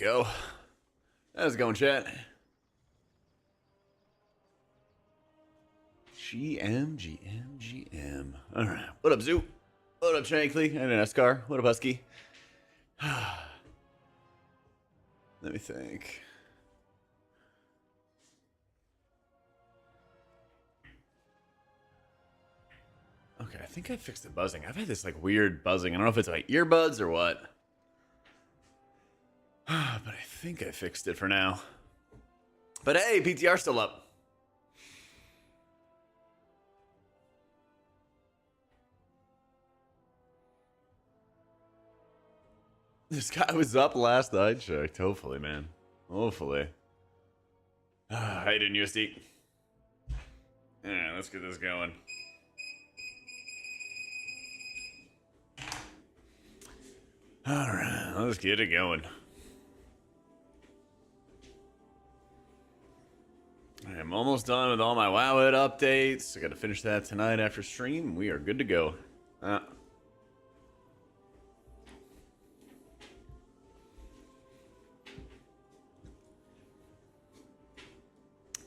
go. How's it going, chat? GM. Alright. What up, Zoo? What up, Shankly? And an Escar. What up, Husky? Let me think. Okay, I think I fixed the buzzing. I've had this like weird buzzing. I don't know if it's my earbuds or what. But I think I fixed it for now. But hey, PTR still up. This guy was up last I checked. Hopefully, man. Hopefully. How you doing, USD? Yeah, let's get this going. Alright, let's get it going. I'm almost done with all my Wowhead updates. I gotta finish that tonight after stream. We are good to go.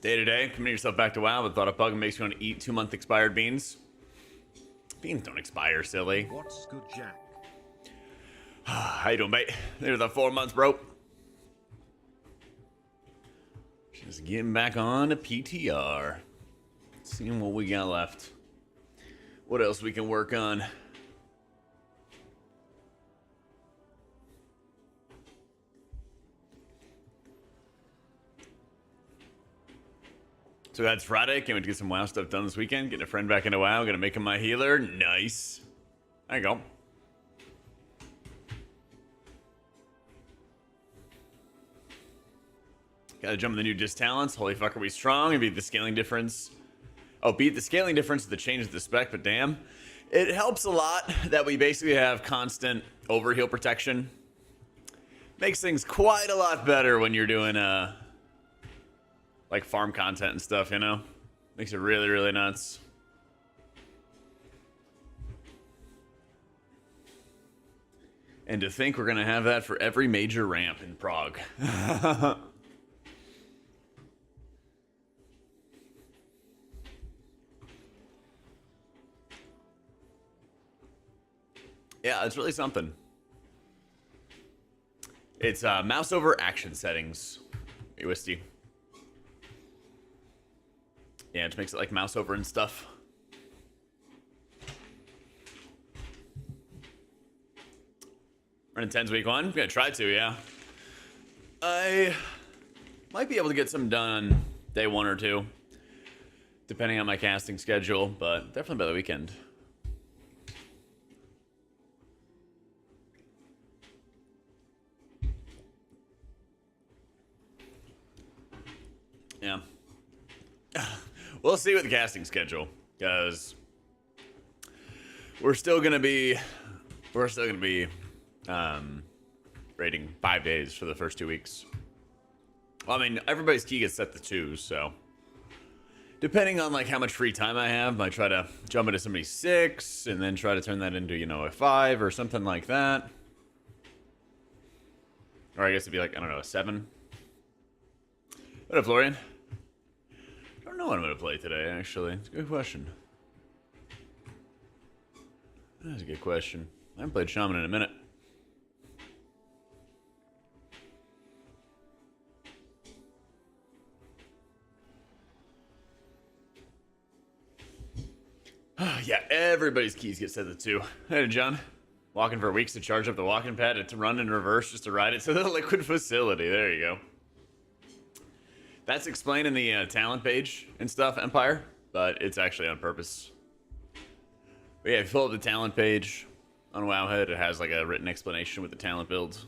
Day to day, committing yourself back to WoW, but thought a bug makes you want to eat 2-month expired beans. Beans don't expire, silly. What's good, Jack? How you doing, mate? There's the 4 months, bro. Just getting back on to PTR. Seeing what we got left. What else we can work on. So that's Friday. Can't wait to get some WoW stuff done this weekend. Getting a friend back into WoW. Gonna make him my healer. Nice. There you go. Gotta jump in the new disc talents. Holy fuck, are we strong? And beat the scaling difference. Oh, beat the scaling difference to the change of the spec, but damn. It helps a lot that we basically have constant overheal protection. Makes things quite a lot better when you're doing like farm content and stuff, you know? Makes it really, really nuts. And to think we're gonna have that for every major ramp in Prague. Yeah, it's really something. It's mouse over action settings. USD. Yeah, it just makes it like mouse over and stuff. Running 10's week 1. I'm gonna try to, yeah. I might be able to get some done day 1 or 2, depending on my casting schedule, but definitely by the weekend. Yeah. We'll see with the casting schedule, because we're still gonna be rating 5 days for the first 2 weeks. Well, I mean, everybody's key gets set to 2, so depending on like how much free time I have, I might try to jump into somebody's 6 and then try to turn that into, you know, a 5 or something like that. Or I guess it'd be like, I don't know, a 7. What up, Florian? I don't know what I'm going to play today, actually. It's a good question. That's a good question. I haven't played Shaman in a minute. Yeah, everybody's keys get set to 2. Hey, John. Walking for weeks to charge up the walking pad and to run in reverse just to ride it to the liquid facility. There you go. That's explained in the talent page and stuff, Empire, but it's actually on purpose. But yeah, if you pull up the talent page on Wowhead, it has like a written explanation with the talent builds.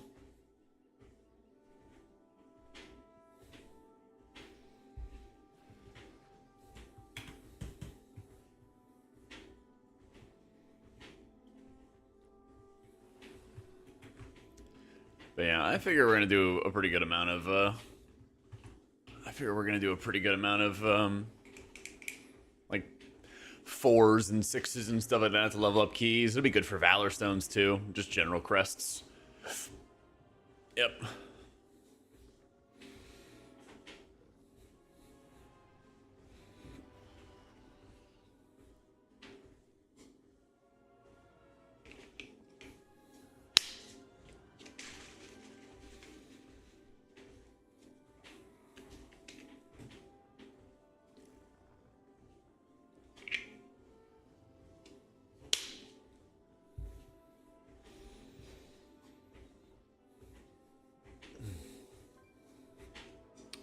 But yeah, I figure we're gonna do a pretty good amount of like 4s and 6s and stuff like that to level up keys. It'll be good for Valor Stones too, just general crests. Yep.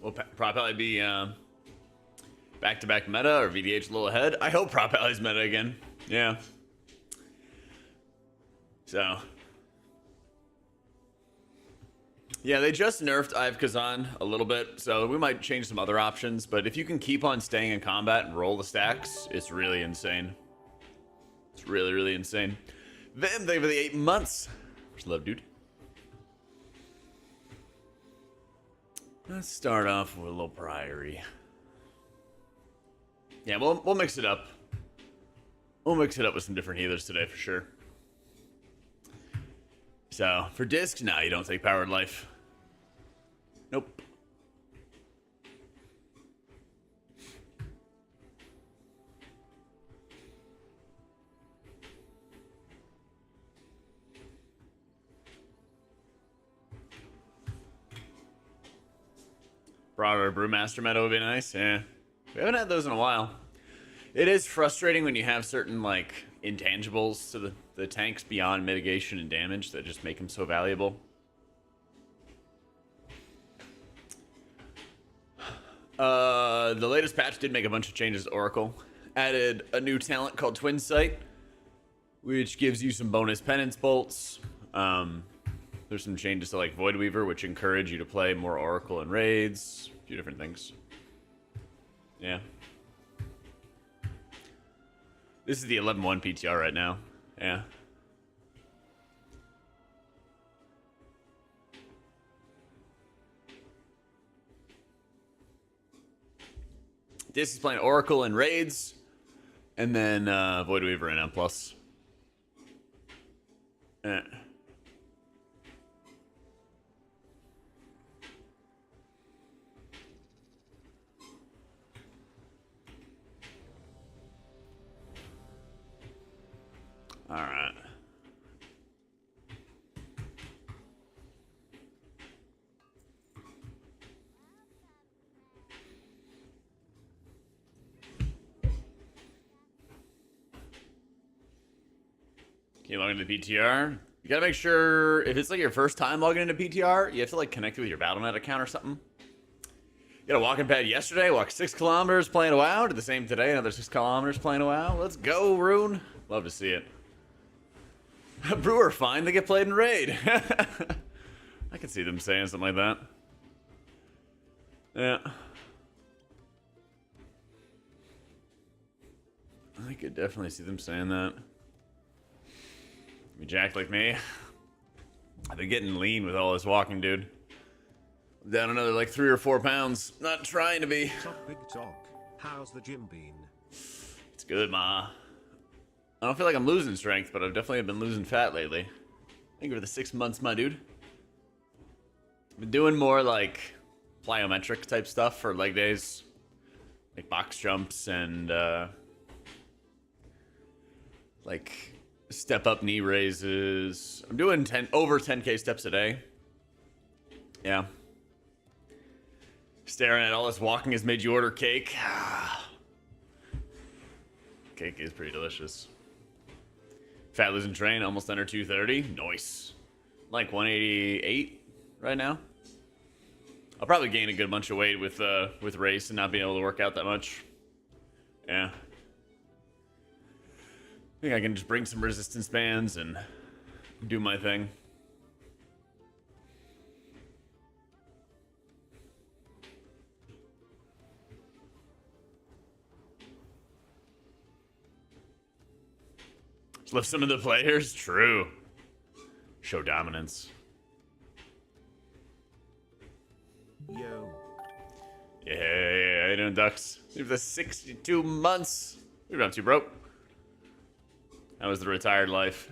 Will Prop Ally be back-to-back meta or VDH a little ahead? I hope Prop Ally's meta again. Yeah. So. Yeah, they just nerfed I've Kazan a little bit, so we might change some other options. But if you can keep on staying in combat and roll the stacks, it's really insane. It's really, really insane. Vim, thank you for the 8 months. Much love, dude. Let's start off with a little Priory. Yeah, we'll mix it up. We'll mix it up with some different healers today for sure. So, for discs, no, you don't take Powered Life. Nope. Broader Brewmaster meta would be nice, yeah. We haven't had those in a while. It is frustrating when you have certain, like, intangibles to the tanks beyond mitigation and damage that just make them so valuable. The latest patch did make a bunch of changes to Oracle. Added a new talent called Twin Sight, which gives you some bonus penance bolts. There's some changes to like Void Weaver, which encourage you to play more Oracle and raids. A few different things. Yeah. This is the 11-1 PTR right now. Yeah. This is playing Oracle and raids, and then Void Weaver and M+. Eh. All right. Can you log into PTR? You gotta make sure, if it's like your first time logging into PTR, you have to like connect it with your Battle.net account or something. You got a walking pad yesterday, walked 6 kilometers playing a WoW. Did the same today, another 6 kilometers playing a WoW. Let's go, Rune. Love to see it. Brewer, fine, they get played in raid. I can see them saying something like that. Yeah. I could definitely see them saying that. You jacked like me. I've been getting lean with all this walking, dude. I'm down another like 3 or 4 pounds. Not trying to be. Top big talk. How's the gym been? It's good, ma. I don't feel like I'm losing strength, but I've definitely been losing fat lately. Thank you for the 6 months, my dude. I've been doing more like plyometric type stuff for leg days. Like box jumps and like step up knee raises. I'm doing over 10K steps a day. Yeah. Staring at all this walking has made you order cake. Cake is pretty delicious. Fat losing train, almost under 230. Nice. Like 188 right now. I'll probably gain a good bunch of weight with race and not being able to work out that much. Yeah. I think I can just bring some resistance bands and do my thing. Just lift some of the players? True. Show dominance. Yo. Yeah, how you doing, Ducks? Leave the 62 months. We're not too broke. That was the retired life.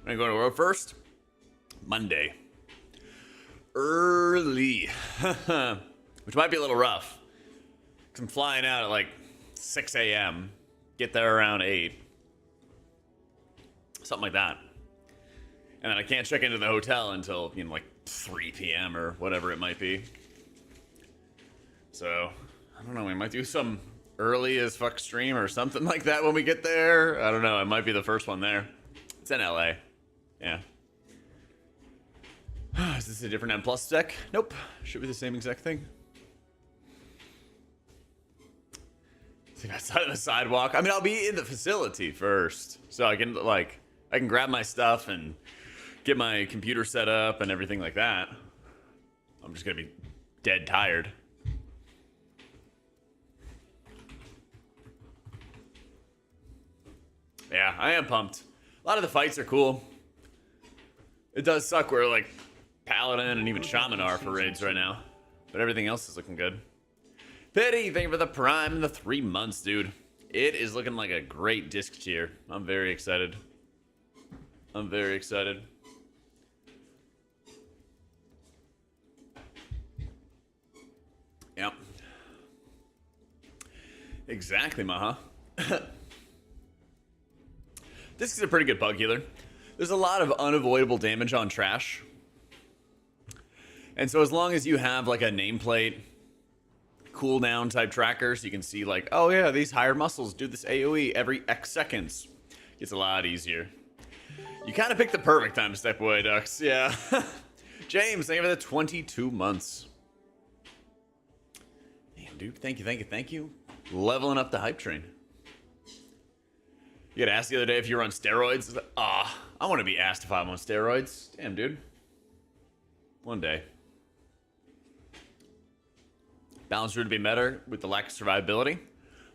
I'm going to world first. Monday. Early. Which might be a little rough. Because I'm flying out at like 6 a.m. Get there around 8. Something like that. And then I can't check into the hotel until, you know, like 3 p.m. or whatever it might be. So, I don't know, we might do some early as fuck stream or something like that when we get there. I don't know. It might be the first one there. It's in LA. Yeah. Is this a different M plus deck? Nope. Should be the same exact thing. See outside of the sidewalk. I mean, I'll be in the facility first, so I can grab my stuff and get my computer set up and everything like that. I'm just gonna be dead tired. Yeah, I am pumped. A lot of the fights are cool. It does suck where like Paladin and even Shaman are for raids right now, but everything else is looking good. Pity, thank you for the prime in the 3 months, dude. It is looking like a great disc tier. I'm very excited. I'm very excited. Yep. Exactly, Maha. Disc is a pretty good bug healer. There's a lot of unavoidable damage on trash. And so as long as you have like a nameplate cooldown type tracker, so you can see like, oh yeah, these higher muscles do this AoE every X seconds. It's a lot easier. You kind of picked the perfect time to step away, Ducks. Yeah. James, thank you for the 22 months. Damn, dude. Thank you, thank you, thank you. Leveling up the hype train. You got asked the other day if you were on steroids. I want to be asked if I'm on steroids. Damn, dude. One day. Balance Druid to be better with the lack of survivability.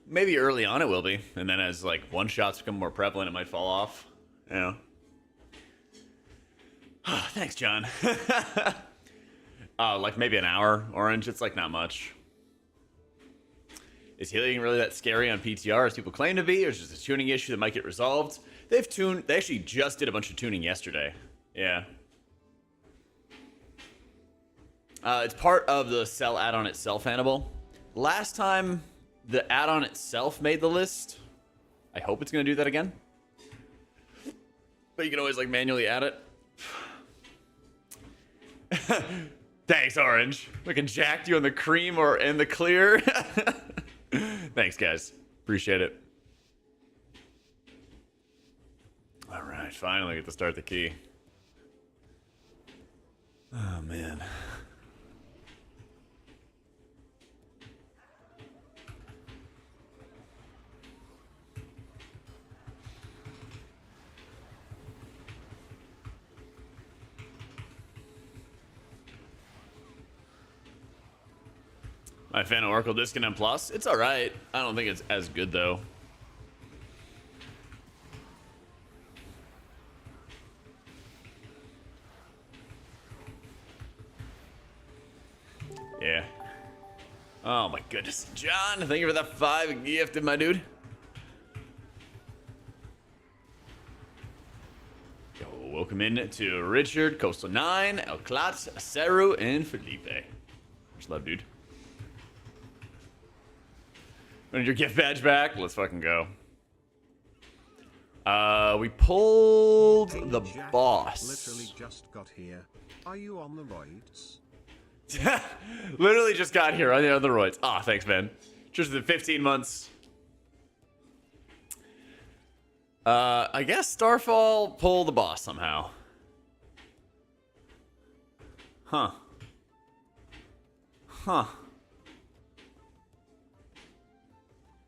Maybe early on it will be, and then as like one shots become more prevalent, it might fall off. You know. Thanks, John. Like maybe an hour orange. It's like not much. Is healing really that scary on PTR as people claim to be, or is it just a tuning issue that might get resolved? They actually just did a bunch of tuning yesterday. Yeah. It's part of the Cell add-on itself, Hannibal. Last time the add-on itself made the list. I hope it's going to do that again. But you can always like manually add it. Thanks, Orange. Looking jacked you on the cream or in the clear. Thanks, guys. Appreciate it. All right, finally get to start the key. Oh, man. My fan of Oracle Disc and M+. It's alright. I don't think it's as good, though. Yeah. Oh my goodness. John, thank you for that 5 gifted, my dude. Yo, welcome in to Richard, Coastal 9, El Clat, Seru, and Felipe. Much love, dude. Want your gift badge back? Let's fucking go. We pulled the Jack boss. Literally just got here. Are you on the roids? Literally just got here on the other roids. Ah, thanks, man. Just the 15 months. I guess Starfall pulled the boss somehow. Huh. Huh.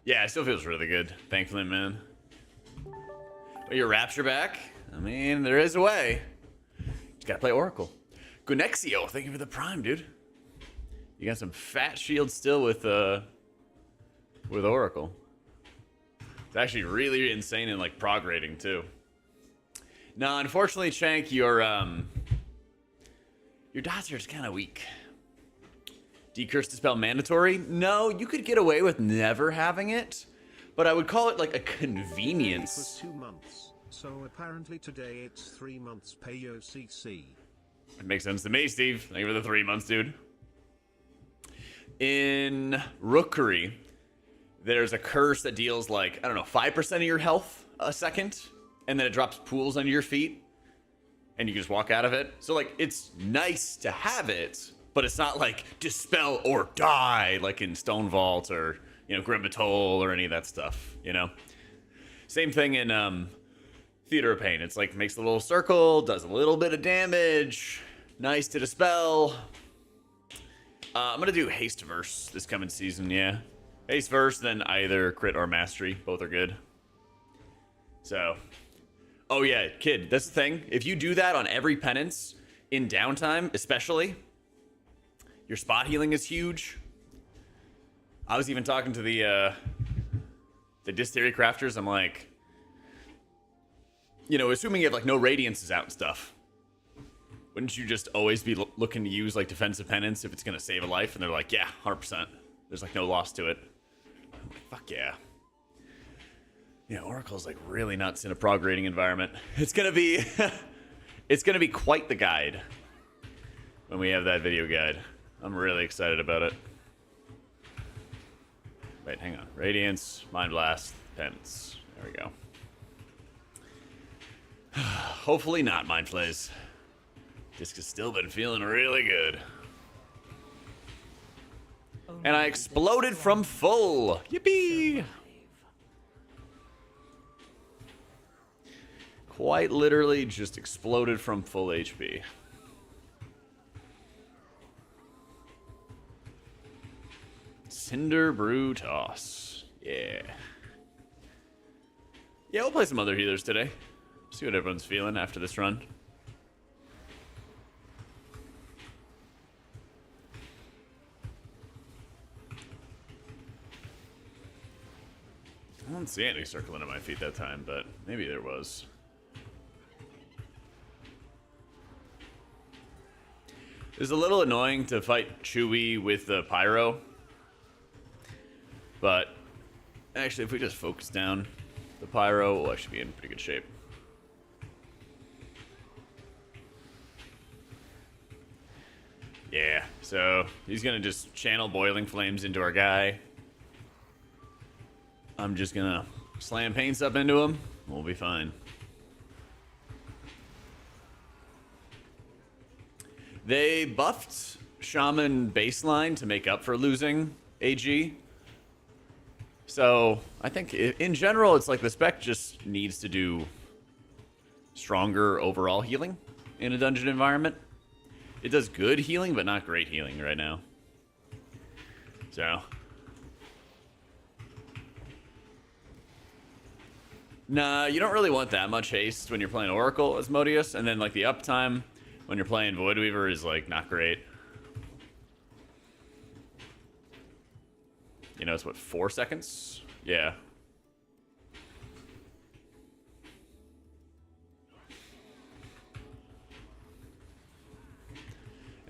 Yeah, it still feels really good. Thankfully, man. But your Rapture back? I mean, there is a way. Just gotta play Oracle. Gunexio, thank you for the prime, dude. You got some fat shield still with Oracle. It's actually really insane in like prog rating too. No, unfortunately, Shank, your dots are just kind of weak. Decurse Dispel mandatory? No, you could get away with never having it, but I would call it like a convenience. It was 2 months, so apparently today it's 3 months pay OCC. It makes sense to me, Steve. Thank you for the 3 months, dude. In Rookery, there's a curse that deals like, I don't know, 5% of your health a second, and then it drops pools under your feet, and you can just walk out of it. So like, it's nice to have it, but it's not like dispel or die like in Stone Vault or, you know, Grimbatol or any of that stuff, you know? Same thing in Theater of Pain. It's like makes a little circle, does a little bit of damage, nice to dispel. I'm gonna do Haste Verse this coming season, yeah. Haste Verse, then either Crit or Mastery. Both are good. So, oh yeah, kid, that's the thing. If you do that on every penance, in downtime especially, your spot healing is huge. I was even talking to the Dis Theory crafters. I'm like, you know, assuming you have like no radiance is out and stuff, wouldn't you just always be looking to use like defensive penance if it's gonna save a life? And they're like, yeah, 100%. There's like no loss to it. I'm like, fuck yeah. Yeah, Oracle's like really nuts in a prog rating environment. It's gonna be, it's gonna be quite the guide when we have that video guide. I'm really excited about it. Wait, hang on. Radiance, Mind Blast, Penance. There we go. Hopefully not Mind Flays. Disc has still been feeling really good. And I exploded from full. Yippee! Quite literally just exploded from full HP. Cinder Brew Toss. Yeah. Yeah, we'll play some other healers today. See what everyone's feeling after this run. I don't see anything circling at my feet that time, but maybe there was. It's a little annoying to fight Chewy with the Pyro. But actually, if we just focus down the Pyro, we'll actually be in pretty good shape. Yeah, so he's gonna just channel Boiling Flames into our guy. I'm just gonna slam Paints up into him. We'll be fine. They buffed Shaman baseline to make up for losing AG. So I think in general, it's like the spec just needs to do stronger overall healing in a dungeon environment. It does good healing, but not great healing right now. So. Nah, you don't really want that much haste when you're playing Oracle Asmodeus, and then like the uptime when you're playing Voidweaver is like not great. You know, it's what, 4 seconds? Yeah.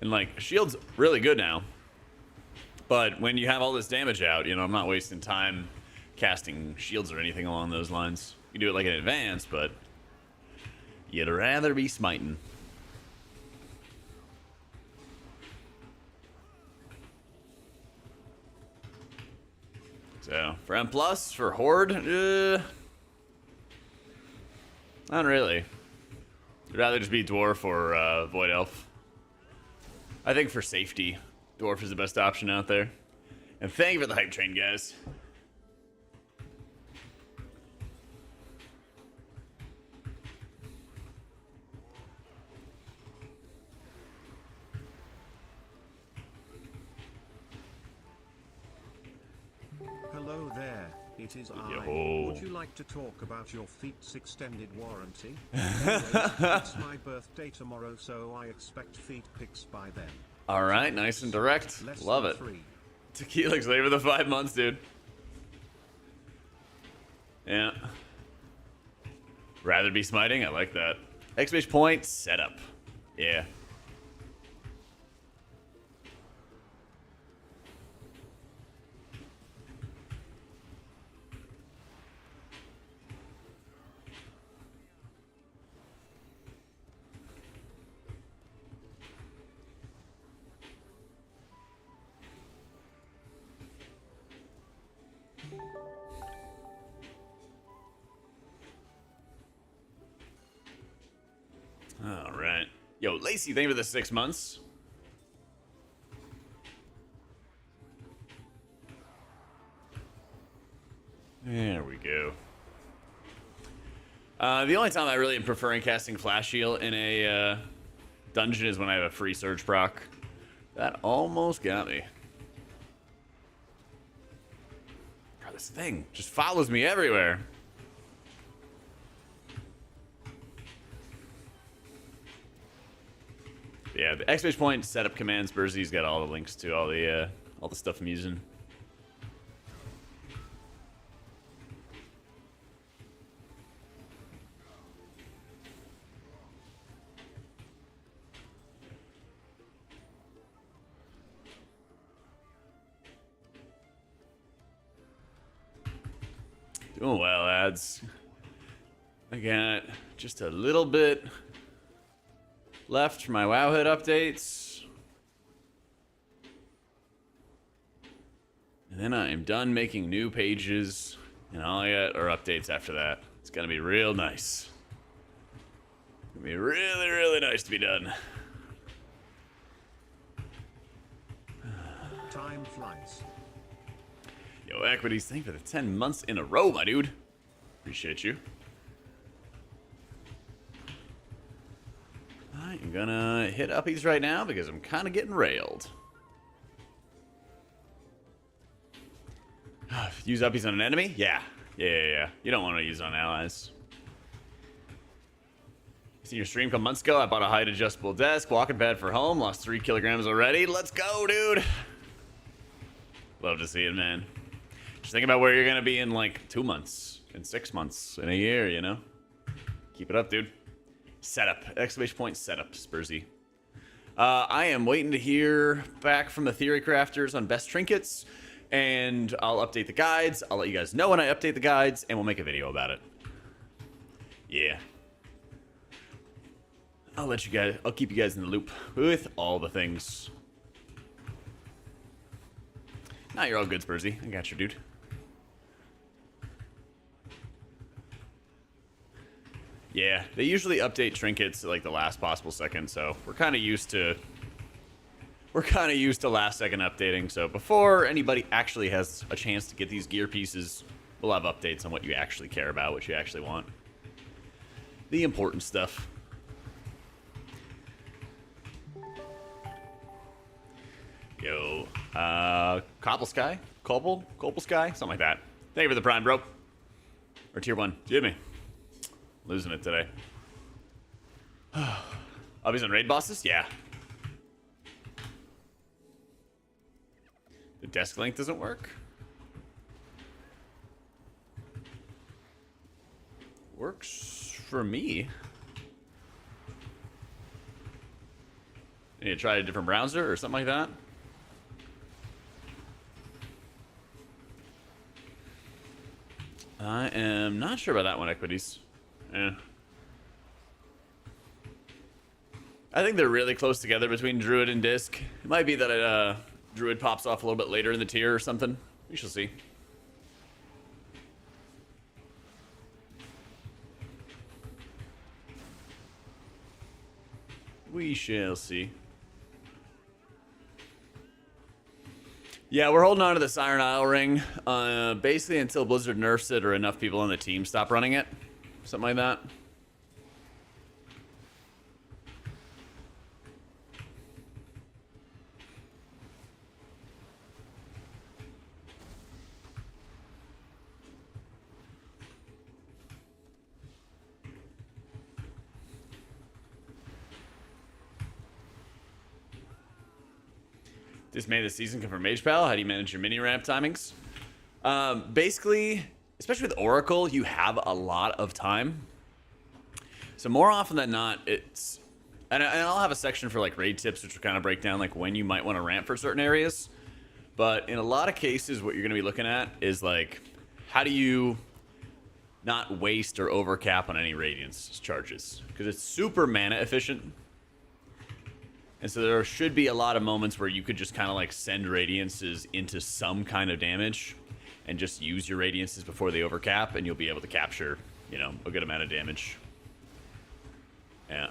And like, shield's really good now. But when you have all this damage out, you know, I'm not wasting time casting shields or anything along those lines. You do it like in advance, but you'd rather be smiting. So, for M+, for Horde, not really. I'd rather just be Dwarf or Void Elf. I think for safety, Dwarf is the best option out there. And thank you for the hype train, guys. Hello there, it is I. Yo. Would you like to talk about your feet's extended warranty? Anyways, it's my birthday tomorrow, so I expect feet pics by then. Alright, nice and direct. Less Love than it. 3. Tequila's labor the 5 months, dude. Yeah. Rather be smiting? I like that. Exclamation point, setup. Yeah. All right. Yo, Lacey, thank you for the 6 months. There we go. The only time I really am preferring casting Flash Heal in a dungeon is when I have a free Surge proc. That almost got me. God, this thing just follows me everywhere. Yeah, the exclamation point setup commands. Bursey's got all the links to all the stuff I'm using. Doing well, lads. I got just a little bit left for my Wowhead updates. And then I am done making new pages, and all I got are updates after that. It's gonna be real nice. It's gonna be really, really nice to be done. Time flies. Yo, Equities, thank you for the 10 months in a row, my dude. Appreciate you. I'm gonna hit uppies right now because I'm kind of getting railed. Use uppies on an enemy? Yeah. Yeah. You don't want to use on allies. Seen your stream a couple months ago. I bought a height adjustable desk, walking pad for home, lost 3 kilograms already. Let's go, dude. Love to see it, man. Just think about where you're gonna be in like 2 months, in 6 months, in a year, you know? Keep it up, dude. Setup. Exclamation point setup, Spursy. I am waiting to hear back from the Theory Crafters on best trinkets, and I'll update the guides. I'll let you guys know when I update the guides, and we'll make a video about it. Yeah. I'll keep you guys in the loop with all the things. Nah, you're all good, Spursy. I got you, dude. Yeah, they usually update trinkets at like the last possible second, so we're kind of used to last second updating. So before anybody actually has a chance to get these gear pieces, we'll have updates on what you actually care about, what you actually want. The important stuff. Yo, Cobble Sky? Cobble Sky? Something like that. Thank you for the prime, bro. Or tier 1. Jimmy. Losing it today. Uppies on raid bosses? Yeah. The desk link doesn't work? Works for me. Need to try a different browser or something like that? I am not sure about that one, Equities. Yeah. I think they're really close together between Druid and Disc. It might be that Druid pops off a little bit later in the tier or something. We shall see. We shall see. Yeah, we're holding on to the Siren Isle ring, basically until Blizzard nerfs it or enough people on the team stop running it. Something like that. This made the season come from Mage Pal. How do you manage your mini ramp timings? Basically, especially with Oracle, you have a lot of time. So more often than not, it's... And I'll have a section for like raid tips, which will kind of break down like when you might want to ramp for certain areas. But in a lot of cases, what you're going to be looking at is like, how do you not waste or overcap on any radiance charges? Because it's super mana efficient. And so there should be a lot of moments where you could just kind of like send radiances into some kind of damage and just use your radiances before they overcap, and you'll be able to capture, you know, a good amount of damage. Yeah.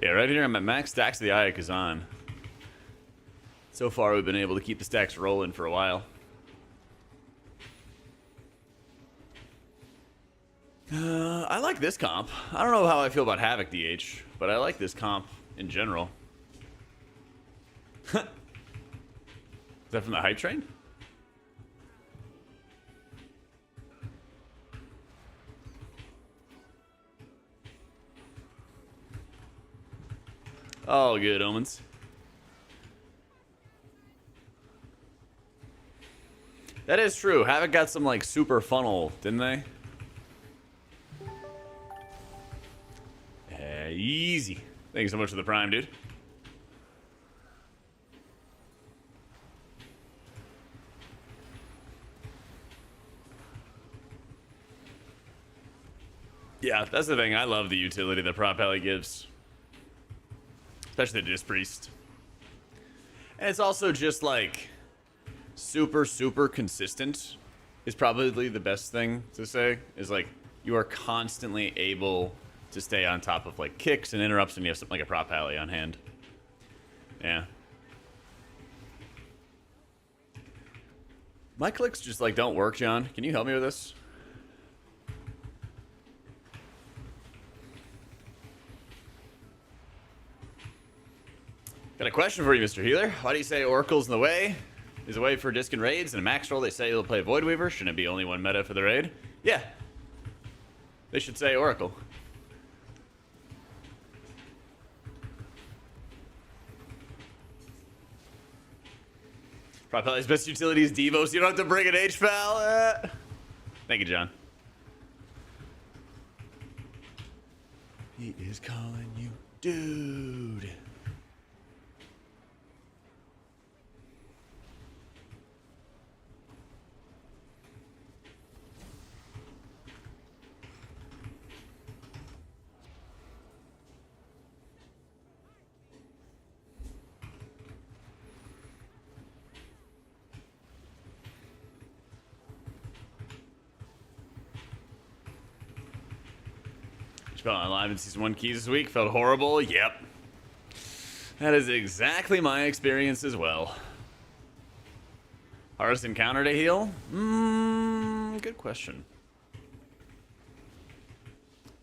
Yeah, right here I'm at max stacks of the Eye of Kazan. So far we've been able to keep the stacks rolling for a while. I like this comp. I don't know how I feel about Havoc DH, but I like this comp in general. Is that from the hype train? All good, Omens. That is true. Havoc got some, like, super funnel, didn't they? Easy. Thank you so much for the prime, dude. Yeah, that's the thing. I love the utility that Prop Heli gives. Especially the Disc Priest. And it's also just, like, super, super consistent is probably the best thing to say. Is, like, you are constantly able to stay on top of, like, kicks and interrupts when you have something like a Prop Heli on hand. Yeah. My clicks just, like, don't work, John. Can you help me with this? Got a question for you, Mr. Healer. Why do you say Oracle's in the way? Is a way for disc and raids, and a max roll they say they'll play Void Weaver. Shouldn't it be only one meta for the raid? Yeah. They should say Oracle. Propelli's best utility is Devo, so you don't have to bring an H-Pal. Thank you, John. He is calling you dude. Felt on live in season 1 keys this week. Felt horrible. Yep. That is exactly my experience as well. Hardest encounter to heal? Good question.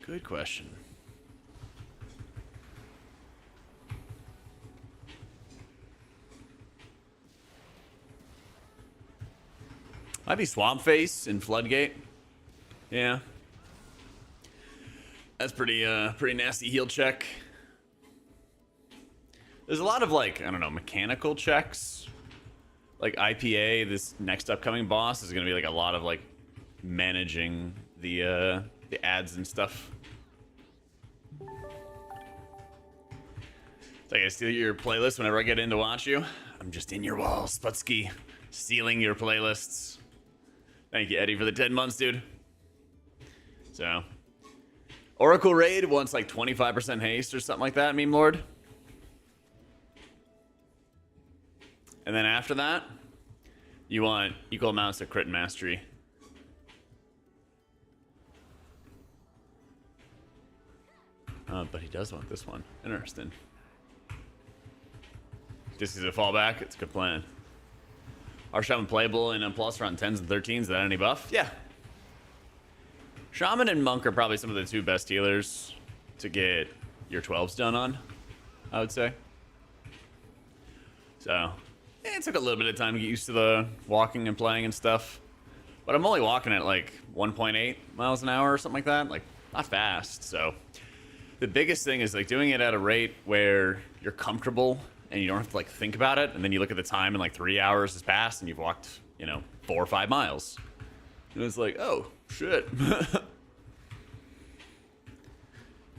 Good question. Might be Swamp Face in Floodgate. Yeah. That's pretty nasty heal check. There's a lot of, like, I don't know, mechanical checks. Like IPA, this next upcoming boss is gonna be like a lot of, like, managing the ads and stuff. So I gotta steal your playlist whenever I get in to watch you. I'm just in your walls, Sputsky. Stealing your playlists. Thank you, Eddie, for the 10 months, dude. So Oracle Raid wants like 25% haste or something like that, Meme Lord. And then after that, you want equal amounts of crit and mastery. But he does want this one. Interesting. Just as a fallback, it's a good plan. Are Shaman playable in M+ around 10s and 13s without any buff? Yeah. Shaman and Monk are probably some of the two best healers to get your 12s done on, I would say. So, yeah, it took a little bit of time to get used to the walking and playing and stuff. But I'm only walking at like 1.8 miles an hour or something like that. Like, not fast. So, the biggest thing is like doing it at a rate where you're comfortable and you don't have to like think about it. And then you look at the time and like 3 hours has passed and you've walked, you know, 4 or 5 miles. And it's like, oh, shit.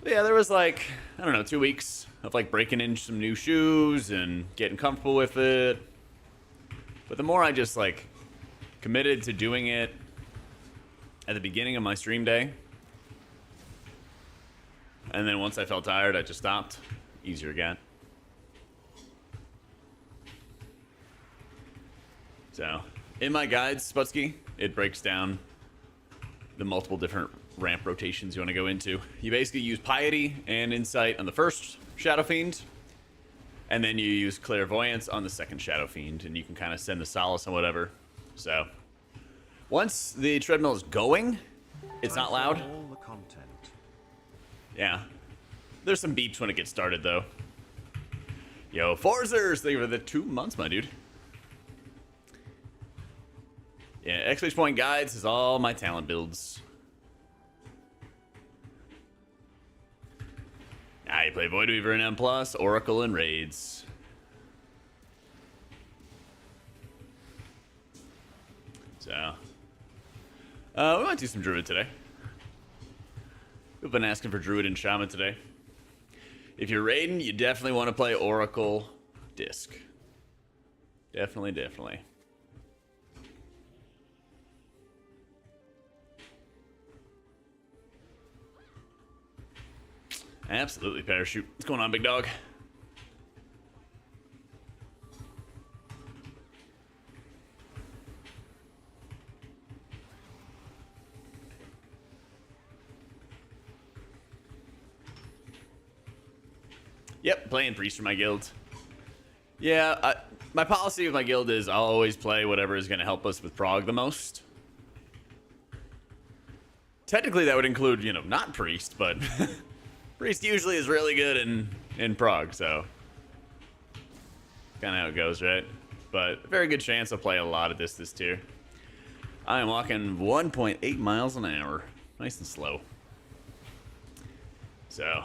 Yeah, there was like, I don't know, 2 weeks of like breaking in some new shoes and getting comfortable with it. But the more I just like committed to doing it at the beginning of my stream day, and then once I felt tired, I just stopped. Easier again. So, in my guides, Sputsky, it breaks down the multiple different ramp rotations you want to go into. You basically use Piety and Insight on the first Shadow Fiend. And then you use Clairvoyance on the second Shadow Fiend, and you can kind of send the Solace and whatever. So, once the treadmill is going, it's not loud. All the content. Yeah. There's some beeps when it gets started, though. Yo, Forzers! Thank you for the 2 months, my dude. Yeah, exclamation point guides is all my talent builds. Ah, you play Void Weaver and M+, Oracle and Raids. So, we might do some Druid today. We've been asking for Druid and Shaman today. If you're raiding, you definitely want to play Oracle Disc. Definitely, definitely. Absolutely, Parachute. What's going on, big dog? Yep, playing Priest for my guild. Yeah, my policy with my guild is I'll always play whatever is going to help us with prog the most. Technically, that would include, you know, not Priest, but Priest usually is really good in prog, so kind of how it goes, right? But very good chance I'll play a lot of this tier. I am walking 1.8 miles an hour. Nice and slow. So,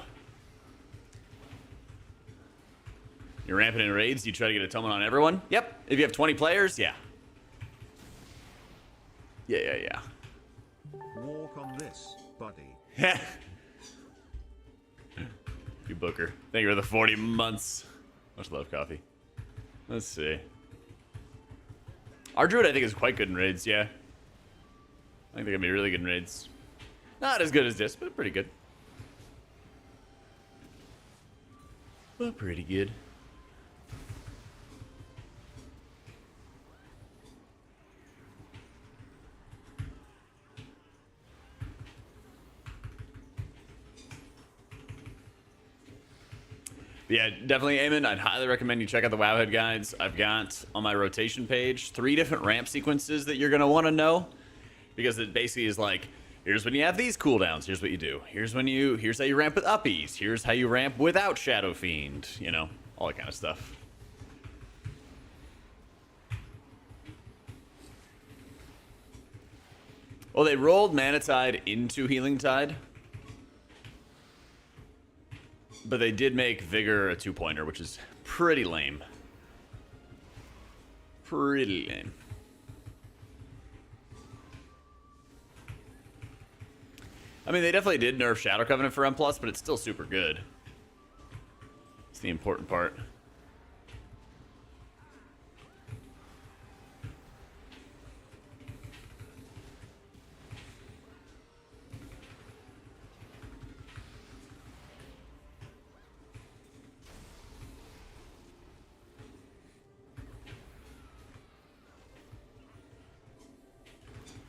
you're ramping in raids, you try to get atonement on everyone? Yep. If you have 20 players, yeah. Yeah. Walk on this, buddy. You Booker. Thank you for the 40 months. Much love, coffee. Let's see. Our Druid, I think, is quite good in raids, yeah. I think they're going to be really good in raids. Not as good as this, but pretty good. But pretty good. Yeah, definitely, Eamon. I'd highly recommend you check out the Wowhead guides. I've got on my rotation page 3 different ramp sequences that you're going to want to know. Because it basically is like, here's when you have these cooldowns, here's what you do. Here's how you ramp with uppies. Here's how you ramp without Shadow Fiend. You know, all that kind of stuff. Well, they rolled Mana Tide into Healing Tide. But they did make Vigor a 2-pointer, which is pretty lame. Pretty lame. I mean, they definitely did nerf Shadow Covenant for M+, but it's still super good. It's the important part.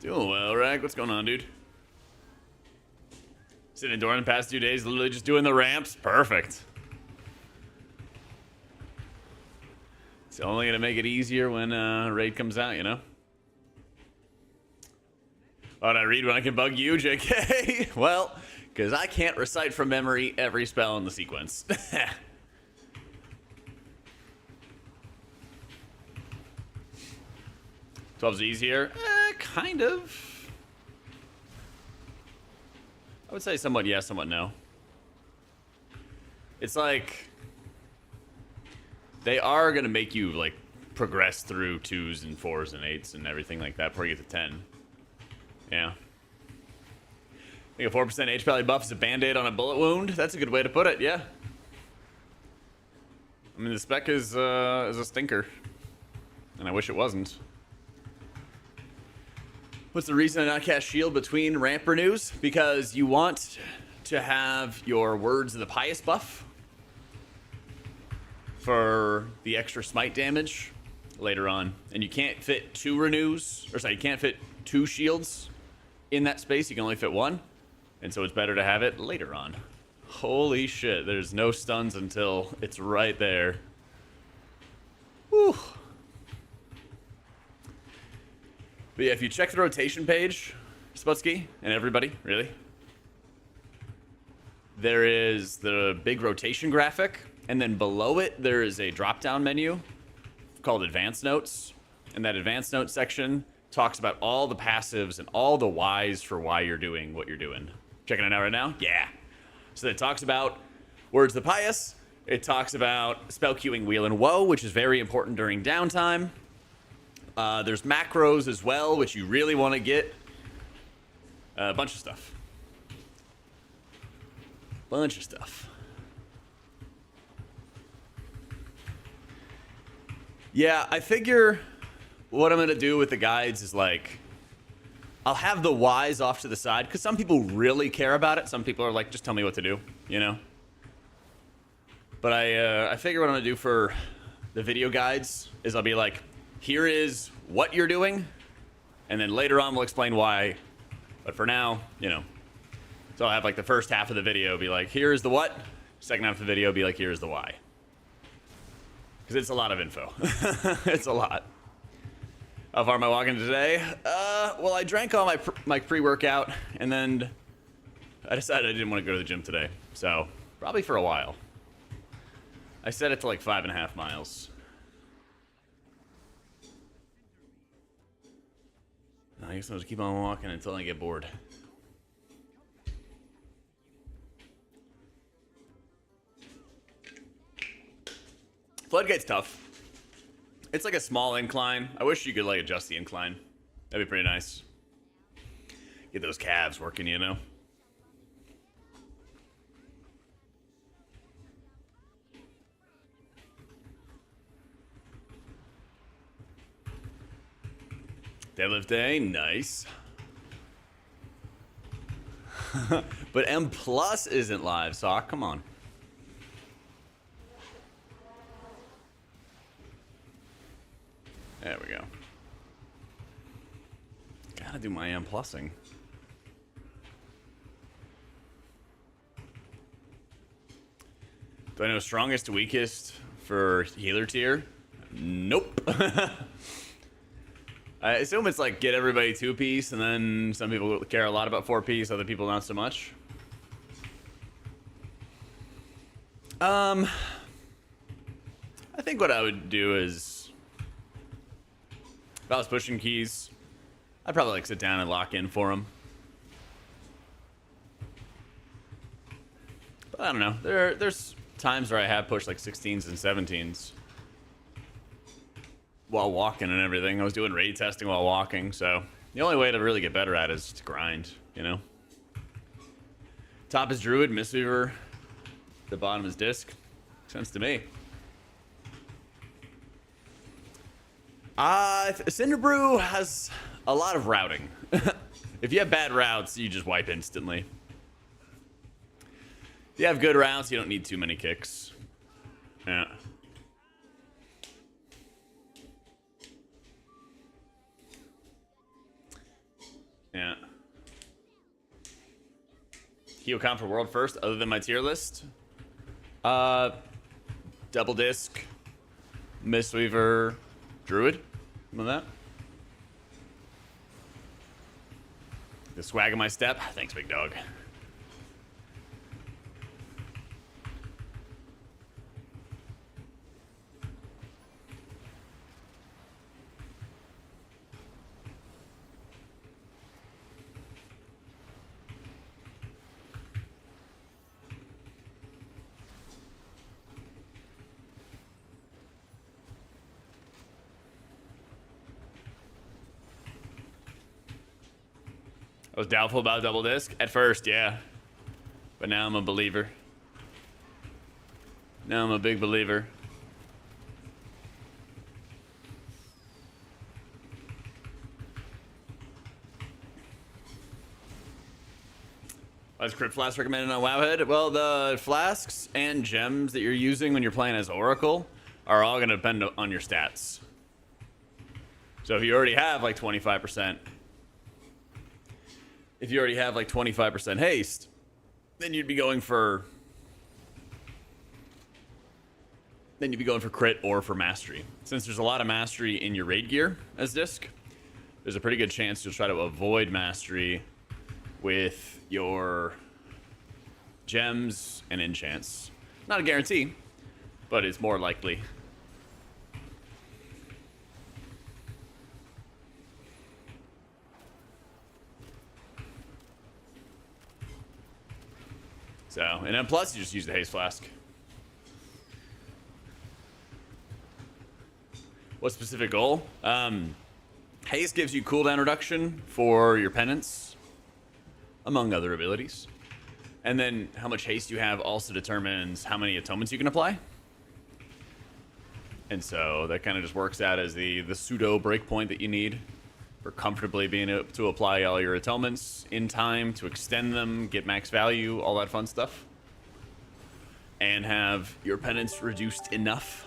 Doing well, Rag. What's going on, dude? Sitting indoor in the past 2 days, literally just doing the ramps. Perfect. It's only going to make it easier when raid comes out, you know? Why would I read when I can bug you, JK? Well, because I can't recite from memory every spell in the sequence. 12's easier? Kind of. I would say somewhat yes, somewhat no. It's like they are going to make you like progress through 2s and 4s and 8s and everything like that before you get to 10. Yeah. I think a 4% H value buff is a band-aid on a bullet wound. That's a good way to put it, yeah. I mean, the spec is a stinker. And I wish it wasn't. What's the reason I not cast shield between ramp renews? Because you want to have your Words of the Pious buff for the extra smite damage later on. And you can't fit 2 renews, or sorry, you can't fit 2 shields in that space. You can only fit 1. And so it's better to have it later on. Holy shit, there's no stuns until it's right there. Whew. But yeah, if you check the rotation page, Sputsky, and everybody, really, there is the big rotation graphic, and then below it, there is a drop-down menu called Advanced Notes. And that Advanced Notes section talks about all the passives and all the whys for why you're doing what you're doing. Checking it out right now? Yeah. So it talks about Words of the Pious. It talks about spell queuing Wheel and Woe, which is very important during downtime. There's macros as well, which you really want to get. A bunch of stuff. Bunch of stuff. Yeah, I figure what I'm going to do with the guides is like, I'll have the whys off to the side, because some people really care about it. Some people are like, just tell me what to do, you know? But I figure what I'm going to do for the video guides is I'll be like, here is what you're doing, and then later on we'll explain why. But for now, you know. So I'll have like the first half of the video be like, here's the what. Second half of the video be like, here's the why. Because it's a lot of info. It's a lot. How far am I walking today? Well, I drank all my pre-workout, and then I decided I didn't want to go to the gym today. So, probably for a while. I set it to like 5.5 miles. I guess I'll just keep on walking until I get bored. Floodgate's tough. It's like a small incline. I wish you could like adjust the incline. That'd be pretty nice. Get those calves working, you know? Deadlift day, nice. But M Plus isn't live, Sock. Come on. There we go. Gotta do my M Plussing. Do I know strongest to weakest for healer tier? Nope. I assume it's like get everybody 2-piece, and then some people care a lot about 4-piece, other people not so much. I think what I would do is, if I was pushing keys, I'd probably like sit down and lock in for them. But I don't know. There's times where I have pushed like 16s and 17s while walking and everything. I was doing raid testing while walking, so the only way to really get better at it is to grind, you know? Top is Druid, Mistweaver, the bottom is Disc. Makes sense to me. Cinderbrew has a lot of routing. If you have bad routes, you just wipe instantly. If you have good routes, you don't need too many kicks. Yeah. Yeah. Heal count for world first, other than my tier list. Double Disc, Mistweaver, Druid. Some of that. The swag of my step. Thanks, big dog. I was doubtful about double disc at first, yeah. But now I'm a believer. Now I'm a big believer. Why is Crypt Flask recommended on Wowhead? Well, the flasks and gems that you're using when you're playing as Oracle are all going to depend on your stats. So if you already have like 25%, if you already have like 25% haste, then you'd be going for then you'd be going for crit or for mastery. Since there's a lot of mastery in your raid gear as disc, there's a pretty good chance you'll try to avoid mastery with your gems and enchants. Not a guarantee, but it's more likely. So, and then plus you just use the haste flask. What specific goal? Haste gives you cooldown reduction for your penance, among other abilities. And then how much haste you have also determines how many atonements you can apply. And so that kind of just works out as the pseudo breakpoint that you need for comfortably being able to apply all your atonements in time, to extend them, get max value, all that fun stuff. And have your penance reduced enough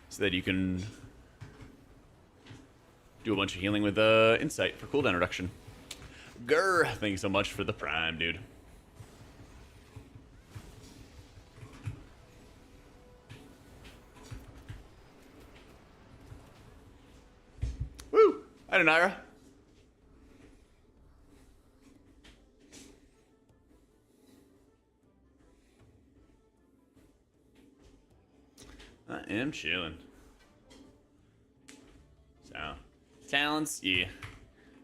so that you can do a bunch of healing with insight for cooldown reduction. Grr, thank you so much for the prime, dude. Woo! Hi, Naira. I am chilling. So, talents, yeah.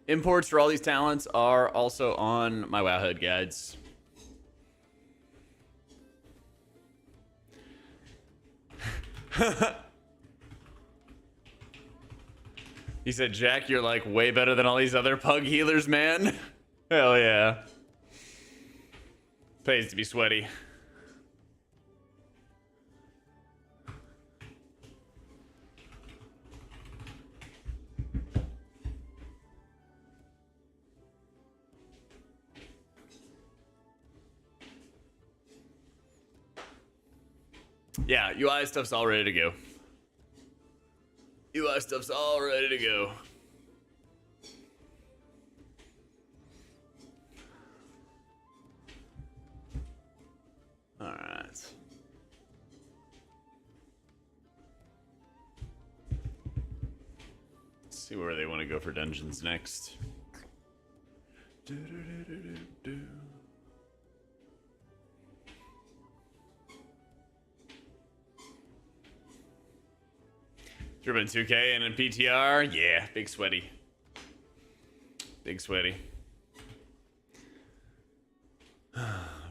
Imports for all these talents are also on my Wowhead guides. He said, Jack, you're like way better than all these other pug healers, man. Hell yeah. Pays to be sweaty. Yeah, UI stuff's all ready to go. UI stuff's all ready to go. All right. Let's see where they want to go for dungeons next. Driven 2K and in PTR, yeah, big sweaty. Big sweaty.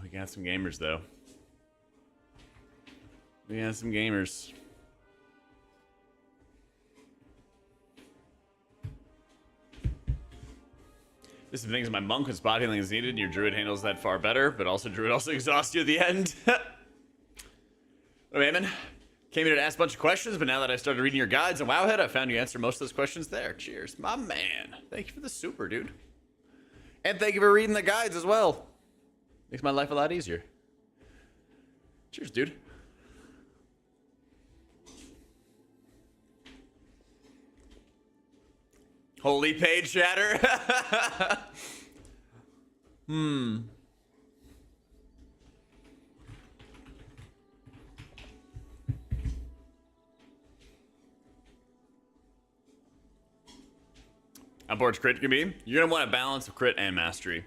We got some gamers though. We got some gamers. There's some things my monk with spot healing is needed, and your druid handles that far better, but also druid also exhausts you at the end. Oh, man. Came here to ask a bunch of questions, but now that I started reading your guides on Wowhead, I found you answer most of those questions there. Cheers, my man. Thank you for the super, dude. And thank you for reading the guides as well. Makes my life a lot easier. Cheers, dude. Holy page shatter. How board's crit can be? You're going to want a balance of crit and mastery.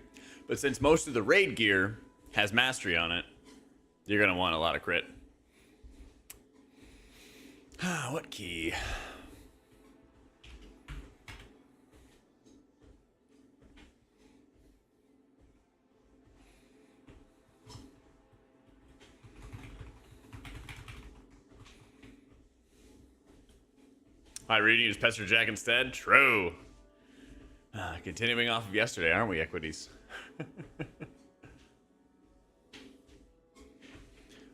But since most of the raid gear has mastery on it, you're going to want a lot of crit. What key? Hi, reading use PTR instead? True. Continuing off of yesterday, aren't we, equities?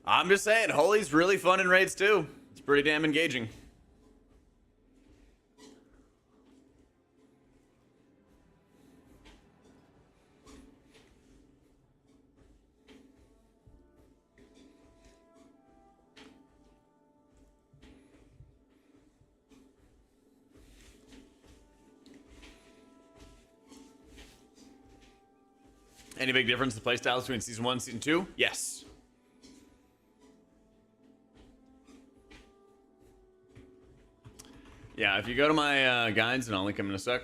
I'm just saying, Holy's really fun in raids too. It's pretty damn engaging. Any big difference in the playstyles between Season 1 and Season 2? Yes. Yeah, if you go to my guides, and I'll link them in a sec.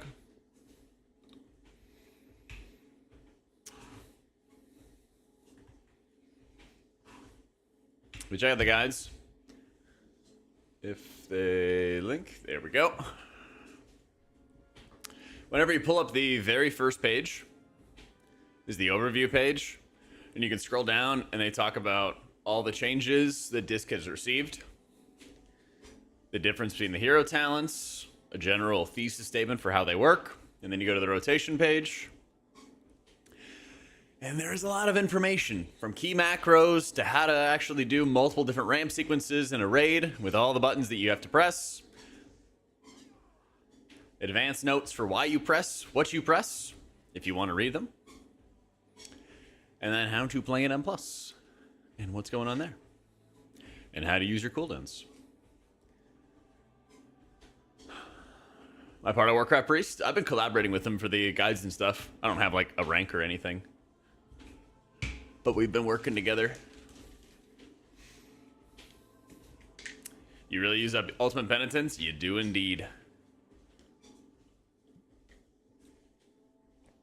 We check out the guides. If they link, there we go. Whenever you pull up the very first page, is the overview page, and you can scroll down, and they talk about all the changes that Disc has received, the difference between the hero talents, a general thesis statement for how they work, and then you go to the rotation page. And there's a lot of information, from key macros to how to actually do multiple different ramp sequences in a raid with all the buttons that you have to press. Advanced notes for why you press what you press, if you want to read them. And then how to play an M+, and what's going on there. And how to use your cooldowns. My part of Warcraft Priest, I've been collaborating with them for the guides and stuff. I don't have like a rank or anything, but we've been working together. You really use up Ultimate Penitence? You do indeed.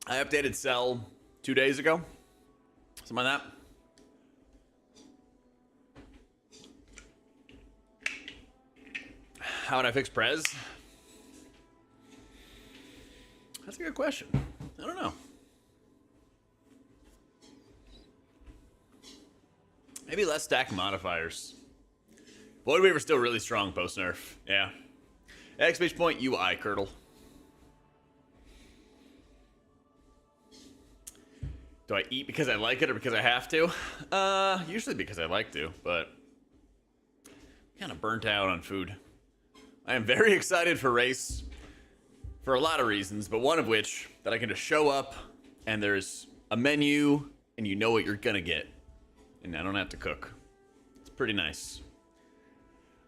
I updated Cell 2 days ago. Something like that. How would I fix Prez? That's a good question. I don't know. Maybe less stack modifiers. Void Weaver's still really strong post nerf. Yeah. Exclamation point UI Curdle. Do I eat because I like it or because I have to? Usually because I like to, but I'm kind of burnt out on food. I am very excited for race for a lot of reasons, but one of which that I can just show up and there's a menu and you know what you're gonna get, and I don't have to cook. It's pretty nice.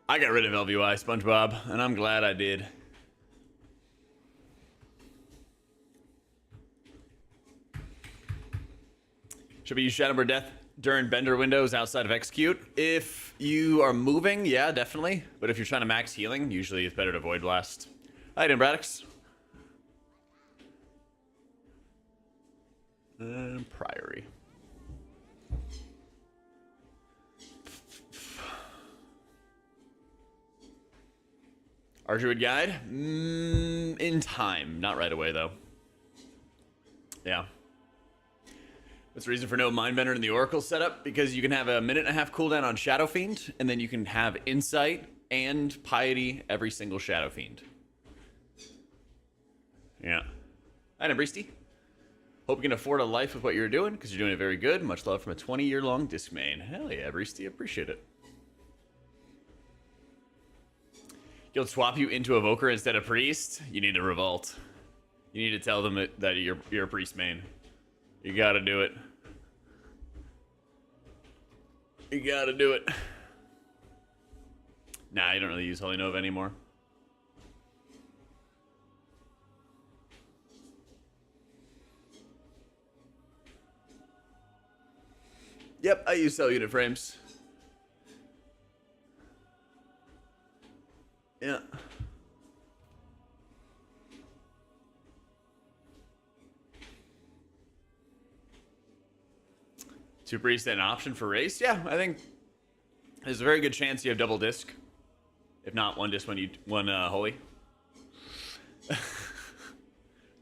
I got rid of LVY SpongeBob, and I'm glad I did. Should we use Shadowbird Death during Bender windows outside of Execute? If you are moving, yeah, definitely. But if you're trying to max healing, usually it's better to Void Blast. Hi, Dan Braddox. Priory. Our Druid guide? In time. Not right away, though. Yeah. That's the reason for no Mindbender in the Oracle setup, because you can have a 1.5-minute cooldown on Shadow Fiend, and then you can have Insight and Piety every single Shadow Fiend. Yeah. Hi, Nebristy. Hope you can afford a life with what you're doing, because you're doing it very good. Much love from a 20-year-long disc main. Hell yeah, Nebristy. Appreciate it. He'll swap you into Evoker instead of Priest. You need to revolt. You need to tell them that you're a Priest main. You gotta do it. You gotta do it. Nah, you don't really use Holy Nova anymore. Yep, I use cell unit frames. Yeah. Two Priest an option for race? Yeah, I think there's a very good chance you have double disc. If not, one disc one holy.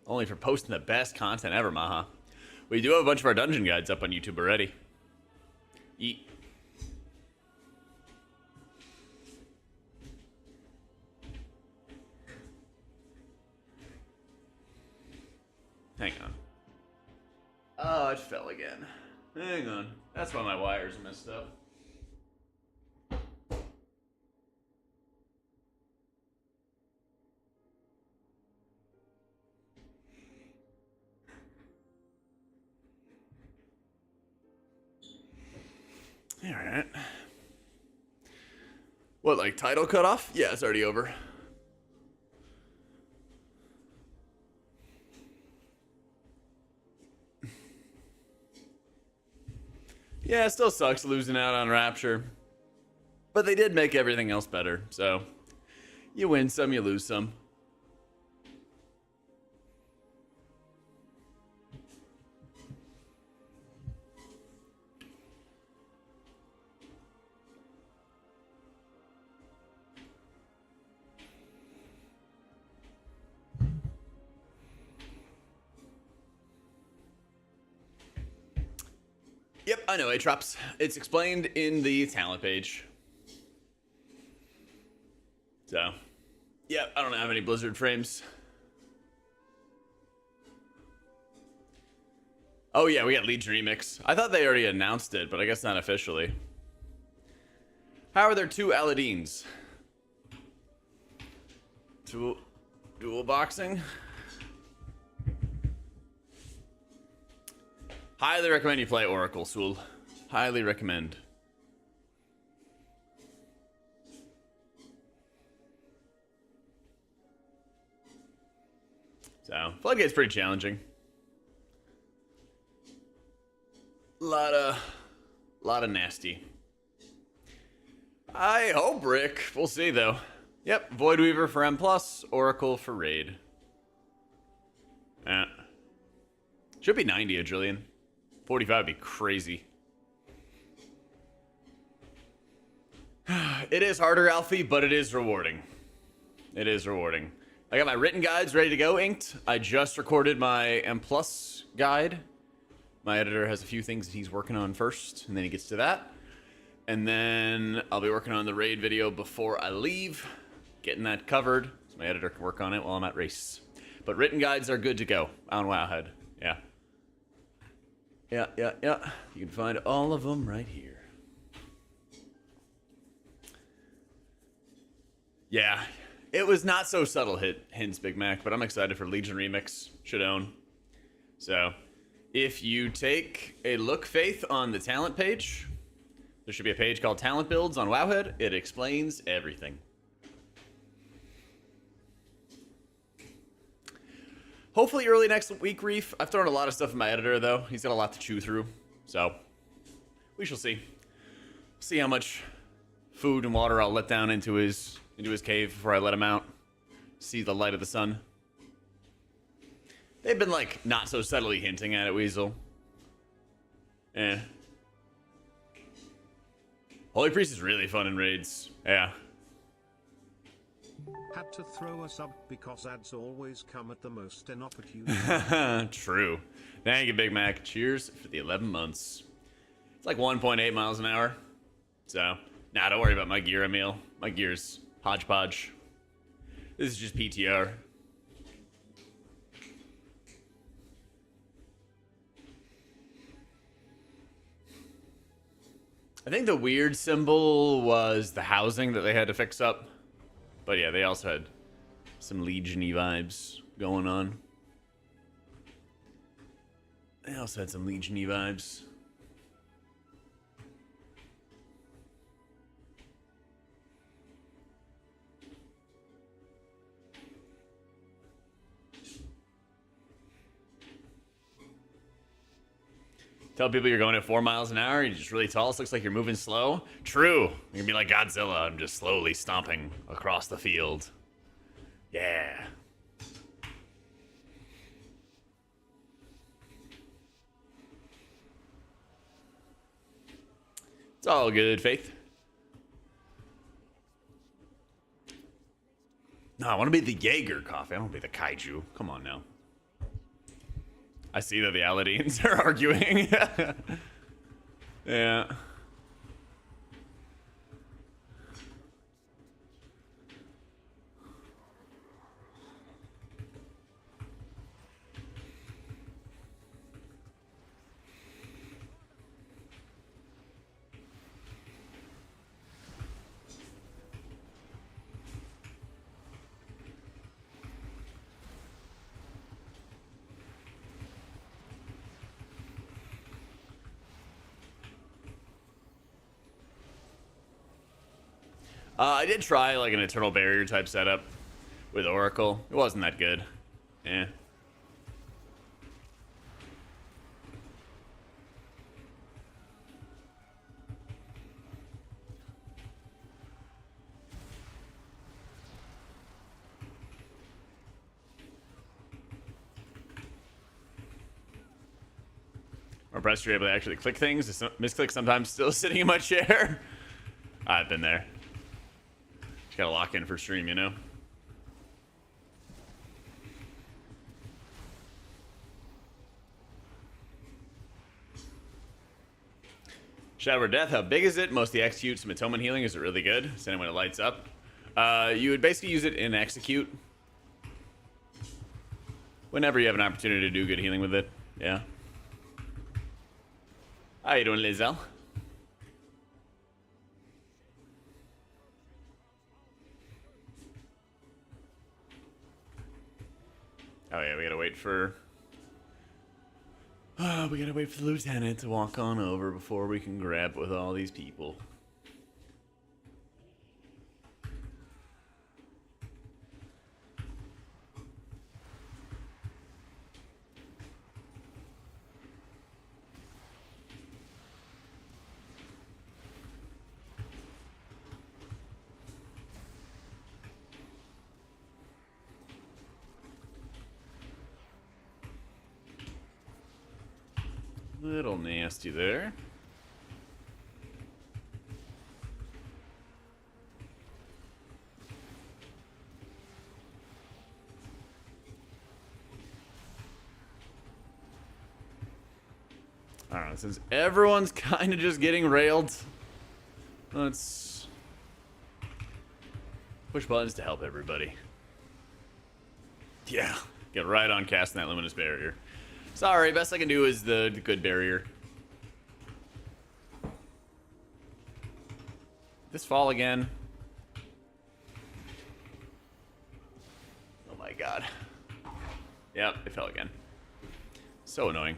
Only for posting the best content ever, Maha. We do have a bunch of our dungeon guides up on YouTube already. Yeet. Hang on. Oh, it fell again. Hang on. That's why my wires are messed up. Alright. What, like title cutoff? Yeah, it's already over. Yeah, it still sucks losing out on Rapture. But they did make everything else better, so... You win some, you lose some. Yep, I know, Atrops. It's explained in the talent page. So, yep, I don't have any Blizzard frames. Oh yeah, we got Legion Remix. I thought they already announced it, but I guess not officially. How are there two Aladines? Dual boxing? Highly recommend you play Oracle, Sul. Highly recommend. So, Floodgate's pretty challenging. Lot of nasty. I hope, Rick. We'll see, though. Yep, Voidweaver for M+, Oracle for Raid. Should be 90 a Jillian. 45 would be crazy. It is harder, Alfie, but it is rewarding. It is rewarding. I got my written guides ready to go, inked. I just recorded my M+ guide. My editor has a few things that he's working on first, and then he gets to that. And then I'll be working on the raid video before I leave, getting that covered, so my editor can work on it while I'm at race. But written guides are good to go on Wowhead. Yeah. Yeah. You can find all of them right here. Yeah. It was not so subtle hints, Big Mac, but I'm excited for Legion Remix. Should own. So, if you take a look, Faith, on the talent page, there should be a page called Talent Builds on Wowhead. It explains everything. Hopefully early next week, Reef. I've thrown a lot of stuff in my editor, though. He's got a lot to chew through. So, we shall see. See how much food and water I'll let down into his cave before I let him out. See the light of the sun. They've been, like, not so subtly hinting at it, Weasel. Holy Priest is really fun in raids. Yeah. Had to throw a sub because ads always come at the most inopportune time. True. Thank you, Big Mac. Cheers for the 11 months. It's like 1.8 miles an hour. So, nah, don't worry about my gear, Emil. My gear's hodgepodge. This is just PTR. I think the weird symbol was the housing that they had to fix up. But yeah, they also had some Legion-y vibes going on. They also had some Legion-y vibes. Tell people you're going at 4 miles an hour, you're just really tall, it looks like you're moving slow. True. You're gonna be like Godzilla, I'm just slowly stomping across the field. Yeah. It's all good, Faith. No, I want to be the Jaeger coffee. I don't want to be the Kaiju. Come on now. I see that the Aladines are arguing. Yeah. I did try like an Eternal Barrier type setup with Oracle. It wasn't that good. Eh. Or press you're able to actually click things. Misclick sometimes still sitting in my chair. I've been there. Just gotta lock in for stream, you know? Shadow of Death, how big is it? Mostly execute, some atonement healing. Is it really good? Send it when it lights up. You would basically use it in execute. Whenever you have an opportunity to do good healing with it. Yeah. How you doing, Lizelle? Oh yeah, we gotta wait for... we gotta wait for the lieutenant to walk on over before we can grab with all these people. Little nasty there. I don't know, since everyone's kind of just getting railed, let's push buttons to help everybody. Yeah, get right on casting that Luminous Barrier. Sorry, best I can do is the good barrier. This fall again. Oh my god. Yep, it fell again. So annoying.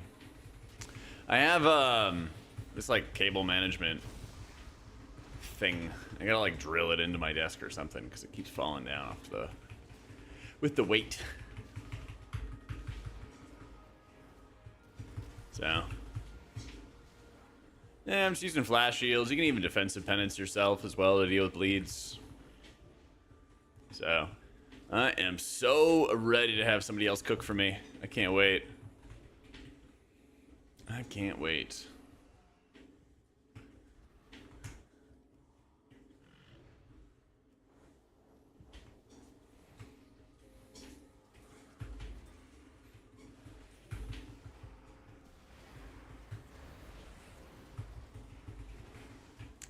I have this like cable management thing. I gotta like drill it into my desk or something because it keeps falling down off the with the weight. So, yeah, I'm just using flash shields. You can even defensive penance yourself as well to deal with bleeds. So, I am so ready to have somebody else cook for me. I can't wait. I can't wait.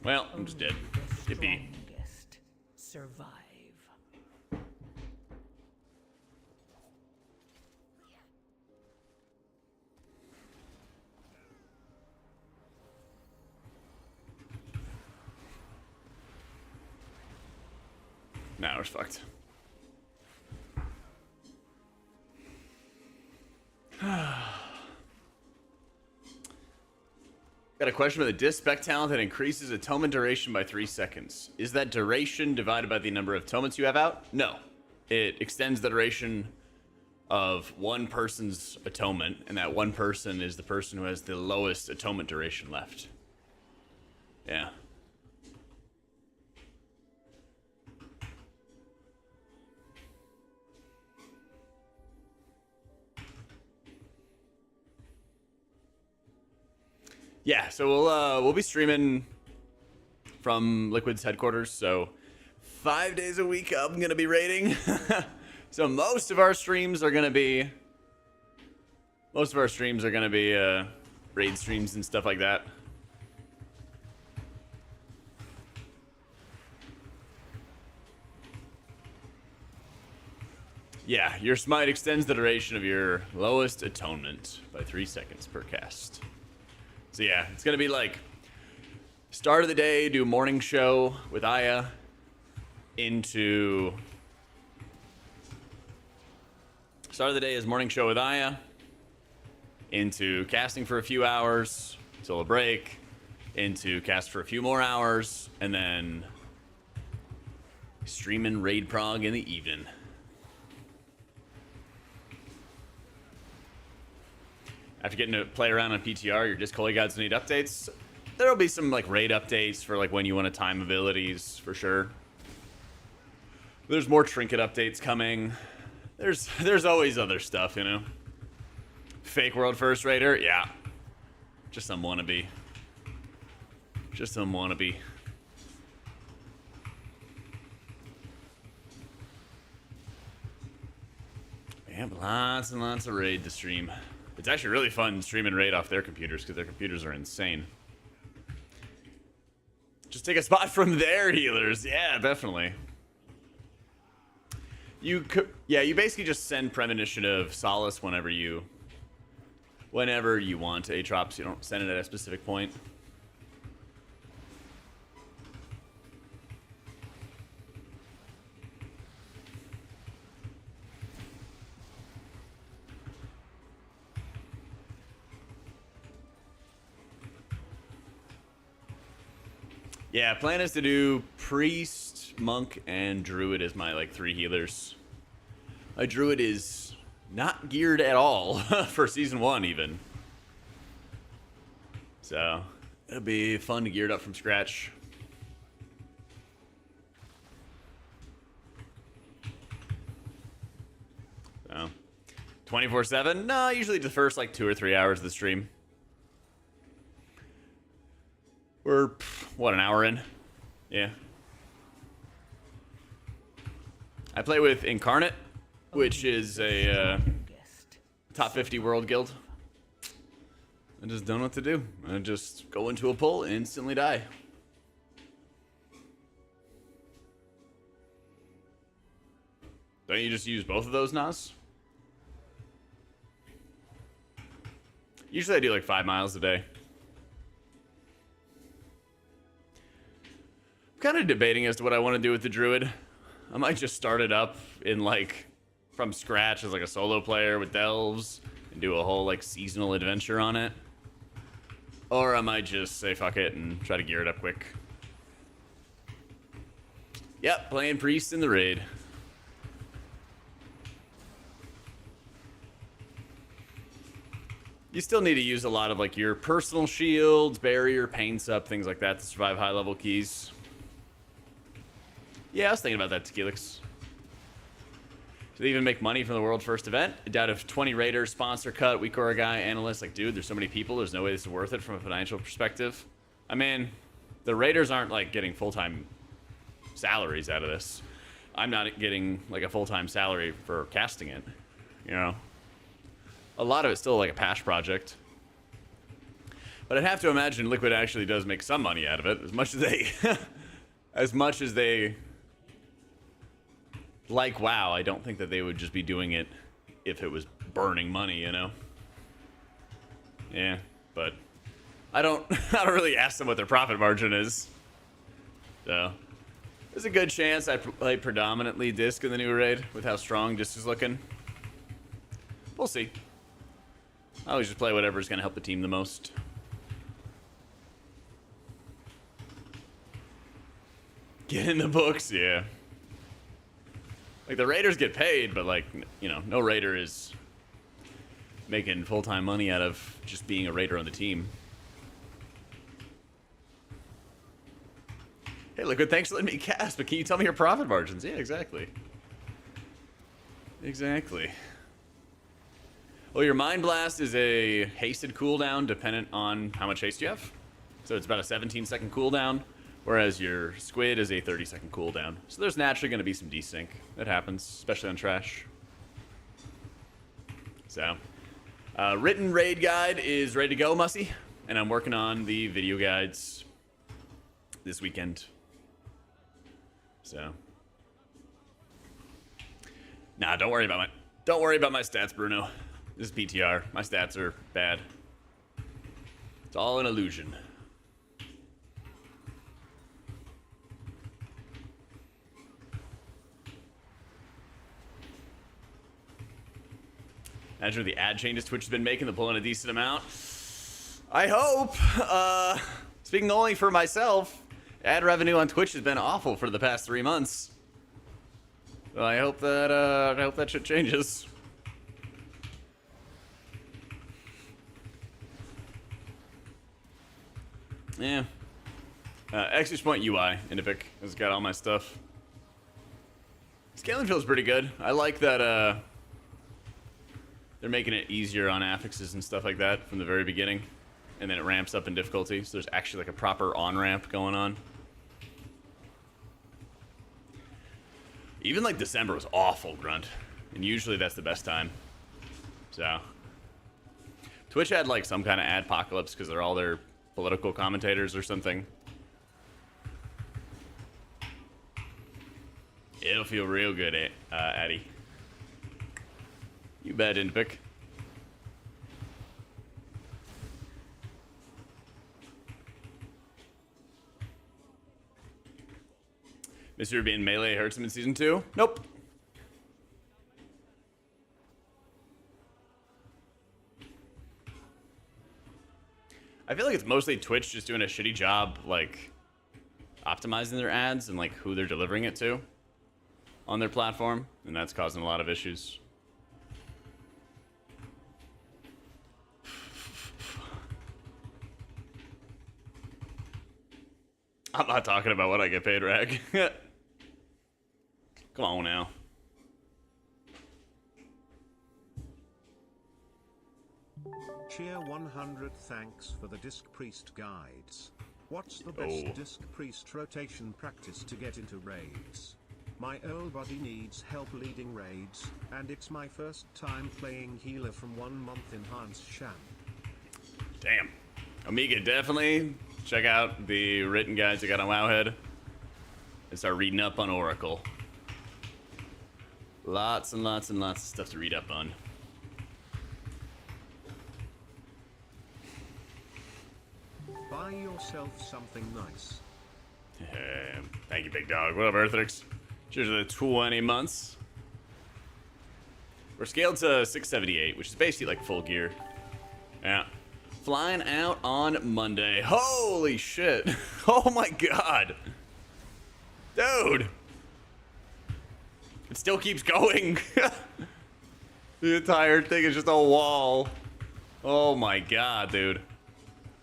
Well, I'm just dead. Yippee. Survive. Nah, we're fucked. Got a question about the disc spec talent that increases atonement duration by 3 seconds. Is that duration divided by the number of atonements you have out? No. It extends the duration of one person's atonement, and that one person is the person who has the lowest atonement duration left. Yeah. Yeah, so we'll be streaming from Liquid's headquarters. So 5 days a week, I'm gonna be raiding. So most of our streams are gonna be raid streams and stuff like that. Yeah, your smite extends the duration of your lowest atonement by 3 seconds per cast. So yeah, it's gonna be like start of the day, do morning show with Aya, into start of the day is morning show with Aya, into casting for a few hours till a break, into cast for a few more hours, and then streaming raid prog in the evening. After getting to play around on PTR, your disc holy gods need updates. There'll be some like raid updates for like when you want to time abilities for sure. There's more trinket updates coming. There's always other stuff, you know. Fake world first raider, yeah. Just some wannabe. Just some wannabe. We have lots and lots of raid to stream. It's actually really fun streaming raid off their computers because their computers are insane. Just take a spot from their healers. Yeah, definitely. You basically just send Premonition of Solace whenever you want to Atrops. You don't send it at a specific point. Yeah, plan is to do Priest, Monk, and Druid as my, like, 3 healers. My Druid is not geared at all for Season 1, even. So, it'll be fun to gear it up from scratch. So, 24/7? No, usually the first, like, 2 or 3 hours of the stream. We're, what, an hour in? Yeah. I play with Incarnate, which is a top 50 world guild. I just don't know what to do. I just go into a pull and instantly die. Don't you just use both of those, Nas? Usually I do like 5 miles a day. I'm kind of debating as to what I want to do with the Druid. I might just start it up in like from scratch as like a solo player with delves and do a whole like seasonal adventure on it. Or I might just say fuck it and try to gear it up quick. Yep, playing Priest in the raid. You still need to use a lot of like your personal shields, barrier, pain sup, things like that to survive high level keys. Yeah, I was thinking about that, Tequilix. Do they even make money from the world first event? I doubt if 20 raiders, sponsor cut, Weekora guy, analyst, like, dude, there's so many people, there's no way this is worth it from a financial perspective. I mean, the raiders aren't, like, getting full-time salaries out of this. I'm not getting, like, a full-time salary for casting it, you know? A lot of it's still, like, a passion project. But I'd have to imagine Liquid actually does make some money out of it, as much as they... as much as they... like WoW, I don't think that they would just be doing it if it was burning money, you know? Yeah, but I don't really ask them what their profit margin is. So, there's a good chance I play predominantly Disc in the new raid with how strong Disc is looking. We'll see. I always just play whatever's going to help the team the most. Get in the books, yeah. Like, the raiders get paid, but, like, you know, no raider is making full-time money out of just being a raider on the team. Hey, Liquid, thanks for letting me cast, but can you tell me your profit margins? Yeah, exactly. Exactly. Well, your Mind Blast is a hasted cooldown dependent on how much haste you have. So it's about a 17-second cooldown. Whereas your Squid is a 30-second cooldown. So there's naturally going to be some desync. That happens, especially on Trash. So, written raid guide is ready to go, Mussy. And I'm working on the video guides this weekend. So. Nah, don't worry about my stats, Bruno. This is PTR. My stats are bad. It's all an illusion. Imagine the ad changes Twitch has been making, they're pulling a decent amount. I hope. Speaking only for myself, ad revenue on Twitch has been awful for the past 3 months. So I hope that shit changes. Yeah. Excuse Point UI in Epic has got all my stuff. Scaling feels pretty good. I like that. They're making it easier on affixes and stuff like that from the very beginning. and then it ramps up in difficulty. So there's actually like a proper on-ramp going on. Even like December was awful, Grunt. And usually that's the best time. So Twitch had like some kind of adpocalypse because they're all their political commentators or something. It'll feel real good, Addy. You bet, Inpic. Mr. being melee hurts him in season 2? Nope. I feel like it's mostly Twitch just doing a shitty job, like, optimizing their ads and, like, who they're delivering it to on their platform, and that's causing a lot of issues. I'm not talking about what I get paid, Rag. Come on now. Cheer 100, thanks for the Disc Priest guides. What's the best Disc Priest rotation practice to get into raids? My old body needs help leading raids, and it's my first time playing healer from 1 month enhanced sham. Damn. Amiga, definitely check out the written guides I got on Wowhead and start reading up on Oracle. Lots and lots and lots of stuff to read up on. Buy yourself something nice. Thank you, big dog. What up, Earthrix? Cheers to the 20 months. We're scaled to 678, which is basically like full gear. Yeah. Flying out on Monday. Holy shit. Oh my god. Dude. It still keeps going. The entire thing is just a wall. Oh my god, dude.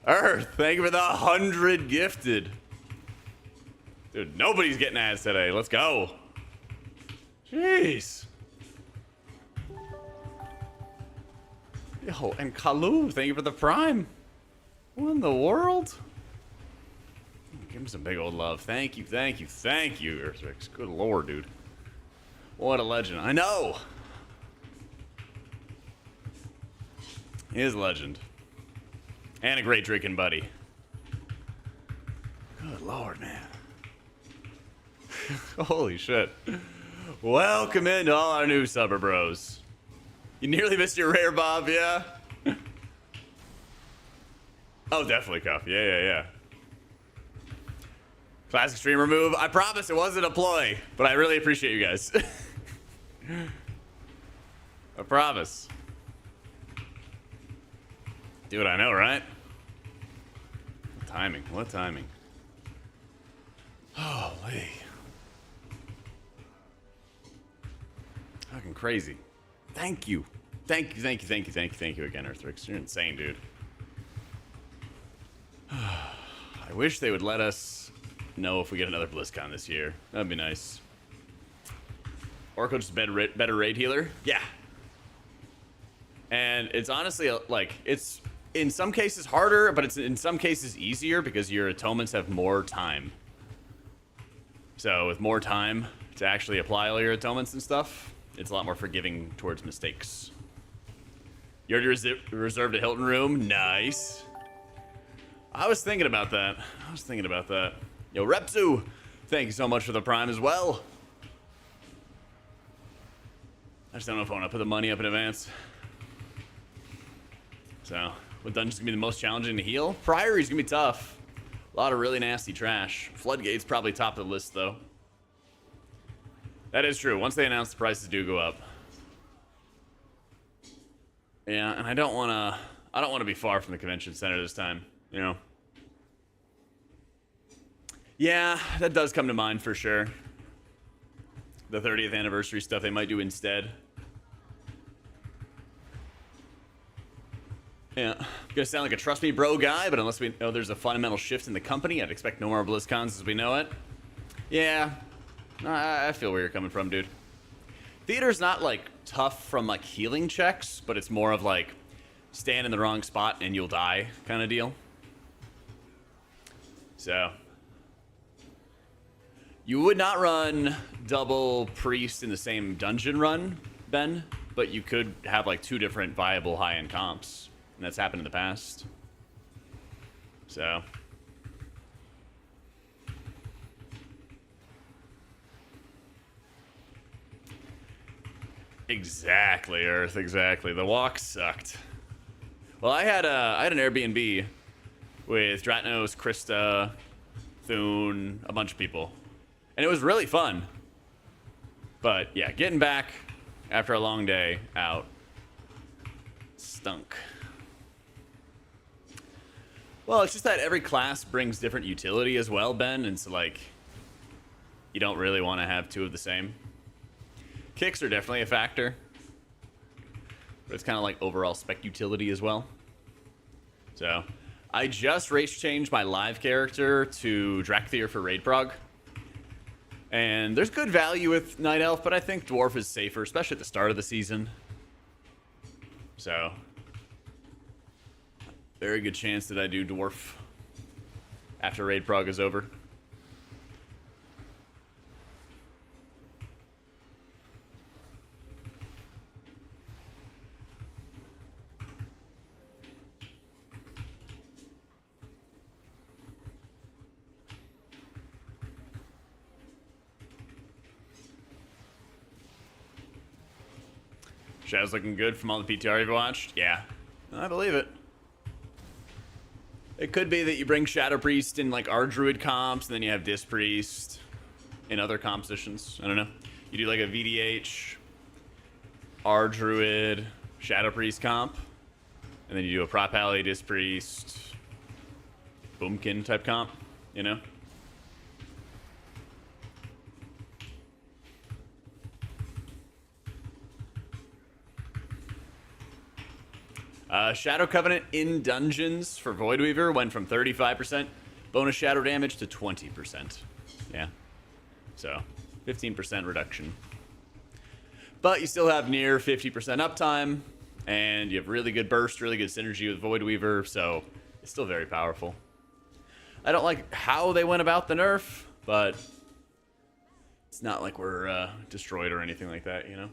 Earth, thank you for the 100 gifted. Dude, nobody's getting ads today. Let's go. Jeez. Yo, and Kalu, thank you for the prime. What in the world? Give him some big old love. Thank you, thank you, thank you, Earthrix. Good lord, dude. What a legend. I know. He is a legend. And a great drinking buddy. Good lord, man. Holy shit. Welcome into all our new subber bros. You nearly missed your rare, Bob, yeah? Oh, definitely, Cuff. Yeah. Classic streamer move. I promise it wasn't a ploy, but I really appreciate you guys. I promise. Dude, I know, right? What timing? What timing? Holy. Fucking crazy. Thank you. Thank you again, Earthrix. You're insane, dude. I wish they would let us know if we get another BlizzCon this year. That'd be nice. Oracle just better raid healer? Yeah. And it's honestly, like, it's in some cases harder, but it's in some cases easier because your atonements have more time. So with more time to actually apply all your atonements and stuff, it's a lot more forgiving towards mistakes. You already reserved a Hilton room? Nice. I was thinking about that. Yo, Repsu, thank you so much for the prime as well. I just don't know if I want to put the money up in advance. So, what dungeon's gonna be the most challenging to heal? Priory's gonna be tough. A lot of really nasty trash. Floodgate's probably top of the list, though. That is true. Once they announce the prices do go up. Yeah, and I don't want to be far from the convention center this time, you know. Yeah, that does come to mind for sure. The 30th anniversary stuff they might do instead. Yeah, I'm gonna sound like a trust me bro guy, but unless we know there's a fundamental shift in the company, I'd expect no more BlizzCons as we know it. Yeah, I feel where you're coming from, dude. Theater's not like tough from like healing checks, but it's more of like stand in the wrong spot and you'll die kind of deal. So you would not run double priest in the same dungeon run, Ben, but you could have like 2 different viable high-end comps, and that's happened in the past. So exactly, Earth, exactly. The walk sucked. Well, I had an Airbnb with Dratnos, Krista, Thune, a bunch of people, and it was really fun. But yeah, getting back after a long day out stunk. Well, it's just that every class brings different utility as well, Ben, and so like you don't really want to have 2 of the same. Kicks are definitely a factor, but it's kind of like overall spec utility as well. So I just race changed my live character to Drakthir for Raid Prog. And there's good value with Night Elf, but I think Dwarf is safer, especially at the start of the season. So very good chance that I do Dwarf after Raid Prog is over. Shadow's looking good from all the PTR you've watched. Yeah, I believe it. It could be that you bring Shadow Priest in like our Druid comps, and then you have Disc Priest in other compositions. I don't know. You do like a VDH, our Druid, Shadow Priest comp, and then you do a Prop Alley, Disc Priest, Boomkin type comp, you know? Shadow Covenant in dungeons for Voidweaver went from 35% bonus shadow damage to 20%. Yeah. So, 15% reduction. But you still have near 50% uptime, and you have really good burst, really good synergy with Voidweaver, so it's still very powerful. I don't like how they went about the nerf, but it's not like we're destroyed or anything like that, you know?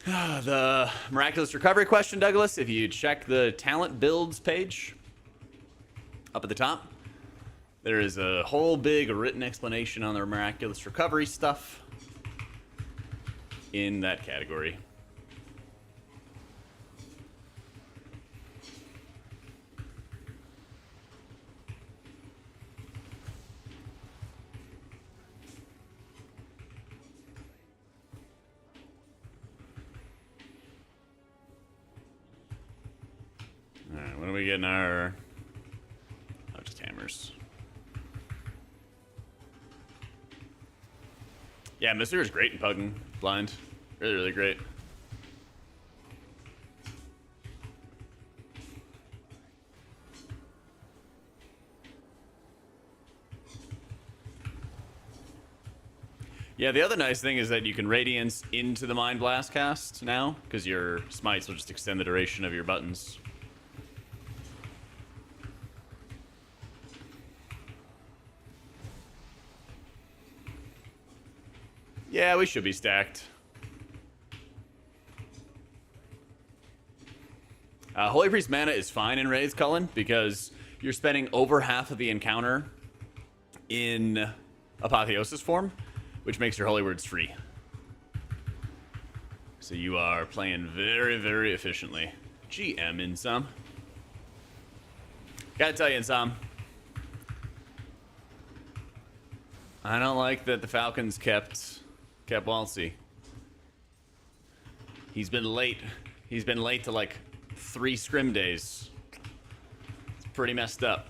The miraculous recovery question, Douglas, if you check the talent builds page up at the top, there is a whole big written explanation on their miraculous recovery stuff in that category. Alright, when are we getting our... Oh, just hammers. Yeah, Mr. is great in Pugging blind. Really, really great. Yeah, the other nice thing is that you can Radiance into the Mind Blast cast now, because your smites will just extend the duration of your buttons. Yeah, we should be stacked. Holy Priest mana is fine in Raids, Cullen, because you're spending over half of the encounter in Apotheosis form, which makes your Holy Words free. So you are playing very, very efficiently. GM in some. Gotta tell you, in some. I don't like that the Falcons kept Walsey. He's been late. He's been late to like 3 scrim days. It's pretty messed up.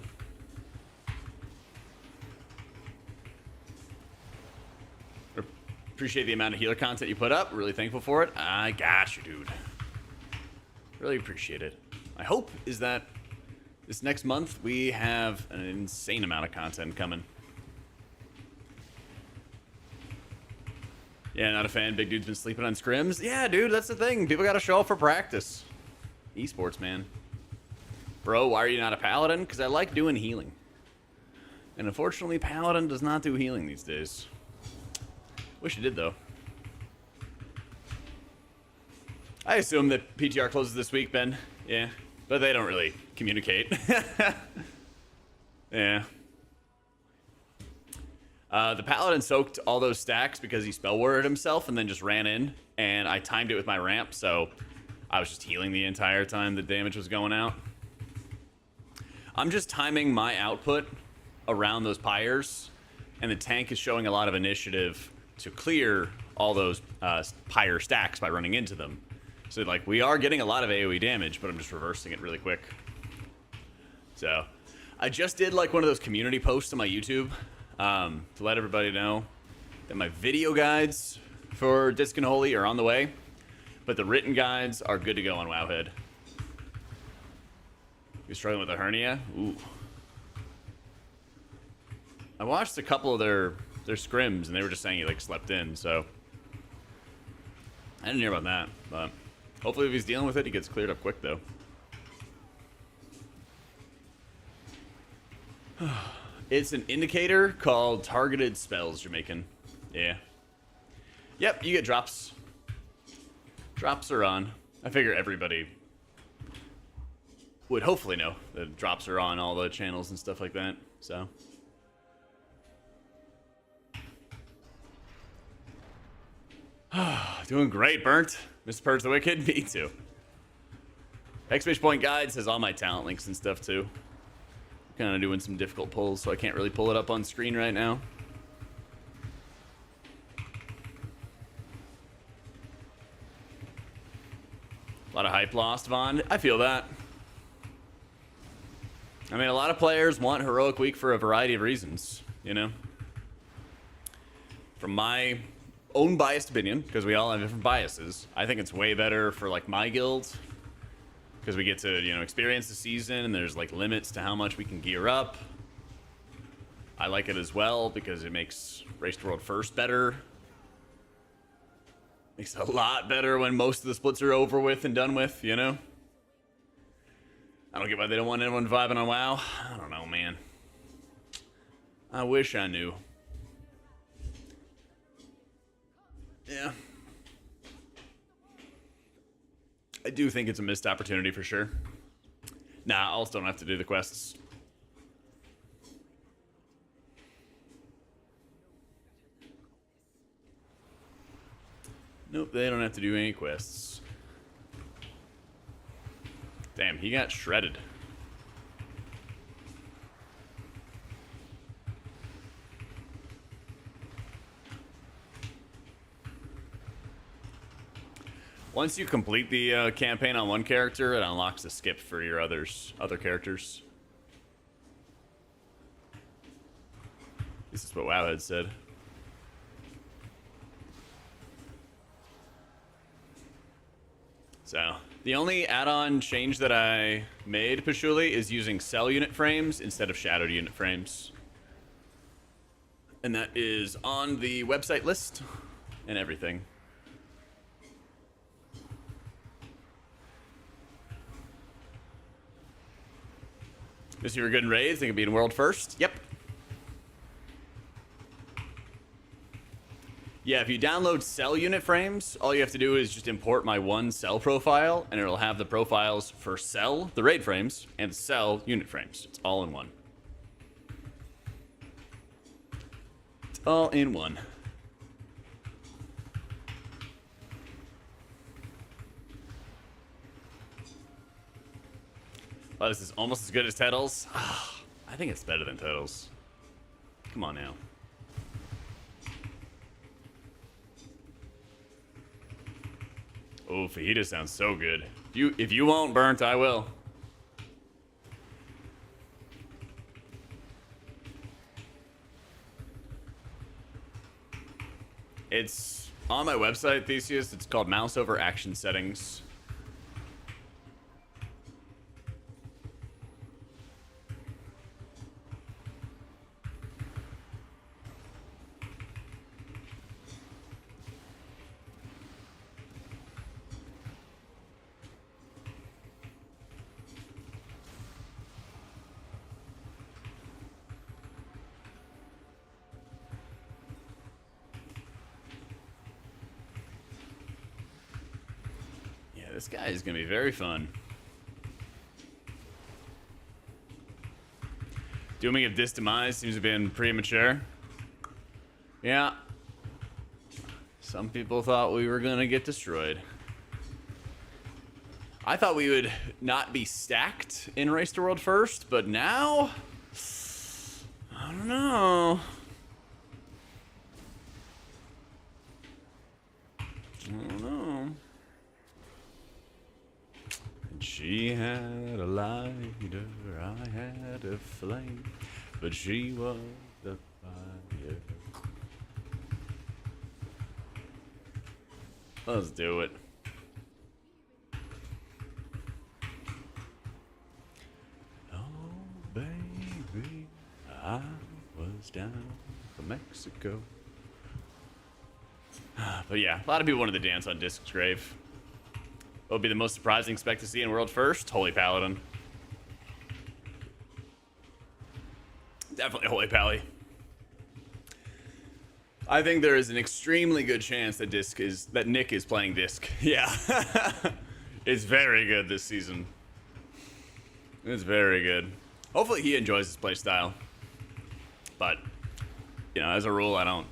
Appreciate the amount of healer content you put up. Really thankful for it. I got you, dude. Really appreciate it. My hope is that this next month we have an insane amount of content coming. Yeah, not a fan. Big dude's been sleeping on scrims. Yeah, dude, that's the thing. People gotta show up for practice. Esports, man. Bro, why are you not a paladin? Because I like doing healing. And unfortunately, paladin does not do healing these days. Wish it did, though. I assume that PTR closes this week, Ben. Yeah, but they don't really communicate. Yeah. The paladin soaked all those stacks because he spell worded himself and then just ran in, and I timed it with my ramp, so I was just healing the entire time the damage was going out. I'm just timing my output around those pyres, and the tank is showing a lot of initiative to clear all those pyre stacks by running into them. So, like, we are getting a lot of AoE damage, but I'm just reversing it really quick. So, I just did, like, one of those community posts on my YouTube to let everybody know that my video guides for Disc and Holy are on the way, but the written guides are good to go on Wowhead. You're struggling with a hernia? Ooh. I watched a couple of their scrims, and they were just saying he, like, slept in, so I didn't hear about that, but hopefully if he's dealing with it, he gets cleared up quick, though. It's an indicator called targeted spells you're making. Yeah. Yep, you get drops. Drops are on. I figure everybody would hopefully know that drops are on all the channels and stuff like that, so. Doing great, Burnt. Mr. Purge the Wicked, me too. Exclamation point guides has all my talent links and stuff too. Kind of doing some difficult pulls, so I can't really pull it up on screen right now. A lot of hype lost, Vaughn. I feel that. I mean, a lot of players want Heroic Week for a variety of reasons, you know? From my own biased opinion, because we all have different biases, I think it's way better for, like, my guild, because we get to, you know, experience the season, and there's, like, limits to how much we can gear up. I like it as well, because it makes Race to World First better. Makes it a lot better when most of the splits are over with and done with, you know? I don't get why they don't want anyone vibing on WoW. I don't know, man. I wish I knew. Yeah. I do think it's a missed opportunity for sure. Nah, I'll still don't have to do the quests. Nope, they don't have to do any quests. Damn, he got shredded. Once you complete the campaign on one character, it unlocks the skip for your other characters. This is what Wowhead said. So, the only add-on change that I made, Pashuli, is using cell unit frames instead of shadowed unit frames. And that is on the website list and everything. Just you were good in raids, think of being world first? Yep. Yeah, if you download cell unit frames, all you have to do is just import my one cell profile, and it'll have the profiles for cell, the raid frames, and cell unit frames. It's all in one. It's all in one. Oh, this is almost as good as Tettles. I think it's better than Tettles. Come on now. Oh, fajita sounds so good. If you won't, Burnt, I will. It's on my website, Theseus. It's called Mouse over Action Settings. This guy is going to be very fun. Dooming of Dis Demise seems to have been premature. Yeah. Some people thought we were going to get destroyed. I thought we would not be stacked in Race to World first, but now... I don't know. I don't know. And she had a lighter, I had a flame, but she was the fire. Let's do it. Oh, baby, I was down for Mexico. But yeah, a lot of people wanted to dance on Disc's grave. What would be the most surprising spec to see in World first? Holy Paladin. Definitely Holy Pally. I think there is an extremely good chance that Nick is playing Disc. Yeah. It's very good this season. It's very good. Hopefully he enjoys his playstyle. But, you know, as a rule, I don't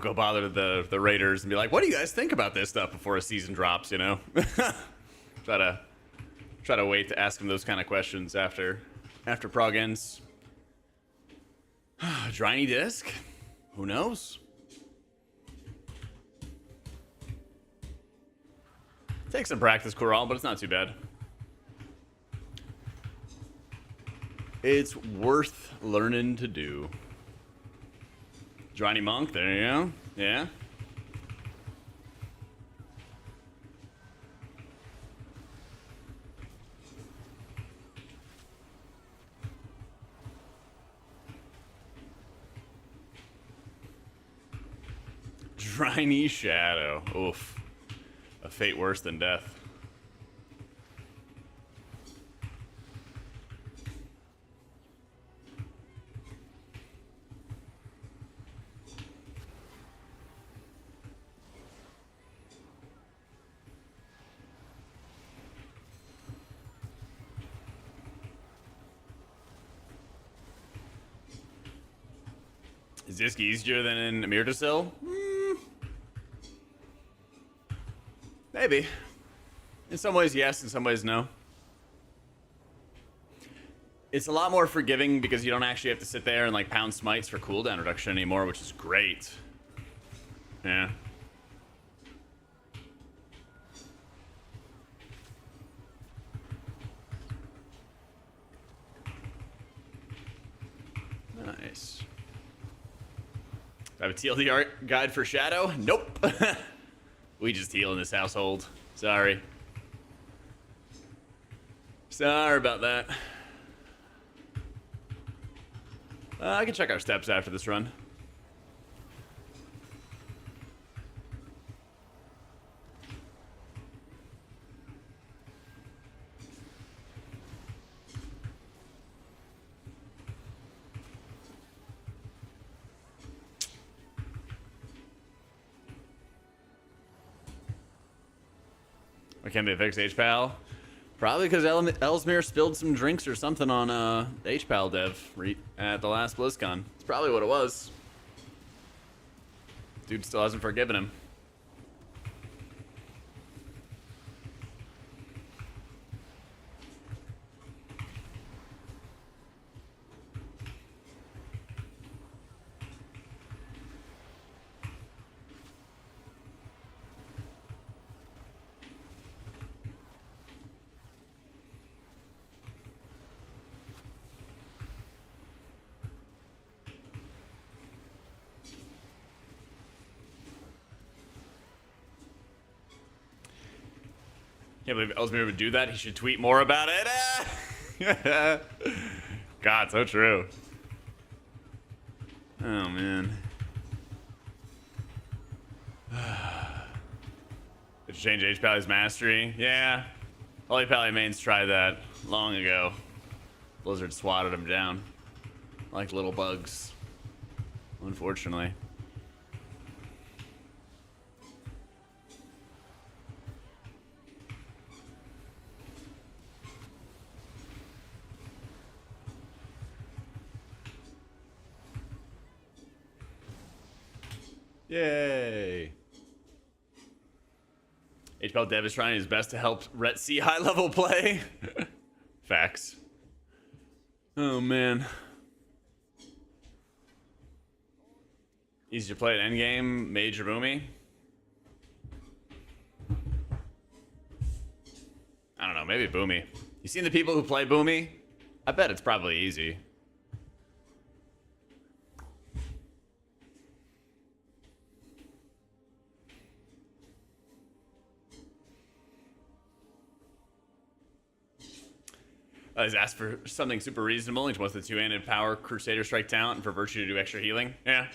go bother the Raiders and be like, what do you guys think about this stuff before a season drops, you know? try to wait to ask him those kind of questions after prog ends. Driny Disc? Who knows? Take some practice, Coral, but it's not too bad. It's worth learning to do. Driny Monk, there you go. Yeah. Driny Shadow. Oof. A fate worse than death. Is Disc easier than in Amirtasil? Maybe. In some ways, yes. In some ways, no. It's a lot more forgiving because you don't actually have to sit there and like pound smites for cooldown reduction anymore, which is great. Yeah. Nice. Do I have a TLDR guide for Shadow? Nope. We just heal in this household. Sorry. Sorry about that. I can check our steps after this run. Why can't they fix HPAL? Probably because Ellesmere spilled some drinks or something on HPAL dev at the last BlizzCon. It's probably what it was. Dude still hasn't forgiven him. Can't believe Ellesmere would do that. He should tweet more about it. God, so true. Oh, man. Did you change H-Pally's mastery? Yeah. Holy Pally mains tried that long ago. Blizzard swatted him down. Like little bugs. Unfortunately. Yay. HPL Dev is trying his best to help Rhett see high level play. Facts. Oh man. Easy to play at endgame, mage or boomy? I don't know, maybe boomy. You seen the people who play boomy? I bet it's probably easy. He's asked for something super reasonable. He just wants the two-handed power Crusader Strike talent and for Virtue to do extra healing. Yeah.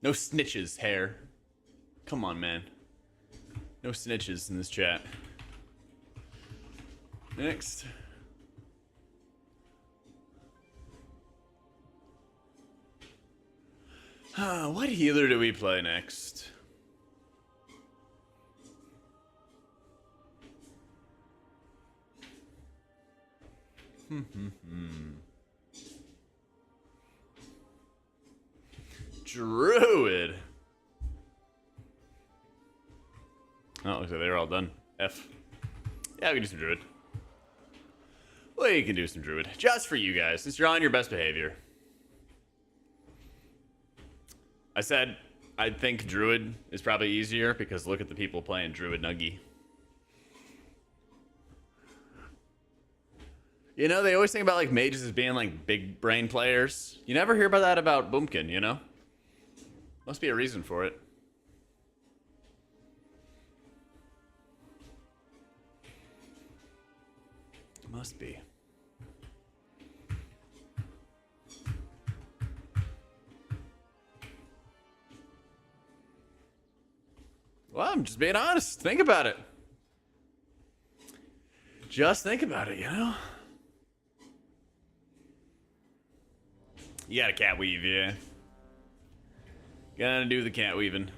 No snitches, hair. Come on, man. No snitches in this chat. Next. What healer do we play next? Druid. Oh, looks like they're all done. F. Yeah, we can do some Druid. We can do some Druid. Just for you guys, since you're on your best behavior. I said I think Druid is probably easier because look at the people playing Druid Nuggy. You know, they always think about like mages as being like big brain players. You never hear about that about Boomkin, you know? Must be a reason for it. Must be. Well, I'm just being honest. Think about it. Just think about it, you know? You got a cat weave, yeah. Gotta do the cat weaving.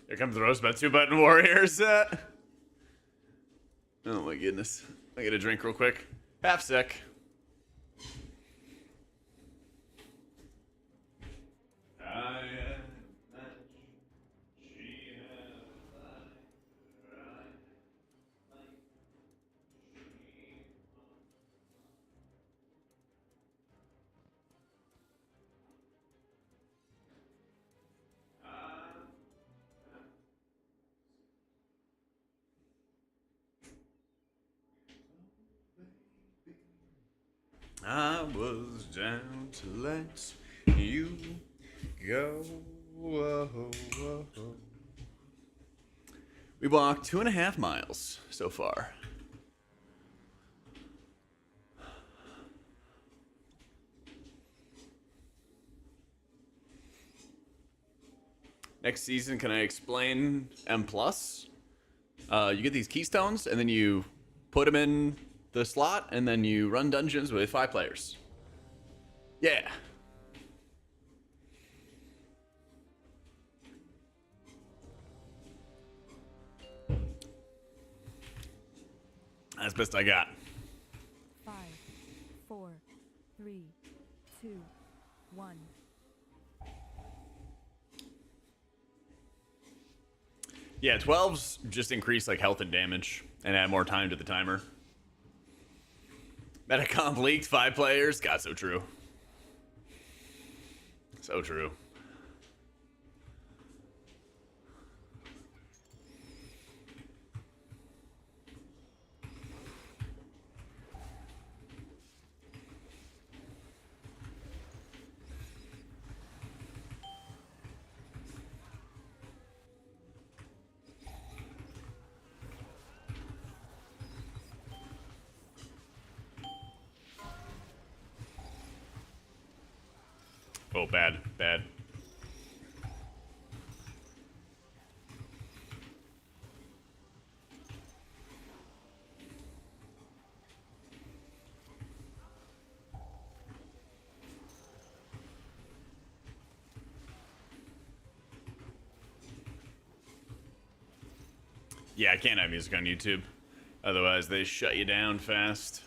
Here comes the roast about 2-button warriors. Oh my goodness. I get a drink real quick. Half sec. I was down to let you go. Whoa, whoa, whoa. We walked 2.5 miles so far. Next season, can I explain M+? You get these keystones, and then you put them in the slot, and then you run dungeons with 5 players. Yeah. That's best I got. 5, 4, 3, 2, 1. Yeah, 12s just increase like health and damage and add more time to the timer. Metacomp leaked 5 players. God, so true. So true. Oh, bad, bad. Yeah, I can't have music on YouTube. Otherwise, they shut you down fast.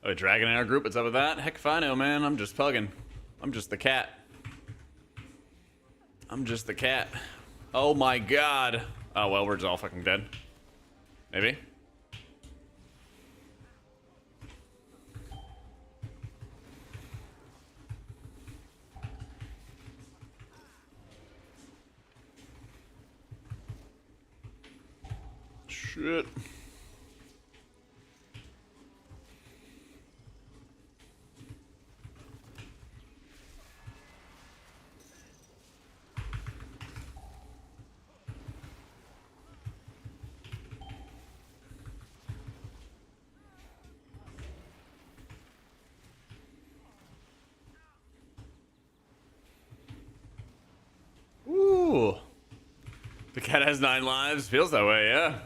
Oh, Dragon in our group, what's up with that? Heck if I know, man. I'm just pugging. I'm just the cat. I'm just the cat. Oh my god. Oh, well, we're just all fucking dead. Maybe? Shit. Ooh. The cat has 9 lives. Feels that way, yeah.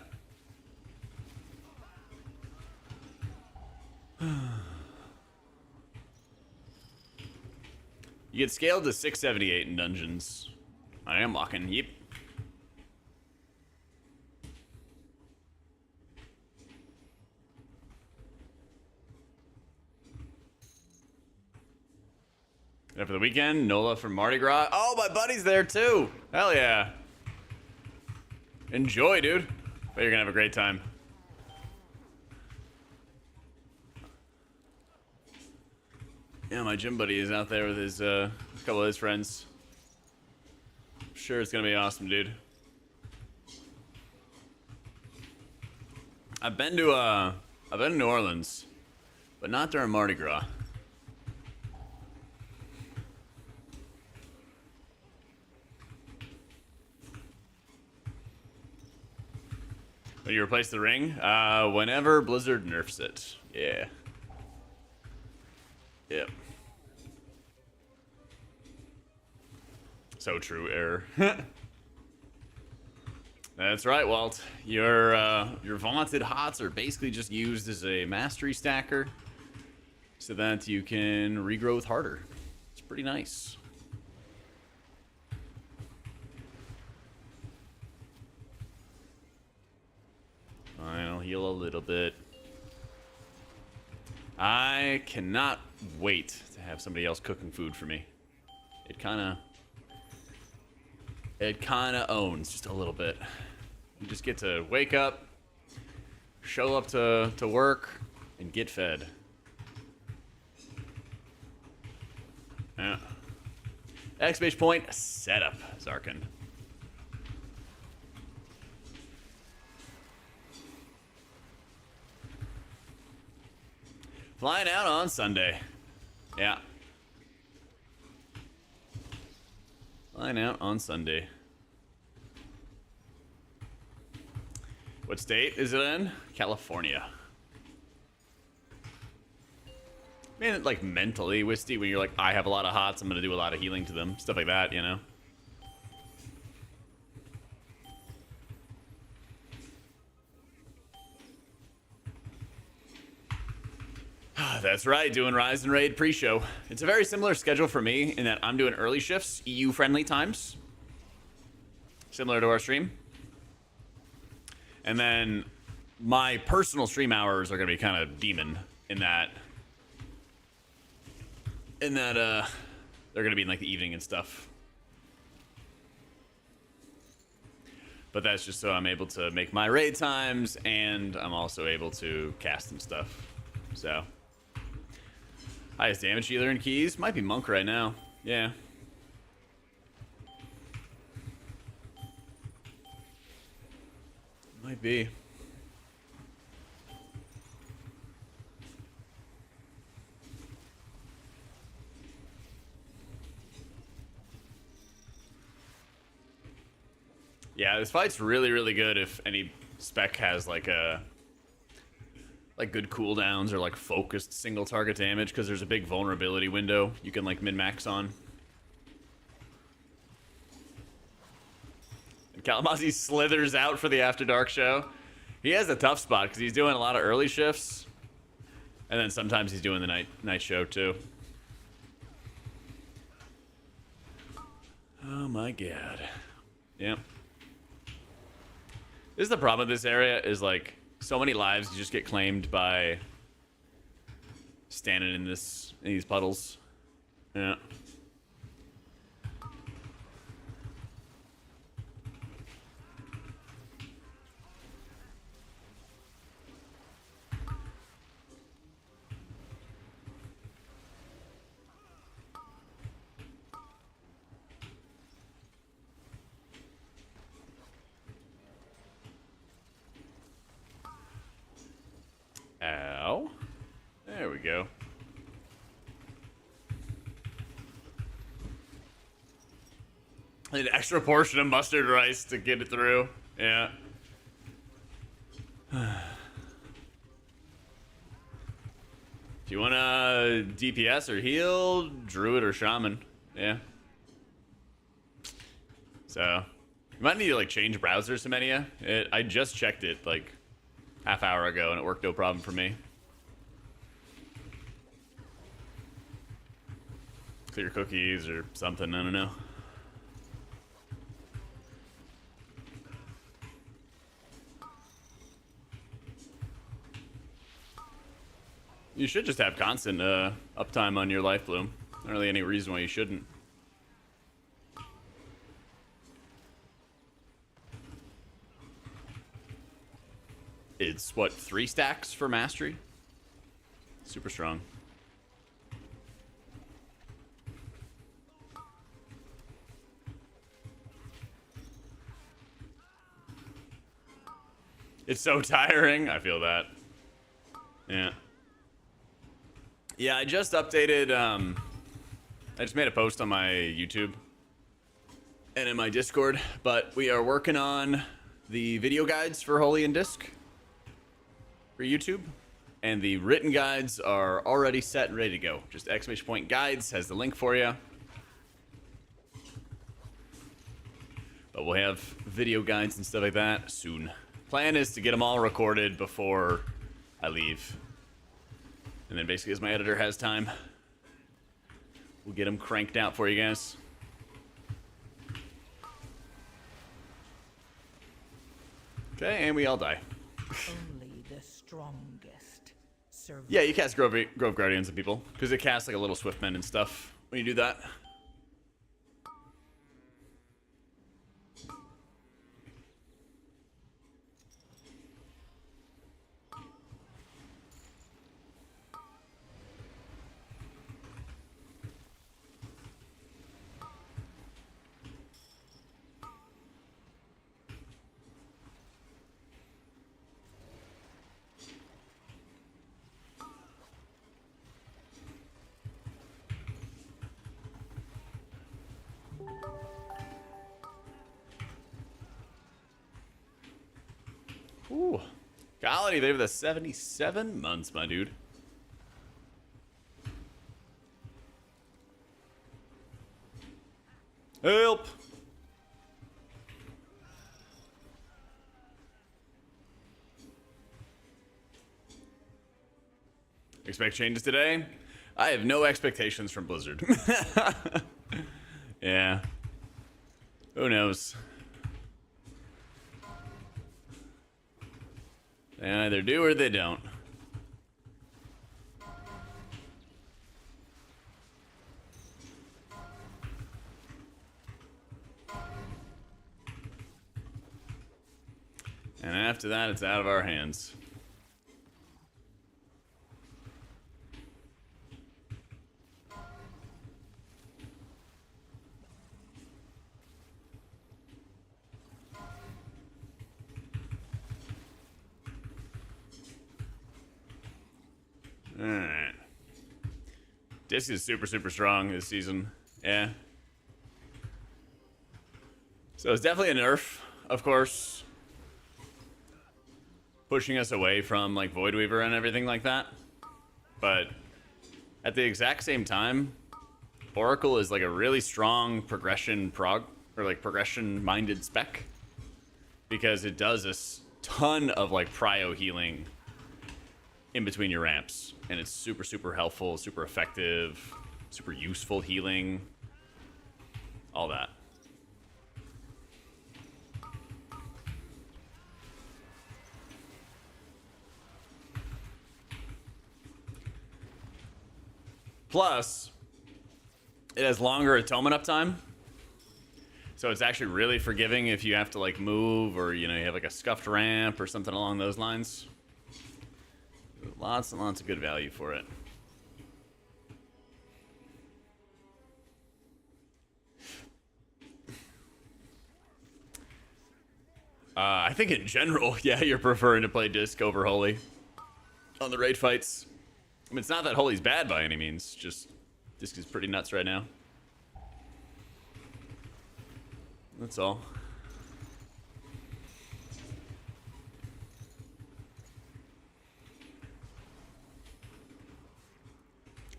You get scaled to 678 in dungeons. I am locking. Yep. And for the weekend, Nola from Mardi Gras. Oh, my buddy's there too. Hell yeah. Enjoy, dude. Bet you're gonna have a great time. Yeah, my gym buddy is out there with his couple of his friends. I'm sure it's gonna be awesome, dude. I've been to New Orleans, but not during Mardi Gras. When you replace the ring? Whenever Blizzard nerfs it. Yeah. Yep. So true, error. That's right, Walt. Your vaunted hots are basically just used as a mastery stacker so that you can regrow with harder. It's pretty nice. Fine, I'll heal a little bit. I cannot wait to have somebody else cooking food for me. It kind of owns just a little bit. You just get to wake up, show up to work, and get fed. Yeah. Exclamation point, setup, Zarkin. Flying out on Sunday. Yeah. Flying out on Sunday. What state is it in? California. Man, like mentally, Wisty, when you're like, I have a lot of hots, I'm gonna do a lot of healing to them. Stuff like that, you know? That's right, doing Rise and Raid pre-show. It's a very similar schedule for me in that I'm doing early shifts, EU-friendly times. Similar to our stream. And then my personal stream hours are going to be kind of demon in that they're going to be in like the evening and stuff. But that's just so I'm able to make my raid times and I'm also able to cast some stuff. So highest damage healer in keys might be Monk right now. Yeah. Might be. Yeah, this fight's really, really good if any spec has like good cooldowns or like focused single target damage, because there's a big vulnerability window you can like min-max on. And Kalamazoo slithers out for the After Dark show. He has a tough spot because he's doing a lot of early shifts, and then sometimes he's doing the night show too. Oh my god. Yep. This is the problem with this area, is like so many lives you just get claimed by standing in these puddles. Yeah. Ow. There we go. An extra portion of mustard rice to get it through. Yeah. If you want to DPS or heal, Druid or Shaman. Yeah. So, you might need to like change browser Semenia. I just checked it like half hour ago and it worked no problem for me. Clear cookies or something, I don't know. You should just have constant uptime on your life bloom. Not really any reason why you shouldn't. It's what, 3 stacks for mastery? Super strong. It's so tiring. I feel that. Yeah. Yeah, I just updated, I just made a post on my YouTube and in my Discord, but we are working on the video guides for Holy and Disc for YouTube, and the written guides are already set and ready to go. Just ! guides has the link for you. But we'll have video guides and stuff like that soon. Plan is to get them all recorded before I leave. And then basically as my editor has time, we'll get them cranked out for you guys. Okay, and we all die. Only the strongest survive. Yeah, you cast Grove Guardians and people, because it casts like a little Swiftmen and stuff when you do that. Ooh. Golly, they have the 77 months, my dude. Help! Expect changes today? I have no expectations from Blizzard. Yeah. Who knows? They either do or they don't. And after that, it's out of our hands. Alright. Disc is super strong this season. Yeah. So it's definitely a nerf, of course. Pushing us away from like Voidweaver and everything like that. But at the exact same time, Oracle is like a really strong progression progression-minded spec. Because it does a ton of like prio healing in between your ramps, and it's super helpful, super effective, super useful healing, all that. Plus, it has longer atonement uptime. So it's actually really forgiving if you have to like move or, you know, you have like a scuffed ramp or something along those lines. Lots and lots of good value for it. I think in general, yeah, you're preferring to play Disc over Holy on the raid fights. I mean, it's not that Holy's bad by any means, just Disc is pretty nuts right now. That's all.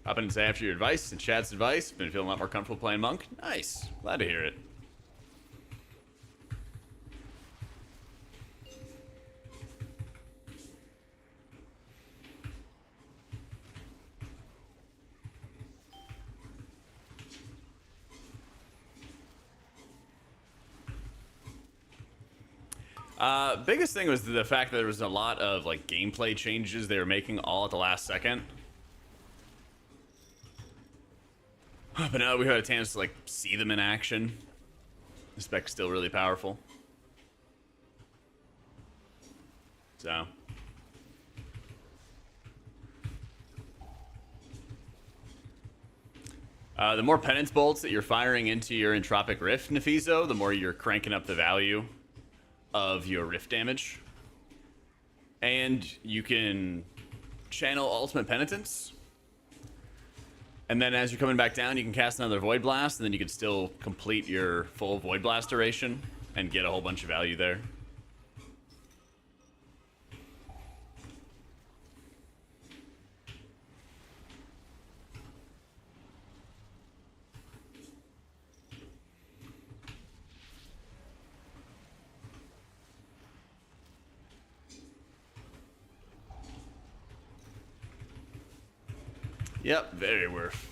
Hop in and say after your advice and chat's advice, been feeling a lot more comfortable playing Monk. Nice. Glad to hear it. Biggest thing was the fact that there was a lot of like gameplay changes they were making all at the last second. But now we had a chance to like see them in action. The spec's still really powerful. So. The more penance bolts that you're firing into your Entropic Rift, Nefizo, the more you're cranking up the value of your Rift damage. And you can channel Ultimate Penitence. And then as you're coming back down, you can cast another Void Blast, and then you can still complete your full Void Blast duration and get a whole bunch of value there. Yep, very worth.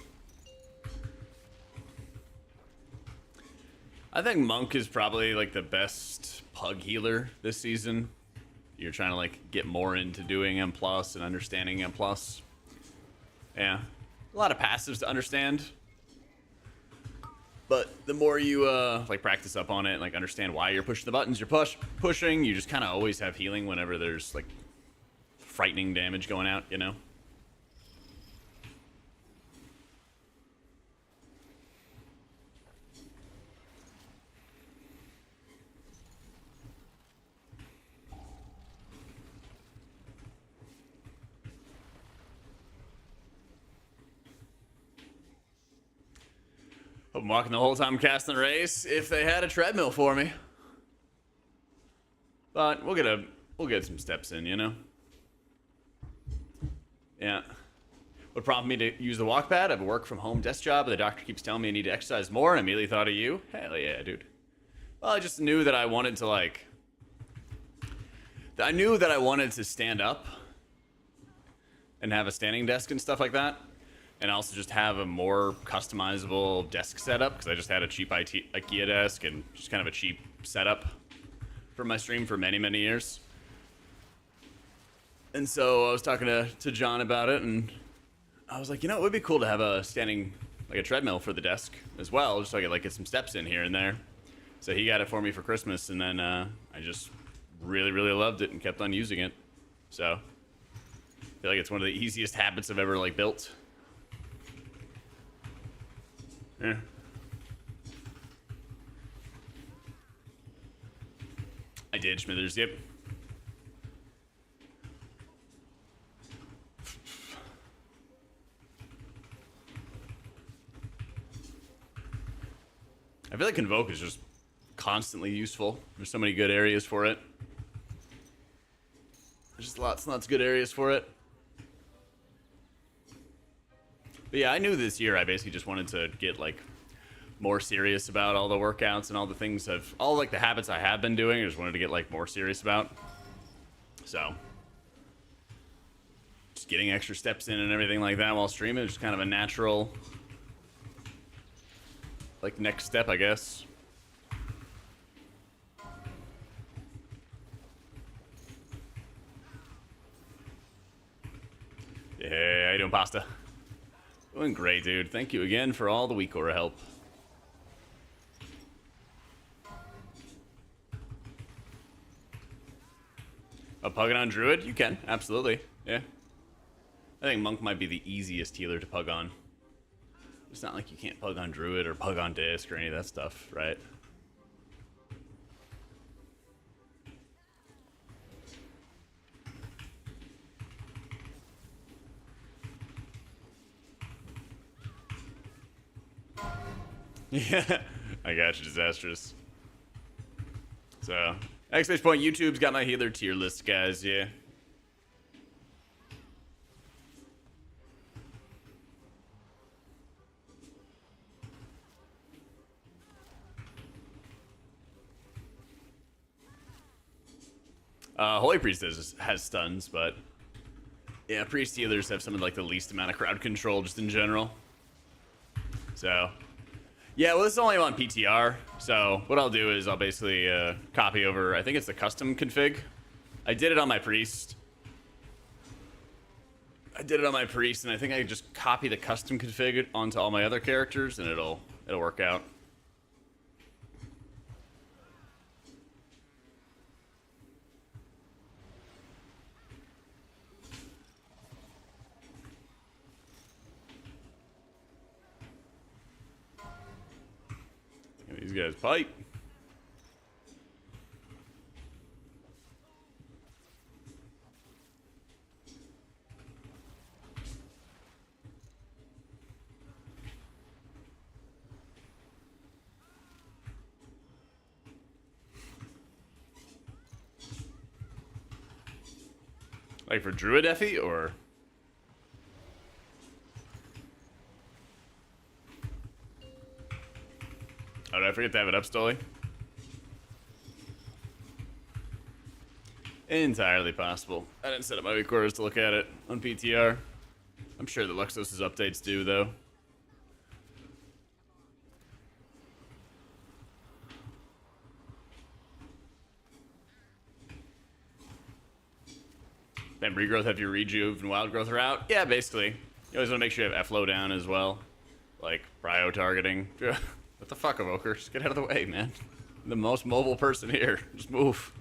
I think Monk is probably like the best pug healer this season. You're trying to like get more into doing M+ and understanding M+. Yeah, a lot of passives to understand. But the more you like practice up on it and like understand why you're pushing the buttons you're pushing, you just kind of always have healing whenever there's like frightening damage going out, you know? I'm walking the whole time casting the race if they had a treadmill for me. But we'll get some steps in, you know? Yeah. What prompted me to use the walk pad? I have a work from home desk job, but the doctor keeps telling me I need to exercise more, and I immediately thought of you. Hell yeah, dude. Well, I just knew that I wanted to like... I knew that I wanted to stand up and have a standing desk and stuff like that. And also just have a more customizable desk setup, because I just had a cheap IKEA desk and just kind of a cheap setup for my stream for many, many years. And so I was talking to John about it, and I was like, you know, it would be cool to have a standing, like a treadmill for the desk as well, just so I could like get some steps in here and there. So he got it for me for Christmas, and then I just really, really loved it and kept on using it. So I feel like it's one of the easiest habits I've ever like built. Yeah. I did, Smithers, yep. I feel like Convoke is just constantly useful. There's so many good areas for it. There's just lots and lots of good areas for it. But yeah, I knew this year I basically just wanted to get like more serious about all the workouts and all the things all like the habits I have been doing. I just wanted to get like more serious about. So just getting extra steps in and everything like that while streaming is just kind of a natural like next step, I guess. Hey, how you doing, Pasta? Doing great, dude. Thank you again for all the week aura help. A pugging on Druid? You can, absolutely. Yeah. I think Monk might be the easiest healer to pug on. It's not like you can't pug on Druid or pug on Disc or any of that stuff, right? Yeah, I got you, Disastrous. So, exclamation point, YouTube's got my healer tier list, guys, yeah. Holy Priest has stuns, but yeah, Priest healers have some of like the least amount of crowd control just in general. So, yeah, well, this is only on PTR, so what I'll do is I'll basically copy over, I think it's the custom config. I did it on my Priest. And I think I just copy the custom config onto all my other characters, and it'll work out. These guys pipe. Like for Druid Effie, or? Oh, did I forget to have it up, Stolly? Entirely possible. I didn't set up my recorders to look at it on PTR. I'm sure that Luxos's updates do, though. Then regrowth have your rejuve and wild growth are out? Yeah, basically. You always want to make sure you have flow down as well. Like, prio targeting. What the fuck, Evoker? Just get out of the way, man. I'm the most mobile person here. Just move.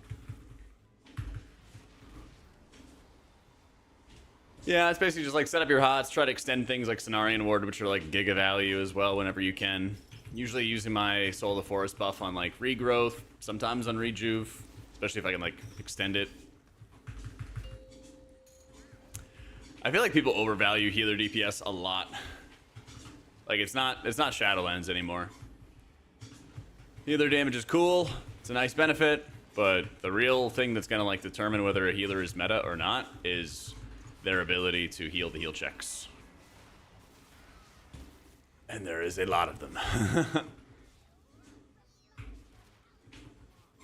Yeah, it's basically just like set up your HOTS, try to extend things like Cenarian Ward, which are like giga value as well whenever you can. Usually using my Soul of the Forest buff on like regrowth, sometimes on rejuve, especially if I can like extend it. I feel like people overvalue healer DPS a lot. Like it's not Shadowlands anymore. Healer damage is cool, it's a nice benefit, but the real thing that's gonna like determine whether a healer is meta or not is their ability to heal the heal checks. And there is a lot of them.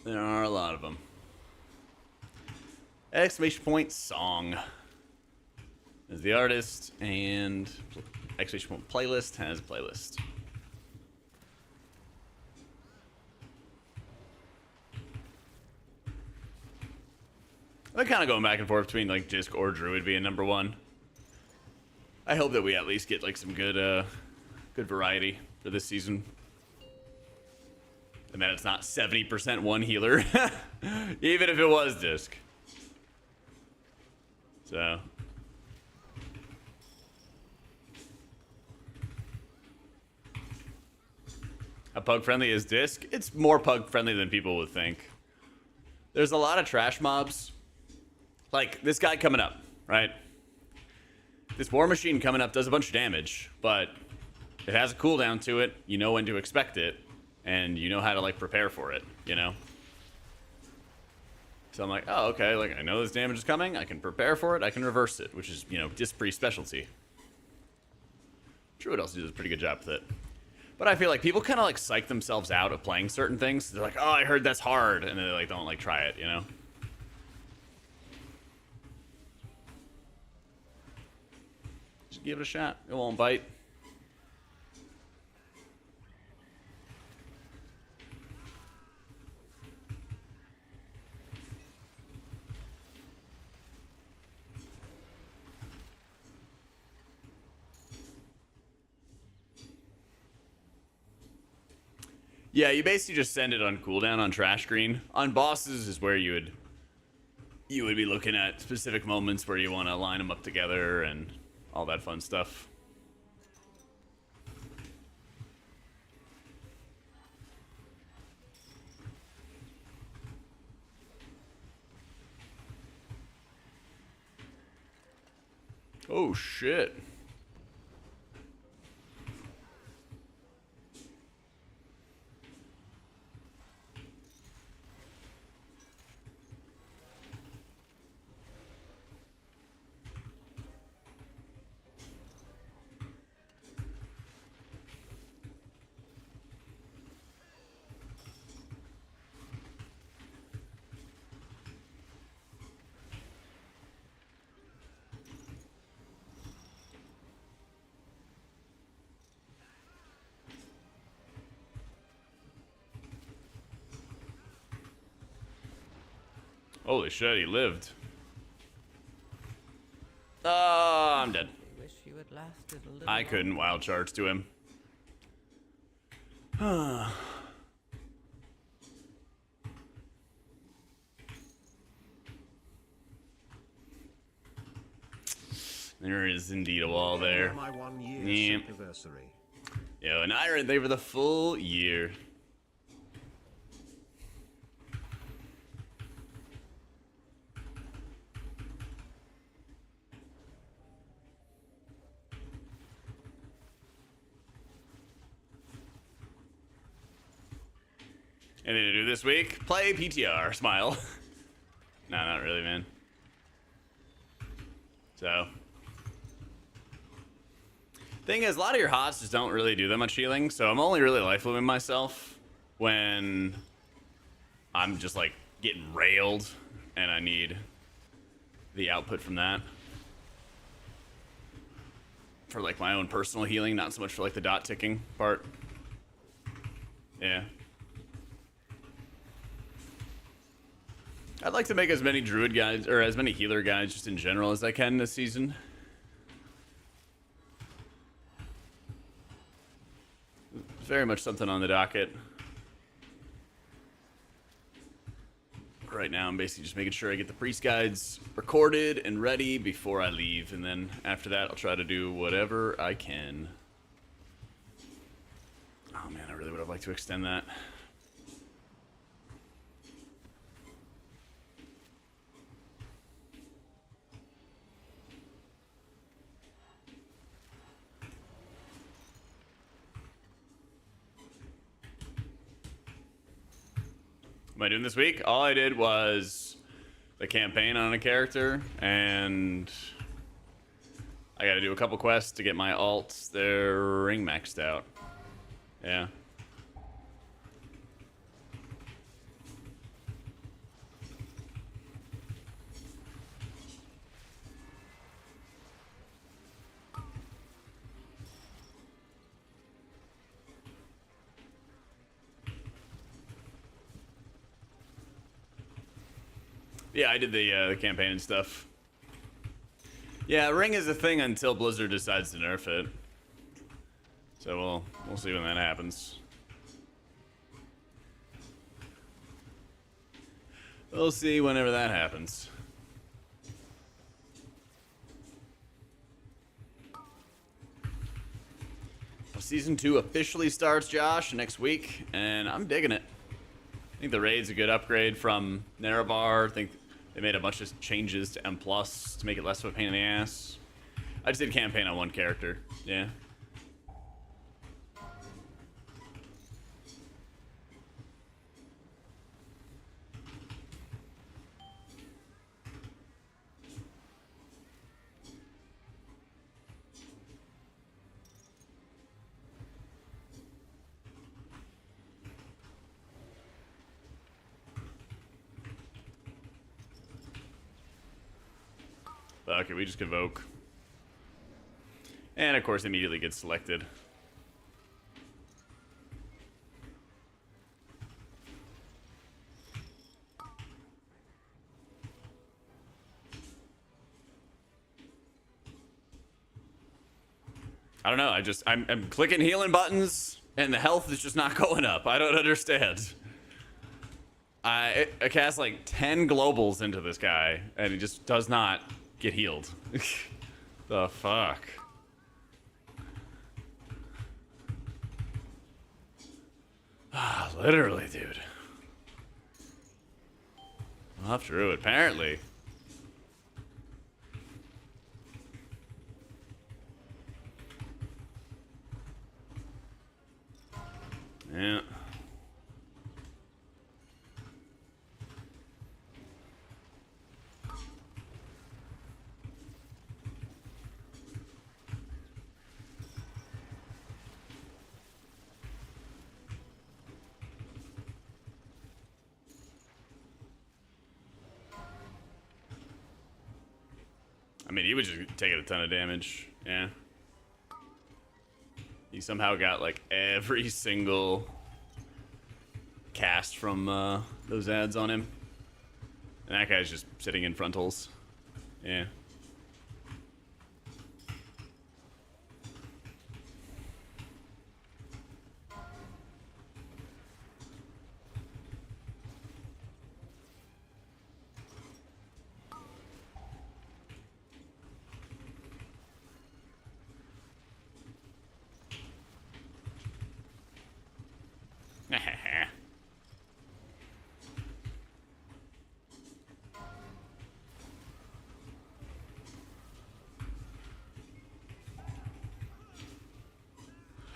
There are a lot of them. Exclamation point song is the artist, and exclamation point playlist has a playlist. I'm kind of going back and forth between like Disc or Druid being number one. I hope that we at least get like some good variety for this season. And that it's not 70% one healer, even if it was Disc. So. How pug friendly is Disc? It's more pug friendly than people would think. There's a lot of trash mobs. Like this guy coming up, right? This war machine coming up does a bunch of damage, but it has a cooldown to it. You know when to expect it, and you know how to like prepare for it, you know? So I'm like, oh, okay, like I know this damage is coming, I can prepare for it, I can reverse it, which is, you know, Disc Priest specialty. Druid also does a pretty good job with it. But I feel like people kind of like psych themselves out of playing certain things. They're like, oh, I heard that's hard, and then they like don't like try it, you know? Just give it a shot. It won't bite. Yeah, you basically just send it on cooldown on trash screen. On bosses is where you would be looking at specific moments where you want to line them up together and all that fun stuff. Oh shit. Holy shit, he lived. Oh, I'm dead. Wish you had lasted a little I couldn't wild charge to him. There is indeed a wall there. My 1 year Yep. anniversary. Yo, and Iron, they were the full year. Anything to do this week? Play PTR. Smile. No, not really, man. So. Thing is, a lot of your hots just don't really do that much healing, so I'm only really life looping myself when I'm just like getting railed and I need the output from that. For like my own personal healing, not so much for like the dot ticking part. Yeah. I'd like to make as many druid guides, or as many healer guides just in general as I can this season. Very much something on the docket. Right now I'm basically just making sure I get the priest guides recorded and ready before I leave, and then after that I'll try to do whatever I can. Oh man, I really would have liked to extend that. What am I doing this week? All I did was the campaign on a character, and I gotta do a couple quests to get my alts, their ring maxed out. Yeah. Yeah, I did the campaign and stuff. Yeah, ring is a thing until Blizzard decides to nerf it. So we'll see when that happens. We'll see whenever that happens. Well, Season 2 officially starts, Josh, next week, and I'm digging it. I think the raid's a good upgrade from Nerevar. I think they made a bunch of changes to M+ to make it less of a pain in the ass. I just did campaign on one character. Yeah. Okay, we just convoke. And of course, immediately gets selected. I don't know, I'm clicking healing buttons And the health is just not going up. I don't understand. I cast like 10 globals into this guy, and he just does not get healed. The fuck? Ah, literally, dude. Off Druid, apparently. Yeah. I mean, he was just taking a ton of damage. Yeah. He somehow got like every single cast from those ads on him. And that guy's just sitting in frontals. Yeah.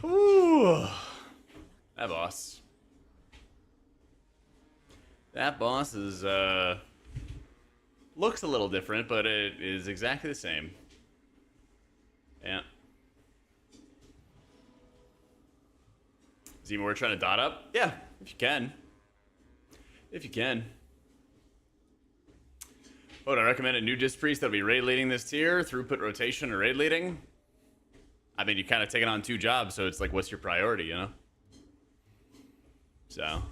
Ooh. That boss. That boss is, looks a little different, but it is exactly the same. Yeah. Is We're trying to dot up? Yeah, if you can. If you can. Would I recommend a new Disc Priest that'll be raid leading this tier? Throughput, rotation, or raid leading? I mean, you're kind of taking on two jobs, so it's like, what's your priority, you know? So.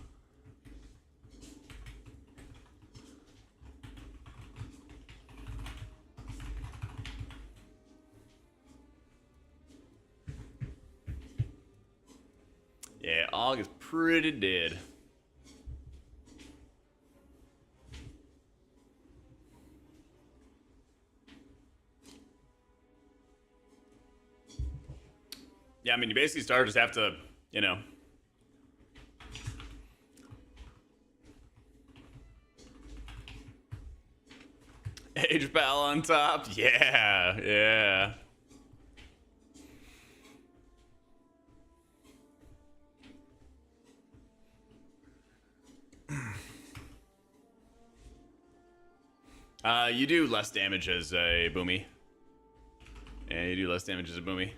Yeah, Og is pretty dead. Yeah, I mean, you basically just have to, you know. Age Pal on top. Yeah, yeah. You do less damage as a Boomy. Yeah, you do less damage as a Boomy.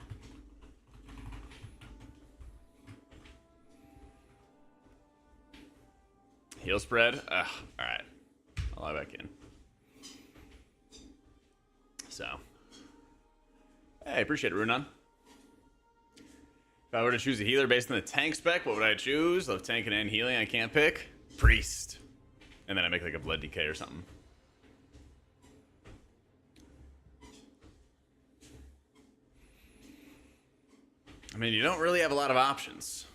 Heal spread? Alright. I'll lie back in. So. Hey, appreciate it, Runan. If I were to choose a healer based on the tank spec, what would I choose? Love tanking and healing, I can't pick. Priest. And then I make like a blood decay or something. I mean, you don't really have a lot of options.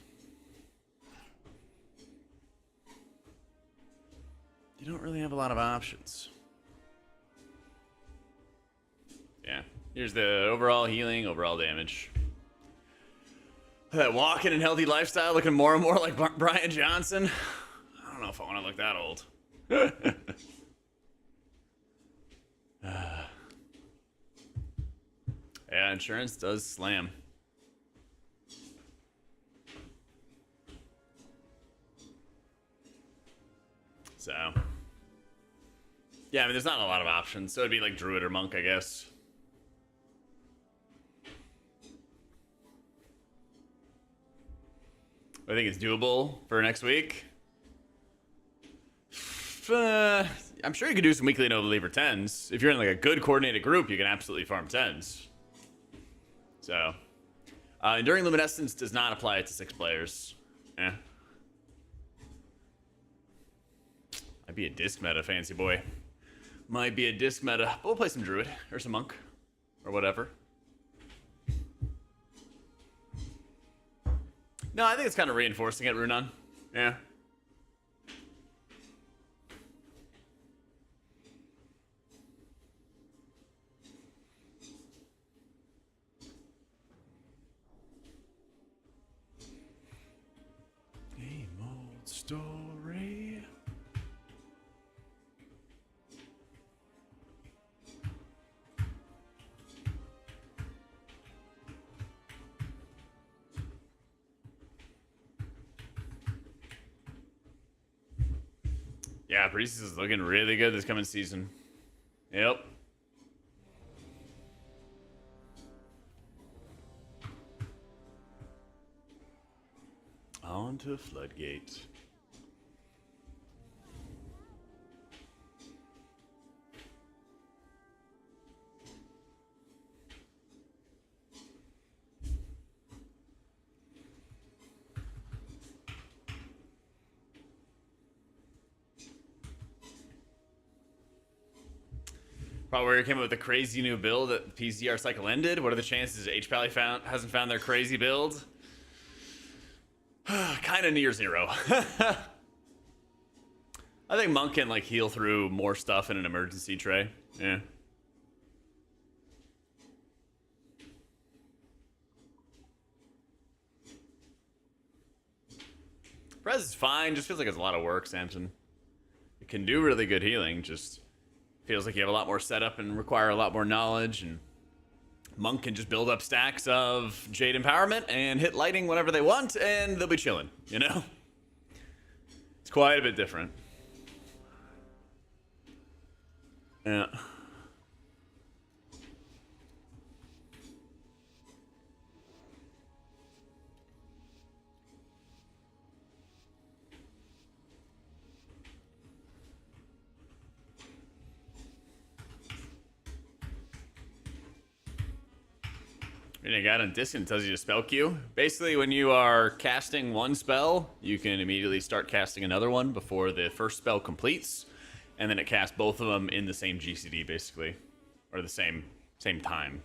You don't really have a lot of options. Yeah. Here's the overall healing, overall damage. That walking and healthy lifestyle looking more and more like Brian Johnson. I don't know if I want to look that old. Yeah, insurance does slam. So, yeah, I mean, there's not a lot of options. So it'd be like Druid or Monk, I guess. I think it's doable for next week. I'm sure you could do some weekly no believer 10s. If you're in like a good coordinated group, you can absolutely farm 10s. So, Enduring Luminescence does not apply to 6 players. Yeah. Might be a disc meta, fancy boy. Might be a disc meta. But we'll play some Druid or some Monk or whatever. No, I think it's kind of reinforcing it, Runan. Yeah. Same old story. Yeah, Priest is looking really good this coming season. Yep. On to Floodgate. Probably where he came up with a crazy new build that the PTR cycle ended. What are the chances H-Pally hasn't found their crazy build? Kind of near zero. I think Monk can like heal through more stuff in an emergency tray. Yeah. Prez is fine. Just feels like it's a lot of work, Samson. It can do really good healing. Just feels like you have a lot more setup and require a lot more knowledge. And Monk can just build up stacks of Jade Empowerment and hit lighting whenever they want, and they'll be chilling, you know? It's quite a bit different. Yeah. Renegade on Distant tells you to spell queue. Basically, when you are casting one spell, you can immediately start casting another one before the first spell completes, and then it casts both of them in the same GCD, basically, or the same time.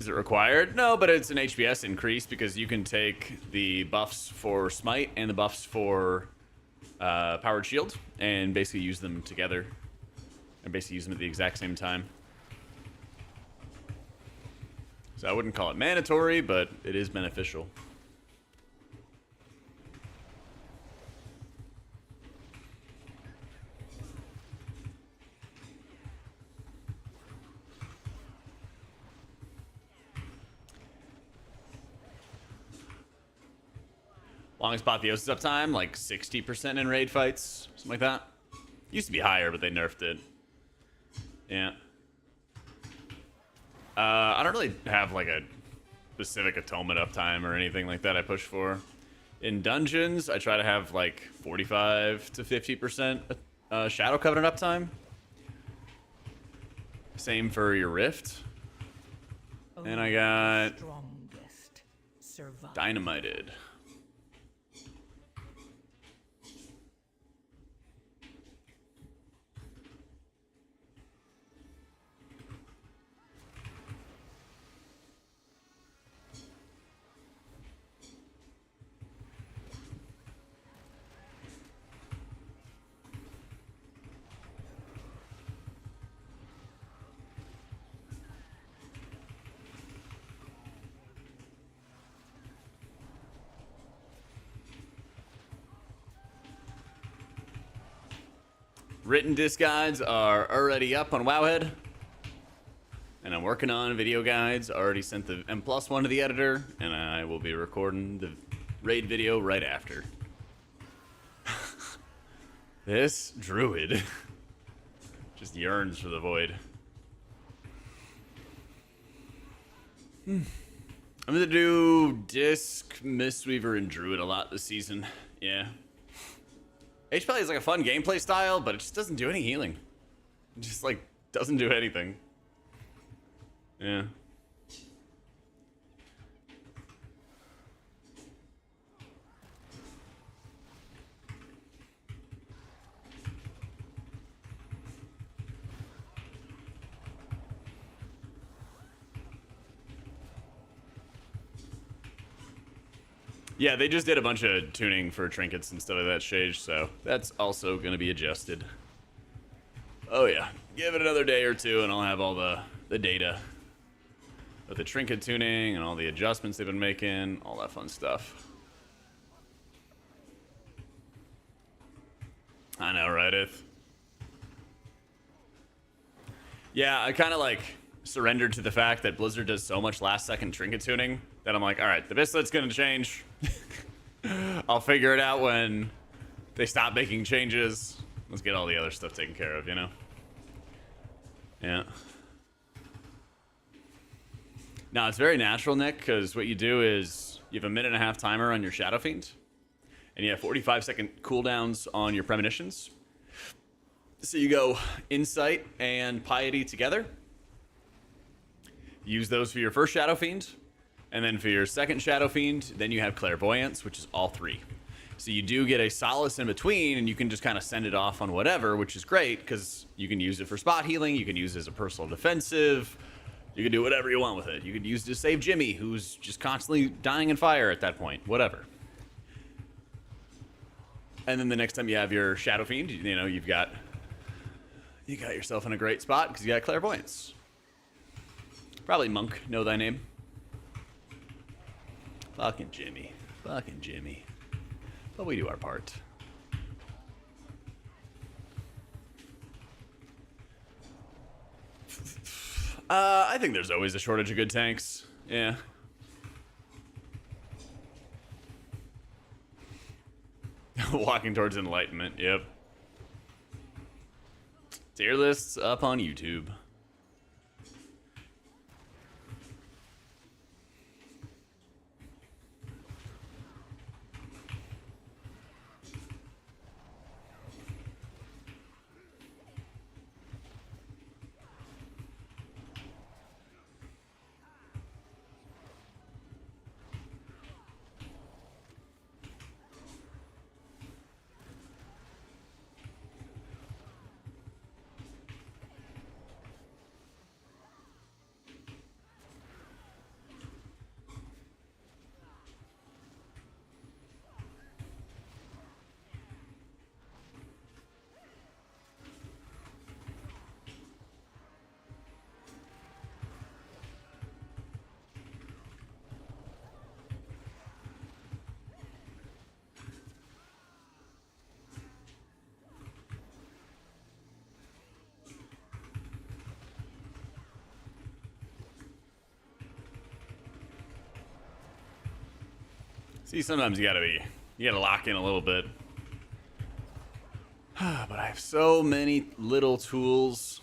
Is it required? No, but it's an HPS increase because you can take the buffs for Smite and the buffs for Powered Shield and basically use them together. And basically use them at the exact same time. So I wouldn't call it mandatory, but it is beneficial. Longest apotheosis uptime, like 60% in raid fights, something like that. Used to be higher, but they nerfed it. Yeah. I don't really have like a specific atonement uptime or anything like that I push for. In dungeons, I try to have like 45 to 50% Shadow Covenant uptime. Same for your Rift. And I got Dynamited. Written disc guides are already up on Wowhead. And I'm working on video guides. Already sent the M+1 to the editor. And I will be recording the raid video right after. This Druid just yearns for the void. I'm gonna do Disc, Mistweaver, and Druid a lot this season. Yeah. HP is like a fun gameplay style, but it just doesn't do any healing. It just like doesn't do anything. Yeah. Yeah, they just did a bunch of tuning for trinkets and stuff like that, Shage, so that's also going to be adjusted. Oh yeah, give it another day or two and I'll have all the data with the trinket tuning and all the adjustments they've been making, all that fun stuff. I know, right, Ith? Yeah, I kind of like surrendered to the fact that Blizzard does so much last second trinket tuning that I'm like, all right, the Vislet's going to change. I'll figure it out when they stop making changes. Let's get all the other stuff taken care of, you know? Yeah. Now, it's very natural, Nick, because what you do is you have a 1.5-minute timer on your Shadow Fiend, and you have 45-second cooldowns on your Premonitions. So you go Insight and Piety together. Use those for your first Shadow Fiend, and then for your second Shadow Fiend, then you have Clairvoyance, which is all 3. So you do get a solace in between, and you can just kind of send it off on whatever, which is great, because you can use it for spot healing, you can use it as a personal defensive, you can do whatever you want with it. You could use it to save Jimmy, who's just constantly dying in fire at that point, whatever. And then the next time you have your Shadow Fiend, you know, you got yourself in a great spot, because you got Clairvoyance. Probably Monk, know thy name. Fucking Jimmy. Fucking Jimmy. But we do our part. I think there's always a shortage of good tanks. Yeah. Walking towards enlightenment, yep. Tier lists up on YouTube. See, sometimes you gotta lock in a little bit. But I have so many little tools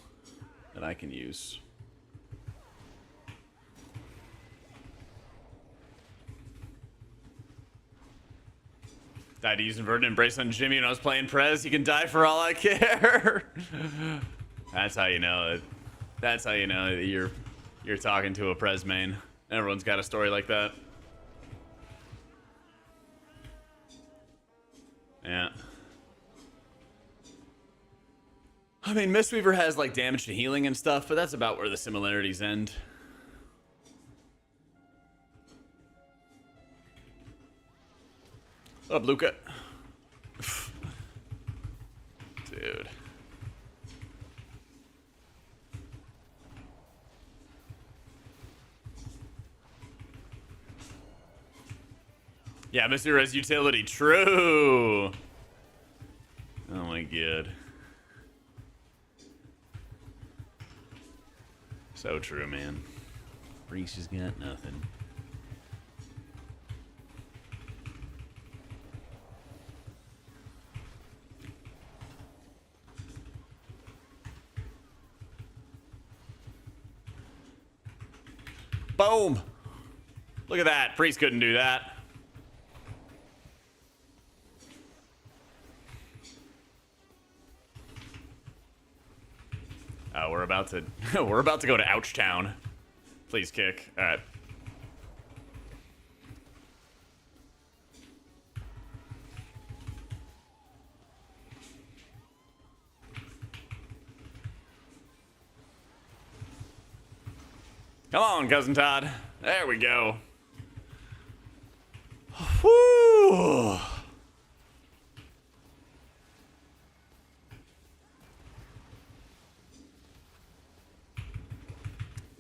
that I can use. Died to use Inverted Embrace on Jimmy when I was playing Prez. You can die for all I care. That's how you know it. That's how you know that you're talking to a Prez main. Everyone's got a story like that. Yeah. I mean, Mistweaver has like damage to healing and stuff, but that's about where the similarities end. What up, Luca? Dude. Yeah, Mr. Res utility. True. Oh my god. So true, man. Reese has got nothing. Boom! Look at that. Priest couldn't do that. We're about to go to Ouch Town. Please kick. All right. Come on, Cousin Todd. There we go. Woo!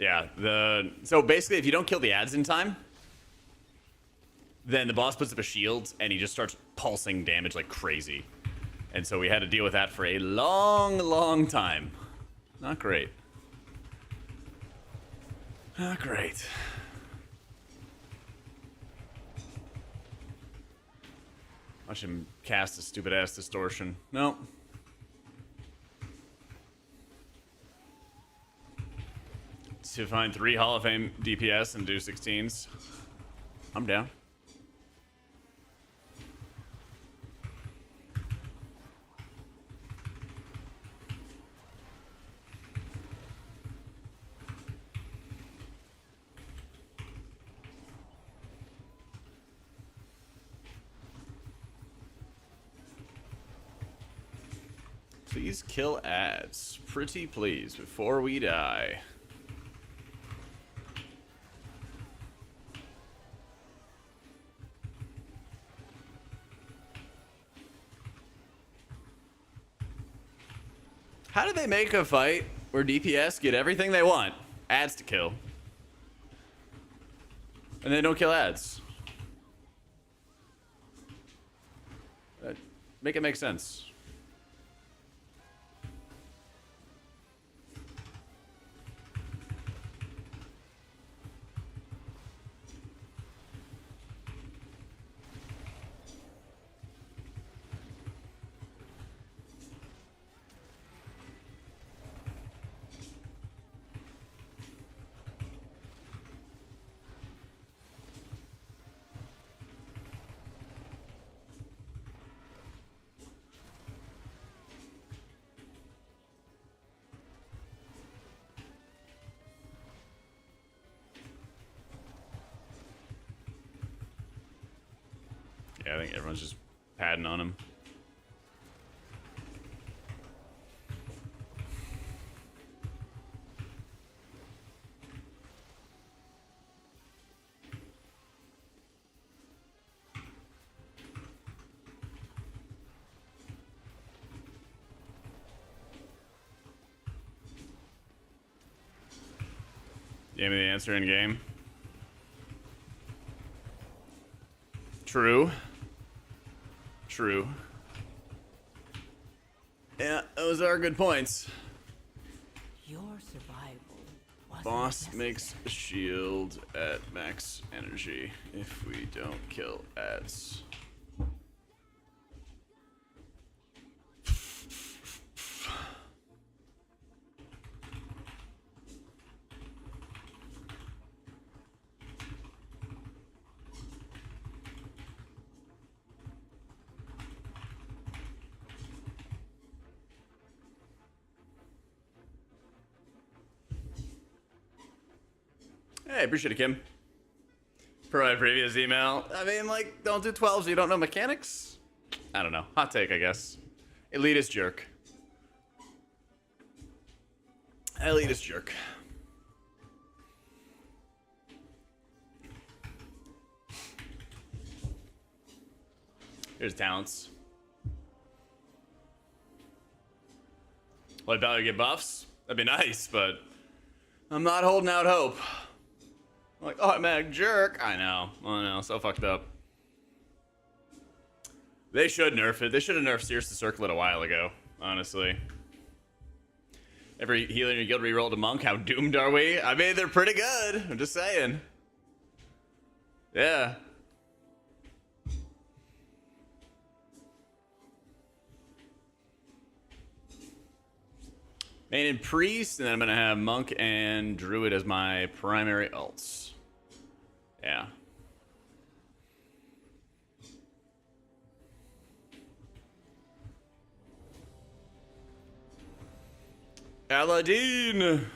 Yeah, so basically if you don't kill the ads in time, then the boss puts up a shield and he just starts pulsing damage like crazy. And so we had to deal with that for a long time. Not great. Not great. Watch him cast a stupid ass distortion. No. To find 3 Hall of Fame DPS and do 16s. I'm down. Please kill ads. Pretty please, before we die. How do they make a fight where DPS get everything they want? Ads to kill. And they don't kill ads. Make it make sense. Yeah, I think everyone's just padding on him. Give me the answer in game. True. True. Yeah, those are good points. Your survival wasn't Boss necessary. makes a shield at max energy if we don't kill ads. Hey, appreciate it, Kim. Per my previous email, I mean, like, don't do 12s, you don't know mechanics? I don't know. Hot take, I guess. Elitist jerk. Elitist jerk. Here's talents. Like, Valor get buffs? That'd be nice, but I'm not holding out hope. Like, automatic jerk. I know. So fucked up. They should nerf it. They should have nerfed Sears to Circle it a while ago, honestly. Every healer in your guild rerolled a monk. How doomed are we? I mean, they're pretty good. I'm just saying. Yeah. Main and priest, and then I'm gonna have monk and druid as my primary alts. Yeah. Aladdin.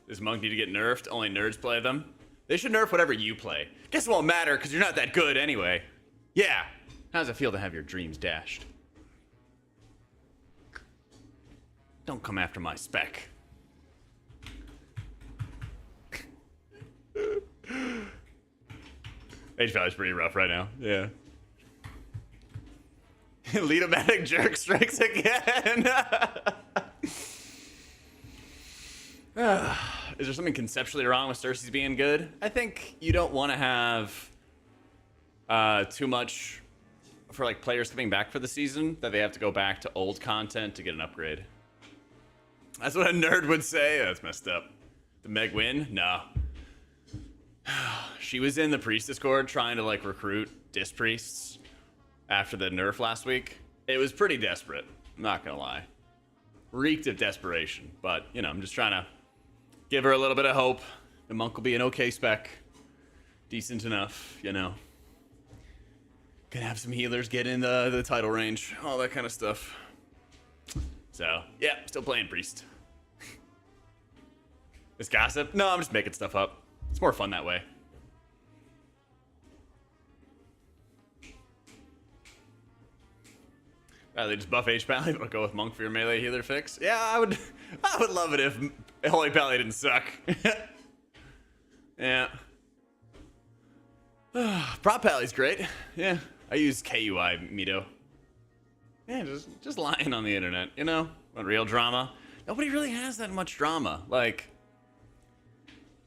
Does monk need to get nerfed? Only nerds play them. They should nerf whatever you play. Guess it won't matter because you're not that good anyway. Yeah. How does it feel to have your dreams dashed? Don't come after my spec. H-Valley's pretty rough right now. Yeah. AutomaticJak strikes again. Is there something conceptually wrong with Cersei's being good? I think you don't want to have too much for like players coming back for the season that they have to go back to old content to get an upgrade. That's what a nerd would say. That's messed up. Did Meg win? No. She was in the priest discord trying to like recruit disc priests after the nerf last week. It was pretty desperate. I'm not gonna lie. Reeked of desperation, but you know, I'm just trying to give her a little bit of hope. The monk will be an okay spec. Decent enough, you know. Can have some healers get in the title range. All that kind of stuff. So, yeah, still playing priest. This gossip? No, I'm just making stuff up. It's more fun that way. They just buff H-Pally, but go with Monk for your melee healer fix. Yeah, I would love it if Holy Pally didn't suck. Yeah. Prop Pally's great. Yeah, I use KUI Mito. Yeah, just lying on the internet, you know? Want real drama? Nobody really has that much drama. Like,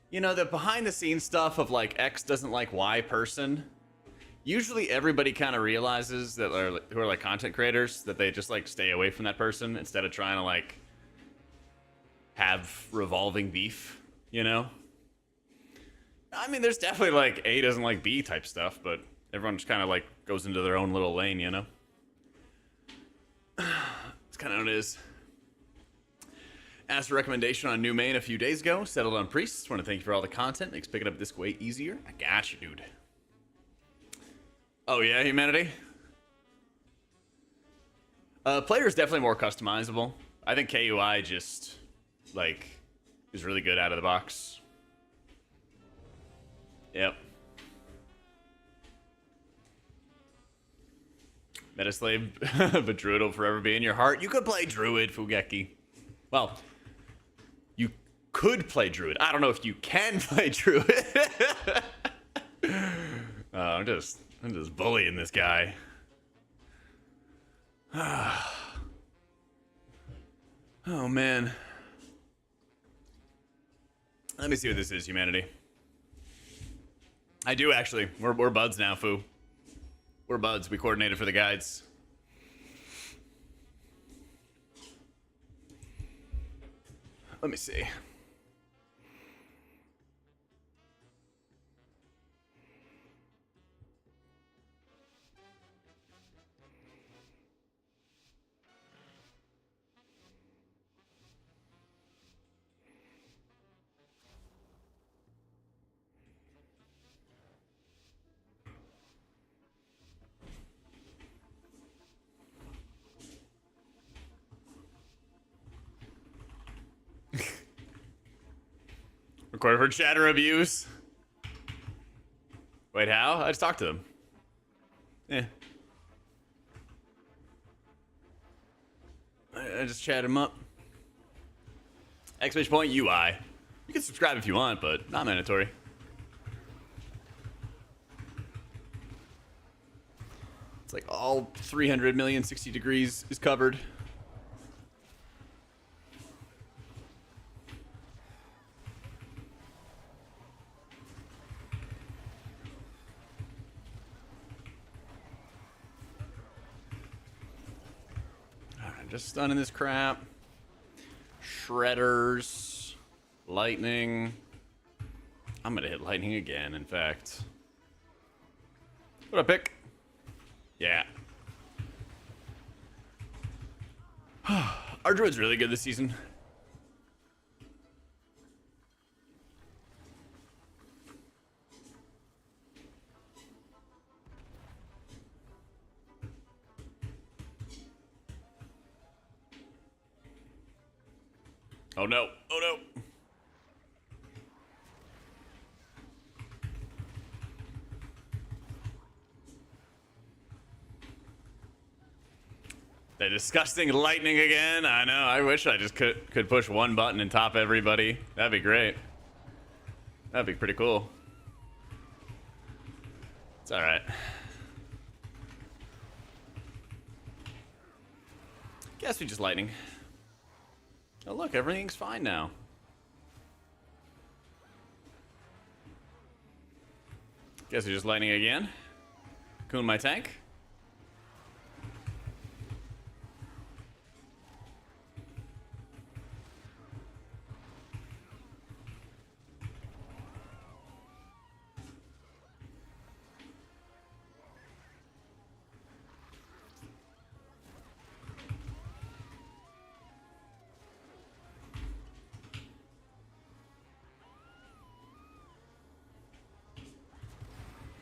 you know, the behind the scenes stuff of like X doesn't like Y person. Usually everybody kind of realizes that who are like content creators that they just like stay away from that person instead of trying to like have revolving beef, you know? I mean, there's definitely like A doesn't like B type stuff, but everyone just kind of like goes into their own little lane, you know? It's kind of how it is. Asked a recommendation on new main a few days ago. Settled on priests. Want to thank you for all the content. Makes picking up this way easier. I got you, dude. Oh yeah, humanity. Player is definitely more customizable. I think KUI just like is really good out of the box. Yep. Metaslave, but Druid will forever be in your heart. You could play Druid, Fugeki. Well, you could play Druid. I don't know if you can play Druid. I'm just bullying this guy. Oh man. Let me see what this is, humanity. I do actually. We're buds now, Foo. We're buds. We coordinated for the guides. Let me see. Record for chatter abuse. Wait, how? I just talked to them. Yeah. I just chat him up. Exclamation point UI. You can subscribe if you want, but not mandatory. It's like all 300 million 60 degrees is covered. Just stunning this crap. Shredders. Lightning. I'm gonna hit lightning again, in fact. What I pick? Yeah. Our Druid's really good this season. Oh no, oh no. The disgusting lightning again. I know, I wish I just could push one button and top everybody. That'd be great. That'd be pretty cool. It's alright. Guess we just lightning. Oh look, everything's fine now. Guess we just lightning again. Coon my tank.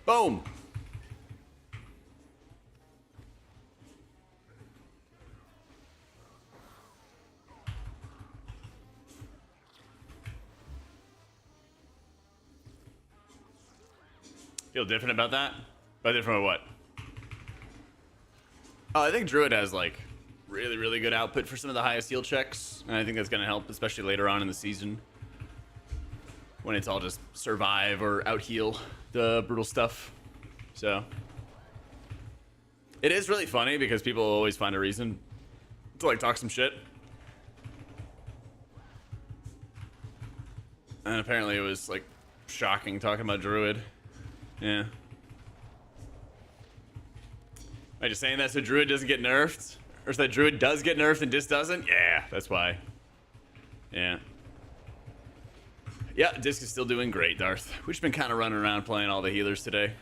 Boom! Feel different about that? But different what? Oh, I think Druid has like really, really good output for some of the highest heal checks. And I think that's going to help, especially later on in the season. When it's all just survive or out heal the brutal stuff. So it is really funny because people always find a reason to like talk some shit. And apparently it was like shocking talking about Druid. Yeah. Am I just saying that so Druid doesn't get nerfed? Or so that Druid does get nerfed and Disc doesn't? Yeah, that's why. Yeah. Yeah, Disc is still doing great, Darth. We've just been kind of running around playing all the healers today.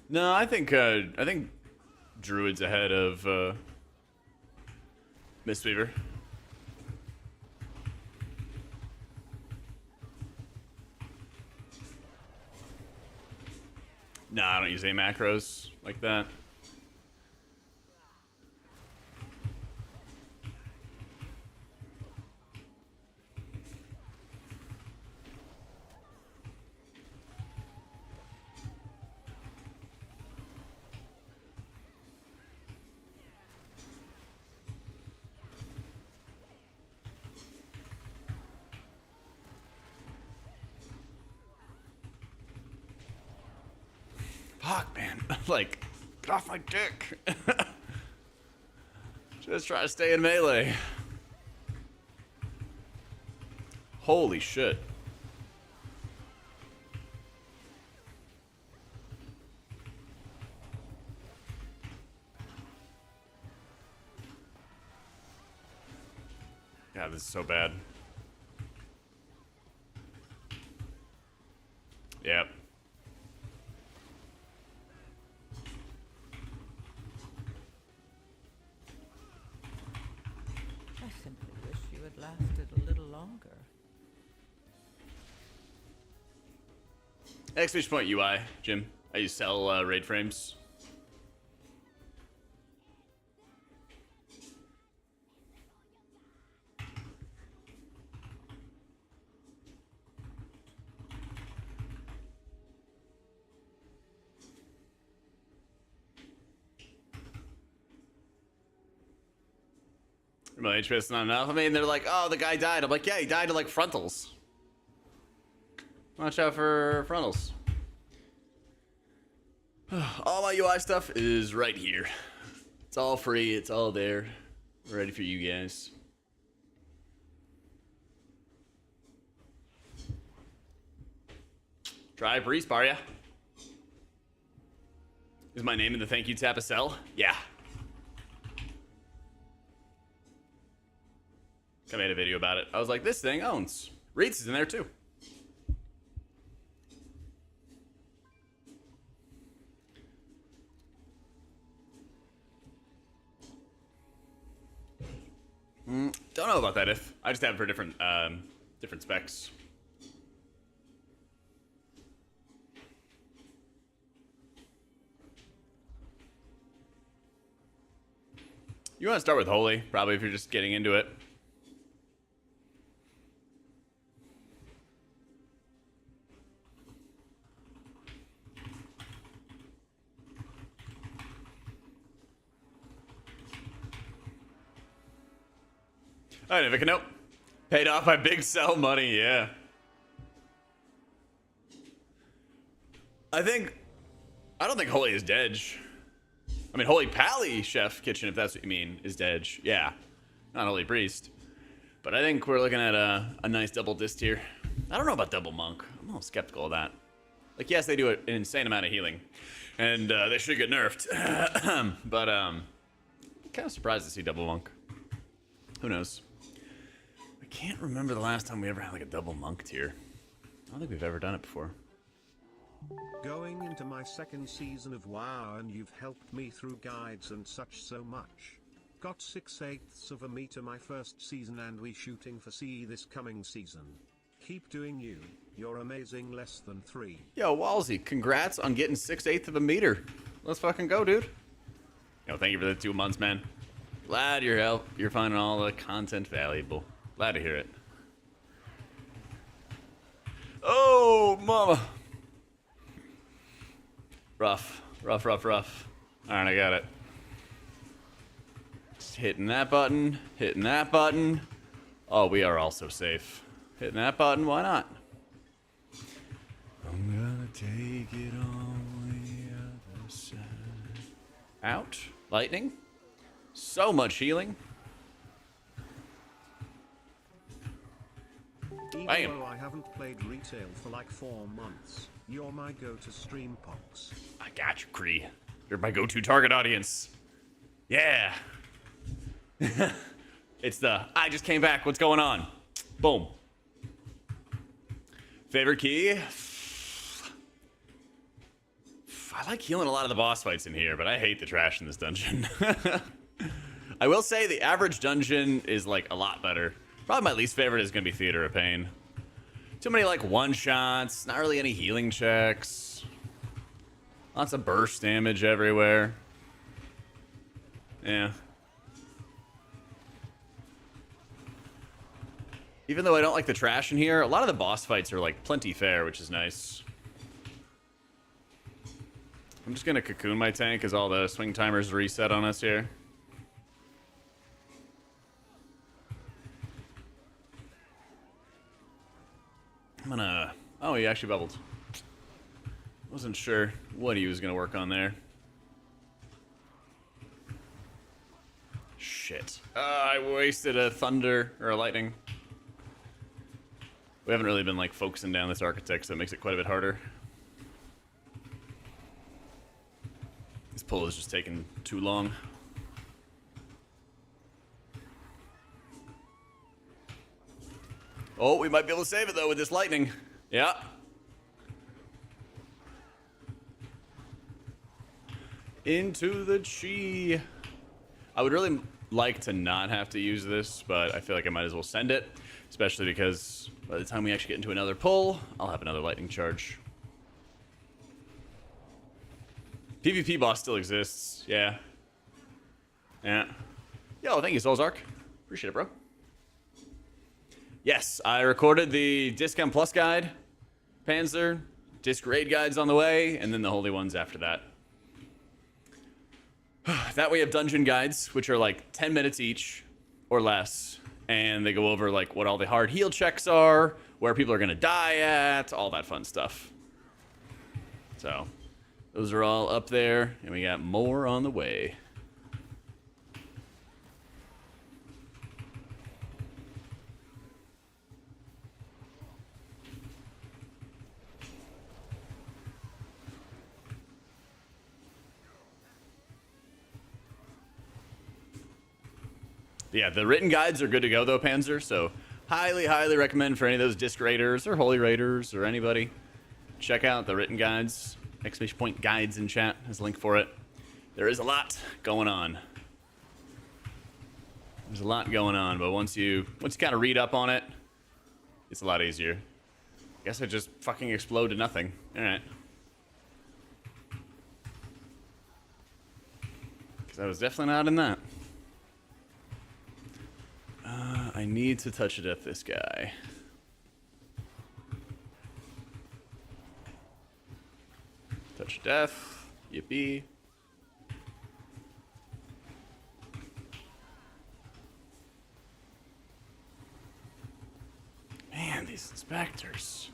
No, I think Druid's ahead of Mistweaver. Nah, I don't use any macros like that. Fuck, man. Like, get off my dick. Just try to stay in melee. Holy shit. Yeah, this is so bad. Yep. I simply wish you had lasted a little longer. Exclamation point UI, Jim. I use sell raid frames. My HP is not enough. I mean, they're like, oh, the guy died. I'm like, yeah, he died of like frontals. Watch out for frontals. All my UI stuff is right here. It's all free. It's all there. Ready for you guys. Try Priest, are ya? Is my name in the thank you tab a sell? Yeah. I made a video about it. I was like, this thing owns. Reeds is in there too. Don't know about that if. I just have it for different different specs. You want to start with Holy, probably if you're just getting into it. All right, Nivika, nope. Paid off by big sell money, yeah. I don't think Holy is dead. I mean, Holy Pally Chef Kitchen, if that's what you mean, is dead. Yeah, not Holy Priest. But I think we're looking at a nice double disc here. I don't know about double monk. I'm a little skeptical of that. Like, yes, they do an insane amount of healing, and they should get nerfed. But kind of surprised to see double monk. Who knows? I can't remember the last time we ever had like a double monk tier. I don't think we've ever done it before. Going into my second season of WoW and you've helped me through guides and such so much. Got 6/8 of a meter my first season and we shooting for CE this coming season. Keep doing you, you're amazing less than 3. Yo, Walsey, congrats on getting 6/8 of a meter. Let's fucking go, dude. Yo, thank you for the 2 months, man. Glad you're finding all the content valuable. Glad to hear it. Oh, mama. Rough. All right, I got it. Just hitting that button, hitting that button. Oh, we are also safe. Hitting that button, why not? I'm gonna take it on the other side. Out. Lightning. So much healing. Even Bam. though I haven't played retail for like 4 months, you're my go-to stream pox. I got you, Kree. You're my go-to target audience. Yeah. It's the, I just came back, what's going on? Boom. Favorite key? I like healing a lot of the boss fights in here, but I hate the trash in this dungeon. I will say the average dungeon is like a lot better. Probably my least favorite is going to be Theater of Pain. Too many like one-shots, not really any healing checks. Lots of burst damage everywhere. Yeah. Even though I don't like the trash in here, a lot of the boss fights are like plenty fair, which is nice. I'm just gonna cocoon my tank as all the swing timers reset on us here. I'm gonna... Oh, he actually bubbled. Wasn't sure what he was gonna work on there. Shit. I wasted a thunder or a lightning. We haven't really been like focusing down this architect, so it makes it quite a bit harder. This pull is just taking too long. Oh, we might be able to save it though with this lightning. Yeah. Into the chi. I would really like to not have to use this, but I feel like I might as well send it, especially because by the time we actually get into another pull, I'll have another lightning charge. PvP boss still exists. Yeah. Yeah. Yo, thank you, Soulsark. Appreciate it, bro. Yes, I recorded the Discount Plus guide, Panzer, Disc Raid guides on the way, and then the Holy Ones after that. That way you have dungeon guides, which are like 10 minutes each or less, and they go over like what all the hard heal checks are, where people are gonna die at, all that fun stuff. So, those are all up there, and we got more on the way. Yeah, the written guides are good to go though, Panzer, so highly recommend for any of those disc raiders or holy raiders or anybody. Check out the written guides. Exclamation point guides in chat has a link for it. There is a lot going on. There's a lot going on, but once you kind of read up on it, it's a lot easier. I guess I just fucking explode to nothing. Alright. Because I was definitely not in that. I need to touch to death this guy. Touch of death. Yippee. these inspectors.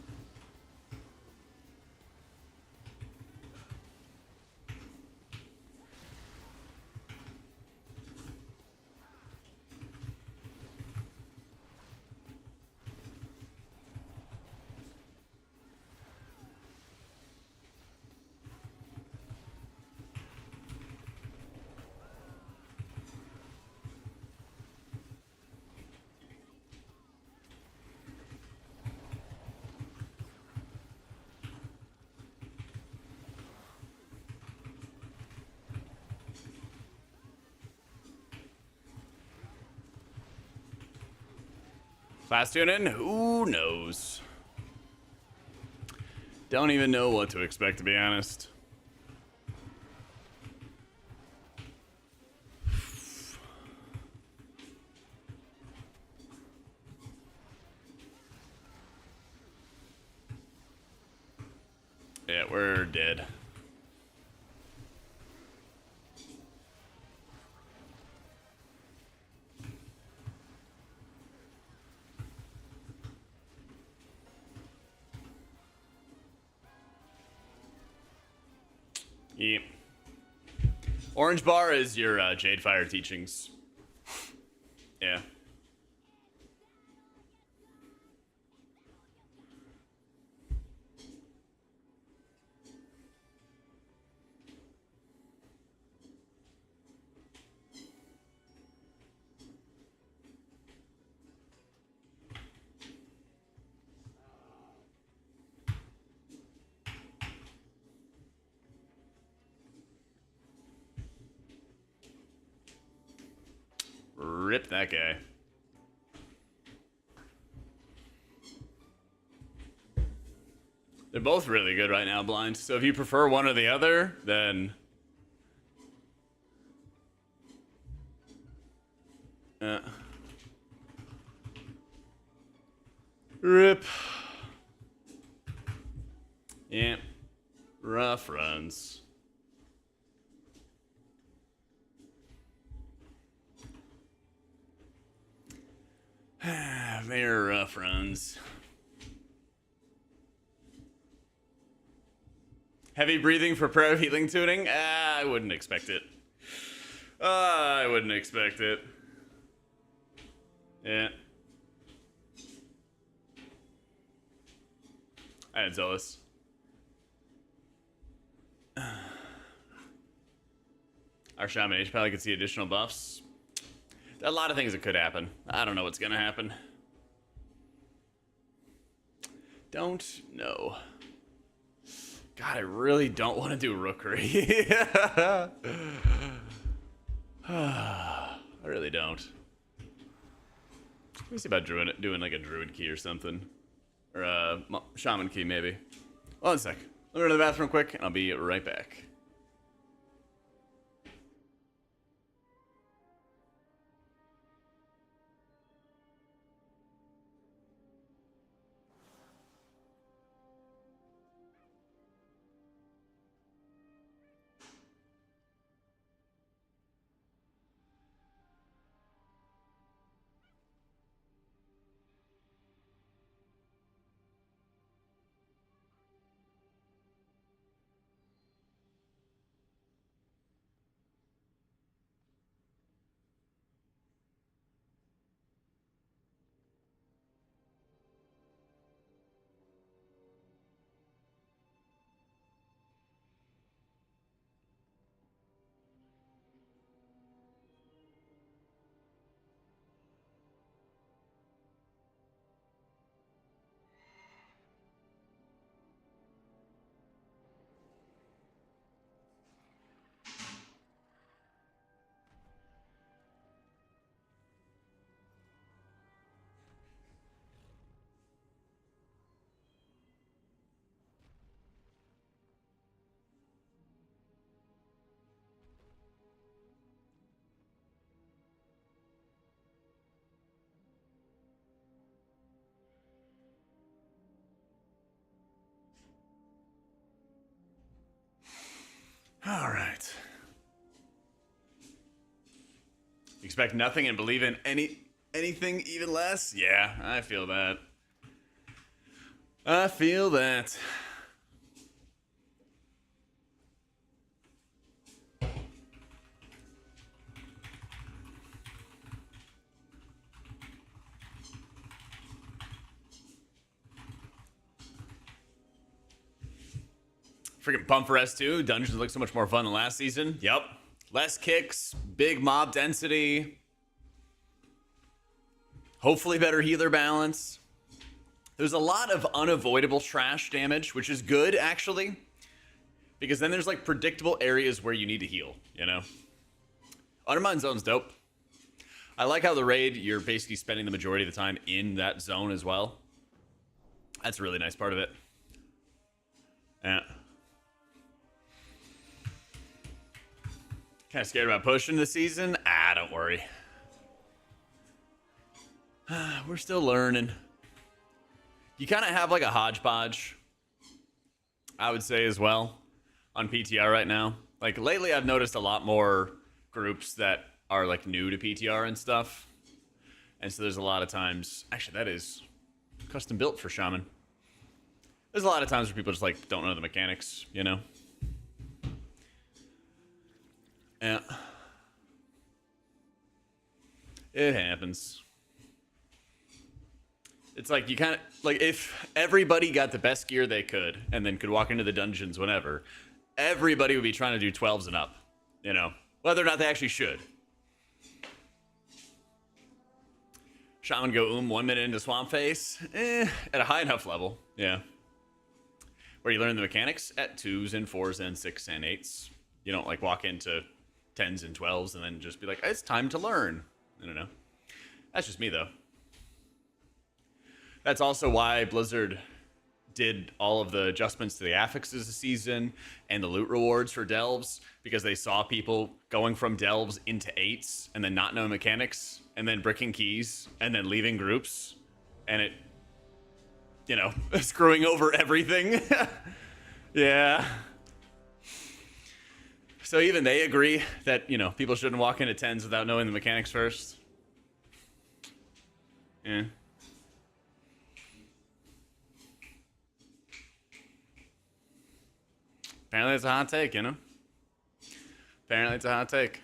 Class tuning? Who knows? Don't even know what to expect, to be honest. Yeah, we're dead. Yep. Orange bar is your Jade Fire teachings. Yeah. Rip that guy. They're both really good right now, blind. So if you prefer one or the other, then... Rip. Yeah. Rough runs. Very rough runs. Heavy breathing for prayer healing tuning? I wouldn't expect it. I wouldn't expect it. Yeah. I had Zealous. Our Shaman H probably could see additional buffs. There are a lot of things that could happen. I don't know what's gonna happen. Don't know. God, I really don't want to do Rookery. I really don't. Let me see about doing like a Druid key or something. Or a Shaman key, maybe. One sec. Let me run to the bathroom quick, and I'll be right back. All right. Expect nothing and believe in anything even less? Yeah, I feel that. I feel that. Freaking pumped for S2. Dungeons look so much more fun than last season. Yep. Less kicks, big mob density. Hopefully better healer balance. There's a lot of unavoidable trash damage, which is good, actually. Because then there's, like, predictable areas where you need to heal, you know? Undermine zone's dope. I like how the raid, you're basically spending the majority of the time in that zone as well. That's a really nice part of it. Yeah. Kind of scared about pushing this season? Ah, don't worry. We're still learning. You kind of have like a hodgepodge, I would say, as well, on PTR right now. Like, lately I've noticed a lot more groups that are, like, new to PTR and stuff. And so there's a lot of times... Actually, that is custom built for Shaman. There's a lot of times where people just, like, don't know the mechanics, you know? Yeah. It happens. It's like you kind of... Like, if everybody got the best gear they could and then could walk into the dungeons whenever, everybody would be trying to do 12s and up, you know? Whether or not they actually should. Shaman go 1 minute into Swamp Face. At a high enough level, yeah. Where you learn the mechanics at 2s and 4s and 6s and 8s. You don't, like, walk into 10s and 12s and then just be like, it's time to learn. I don't know. That's just me, though. That's also why Blizzard did all of the adjustments to the affixes this season and the loot rewards for delves, because they saw people going from delves into 8s and then not knowing mechanics and then bricking keys and then leaving groups and it, you know, screwing over everything. Yeah. So even they agree that, you know, people shouldn't walk into 10s without knowing the mechanics first. Yeah. Apparently it's a hot take, you know? Apparently it's a hot take.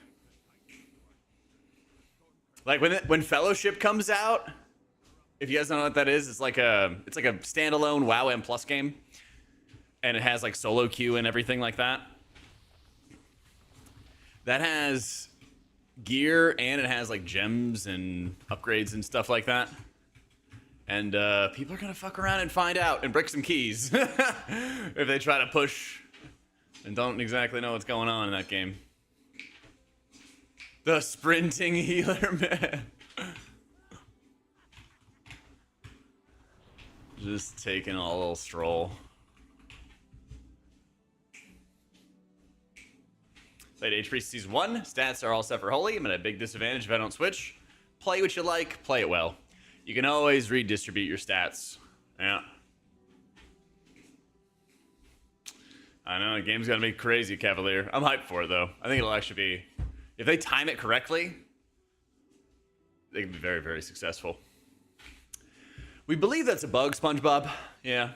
Like when Fellowship comes out, if you guys don't know what that is, it's like a standalone WoW M+ game. And it has like solo queue and everything like that. That has gear and it has like gems and upgrades and stuff like that. And people are gonna fuck around and find out and brick some keys if they try to push and don't exactly know what's going on in that game. The sprinting healer, man. Just taking a little stroll. Played Age Priest Season 1. Stats are all set for Holy. I'm at a big disadvantage if I don't switch. Play what you like. Play it well. You can always redistribute your stats. Yeah. I know, the game's gonna be crazy, Cavalier. I'm hyped for it, though. I think it'll actually be... If they time it correctly, they can be very, very successful. We believe that's a bug, SpongeBob. Yeah.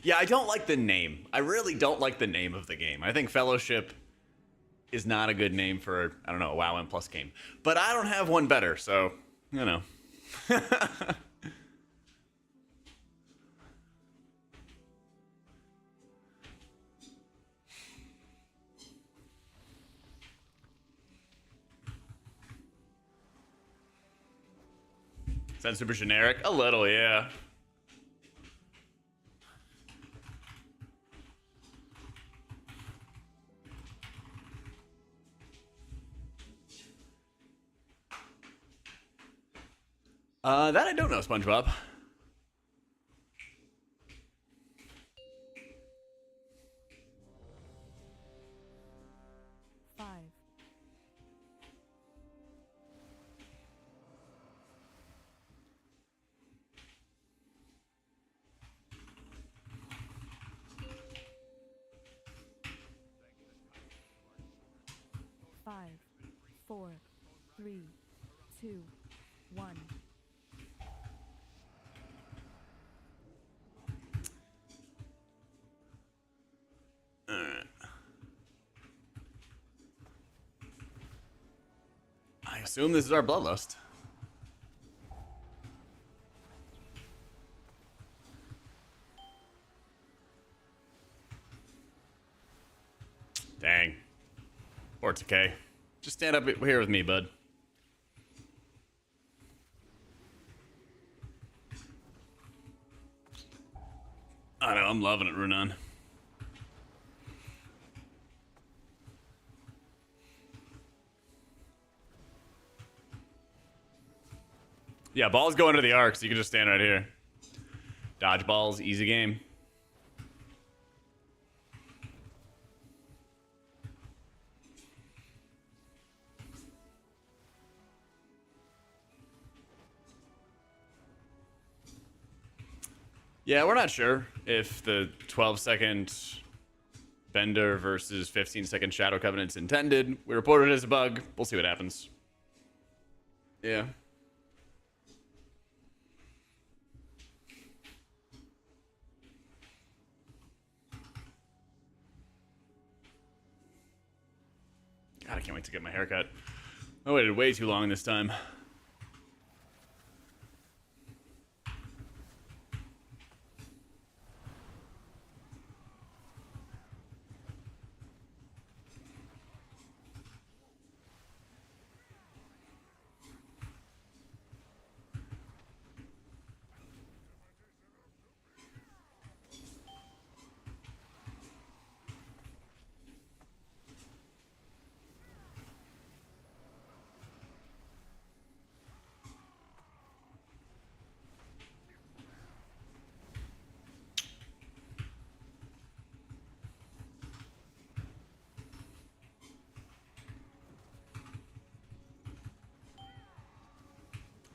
Yeah, I don't like the name. I really don't like the name of the game. I think Fellowship is not a good name for, I don't know, a WoW M+ game. But I don't have one better, so, you know. Is that super generic? A little, yeah. That I don't know, SpongeBob. Five, 4, 3, 2, 1. assume this is our bloodlust. Dang. Or it's okay. Just stand up here with me, bud. I know, I'm loving it, Runan. Yeah, ball's going to the arc, so you can just stand right here. Dodge balls, easy game. Yeah, we're not sure if the 12-second Bender versus 15-second Shadow Covenant's intended. We reported it as a bug. We'll see what happens. Yeah. God, I can't wait to get my haircut. I waited way too long this time.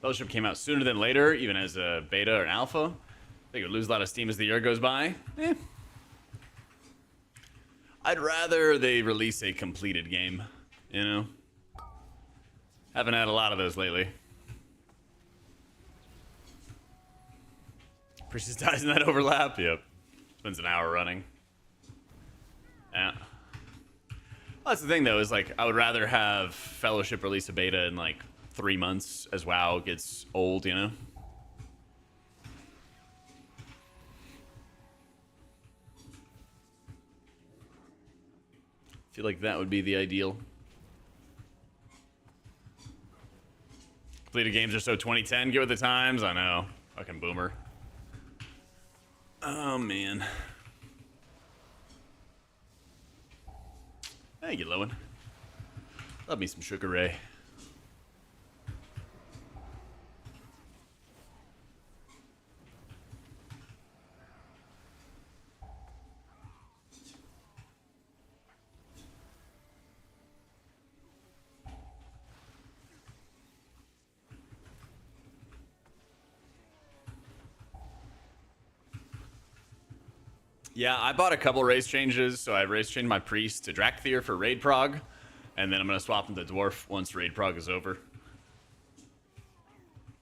Fellowship came out sooner than later, even as a beta or an alpha. I think it would lose a lot of steam as the year goes by. I'd rather they release a completed game, you know? Haven't had a lot of those lately. Priestess dies in that overlap? Yep. Spends an hour running. Yeah. Well, that's the thing, though, is like, I would rather have Fellowship release a beta in like 3 months as WoW gets old, you know? I feel like that would be the ideal. Completed games are so 2010, get with the times. I know. Fucking boomer. Oh, man. Thank you, Lowen. Love me some Sugar Ray. Yeah, I bought a couple race changes, so I race changed my priest to Drakthir for raid prog, and then I'm gonna swap him to dwarf once raid prog is over.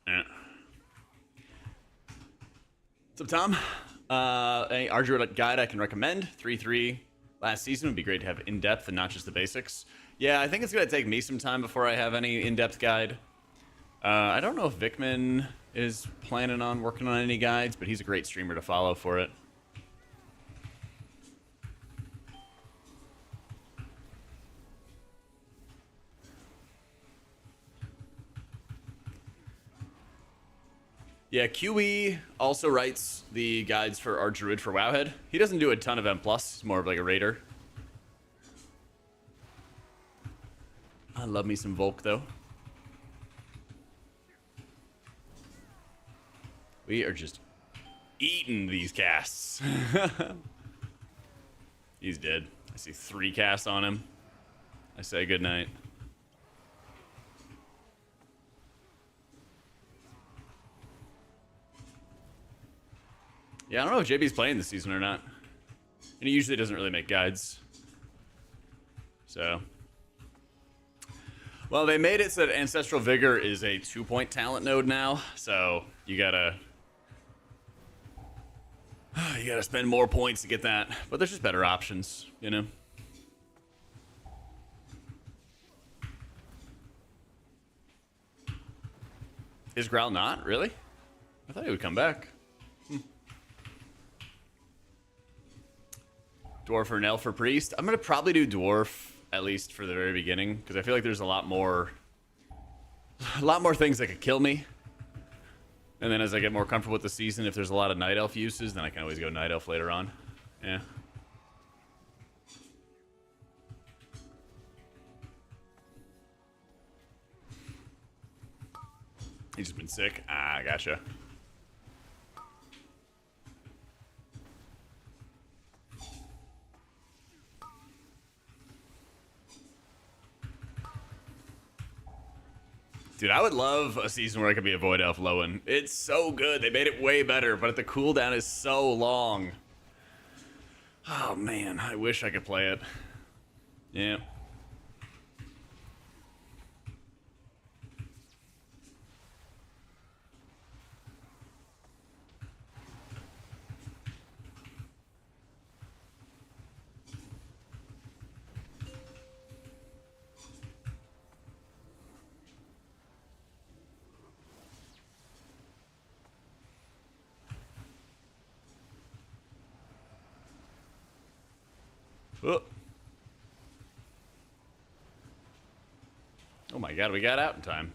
Yeah. What's up, Tom? Any Druid guide I can recommend? 3-3 last season would be great to have in-depth and not just the basics. Yeah, I think it's gonna take me some time before I have any in-depth guide. I don't know if Vickman is planning on working on any guides, but he's a great streamer to follow for it. Yeah, QE also writes the guides for our Druid for Wowhead. He doesn't do a ton of M+, he's more of like a raider. I love me some Volk, though. We are just eating these casts. He's dead. I see 3 casts on him. I say goodnight. Yeah, I don't know if JB's playing this season or not. And he usually doesn't really make guides. So. Well, they made it so that Ancestral Vigor is a 2-point talent node now. So, you gotta spend more points to get that. But there's just better options, you know? Is Growl not? Really? I thought he would come back. Dwarf or an elf or priest? I'm going to probably do dwarf, at least for the very beginning, because I feel like there's a lot more things that could kill me. And then as I get more comfortable with the season, if there's a lot of night elf uses, then I can always go night elf later on. Yeah. He's just been sick. Ah, gotcha. Dude, I would love a season where I could be a Void Elf Lowen. It's so good. They made it way better, but the cooldown is so long. Oh, man. I wish I could play it. Yeah. Oh my god, we got out in time.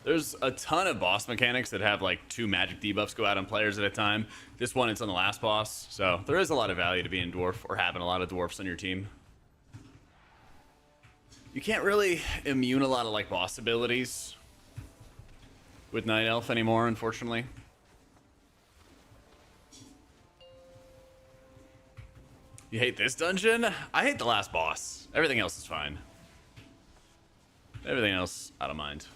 There's a ton of boss mechanics that have like 2 magic debuffs go out on players at a time. This one, it's on the last boss, so there is a lot of value to being dwarf or having a lot of dwarfs on your team. You can't really immune a lot of like boss abilities with Night Elf anymore, unfortunately. You hate this dungeon? I hate the last boss. Everything else is fine. Everything else, I don't mind.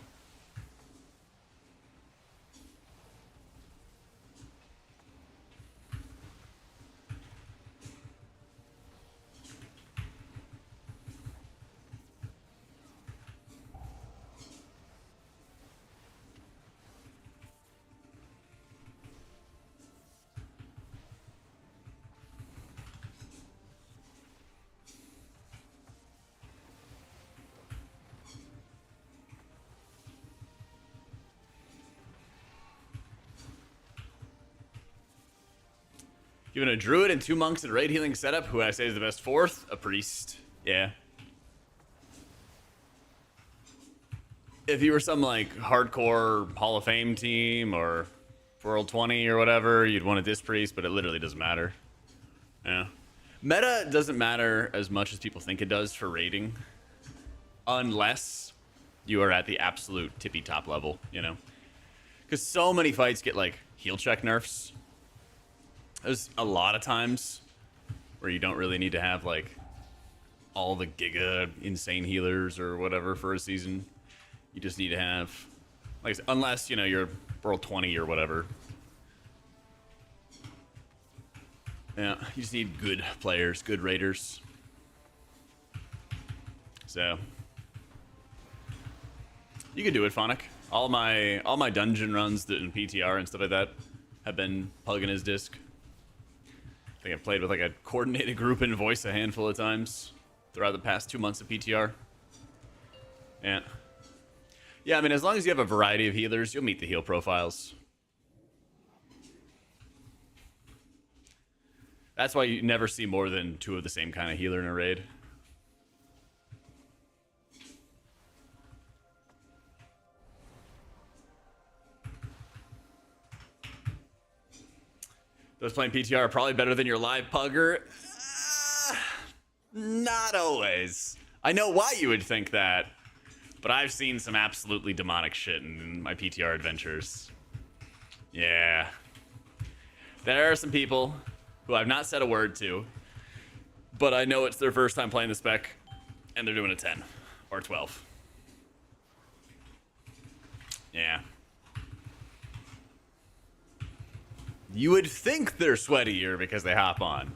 Given a druid and 2 monks in raid healing setup, who I say is the best 4th? A priest. Yeah. If you were some like hardcore Hall of Fame team or World 20 or whatever, you'd want a disc priest, but it literally doesn't matter. Yeah. Meta doesn't matter as much as people think it does for raiding. Unless you are at the absolute tippy top level, you know? Because so many fights get like heal check nerfs. There's a lot of times where you don't really need to have like all the giga insane healers or whatever for a season. You just need to have, like I said, unless, you know, you're World 20 or whatever. Yeah, you just need good players, good raiders. So you can do it, Phonic. All my dungeon runs in PTR and stuff like that have been plugging his disc. I think I've played with like a coordinated group in voice a handful of times throughout the past 2 months of PTR. Yeah. Yeah, I mean, as long as you have a variety of healers, you'll meet the heal profiles. That's why you never see more than 2 of the same kind of healer in a raid. Those playing PTR are probably better than your live pugger. Not always. I know why you would think that, but I've seen some absolutely demonic shit in my PTR adventures. Yeah. There are some people who I've not said a word to, but I know it's their first time playing the spec, and they're doing a 10 or 12. Yeah. You would think they're sweatier because they hop on,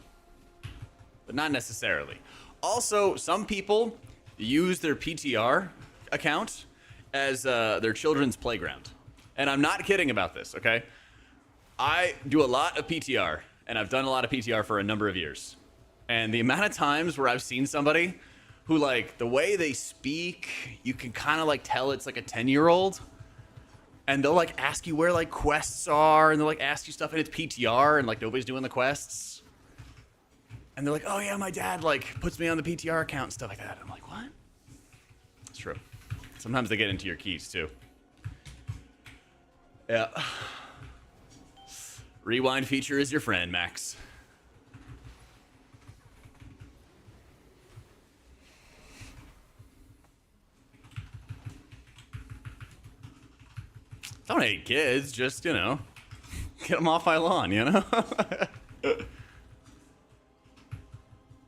but not necessarily. Also, some people use their PTR account as their children's playground. And I'm not kidding about this, okay? I do a lot of PTR, and I've done a lot of PTR for a number of years. And the amount of times where I've seen somebody who, like, the way they speak, you can kind of, like, tell it's, like, a 10-year-old. And they'll, like, ask you where, like, quests are, and they'll, like, ask you stuff, and it's PTR, and, like, nobody's doing the quests. And they're like, oh, yeah, my dad, like, puts me on the PTR account and stuff like that. I'm like, what? It's true. Sometimes they get into your keys, too. Yeah. Rewind feature is your friend, Max. Don't hate kids, just, you know, get them off my lawn, you know?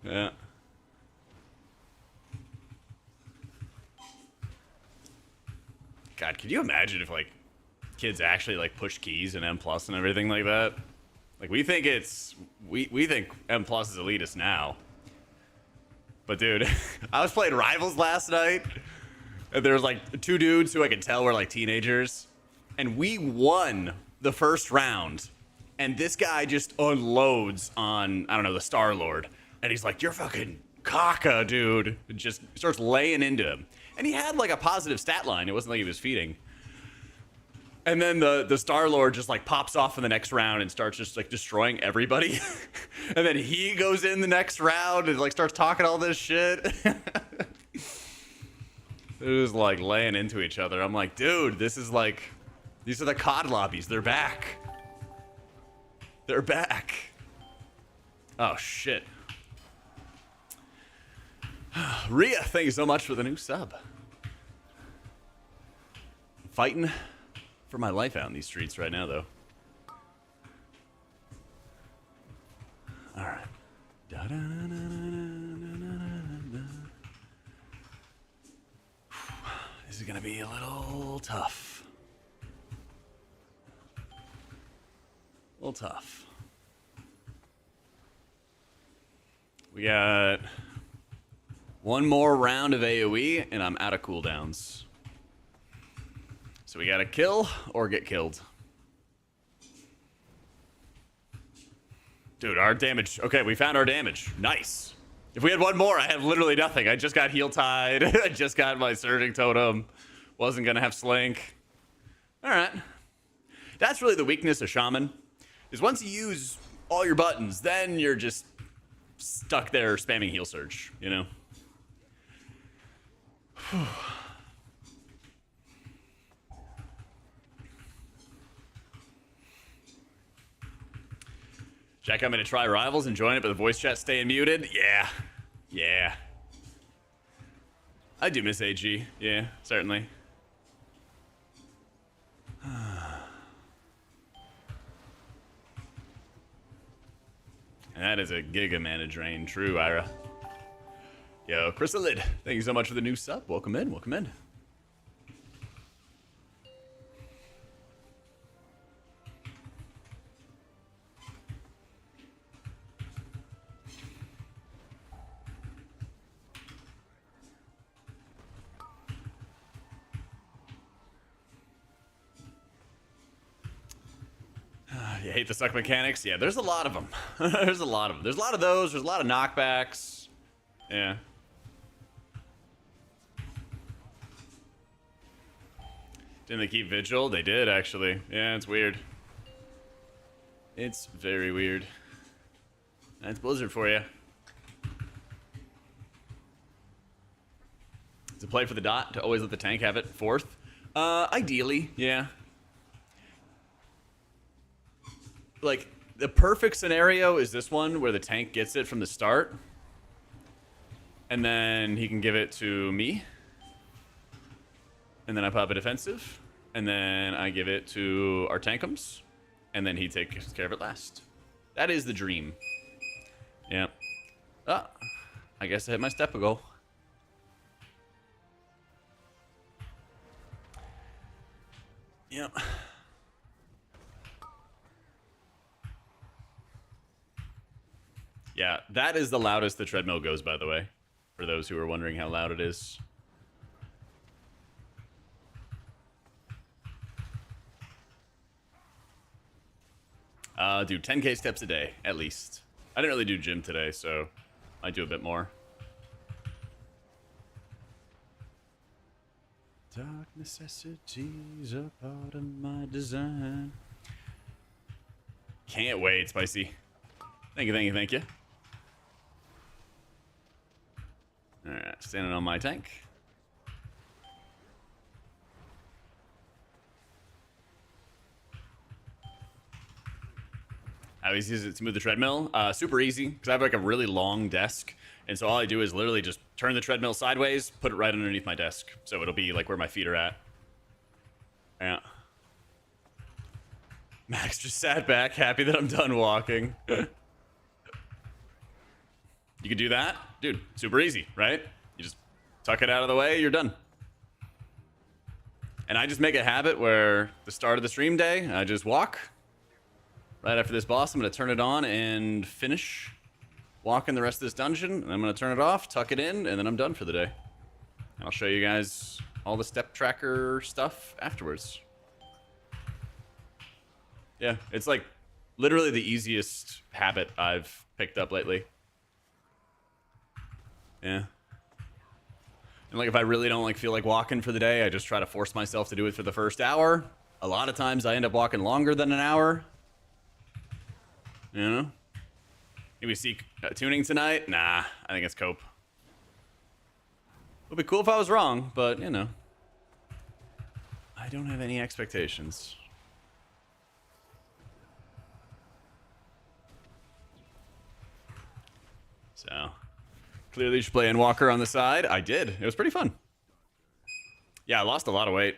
Yeah. God, could you imagine if, like, kids actually, like, push keys in M+ and everything like that? Like, we think it's... We think M+ is elitist now. But, dude, I was playing Rivals last night, and there was, like, 2 dudes who I could tell were, like, teenagers. And we won the first round. And this guy just unloads on, I don't know, the Star-Lord. And he's like, you're fucking caca, dude. And just starts laying into him. And he had, like, a positive stat line. It wasn't like he was feeding. And then the Star-Lord just, like, pops off in the next round and starts just, like, destroying everybody. And then he goes in the next round and, like, starts talking all this shit. It was, like, laying into each other. I'm like, dude, this is, like... These are the COD lobbies. They're back. They're back. Oh, shit. Rhea, thank you so much for the new sub. I'm fighting for my life out in these streets right now, though. All right. This is going to be a little tough. A little tough. We got one more round of AoE, and I'm out of cooldowns. So we gotta kill or get killed. Dude, our damage. Okay, we found our damage. Nice. If we had one more, I have literally nothing. I just got heal tied. I just got my surging totem. Wasn't gonna have slink. All right. That's really the weakness of Shaman. Is once you use all your buttons, then you're just stuck there spamming heal surge, you know? Jack, I'm going to try Rivals and join it, but the voice chat staying muted? Yeah. Yeah. I do miss AG. Yeah, certainly. And that is a giga mana drain. True, Ira. Yo, Chrysalid, thank you so much for the new sub. Welcome in, welcome in. You hate the suck mechanics? Yeah, there's a lot of them. There's a lot of them. There's a lot of those. There's a lot of knockbacks. Yeah. Didn't they keep Vigil? They did, actually. Yeah, it's weird. It's very weird. That's Blizzard for you. It's a play for the dot to always let the tank have it fourth. Ideally, yeah. Like, the perfect scenario is this one where the tank gets it from the start. And then he can give it to me. And then I pop a defensive. And then I give it to our tankums. And then he takes care of it last. That is the dream. Yeah. Ah, I guess I hit my step ago. Yep. Yeah, that is the loudest the treadmill goes, by the way. For those who are wondering how loud it is. Do 10K steps a day, at least. I didn't really do gym today, so I do a bit more. Dark necessities are part of my design. Can't wait, Spicy. Thank you, thank you, thank you. Alright, standing on my tank. How easy is it to move the treadmill? Super easy, because I have like a really long desk. And so all I do is literally just turn the treadmill sideways, put it right underneath my desk. So it'll be like where my feet are at. Yeah. Max just sat back, happy that I'm done walking. You could do that? Dude, super easy, right? You just tuck it out of the way, you're done. And I just make a habit where the start of the stream day, I just walk. Right after this boss, I'm going to turn it on and finish walking the rest of this dungeon. And I'm going to turn it off, tuck it in, and then I'm done for the day. And I'll show you guys all the step tracker stuff afterwards. Yeah, it's like literally the easiest habit I've picked up lately. Yeah. And like if I really don't like feel like walking for the day, I just try to force myself to do it for the first hour. A lot of times I end up walking longer than an hour. You know? Maybe see tuning tonight? Nah, I think it's cope. It would be cool if I was wrong, but you know. I don't have any expectations. So, clearly you should play Endwalker on the side. I did. It was pretty fun. Yeah, I lost a lot of weight.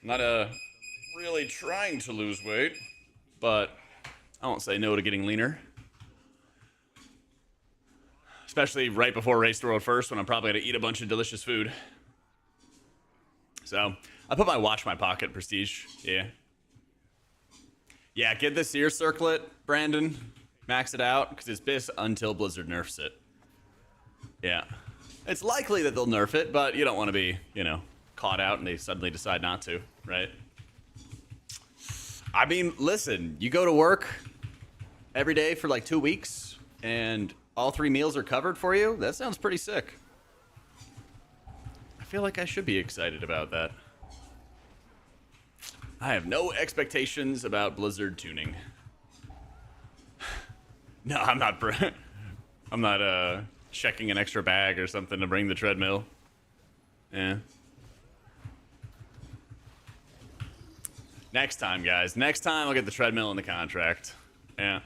I'm not really trying to lose weight, but I won't say no to getting leaner. Especially right before Race to World First, when I'm probably going to eat a bunch of delicious food. So, I put my watch in my pocket, Prestige. Yeah. Yeah, get the Seer Circlet, Brandon. Max it out, because it's BIS until Blizzard nerfs it. Yeah. It's likely that they'll nerf it, but you don't want to be, you know, caught out and they suddenly decide not to, right? I mean, listen, you go to work every day for like 2 weeks, and all 3 meals are covered for you? That sounds pretty sick. I feel like I should be excited about that. I have no expectations about Blizzard tuning. No, I'm not. I'm not checking an extra bag or something to bring the treadmill. Yeah. Next time, guys. Next time I'll get the treadmill in the contract. Yeah.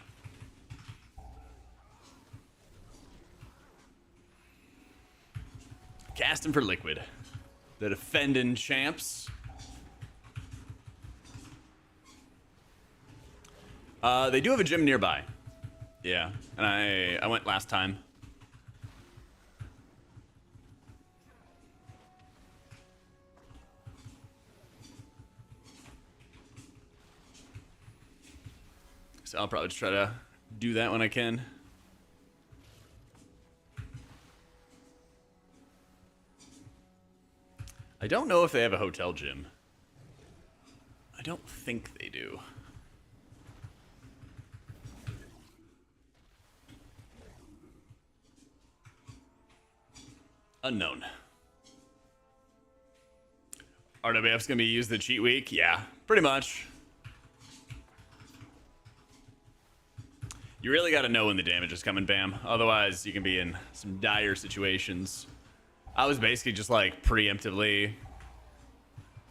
Casting for Liquid. The defending champs. They do have a gym nearby. Yeah, and I went last time. So I'll probably just try to do that when I can. I don't know if they have a hotel gym. I don't think they do. Unknown. RWF's gonna be used the cheat week? Yeah, pretty much. You really gotta know when the damage is coming, Bam. Otherwise, you can be in some dire situations. I was basically just like preemptively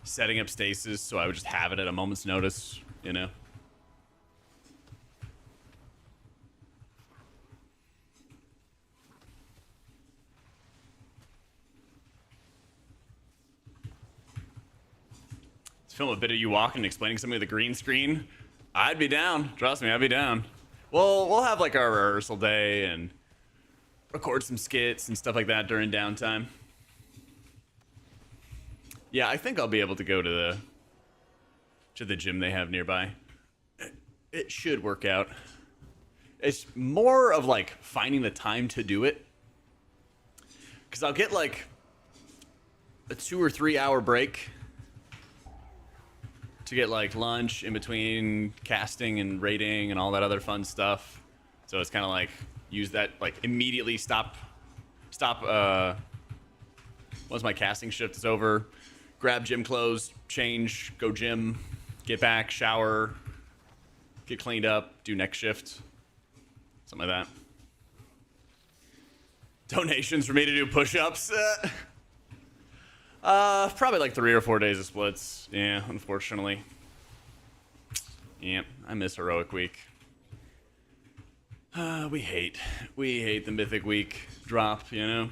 setting up stasis so I would just have it at a moment's notice, you know? Film a bit of you walking and explaining something with a green screen. I'd be down. Trust me, I'd be down. Well, we'll have like our rehearsal day and record some skits and stuff like that during downtime. Yeah, I think I'll be able to go to the gym they have nearby. It should work out. It's more of like finding the time to do it. Because I'll get like a 2 or 3 hour break to get like lunch in between casting and raiding and all that other fun stuff. So it's kind of like use that, like immediately stop once my casting shift is over, grab gym clothes, change, go gym, get back, shower, get cleaned up, do next shift, something like that. Donations for me to do push-ups. Probably like 3 or 4 days of splits. Yeah, unfortunately. Yeah, I miss heroic week. We hate the mythic week drop, you know.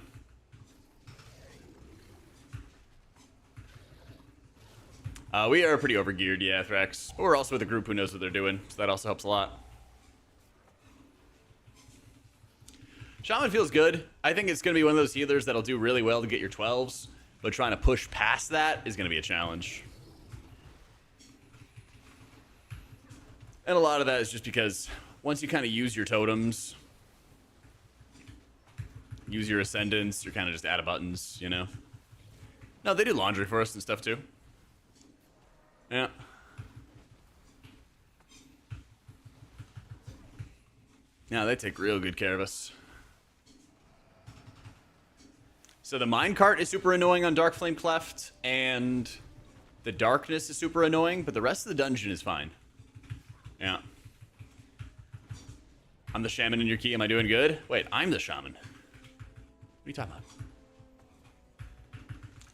We are pretty overgeared, yeah, Thrax. But we're also with a group who knows what they're doing, so that also helps a lot. Shaman feels good. I think it's going to be one of those healers that'll do really well to get your 12s, but trying to push past that is going to be a challenge. And a lot of that is just because once you kind of use your totems, use your ascendants, you're kind of just out of buttons, you know? No, they do laundry for us and stuff too. Yeah. Yeah, they take real good care of us. So the minecart is super annoying on Dark Flame Cleft, and the darkness is super annoying, but the rest of the dungeon is fine. Yeah. I'm the shaman in your key. Am I doing good? Wait, I'm the shaman. What are you talking about?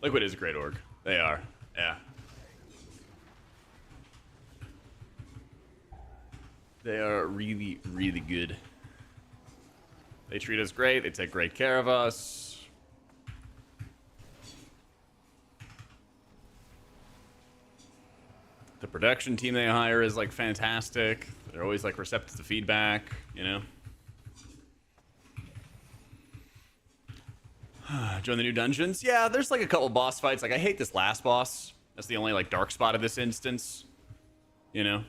Liquid is a great org. They are. Yeah. They are really, really good. They treat us great. They take great care of us. The production team they hire is like fantastic. They're always like receptive to feedback, you know. Join the new dungeons. Yeah, there's like a couple boss fights. Like I hate this last boss. That's the only like dark spot of this instance. You know.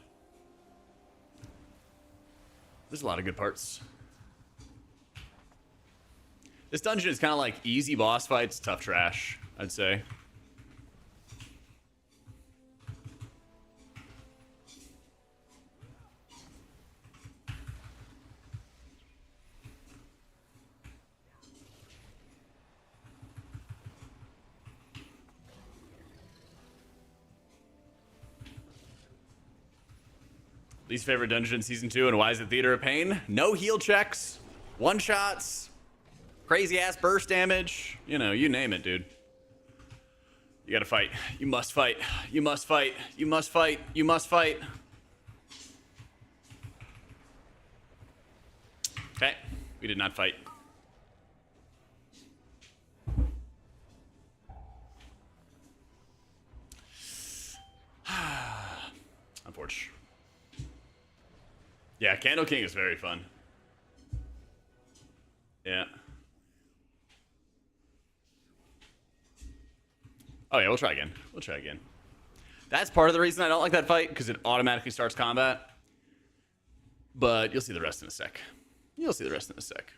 There's a lot of good parts. This dungeon is kind of like easy boss fights, tough trash, I'd say. Least favorite dungeon in season 2, and why is it Theater of Pain? No heal checks, one shots, crazy ass burst damage. You know, you name it, dude. You gotta fight. You must fight. You must fight. You must fight. You must fight. Okay, we did not fight. Unfortunate. Yeah, Candle King is very fun. Yeah. Oh yeah, we'll try again. We'll try again. That's part of the reason I don't like that fight, because it automatically starts combat. But you'll see the rest in a sec. You'll see the rest in a sec.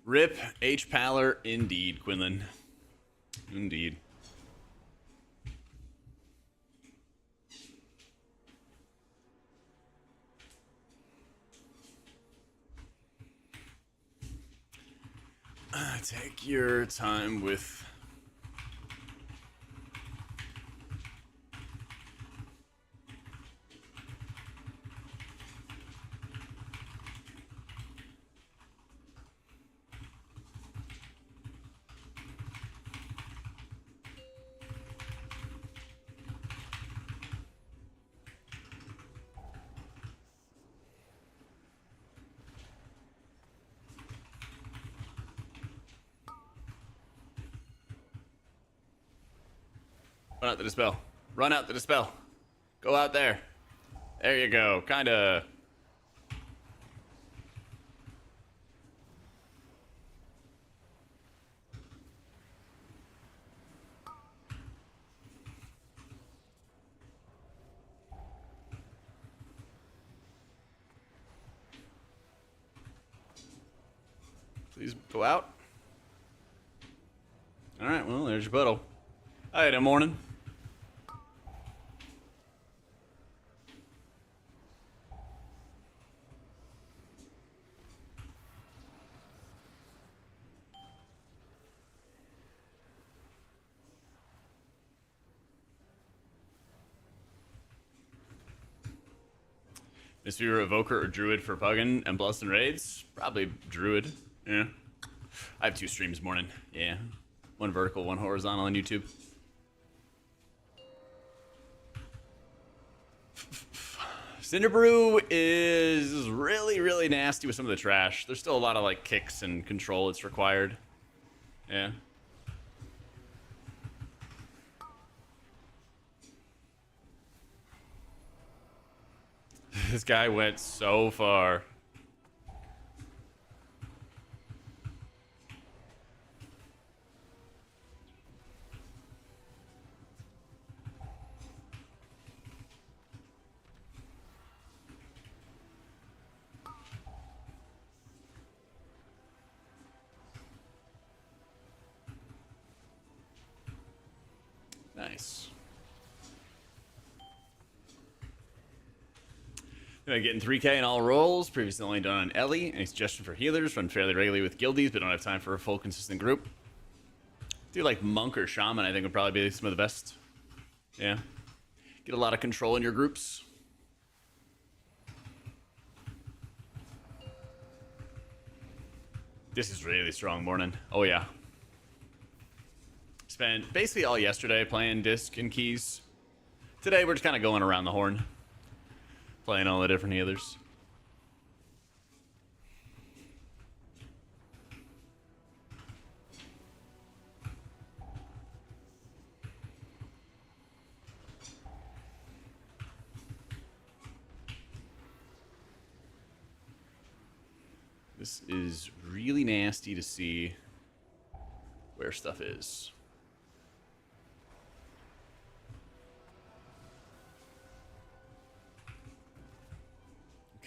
Rip H. Paller, indeed, Quinlan. Indeed. Take your time with... Run out the dispel. Run out the dispel. Go out there. There you go. Kinda. Please go out. All right, well, there's your puddle. Hi, good morning. Misfever, Evoker, or Druid for Puggin and Bless and Raids? Probably Druid. Yeah. I have 2 streams morning. Yeah. One vertical, one horizontal on YouTube. Cinderbrew is really, really nasty with some of the trash. There's still a lot of like kicks and control it's required. Yeah. This guy went so far. Nice. Getting 3K in all roles. Previously only done on Ellie. Any suggestion for healers? Run fairly regularly with guildies, but don't have time for a full consistent group. Do like Monk or Shaman, I think would probably be some of the best. Yeah. Get a lot of control in your groups. This is really strong morning. Oh yeah. Spent basically all yesterday playing disc and keys. Today we're just kind of going around the horn. Playing all the different healers. This is really nasty to see where stuff is.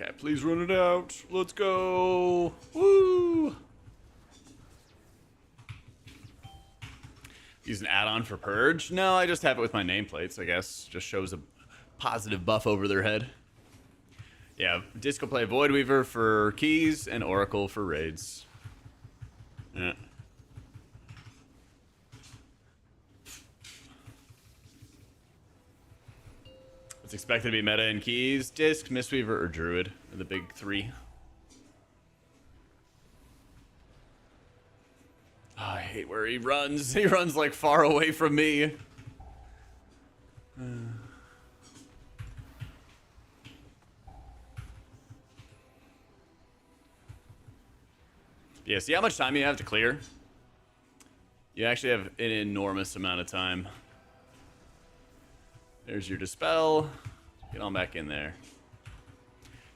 Okay, please run it out. Let's go. Woo! Use an add-on for Purge? No, I just have it with my nameplates, I guess. Just shows a positive buff over their head. Yeah, Disco play Void Weaver for keys and Oracle for raids. Yeah. It's expected to be meta in keys, Disc, Mistweaver, or Druid are the big 3. Oh, I hate where he runs. He runs like far away from me. Yeah, see how much time you have to clear? You actually have an enormous amount of time. There's your Dispel. Get on back in there.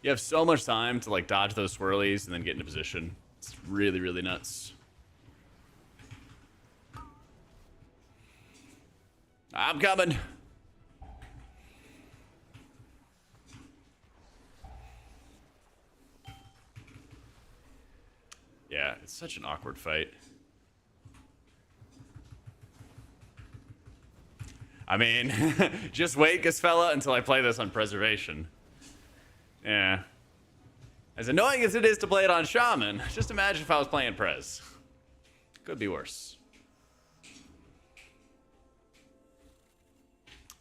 You have so much time to like dodge those swirlies and then get into position. It's really, really nuts. I'm coming. Yeah, it's such an awkward fight. I mean, just wait, Gasfella, until I play this on Preservation. Yeah. As annoying as it is to play it on Shaman, just imagine if I was playing Prez. Could be worse.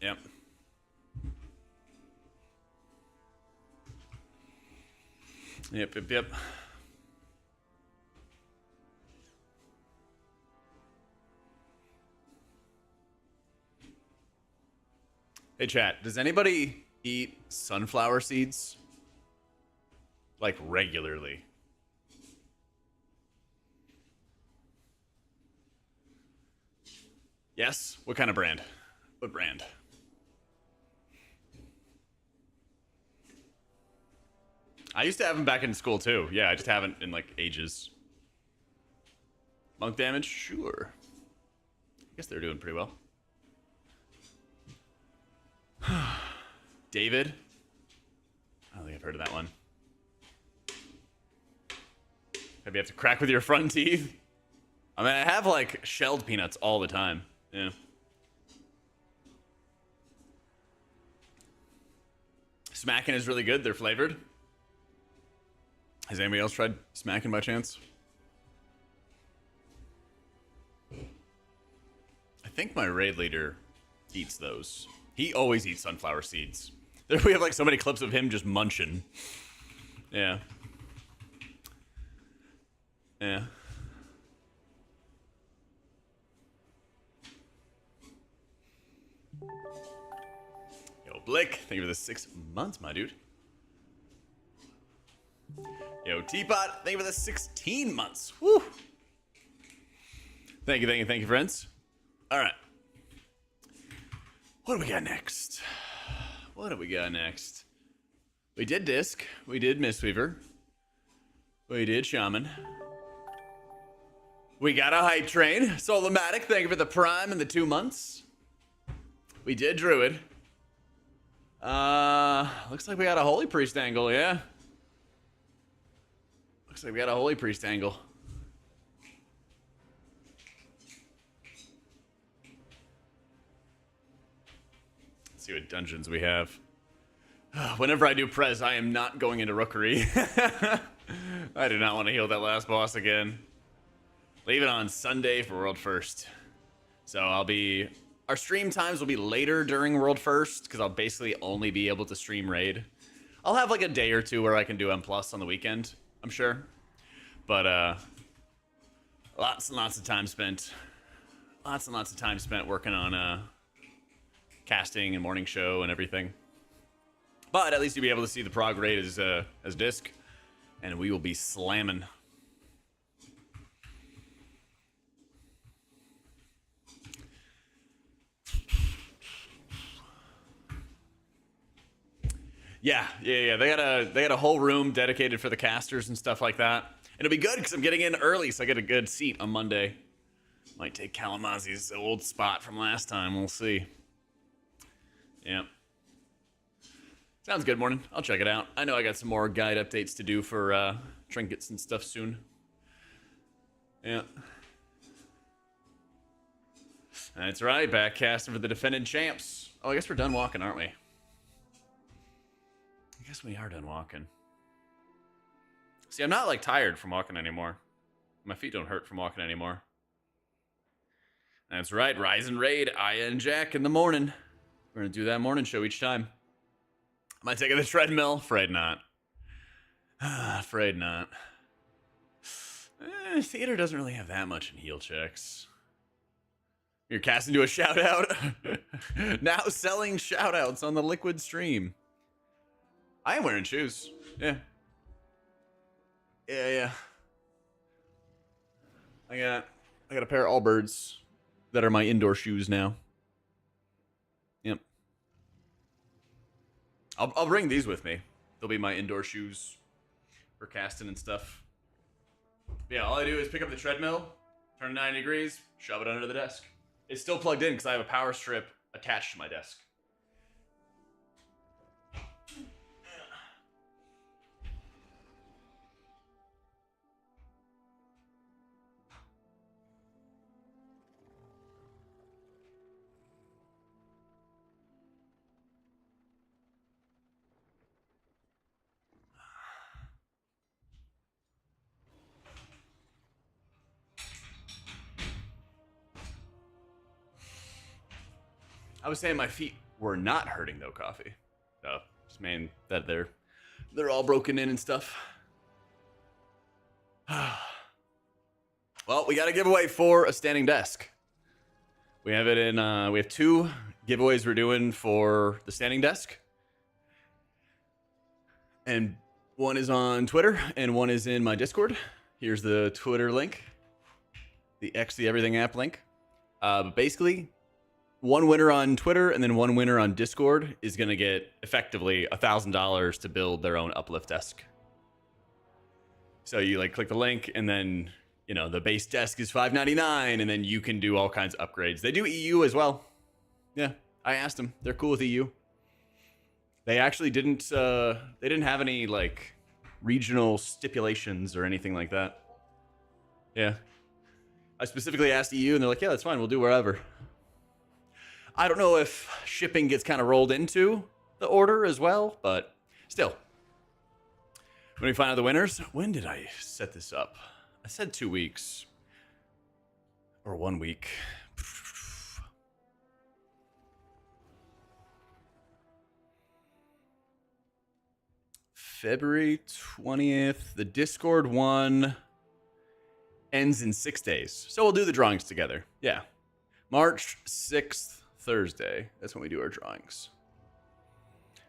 Yep. Yep. Hey chat, does anybody eat sunflower seeds? Like regularly? Yes? What kind of brand? What brand? I used to have them back in school too. Yeah, I just haven't in like ages. Monk damage? Sure. I guess they're doing pretty well. David? I don't think I've heard of that one. Maybe you have to crack with your front teeth. I mean, I have like shelled peanuts all the time. Yeah. Smacking is really good. They're flavored. Has anybody else tried smacking by chance? I think my raid leader eats those. He always eats sunflower seeds. We have like so many clips of him just munching. Yeah. Yeah. Yo, Blick, thank you for the 6 months, my dude. Yo, Teapot, thank you for the 16 months. Woo! Thank you, friends. All right. What do we got next? What do we got next? We did Disc. We did Mistweaver. We did Shaman. We got a Hype Train. Solomatic, thank you for the Prime and the 2 months. We did Druid. Looks like we got a Holy Priest angle, yeah. Looks like we got a Holy Priest angle. Let's see what dungeons we have. Whenever I do Prez, I am not going into Rookery. I do not want to heal that last boss again. Leave it on Sunday for World First. So our stream times will be later during World First, because I'll basically only be able to stream Raid. I'll have like a day or two where I can do M+ on the weekend, I'm sure. But, lots and lots of time spent. Lots and lots of time spent working on, casting and morning show and everything. But at least you'll be able to see the prog raid as Disc. And we will be slamming. Yeah. They got a whole room dedicated for the casters and stuff like that. And it'll be good because I'm getting in early, so I get a good seat on Monday. Might take Kalamazi's old spot from last time. We'll see. Yeah. Sounds good, Morning. I'll check it out. I know I got some more guide updates to do for trinkets and stuff soon. Yeah. That's right. Back casting for the defending champs. Oh, I guess we're done walking, aren't we? I guess we are done walking. See, I'm not like tired from walking anymore. My feet don't hurt from walking anymore. That's right. Rise and Raid, Aya and Jack in the morning. We're going to do that morning show each time. Am I taking the treadmill? Afraid not. Afraid not. Theater doesn't really have that much in heal checks. You're casting to a shout out. Now selling shout outs on the Liquid stream. I am wearing shoes. Yeah. Yeah. I got a pair of Allbirds that are my indoor shoes now. Yep. I'll bring these with me. They'll be my indoor shoes for casting and stuff. Yeah, all I do is pick up the treadmill, turn it 90 degrees, shove it under the desk. It's still plugged in because I have a power strip attached to my desk. I was saying my feet were not hurting though, Coffee. Oh, just man, that they're all broken in and stuff. Well, we got a giveaway for a standing desk. We have it in. We have 2 giveaways we're doing for the standing desk, and one is on Twitter and one is in my Discord. Here's the Twitter link, the X the Everything app link. But basically, one winner on Twitter and then one winner on Discord is going to get effectively $1,000 to build their own uplift desk. So you like click the link and then, you know, the base desk is $5.99 and then you can do all kinds of upgrades. They do EU as well. Yeah, I asked them. They're cool with EU. They actually didn't have any like regional stipulations or anything like that. Yeah. I specifically asked EU, and they're like, yeah, that's fine. We'll do wherever. I don't know if shipping gets kind of rolled into the order as well, but still. When we find out the winners, when did I set this up? I said 2 weeks. Or 1 week. February 20th. The Discord one ends in 6 days. So we'll do the drawings together. Yeah. March 6th, Thursday. That's when we do our drawings.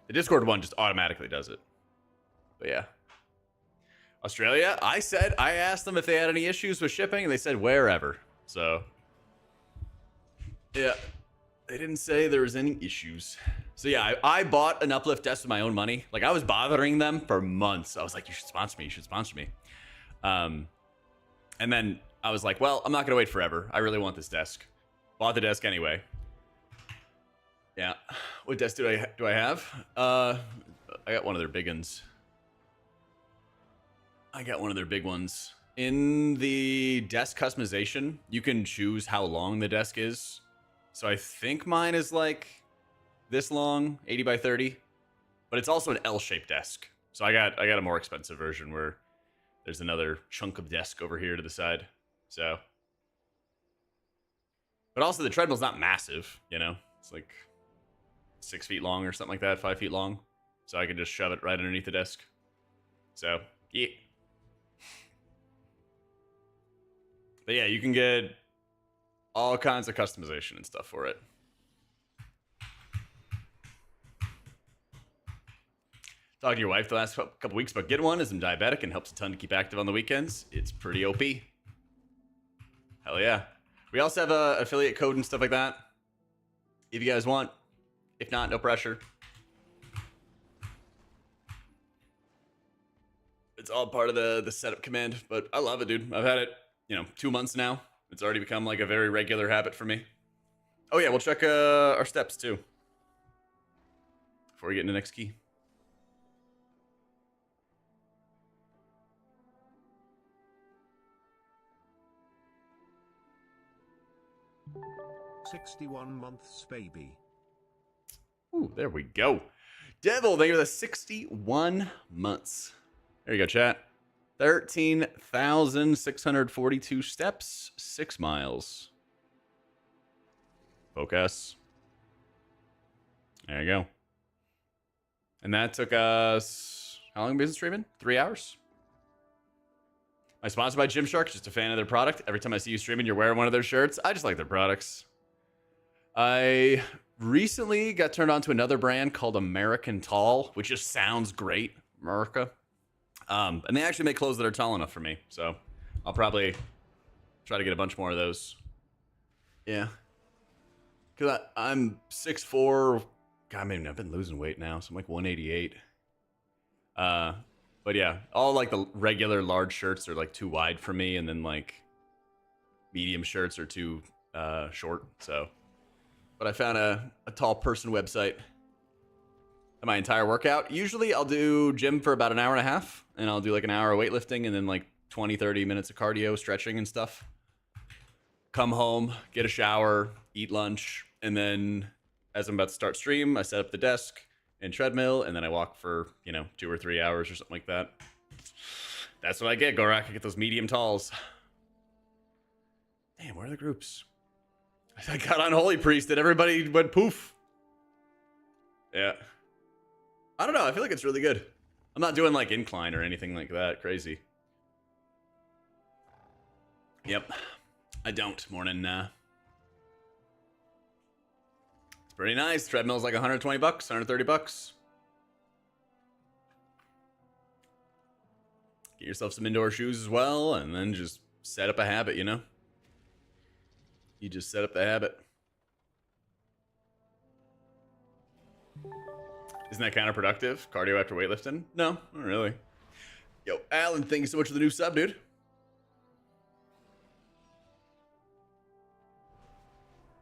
The Discord one just automatically does it. But yeah. Australia, I asked them if they had any issues with shipping, and they said wherever. So, yeah. They didn't say there was any issues. So yeah, I bought an uplift desk with my own money. Like, I was bothering them for months. I was like, you should sponsor me. You should sponsor me. And then I was like, well, I'm not going to wait forever. I really want this desk. Bought the desk anyway. Yeah. What desk do I have? I got one of their big ones. I got one of their big ones. In the desk customization, you can choose how long the desk is. So I think mine is like this long, 80 by 30. But it's also an L-shaped desk. So I got a more expensive version where there's another chunk of desk over here to the side. So. But also the treadmill's not massive, you know? It's like 6 feet long or something like that, 5 feet long. So I can just shove it right underneath the desk. So, yeah. But yeah, you can get all kinds of customization and stuff for it. Talked to your wife the last couple weeks about getting one, as I'm diabetic and helps a ton to keep active on the weekends. It's pretty OP. Hell yeah. We also have a affiliate code and stuff like that, if you guys want. If not, no pressure. It's all part of the setup command, but I love it, dude. I've had it, 2 months now. It's already become like a very regular habit for me. Oh yeah, we'll check our steps too before we get into the next key. "61 months, baby." Ooh, there we go. Devil, thank you for the 61 months. There you go, chat. 13,642 steps, 6 miles. Focus. There you go. And that took us, how long have we been streaming? 3 hours? I'm sponsored by Gymshark, just a fan of their product. Every time I see you streaming, you're wearing one of their shirts. I just like their products. I recently got turned on to another brand called American Tall, which just sounds great. America. And they actually make clothes that are tall enough for me. So I'll probably try to get a bunch more of those. Yeah. Because I'm 6'4". God, I mean, I've been losing weight now. So I'm like 188. But yeah, all like the regular large shirts are like too wide for me. And then like medium shirts are too short. So, but I found a tall person website. My entire workout. Usually I'll do gym for about an hour and a half, and I'll do like an hour of weightlifting and then like 20-30 minutes of cardio, stretching and stuff. Come home, get a shower, eat lunch, and then as I'm about to start stream, I set up the desk and treadmill, and then I walk for 2 or 3 hours or something like that. That's what I get, Gorak. I get those medium talls. Damn, where are the groups? I got on Holy Priest and everybody went poof. Yeah. I don't know. I feel like it's really good. I'm not doing like incline or anything like that. Crazy. Yep. I don't. Morning. It's pretty nice. Treadmill's like $120, $130. Get yourself some indoor shoes as well, and then just set up a habit, You just set up the habit. Isn't that counterproductive? Cardio after weightlifting? No, not really. Yo, Alan, thank you so much for the new sub, dude.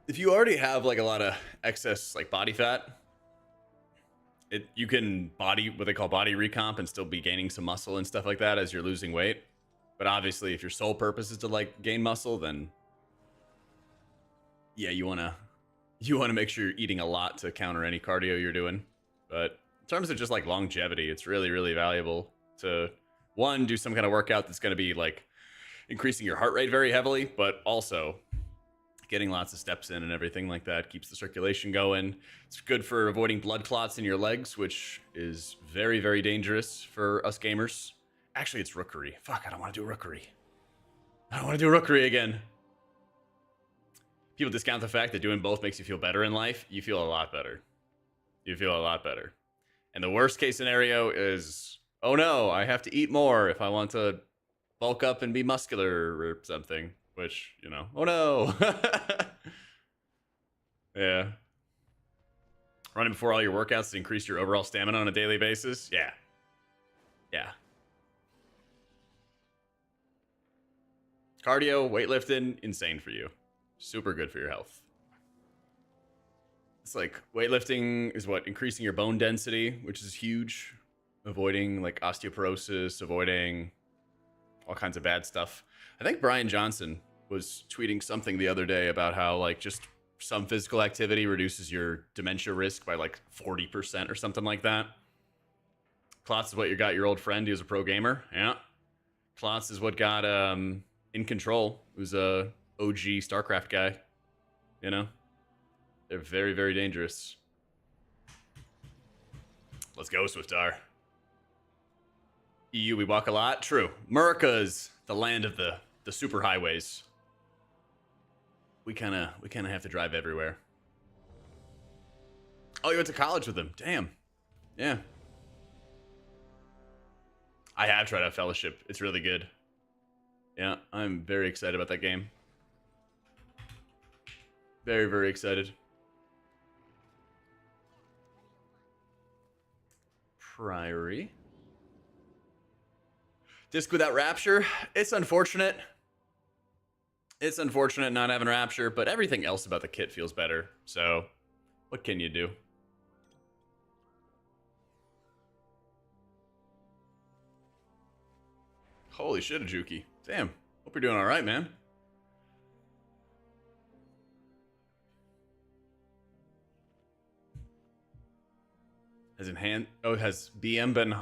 If you already have like a lot of excess like body fat, you can what they call body recomp and still be gaining some muscle and stuff like that as you're losing weight. But obviously, if your sole purpose is to like gain muscle, then yeah, you wanna make sure you're eating a lot to counter any cardio you're doing. But in terms of just like longevity, it's really, really valuable to one, do some kind of workout that's gonna be like increasing your heart rate very heavily, but also getting lots of steps in and everything like that keeps the circulation going. It's good for avoiding blood clots in your legs, which is very, very dangerous for us gamers. Actually, it's rookery. Fuck, I don't want to do rookery. I don't want to do rookery again. People discount the fact that doing both makes you feel better in life. You feel a lot better. You feel a lot better. And the worst case scenario is, oh no, I have to eat more if I want to bulk up and be muscular or something. Which, you know, oh no. Yeah. Running before all your workouts to increase your overall stamina on a daily basis? Yeah. Yeah. Cardio, weightlifting, insane for you. Super good for your health. It's like weightlifting is what? Increasing your bone density, which is huge. Avoiding like osteoporosis, avoiding all kinds of bad stuff. I think Brian Johnson was tweeting something the other day about how like just some physical activity reduces your dementia risk by like 40% or something like that. Klotz is what you got your old friend. He was a pro gamer. Yeah. Klotz is what got In Control, who's a OG StarCraft guy. You know? They're very, very dangerous. Let's go, Swiftar. EU, we walk a lot. True. America's the land of the super highways. We kind of have to drive everywhere. Oh, you went to college with him. Damn. Yeah. I have tried out Fellowship. It's really good. Yeah, I'm very excited about that game. Very, very excited. Priory. Disc without Rapture. It's unfortunate. It's unfortunate not having Rapture, but everything else about the kit feels better. So, what can you do? Holy shit, Ajuki. Damn. Hope you're doing all right, man. Has BM been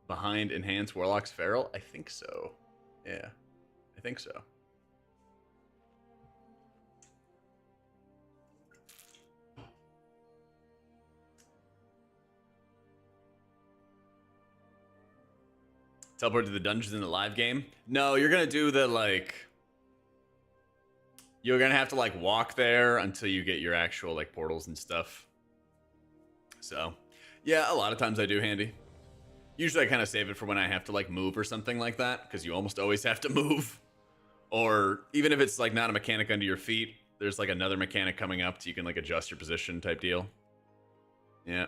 behind Enhanced Warlock's Feral? I think so. Yeah, I think so. Teleport to the dungeons in the live game? No, you're gonna do the like. You're gonna have to like walk there until you get your actual like portals and stuff. So, yeah, a lot of times I do handy. Usually I kind of save it for when I have to like move or something like that, because you almost always have to move. Or even if it's like not a mechanic under your feet, there's like another mechanic coming up so you can like adjust your position type deal. Yeah.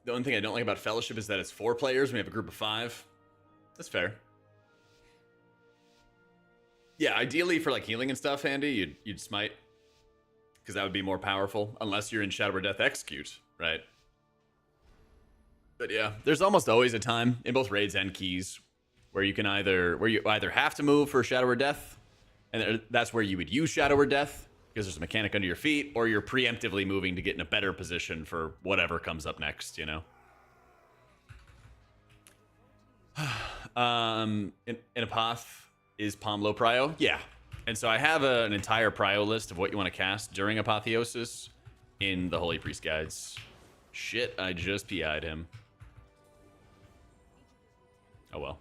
The only thing I don't like about Fellowship is that it's 4 players and we have a group of 5. That's fair. Yeah, ideally for like healing and stuff, Andy, you'd smite. Because that would be more powerful. Unless you're in Shadow or Death Execute, right? But yeah, there's almost always a time in both raids and keys where you can either have to move for Shadow or Death, and that's where you would use Shadow or Death, because there's a mechanic under your feet, or you're preemptively moving to get in a better position for whatever comes up next, you know? In Apoth, is Palm low prio? Yeah. And so I have an entire prio list of what you want to cast during Apotheosis in the Holy Priest Guides. Shit, I just PI'd him. Oh well.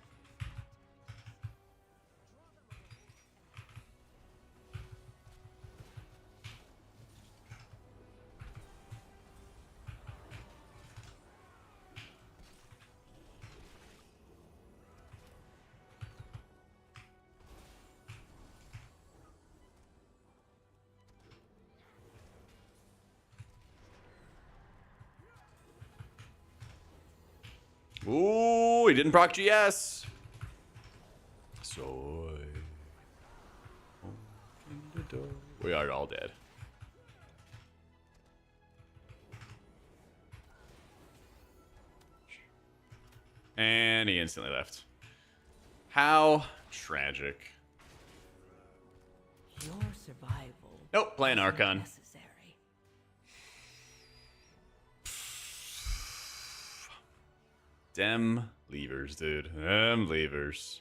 Ooh, he didn't proc GS. Soy. We are all dead. And he instantly left. How tragic. Your survival. Nope, playing wasn't Archon. necessary. Dem levers, dude. Dem levers.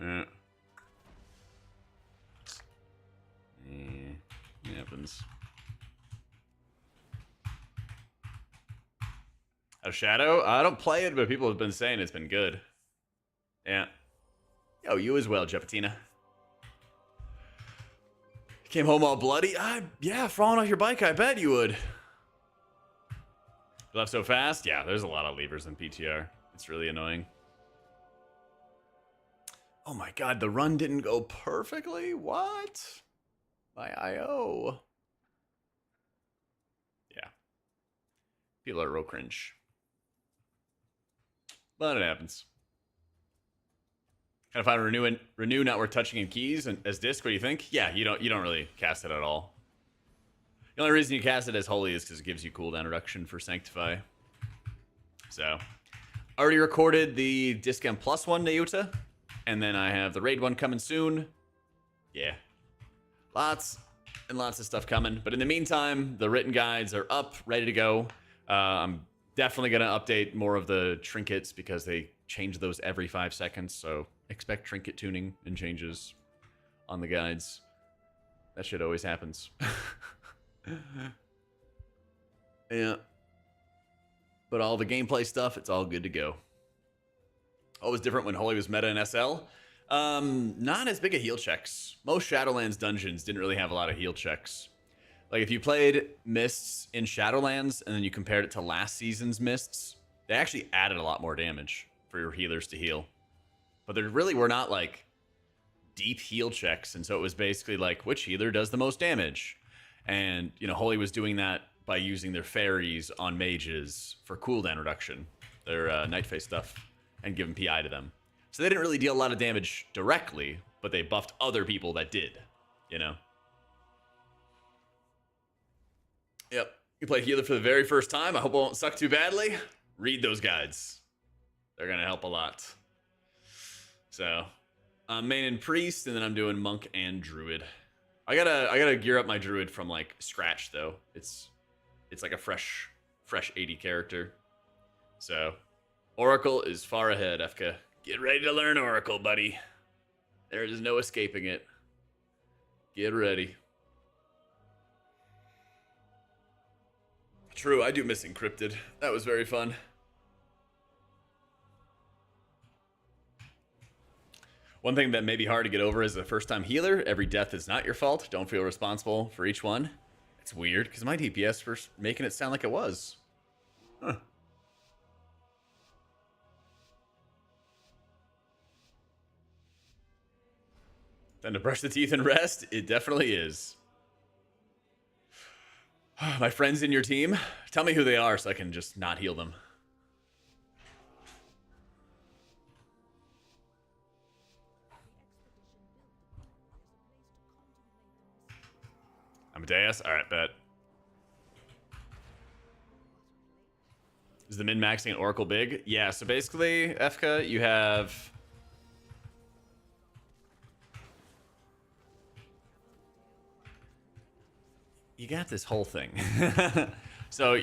Yeah. It happens. A Shadow? I don't play it, but people have been saying it's been good. Yeah. Yo, you as well, Jepatina. Came home all bloody? Yeah, falling off your bike, I bet you would. You left so fast? Yeah, there's a lot of levers in PTR. It's really annoying. Oh my god, the run didn't go perfectly? What? My IO. Yeah. People are real cringe. But it happens. Kind of find renew not worth touching in keys and as disc. What do you think? Yeah, you don't really cast it at all. The only reason you cast it as holy is because it gives you cooldown reduction for Sanctify. So, already recorded the discount plus one, Nayuta, and then I have the raid one coming soon. Yeah, lots and lots of stuff coming. But in the meantime, the written guides are up, ready to go. I'm definitely gonna update more of the trinkets because they change those every 5 seconds. So expect trinket tuning and changes on the guides. That shit always happens. Yeah. But all the gameplay stuff, it's all good to go. Always different when Holy was meta in SL. Not as big a heal checks. Most Shadowlands dungeons didn't really have a lot of heal checks. Like if you played Mists in Shadowlands and then you compared it to last season's Mists, they actually added a lot more damage for your healers to heal. But there really were not like deep heal checks, and so it was basically like which healer does the most damage. And, you know, Holy was doing that by using their fairies on mages for cooldown reduction, their Night Phase stuff, and giving PI to them. So they didn't really deal a lot of damage directly, but they buffed other people that did, you know? Yep. You play healer for the very first time. I hope it won't suck too badly. Read those guides. They're going to help a lot. So, I'm main and priest, and then I'm doing monk and druid. I gotta gear up my druid from like scratch though. It's like a fresh 80 character. So Oracle is far ahead, FK. Get ready to learn Oracle, buddy. There is no escaping it. Get ready. True, I do miss Encrypted. That was very fun. One thing that may be hard to get over as a first-time healer, every death is not your fault. Don't feel responsible for each one. It's weird, because my DPS was making it sound like it was. Huh. Then to brush the teeth and rest, it definitely is. My friends in your team, tell me who they are so I can just not heal them. Amadeus? Alright, bet. Is the min-maxing an Oracle big? Yeah, so basically, FK, you have... You got this whole thing. So,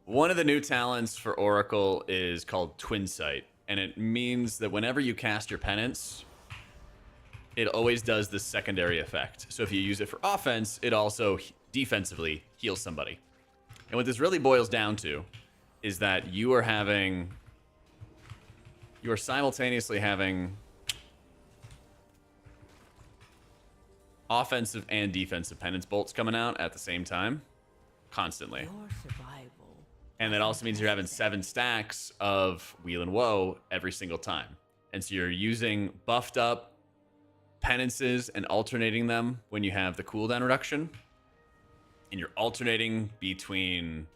one of the new talents for Oracle is called Twin Sight, and it means that whenever you cast your penance, it always does this secondary effect. So if you use it for offense, it also defensively heals somebody. And what this really boils down to is that you are simultaneously having offensive and defensive penance bolts coming out at the same time, constantly. Your survival. And that also means you're having 7 stacks of Wheel and Woe every single time. And so you're using buffed up penances and alternating them when you have the cooldown reduction. And you're alternating between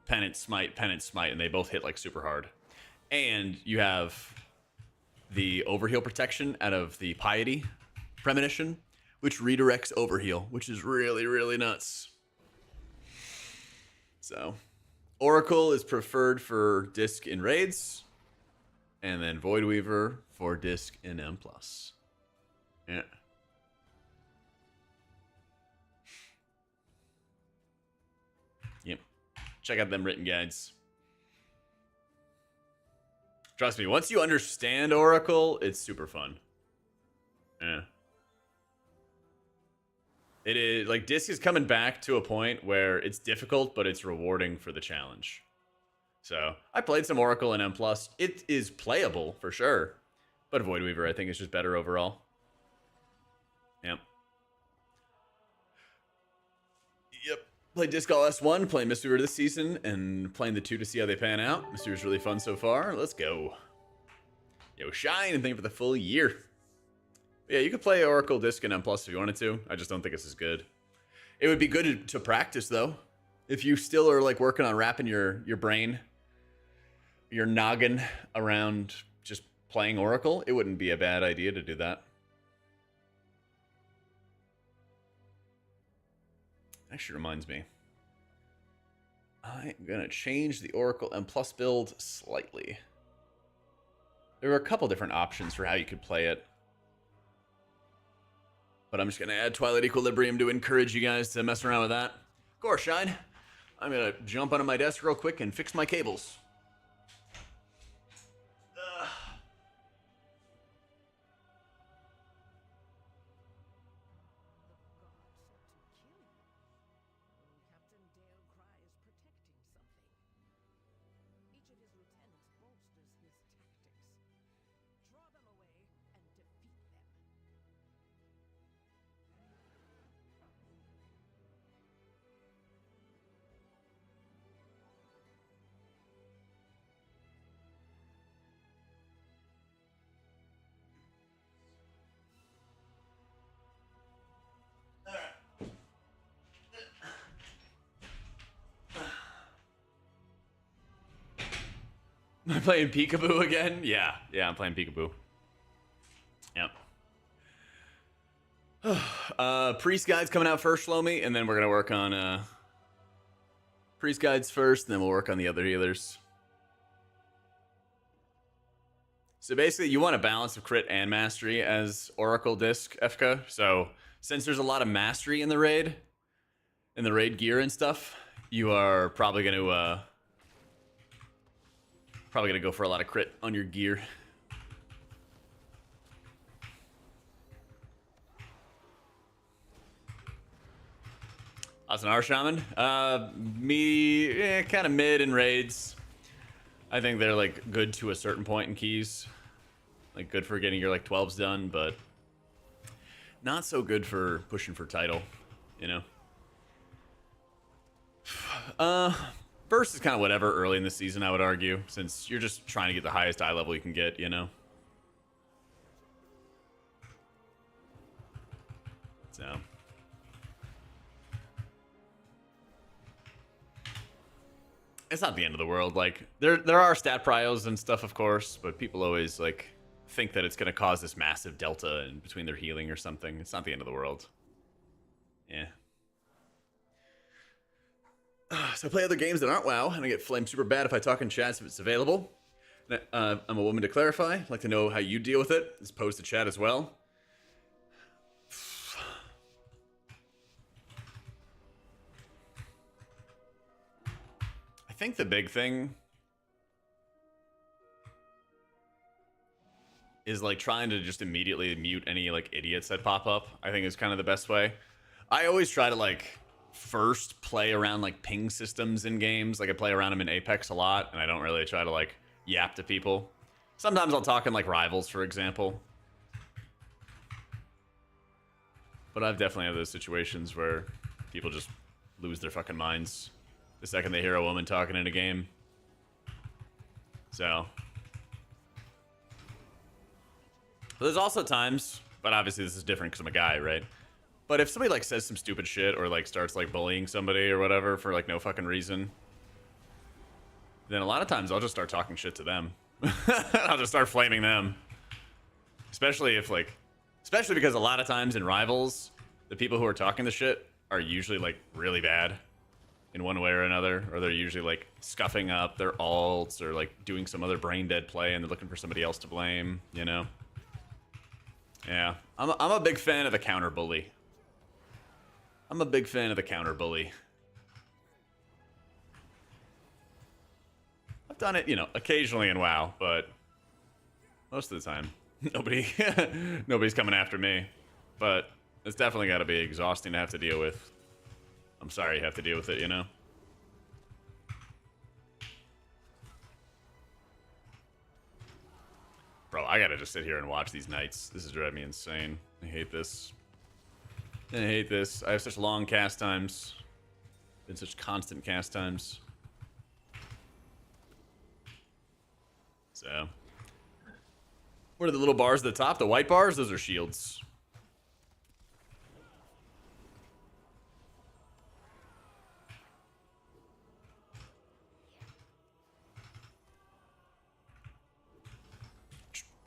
penance, smite, and they both hit like super hard. And you have the overheal protection out of the Piety Premonition, which redirects overheal, which is really, really nuts. So, Oracle is preferred for disc in raids, and then Void Weaver for disc in M+. Yeah. Yep. Check out them written guides. Trust me, once you understand Oracle, it's super fun. Yeah. It is, like, disc is coming back to a point where it's difficult, but it's rewarding for the challenge. So, I played some Oracle in M+. It is playable, for sure. But Void Weaver, I think, is just better overall. Yep. Yep. Played Disc All S1, playing Mistweaver this season, and playing the 2 to see how they pan out. Mistweaver's really fun so far. Let's go. Yo, Shine, and thank you for the full year. Yeah, you could play Oracle Disc and M+ if you wanted to. I just don't think it's as good. It would be good to practice, though. If you still are, like, working on wrapping your brain, your noggin around just playing Oracle, it wouldn't be a bad idea to do that. Actually reminds me. I'm going to change the Oracle M+ build slightly. There are a couple different options for how you could play it. But I'm just going to add Twilight Equilibrium to encourage you guys to mess around with that. Of course, Shine. I'm going to jump onto my desk real quick and fix my cables. Am I playing Peekaboo again? Yeah, I'm playing Peekaboo. Yep. Priest Guide's coming out first, Shlomi, and then we're going to work on Priest Guides first, and then we'll work on the other healers. So basically, you want a balance of crit and mastery as Oracle Disc, FK. So since there's a lot of mastery in the raid gear and stuff, you are probably going to go for a lot of crit on your gear. Awesome, our Shaman. Me, kind of mid in raids. I think they're like good to a certain point in keys. Like good for getting your like 12s done, but not so good for pushing for title, you know? Burst is kind of whatever early in the season, I would argue, since you're just trying to get the highest eye level you can get, you know? So. It's not the end of the world. Like, there are stat prios and stuff, of course, but people always, like, think that it's going to cause this massive delta in between their healing or something. It's not the end of the world. Yeah. So I play other games that aren't WoW, and I get flamed super bad if I talk in chats if it's available. I'm a woman to clarify. I'd like to know how you deal with it. Just post to chat as well. I think the big thing is like trying to just immediately mute any like idiots that pop up. I think is kind of the best way. I always try to like first play around like ping systems in games. Like I play around them in Apex a lot, and I don't really try to like yap to people. Sometimes I'll talk in like Rivals, for example. But I've definitely had those situations where people just lose their fucking minds the second they hear a woman talking in a game. So. But there's also times, but obviously this is different because I'm a guy, right? But if somebody like says some stupid shit or like starts like bullying somebody or whatever for like no fucking reason, then a lot of times I'll just start talking shit to them. I'll just start flaming them. Especially because a lot of times in Rivals, the people who are talking the shit are usually like really bad. in one way or another, or they're usually like scuffing up their alts or like doing some other brain dead play and they're looking for somebody else to blame, you know? Yeah, I'm a big fan of the counter bully. I'm a big fan of the counter bully. I've done it, you know, occasionally in WoW, but most of the time, nobody's coming after me. But it's definitely got to be exhausting to have to deal with. I'm sorry you have to deal with it, you know? Bro, I gotta just sit here and watch these knights. This is driving me insane. I hate this. I hate this. I have such long cast times. Been such constant cast times. So. What are the little bars at the top? The white bars? Those are shields.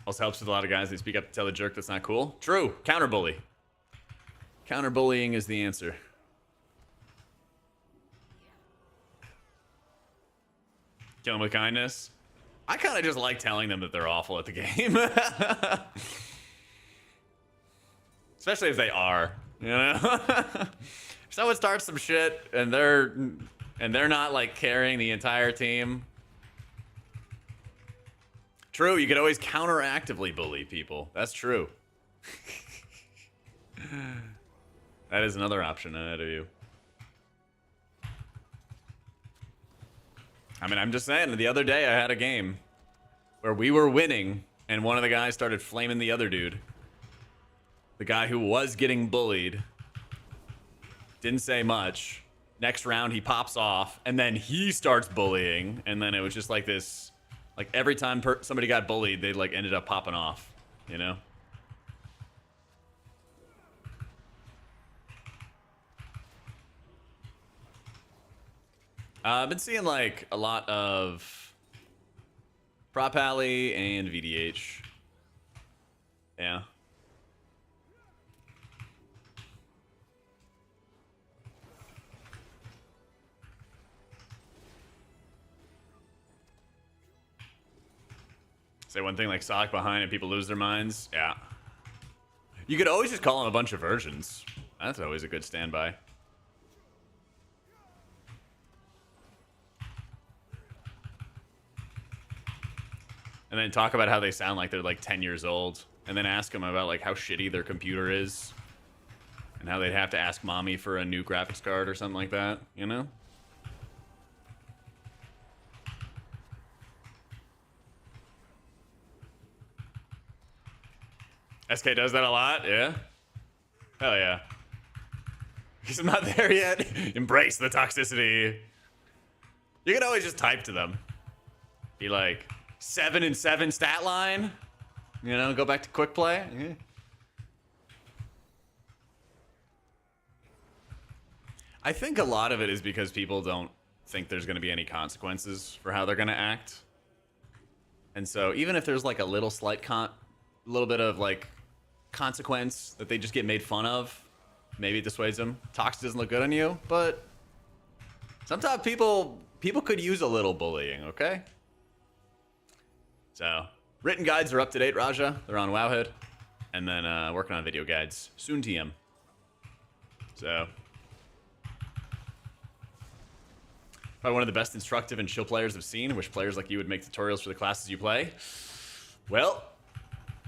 Also helps with a lot of guys that speak up to tell the jerk that's not cool. True. Counterbully. Counterbullying is the answer. Kill them with kindness. I kind of just like telling them that they're awful at the game. Especially if they are, you know? If someone starts some shit and they're not like carrying the entire team. True, you could always counteractively bully people. That's true. That is another option ahead of you. I mean, I'm just saying, the other day I had a game where we were winning and one of the guys started flaming the other dude. The guy who was getting bullied. Didn't say much. Next round he pops off and then he starts bullying, and then it was just like this, like every time somebody got bullied, they like ended up popping off, you know? I've been seeing like a lot of Prop Alley and VDH. Yeah. Say one thing like Sock behind and people lose their minds. Yeah. You could always just call them a bunch of versions. That's always a good standby. And then talk about how they sound like they're like 10 years old. And then ask them about like how shitty their computer is. And how they'd have to ask mommy for a new graphics card or something like that, you know? SK does that a lot, yeah? Hell yeah. He's not there yet. Embrace the toxicity. You can always just type to them. Be like, 7 and 7 stat line. You know, go back to quick play. Yeah. I think a lot of it is because people don't think there's going to be any consequences for how they're going to act. And so even if there's like a little slight little bit of like consequence that they just get made fun of, maybe it dissuades them. Tox doesn't look good on you, but sometimes people could use a little bullying, okay? So, written guides are up to date, Raja. They're on Wowhead. And then working on video guides. Soon TM. So, probably one of the best instructive and chill players I've seen. Wish players like you would make tutorials for the classes you play. Well,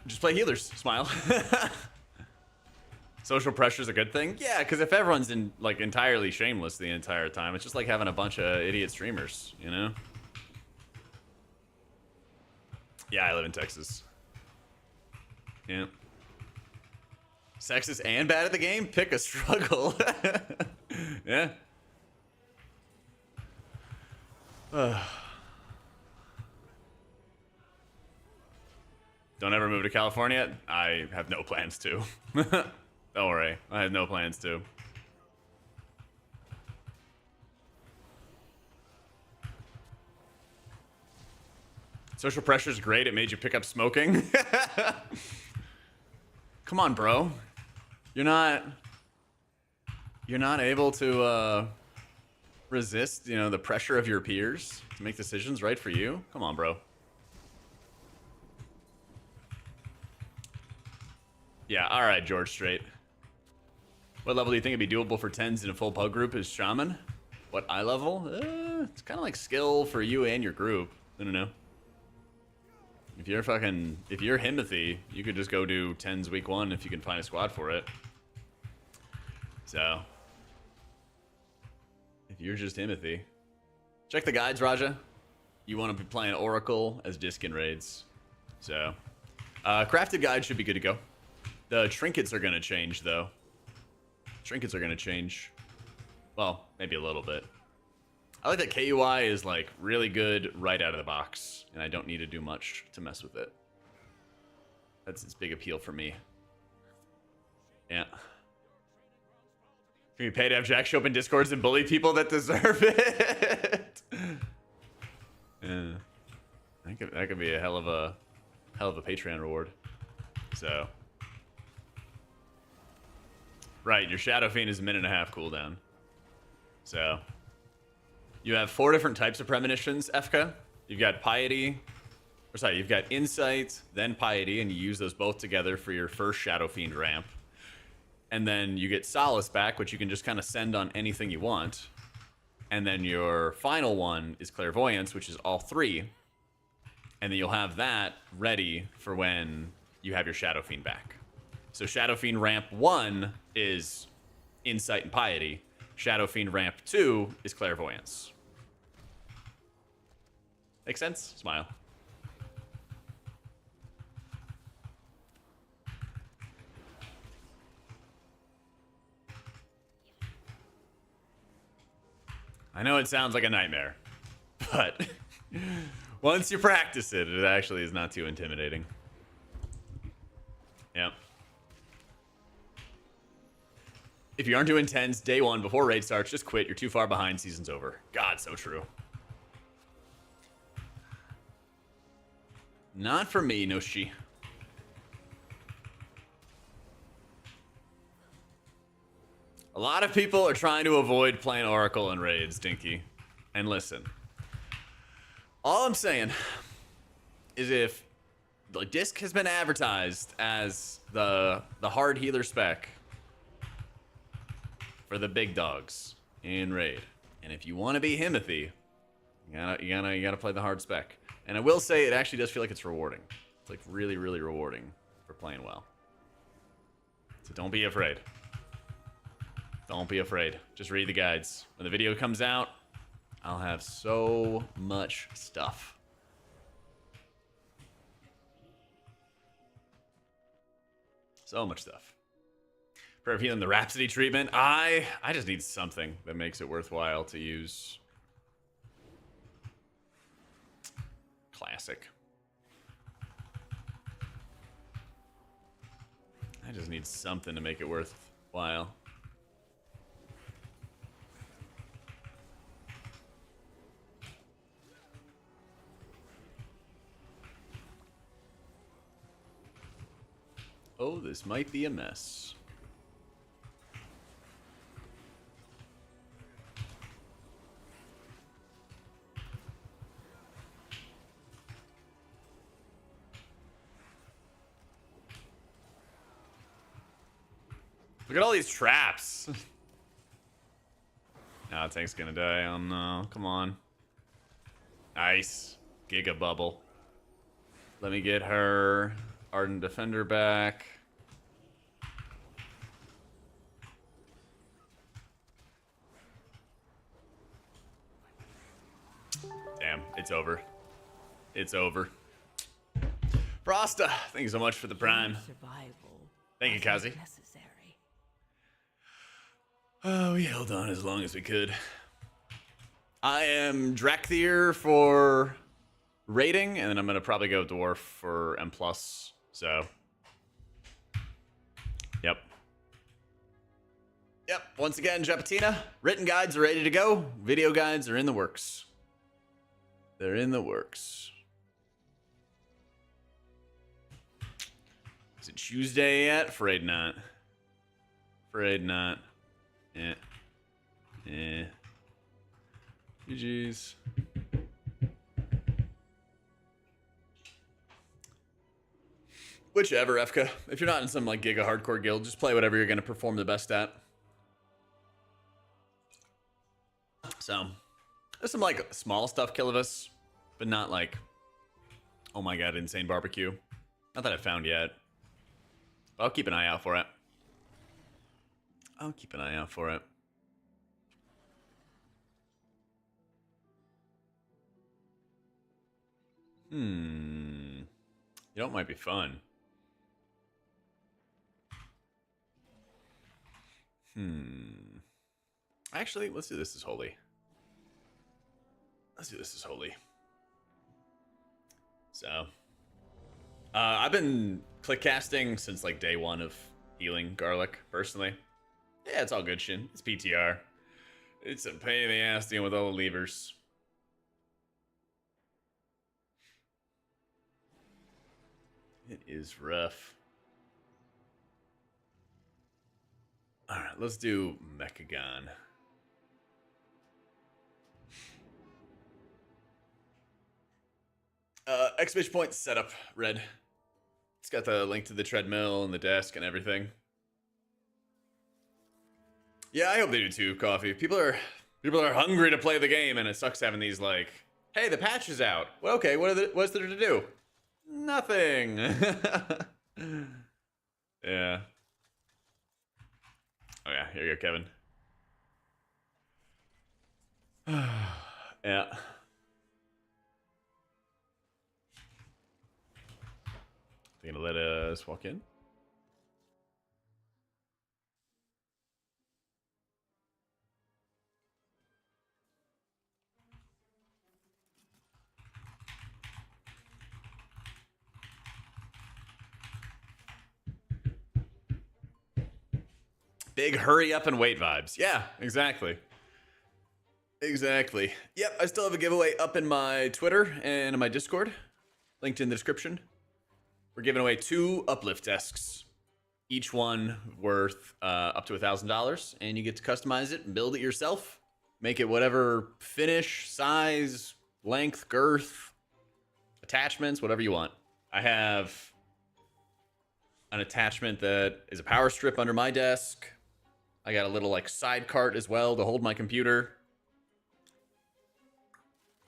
just play healers. Smile. Social pressure is a good thing. Yeah, because if everyone's like entirely shameless the entire time, it's just like having a bunch of idiot streamers, you know? Yeah, I live in Texas. Yeah. Sexist and bad at the game? Pick a struggle. Yeah. Don't ever move to California? I have no plans to. Don't worry. I have no plans to. Social pressure is great. It made you pick up smoking. Come on, bro. You're not able to resist, you know, the pressure of your peers to make decisions right for you? Come on, bro. Yeah, all right, George Strait. What level do you think it'd be doable for 10s in a full pug group as Shaman? What eye level? It's kind of like skill for you and your group. I don't know. If you're Himothy, you could just go do 10s week 1 if you can find a squad for it. So, if you're just Himothy, check the guides, Raja. You want to be playing Oracle as Diskin raids. So, crafted guide should be good to go. The trinkets are going to change, though. Trinkets are going to change. Well, maybe a little bit. I like that KUI is, like, really good right out of the box, and I don't need to do much to mess with it. That's its big appeal for me. Yeah. Can you pay to have Jack show up in Discords and bully people that deserve it? Yeah. That could be a hell of a Patreon reward. So. Right, your Shadow Fiend is a 1.5-minute cooldown. So. You have 4 different types of premonitions, FK. You've got Piety. Or sorry, you've got Insight, then Piety, and you use those both together for your first Shadow Fiend ramp. And then you get Solace back, which you can just kind of send on anything you want. And then your final one is Clairvoyance, which is all 3. And then you'll have that ready for when you have your Shadow Fiend back. So Shadow Fiend ramp 1 is Insight and Piety. Shadow Fiend ramp 2 is Clairvoyance. Make sense? Smile. I know it sounds like a nightmare, but once you practice it, it actually is not too intimidating. Yep. If you aren't doing 10s day 1 before raid starts, just quit. You're too far behind. Season's over. God, so true. Not for me, Noshi. A lot of people are trying to avoid playing Oracle and raids, Dinky. And listen. All I'm saying is if the disc has been advertised as the hard healer spec for the big dogs in raid, and if you want to be Himothy, you gotta play the hard spec. And I will say it actually does feel like it's rewarding. It's like really, really rewarding for playing well. So don't be afraid. Don't be afraid. Just read the guides. When the video comes out, I'll have so much stuff. So much stuff. For healing the Rhapsody treatment, I just need something that makes it worthwhile to use. Classic. I just need something to make it worthwhile. Oh, this might be a mess. Look at all these traps. Now tank's gonna die. Oh no, come on. Nice. Giga bubble. Let me get her Ardent Defender back. Damn, it's over. It's over. Frosta, thank you so much for the prime. Survival. Thank you, Kazi. Necessary. Oh, we held on as long as we could. I am Drakthir for rating, and then I'm gonna probably go Dwarf for M+. So, yep. Yep, once again, Japatina, written guides are ready to go. Video guides are in the works. They're in the works. Is it Tuesday yet? Afraid not. Afraid not. Yeah. Yeah. GG's. Whichever, FK. If you're not in some like giga hardcore guild, just play whatever you're gonna perform the best at. So, there's some like small stuff kill of us, but not like, oh my god, insane barbecue. Not that I've found yet. But I'll keep an eye out for it. I'll keep an eye out for it. You know what might be fun? Actually, let's do this as holy. Let's do this as holy. So, I've been click casting since like day one of healing garlic, personally. Yeah, it's all good shit. It's PTR. It's a pain in the ass dealing with all the levers. It is rough. Alright, let's do Mechagon. Exclamation point setup, red. It's got the link to the treadmill and the desk and everything. Yeah, I hope they do too, Coffee. People are hungry to play the game, and it sucks having these like, hey, the patch is out. Well, okay, what's there to do? Nothing. Yeah. Oh yeah, here you go, Kevin. Yeah. They're gonna let us walk in. Big hurry up and wait vibes. Yeah, exactly. Exactly. Yep, I still have a giveaway up in my Twitter and in my Discord. Linked in the description. We're giving away 2 uplift desks. Each one worth up to $1,000. And you get to customize it and build it yourself. Make it whatever finish, size, length, girth, attachments, whatever you want. I have an attachment that is a power strip under my desk. I got a little like side cart as well to hold my computer.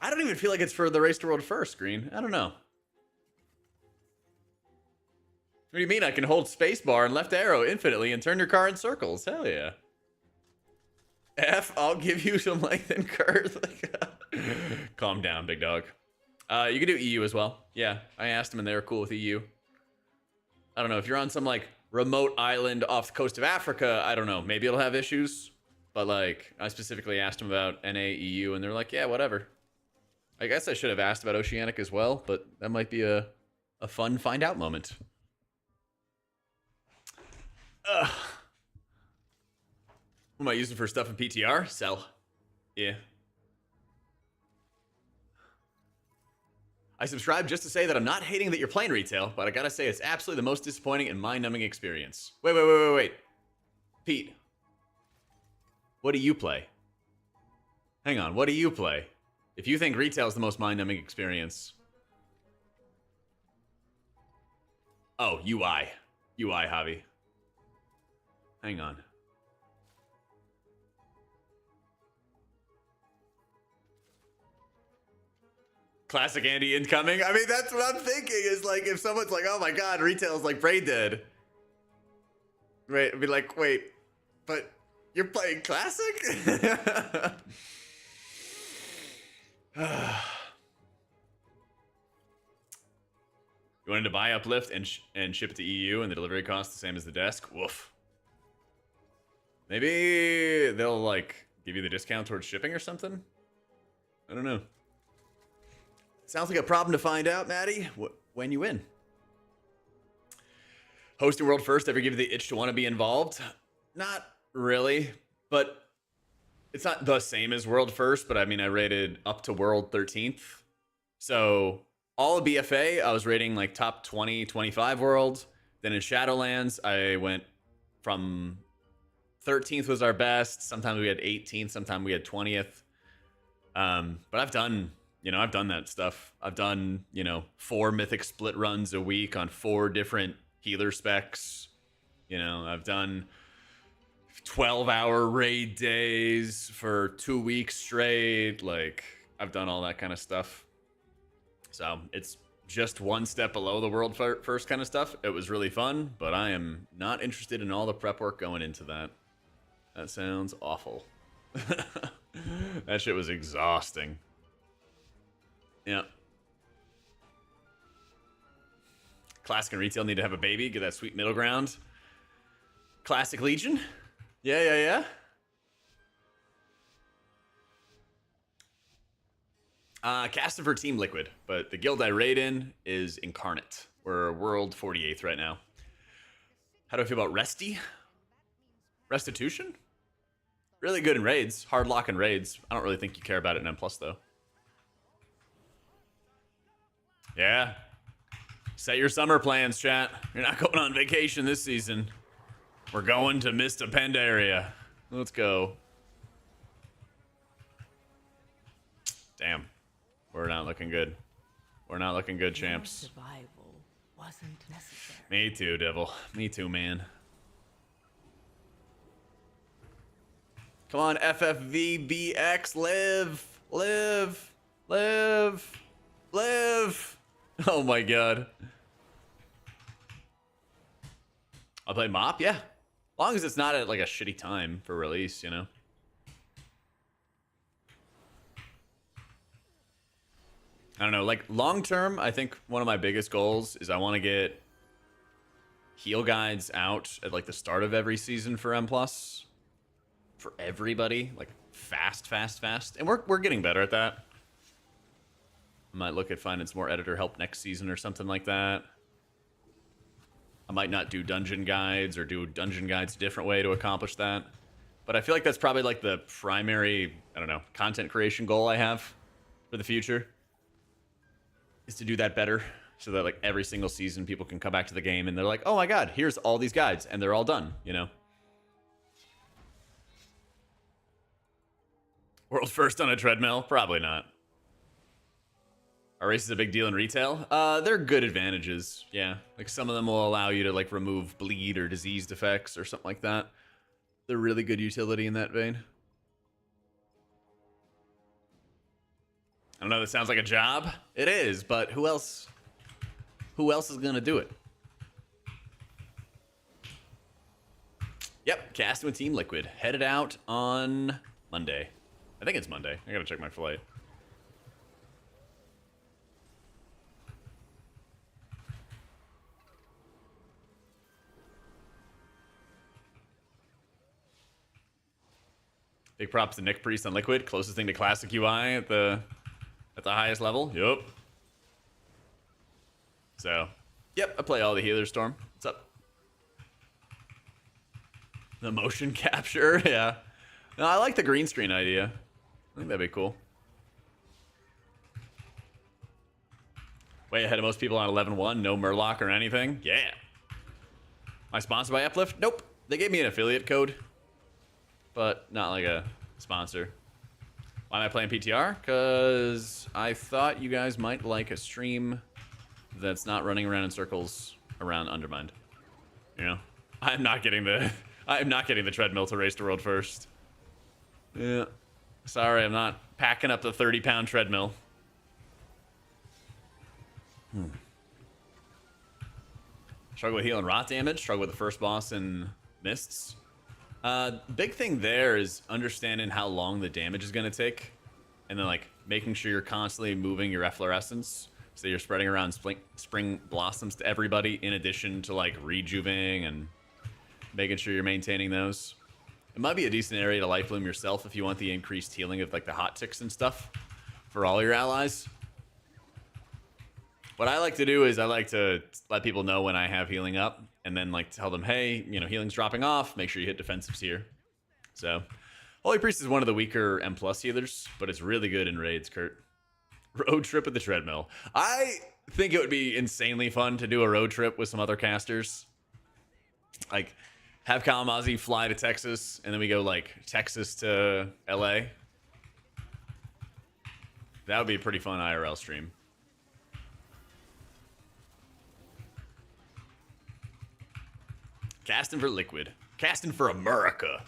I don't even feel like it's for the Race to World First, Green. I don't know. What do you mean? I can hold spacebar and left arrow infinitely and turn your car in circles. Hell yeah. F, I'll give you some length and girth. Calm down, big dog. You can do EU as well. Yeah, I asked them and they were cool with EU. I don't know, if you're on some like remote island off the coast of Africa, I don't know, maybe it'll have issues. But like, I specifically asked them about NA, EU, and they're like, yeah, whatever. I guess I should have asked about Oceanic as well, but that might be a fun find out moment. What am I using for stuff in PTR? Sell. Yeah. I subscribe just to say that I'm not hating that you're playing retail, but I gotta say it's absolutely the most disappointing and mind-numbing experience. Wait. Pete. What do you play? Hang on, what do you play? If you think retail is the most mind-numbing experience. Oh, UI. UI, Javi. Hang on. Classic Andy incoming. I mean, that's what I'm thinking is like, if someone's like, oh my god, retail is like brain dead. Right, I'd be like, wait, but you're playing classic? You wanted to buy Uplift and ship it to EU and the delivery cost the same as the desk? Woof. Maybe they'll like give you the discount towards shipping or something? I don't know. Sounds like a problem to find out, Maddie, when you win. Hosting World First ever give you the itch to want to be involved? Not really, but it's not the same as World First, but I mean, I rated up to World 13th. So all of BFA, I was rating like top 20, 25 world. Then in Shadowlands, I went from 13th was our best. Sometimes we had 18th, sometimes we had 20th. But I've done, I've done that stuff. I've done, 4 mythic split runs a week on 4 different healer specs. I've done 12-hour raid days for 2 weeks straight. Like, I've done all that kind of stuff. So it's just one step below the world first kind of stuff. It was really fun, but I am not interested in all the prep work going into that. That sounds awful. That shit was exhausting. Yeah. Classic and retail need to have a baby, get that sweet middle ground. Classic Legion. Yeah. Casting for Team Liquid, but the guild I raid in is Incarnate. We're World 48th right now. How do I feel about Resty? Restitution? Really good in raids. Hard lock in raids. I don't really think you care about it in M+, though. Yeah. Set your summer plans, chat. You're not going on vacation this season. We're going to Mista Pandaria. Let's go. Damn. We're not looking good. We're not looking good, champs. Your survival wasn't necessary. Me too, Devil. Me too, man. Come on, FFVBX, live. Oh my god. I'll play Mop, yeah. As long as it's not at like a shitty time for release, I don't know, like long term, I think one of my biggest goals is I want to get heal guides out at like the start of every season for M+. For everybody, like fast. And we're getting better at that. I might look at finding some more editor help next season or something like that. I might not do dungeon guides or do dungeon guides a different way to accomplish that. But I feel like that's probably like the primary, I don't know, content creation goal I have for the future. Is to do that better so that like every single season people can come back to the game and they're like, oh my god, here's all these guides and they're all done, World first on a treadmill? Probably not. Are races a big deal in retail? They're good advantages, yeah. Like some of them will allow you to like remove bleed or diseased effects or something like that. They're really good utility in that vein. I don't know, that sounds like a job. It is, but who else is gonna do it? Yep, casting with Team Liquid. Headed out on Monday. I think it's Monday. I gotta check my flight. Big props to Nick Priest on Liquid. Closest thing to classic UI at the highest level. Yup. So, yep, I play all the healers, Storm. What's up? The motion capture, yeah. No, I like the green screen idea. I think that'd be cool. Way ahead of most people on 11-1. No Murloc or anything. Yeah. Am I sponsored by Uplift? Nope. They gave me an affiliate code, but not like a sponsor. Why am I playing PTR? Because I thought you guys might like a stream that's not running around in circles around Undermined. I'm not getting the treadmill to race to world first. Yeah. Sorry, I'm not packing up the 30-pound treadmill. Struggle with healing rot damage. Struggle with the first boss in Mists. Big thing there is understanding how long the damage is going to take. And then, like, making sure you're constantly moving your efflorescence. So you're spreading around spring blossoms to everybody, in addition to, like, rejuvening and making sure you're maintaining those. It might be a decent area to life bloom yourself if you want the increased healing of like the hot ticks and stuff for all your allies. What I like to do is I like to let people know when I have healing up and then like tell them, hey, healing's dropping off. Make sure you hit defensives here. So Holy Priest is one of the weaker M+ healers, but it's really good in raids, Kurt. Road trip with the treadmill. I think it would be insanely fun to do a road trip with some other casters. Like, have Kalamazoo fly to Texas, and then we go, like, Texas to LA. That would be a pretty fun IRL stream. Casting for Liquid. Casting for America.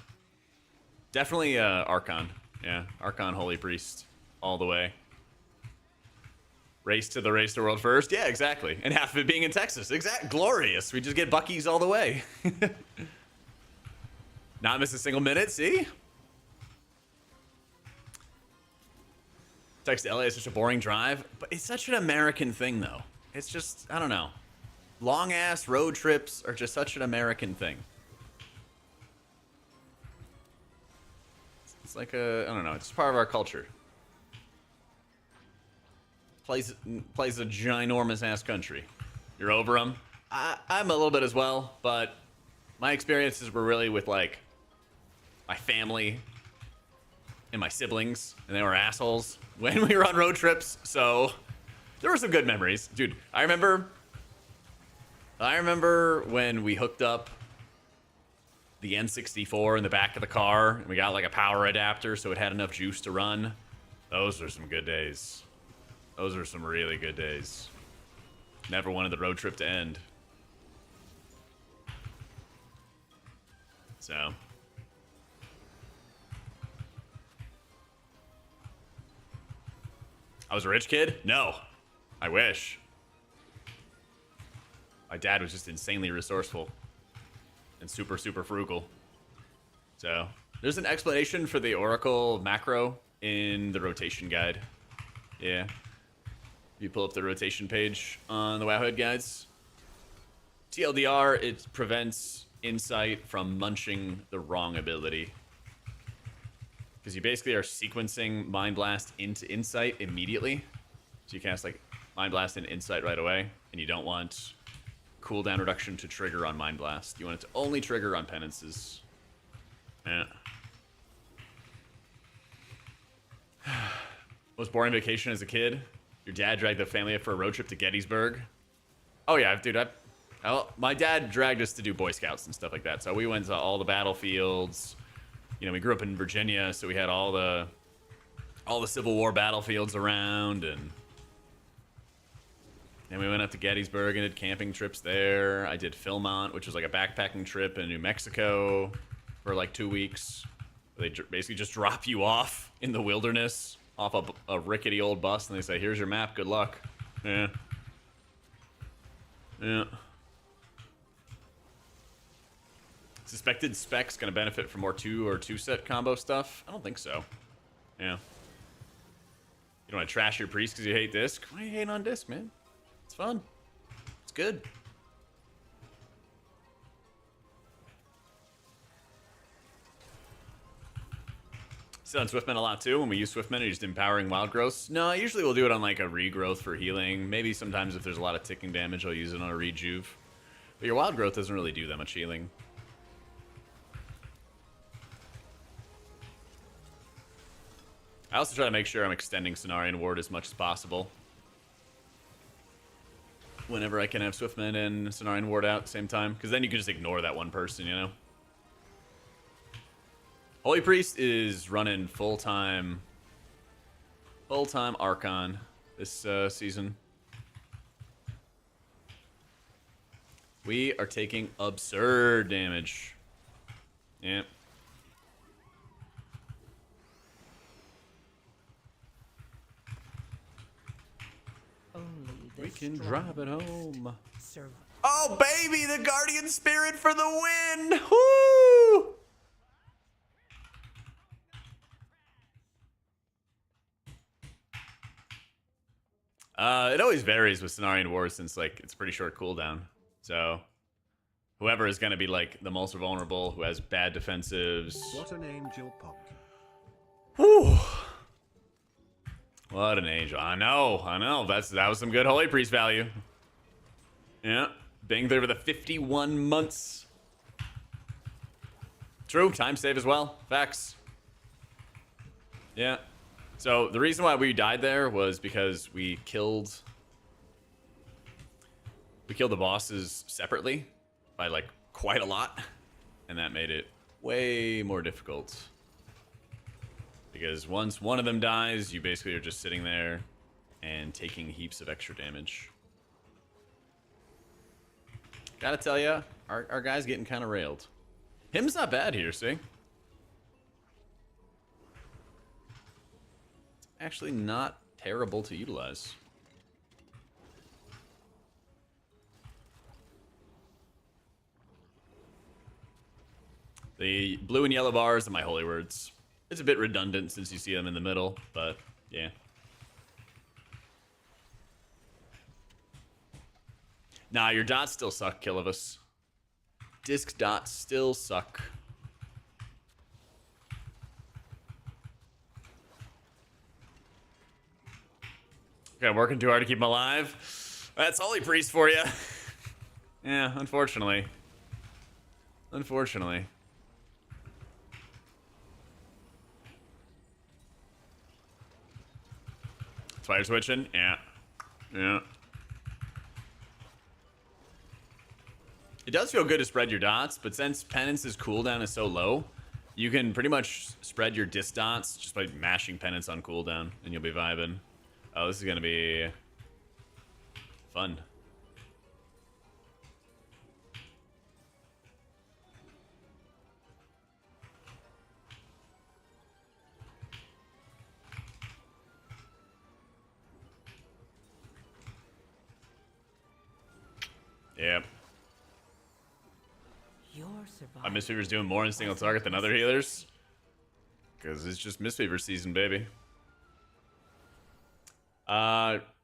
Definitely Archon. Yeah, Archon Holy Priest. All the way. Race to the world first. Yeah, exactly. And half of it being in Texas. Glorious. We just get Buc-ee's all the way. Not miss a single minute, see? Texas to LA is such a boring drive, but it's such an American thing, though. It's just, I don't know. Long-ass road trips are just such an American thing. It's like a, I don't know, it's part of our culture. Plays a ginormous-ass country. You're over them? I'm a little bit as well, but my experiences were really with, like, my family and my siblings, and they were assholes when we were on road trips, so there were some good memories. Dude, I remember when we hooked up the N64 in the back of the car, and we got like a power adapter so it had enough juice to run. Those were some good days. Those were some really good days. Never wanted the road trip to end. So. I was a rich kid? No. I wish. My dad was just insanely resourceful. And super, super frugal. So, there's an explanation for the Oracle macro in the rotation guide. Yeah. You pull up the rotation page on the Wowhead guides. TLDR, it prevents Insight from munching the wrong ability. Because you basically are sequencing Mind Blast into Insight immediately. So you cast like Mind Blast into Insight right away. And you don't want cooldown reduction to trigger on Mind Blast. You want it to only trigger on penances. Yeah. Most boring vacation as a kid? Your dad dragged the family up for a road trip to Gettysburg? Oh yeah, dude, my dad dragged us to do Boy Scouts and stuff like that. So we went to all the battlefields. You know, we grew up in Virginia, so we had all the Civil War battlefields around, and we went up to Gettysburg and did camping trips there. I did Philmont, which was like a backpacking trip in New Mexico for like 2 weeks. They basically just drop you off in the wilderness off a rickety old bus, and they say, "Here's your map. Good luck." Yeah. Yeah. Suspected Spec's gonna benefit from more 2 or 2-set combo stuff? I don't think so. Yeah. You don't want to trash your priest because you hate disc? Why are you hating on disc, man? It's fun. It's good. Sit on Swiftmen a lot too. When we use Swiftmen, are you just empowering wild growths? No, usually we'll do it on like a regrowth for healing. Maybe sometimes if there's a lot of ticking damage, I'll use it on a rejuve. But your wild growth doesn't really do that much healing. I also try to make sure I'm extending Cenarian Ward as much as possible. Whenever I can have Swiftmen and Cenarian Ward out at the same time. Because then you can just ignore that one person, you know? Holy Priest is running full-time Archon this season. We are taking absurd damage. Yep. We can drive it home. Oh, baby, the Guardian Spirit for the win! Woo! It always varies with Cenarian Wars since, like, it's a pretty short cooldown. So, whoever is going to be, like, the most vulnerable, who has bad defensives. What an angel pop. Whew. What an angel. I know. That was some good Holy Priest value. Yeah. Being there for the 51 months. True. Time save as well. Facts. Yeah. So the reason why we died there was because we killed the bosses separately by like quite a lot, and that made it way more difficult. Because once one of them dies, you basically are just sitting there and taking heaps of extra damage. Gotta tell ya, our guy's getting kind of railed. Him's not bad here, see? It's actually not terrible to utilize. The blue and yellow bars are my holy words. It's a bit redundant since you see them in the middle, but yeah. Nah, your dots still suck, Killovus. Disc dots still suck. Okay, I'm working too hard to keep him alive. That's Holy Priest for you. Yeah, unfortunately. Unfortunately. That's why you're switching? Yeah. Yeah. It does feel good to spread your dots, but since Penance's cooldown is so low, you can pretty much spread your disc dots just by mashing Penance on cooldown, and you'll be vibing. Oh, this is gonna be fun. Yep. My Mistweaver's doing more in single target than other healers. Because it's just Mistweaver season, baby.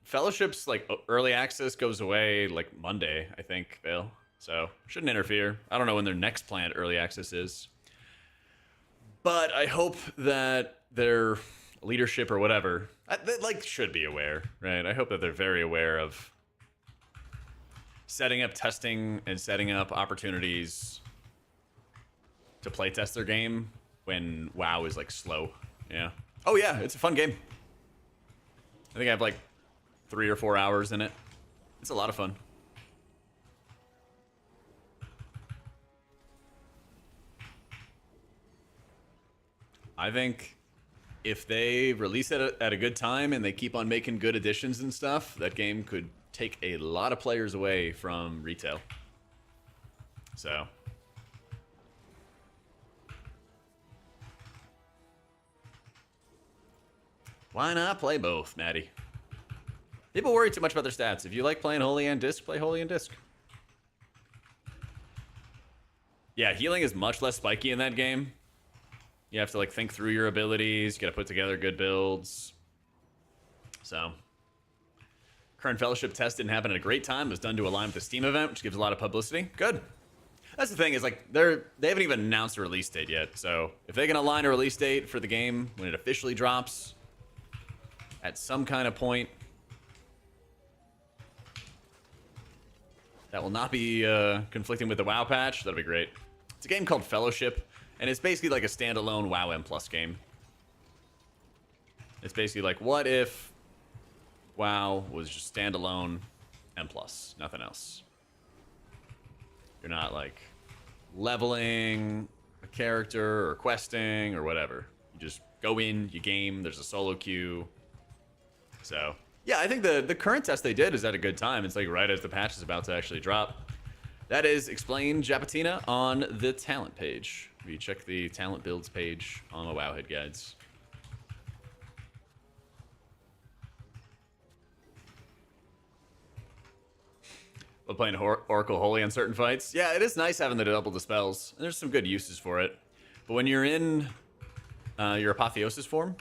Fellowship's like early access goes away like Monday, I think, Bill. So shouldn't interfere. I don't know when their next planned early access is. But I hope that their leadership or whatever, they, like, should be aware, right? I hope that they're very aware of setting up testing and setting up opportunities to play test their game when WoW is like slow. Yeah. Oh yeah, it's a fun game. I think I have like 3 or 4 hours in it. It's a lot of fun. I think if they release it at a good time and they keep on making good additions and stuff, that game could take a lot of players away from retail. So why not play both, Maddie? People worry too much about their stats. If you like playing Holy and Disc, play Holy and Disc. Yeah, healing is much less spiky in that game. You have to like think through your abilities. You gotta put together good builds. So current Fellowship test didn't happen at a great time. It was done to align with the Steam event, which gives a lot of publicity. Good. That's the thing, is like they haven't even announced a release date yet. So if they can align a release date for the game when it officially drops at some kind of point, that will not be conflicting with the WoW patch, that'll be great. It's a game called Fellowship, and it's basically like a standalone WoW M+ game. It's basically like, what if WoW was just standalone M+, nothing else. You're not like leveling a character or questing or whatever. You just go in, you game, there's a solo queue. So yeah, I think the current test they did is at a good time. It's like right as the patch is about to actually drop. That is Explain Japatina on the talent page. If you check the talent builds page on the Wowhead guides. Love playing Oracle Holy on certain fights. Yeah, it is nice having the double dispels. And there's some good uses for it. But when you're in your Apotheosis form,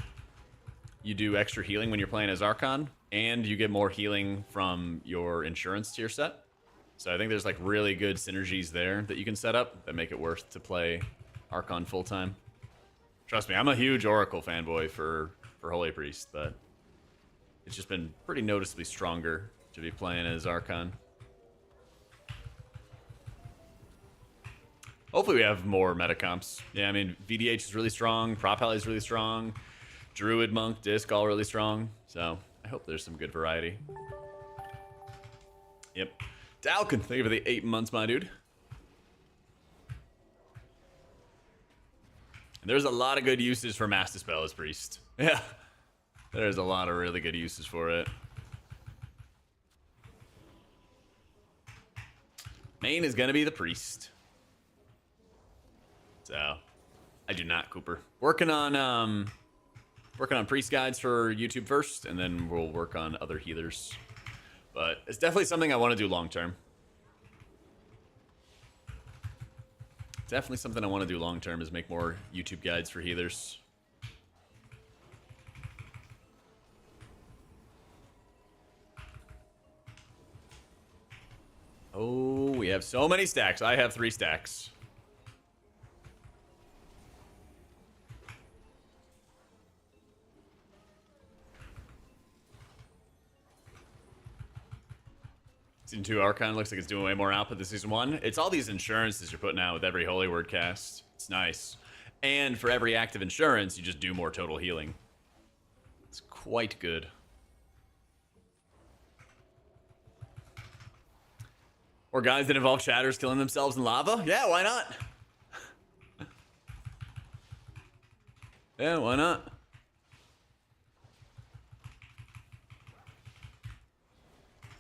you do extra healing when you're playing as Archon, and you get more healing from your insurance tier set. So I think there's like really good synergies there that you can set up that make it worth to play Archon full time. Trust me, I'm a huge Oracle fanboy for Holy Priest, but it's just been pretty noticeably stronger to be playing as Archon. Hopefully we have more meta comps. Yeah, I mean, VDH is really strong, Prop Alley is really strong, Druid, Monk, Disc, all really strong. So I hope there's some good variety. Yep. Dalkin, thank you for the 8 months, my dude. And there's a lot of good uses for Mass Dispel as Priest. Yeah. There's a lot of really good uses for it. Main is gonna be the Priest. So, I do not, Cooper. Working on Priest guides for YouTube first, and then we'll work on other healers. But it's definitely something I want to do long term. Definitely something I want to do long term is make more YouTube guides for healers. Oh, we have so many stacks. I have 3 stacks. Season 2 Archon looks like it's doing way more output than Season 1. It's all these insurances you're putting out with every Holy Word cast. It's nice. And for every active insurance, you just do more total healing. It's quite good. Or guys that involve shatters killing themselves in lava? Yeah, why not? Yeah, why not?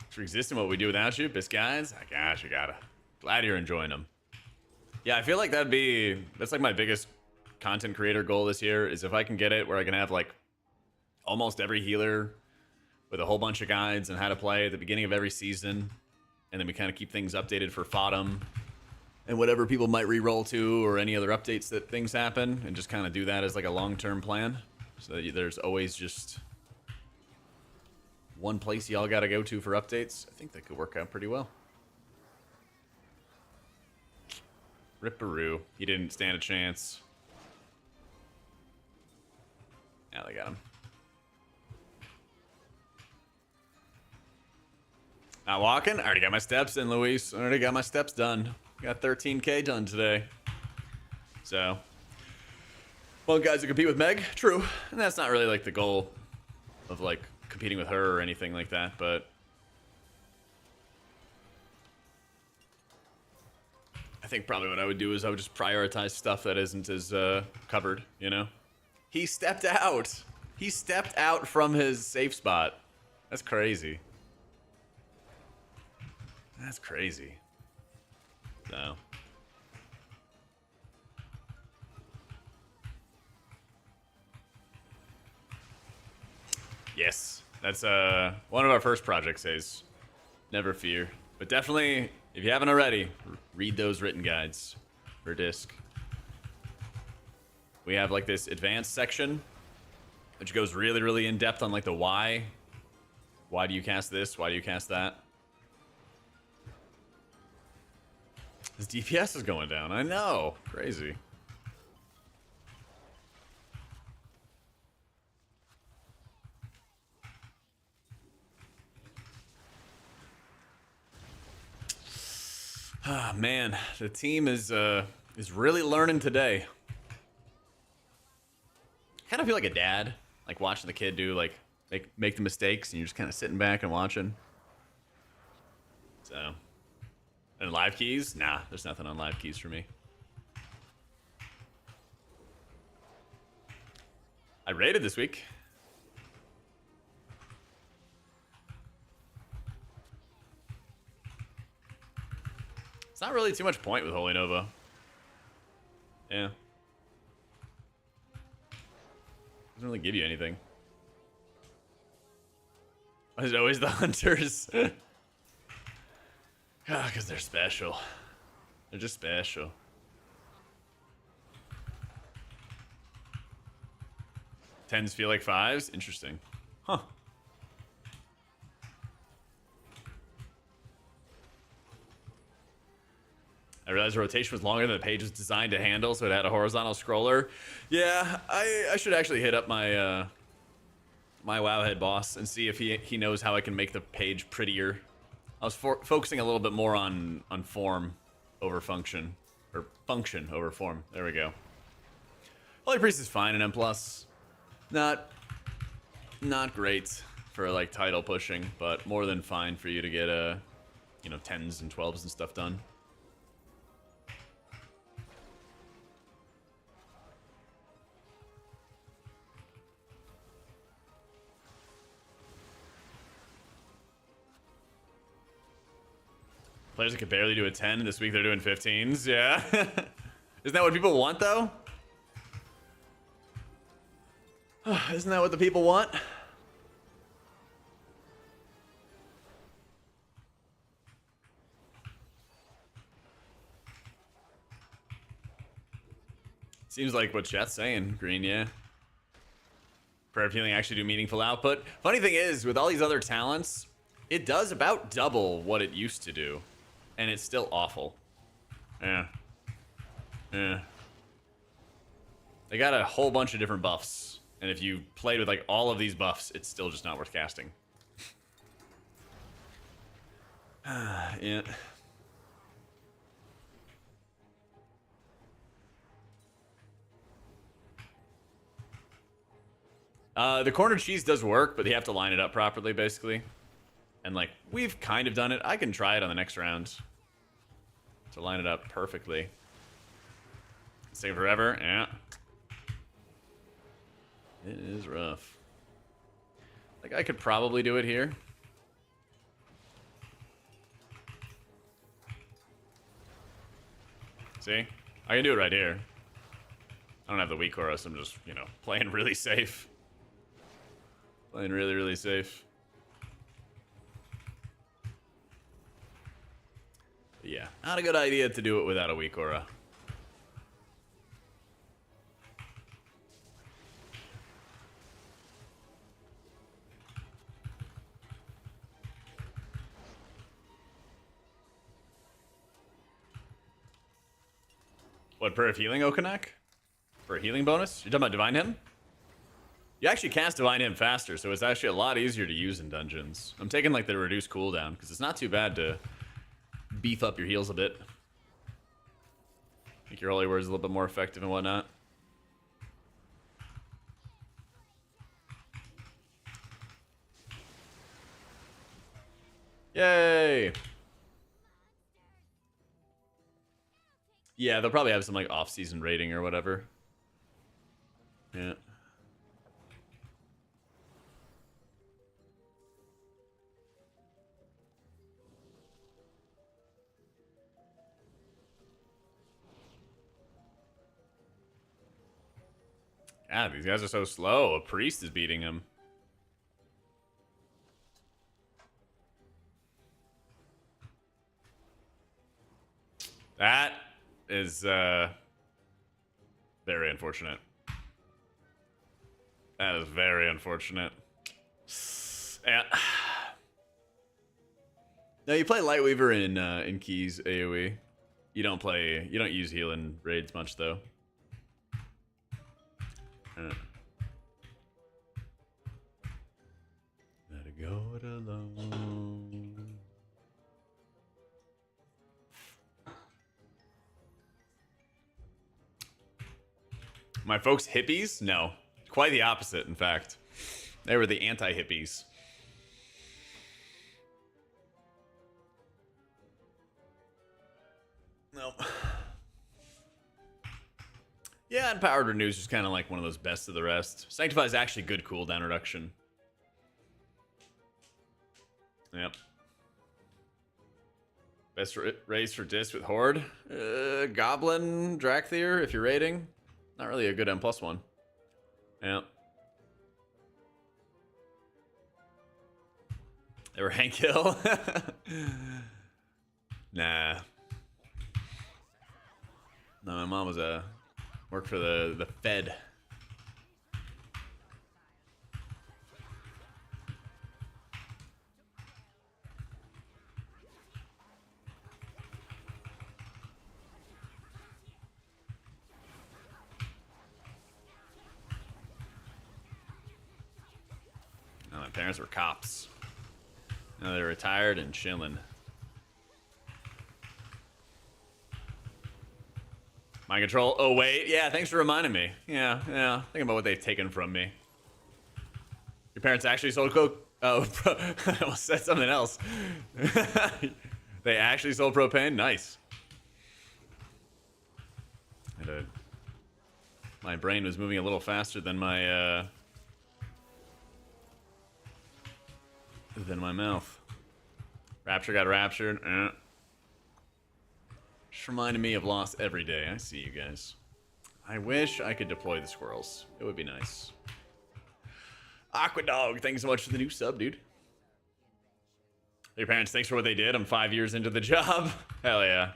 For existing what we do without you, best guys. Oh, gosh, you gotta. Glad you're enjoying them. Yeah, I feel like that's like my biggest content creator goal this year is if I can get it where I can have like almost every healer with a whole bunch of guides on how to play at the beginning of every season, and then we kind of keep things updated for Fodom and whatever people might re-roll to or any other updates that things happen, and just kind of do that as like a long-term plan so that there's always just one place y'all gotta go to for updates. I think that could work out pretty well. Ripperoo. He didn't stand a chance. Now they got him. Not walking? I already got my steps in, Luis. I already got my steps done. Got 13K done today. So. Well, guys who compete with Meg. True. And that's not really like the goal of like competing with her or anything like that, but I think probably what I would do is I would just prioritize stuff that isn't as covered, you know? He stepped out. He stepped out from his safe spot. That's crazy. That's crazy. So. Yes, that's one of our first project says. Never fear. But definitely, if you haven't already, read those written guides for disc. We have like this advanced section, which goes really, really in depth on like the why. Why do you cast this? Why do you cast that? His DPS is going down. I know. Crazy. Ah, man, the team is really learning today. Kind of feel like a dad, like watching the kid do like make the mistakes, and you're just kind of sitting back and watching. So, and live keys? Nah, there's nothing on live keys for me. I raided this week. It's not really too much point with Holy Nova. Yeah. Doesn't really give you anything. It's always the hunters. Because they're special. They're just special. Tens feel like fives? Interesting. Huh. I realized the rotation was longer than the page was designed to handle, so it had a horizontal scroller. Yeah, I should actually hit up my my Wowhead boss and see if he knows how I can make the page prettier. I was focusing a little bit more on form over function, or function over form. There we go. Holy Priest is fine in M+. Not great for like title pushing, but more than fine for you to get you know, 10s and 12s and stuff done. Players that could barely do a 10, this week they're doing 15s. Yeah. Isn't that what people want, though? Isn't that what the people want? Seems like what chat's saying, Green, yeah. Prayer of Healing actually do meaningful output. Funny thing is, with all these other talents, it does about double what it used to do. And it's still awful. Yeah. Yeah. They got a whole bunch of different buffs. And if you played with like all of these buffs, it's still just not worth casting. Yeah. The corner cheese does work, but you have to line it up properly, basically. And, like, we've kind of done it. I can try it on the next round. To line it up perfectly. Save forever, yeah. It is rough. Like, I could probably do it here. See? I can do it right here. I don't have the weak aura, so I'm just, you know, playing really safe. Playing really, really safe. But yeah, not a good idea to do it without a weak aura. What, Prayer of Healing, Okanak? For a healing bonus? You're talking about Divine Hymn? You actually cast Divine Hymn faster, so it's actually a lot easier to use in dungeons. I'm taking like the reduced cooldown, because it's not too bad to beef up your heals a bit. Make your holy words a little bit more effective and whatnot. Yay! Yeah, they'll probably have some like off-season rating or whatever. Yeah. God, these guys are so slow. A priest is beating him. That is very unfortunate. That is very unfortunate. Yeah. No, you play Lightweaver in Keys AoE. You don't use healing raids much though. Let it go it alone. My folks hippies? No. Quite the opposite, in fact. They were the anti-hippies. No. Yeah, and Powered Renew is just kind of like one of those best of the rest. Sanctify is actually good cooldown reduction. Yep. Best raise for disc with Horde. Goblin, Drakthir, if you're raiding. Not really a good M+1. Yep. They were Hank Hill. Nah. No, my mom was worked for the Fed. No, my parents were cops. Now they're retired and chilling. Mind control. Oh, wait. Yeah, thanks for reminding me. Yeah. Think about what they've taken from me. Your parents actually sold coke? Oh, I almost said something else. They actually sold propane? Nice. My brain was moving a little faster than my mouth. Rapture got raptured. Just reminding me of loss every day. I see you guys. I wish I could deploy the squirrels. It would be nice. Aquadog, thanks so much for the new sub, dude. Your parents, thanks for what they did. I'm 5 years into the job. Hell yeah.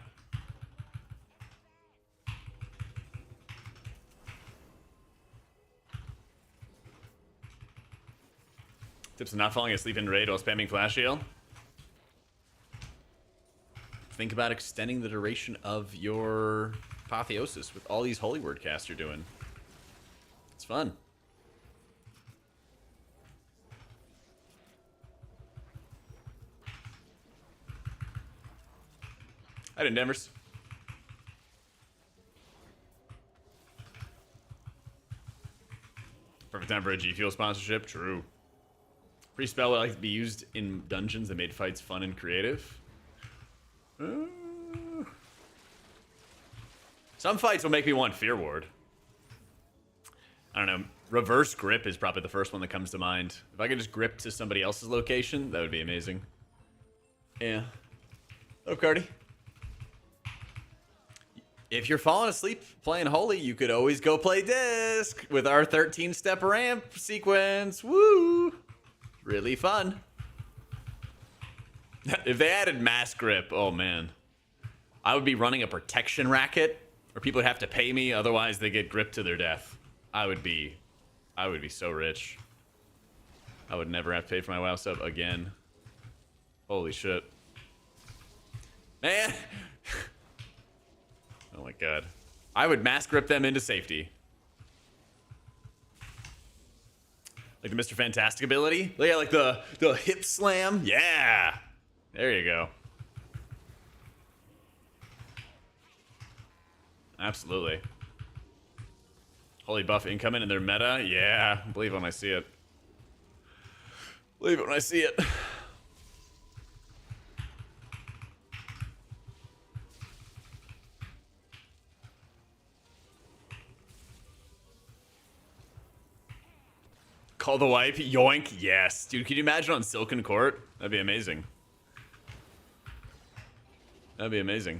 Tips of not falling asleep in raid while spamming flash heal. Think about extending the duration of your apotheosis with all these holy word casts you're doing. It's fun. Hi, Endeavors. Perfect time for a G Fuel sponsorship. True. Free spell would like to be used in dungeons that made fights fun and creative. Some fights will make me want Fear Ward. I don't know. Reverse grip is probably the first one that comes to mind. If I could just grip to somebody else's location, that would be amazing. Yeah. Oh, Cardi. If you're falling asleep playing Holy, you could always go play Disc with our 13-step ramp sequence. Woo! Really fun. If they added mass grip, oh man. I would be running a protection racket, or people would have to pay me, otherwise they get gripped to their death. I would be so rich. I would never have to pay for my WoW sub again. Holy shit. Man! Oh my god. I would mass grip them into safety. Like the Mr. Fantastic ability? Look at like the hip slam. Yeah! There you go. Absolutely. Holy buff incoming in their meta? Yeah. Believe it when I see it. Believe it when I see it. Call the wipe. Yoink. Yes. Dude, can you imagine on Silken Court? That'd be amazing. That'd be amazing.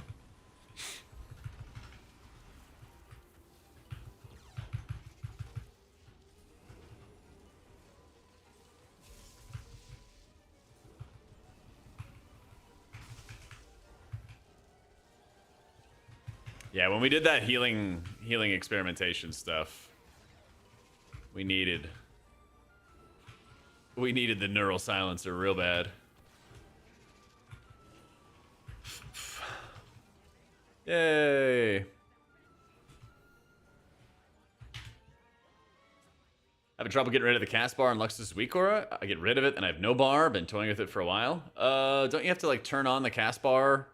Yeah, when we did that healing experimentation stuff, we needed the neural silencer real bad. Yay! Having trouble getting rid of the cast bar in Luxus Weak Aura? I get rid of it and I have no bar. Been toying with it for a while. Don't you have to like turn on the cast bar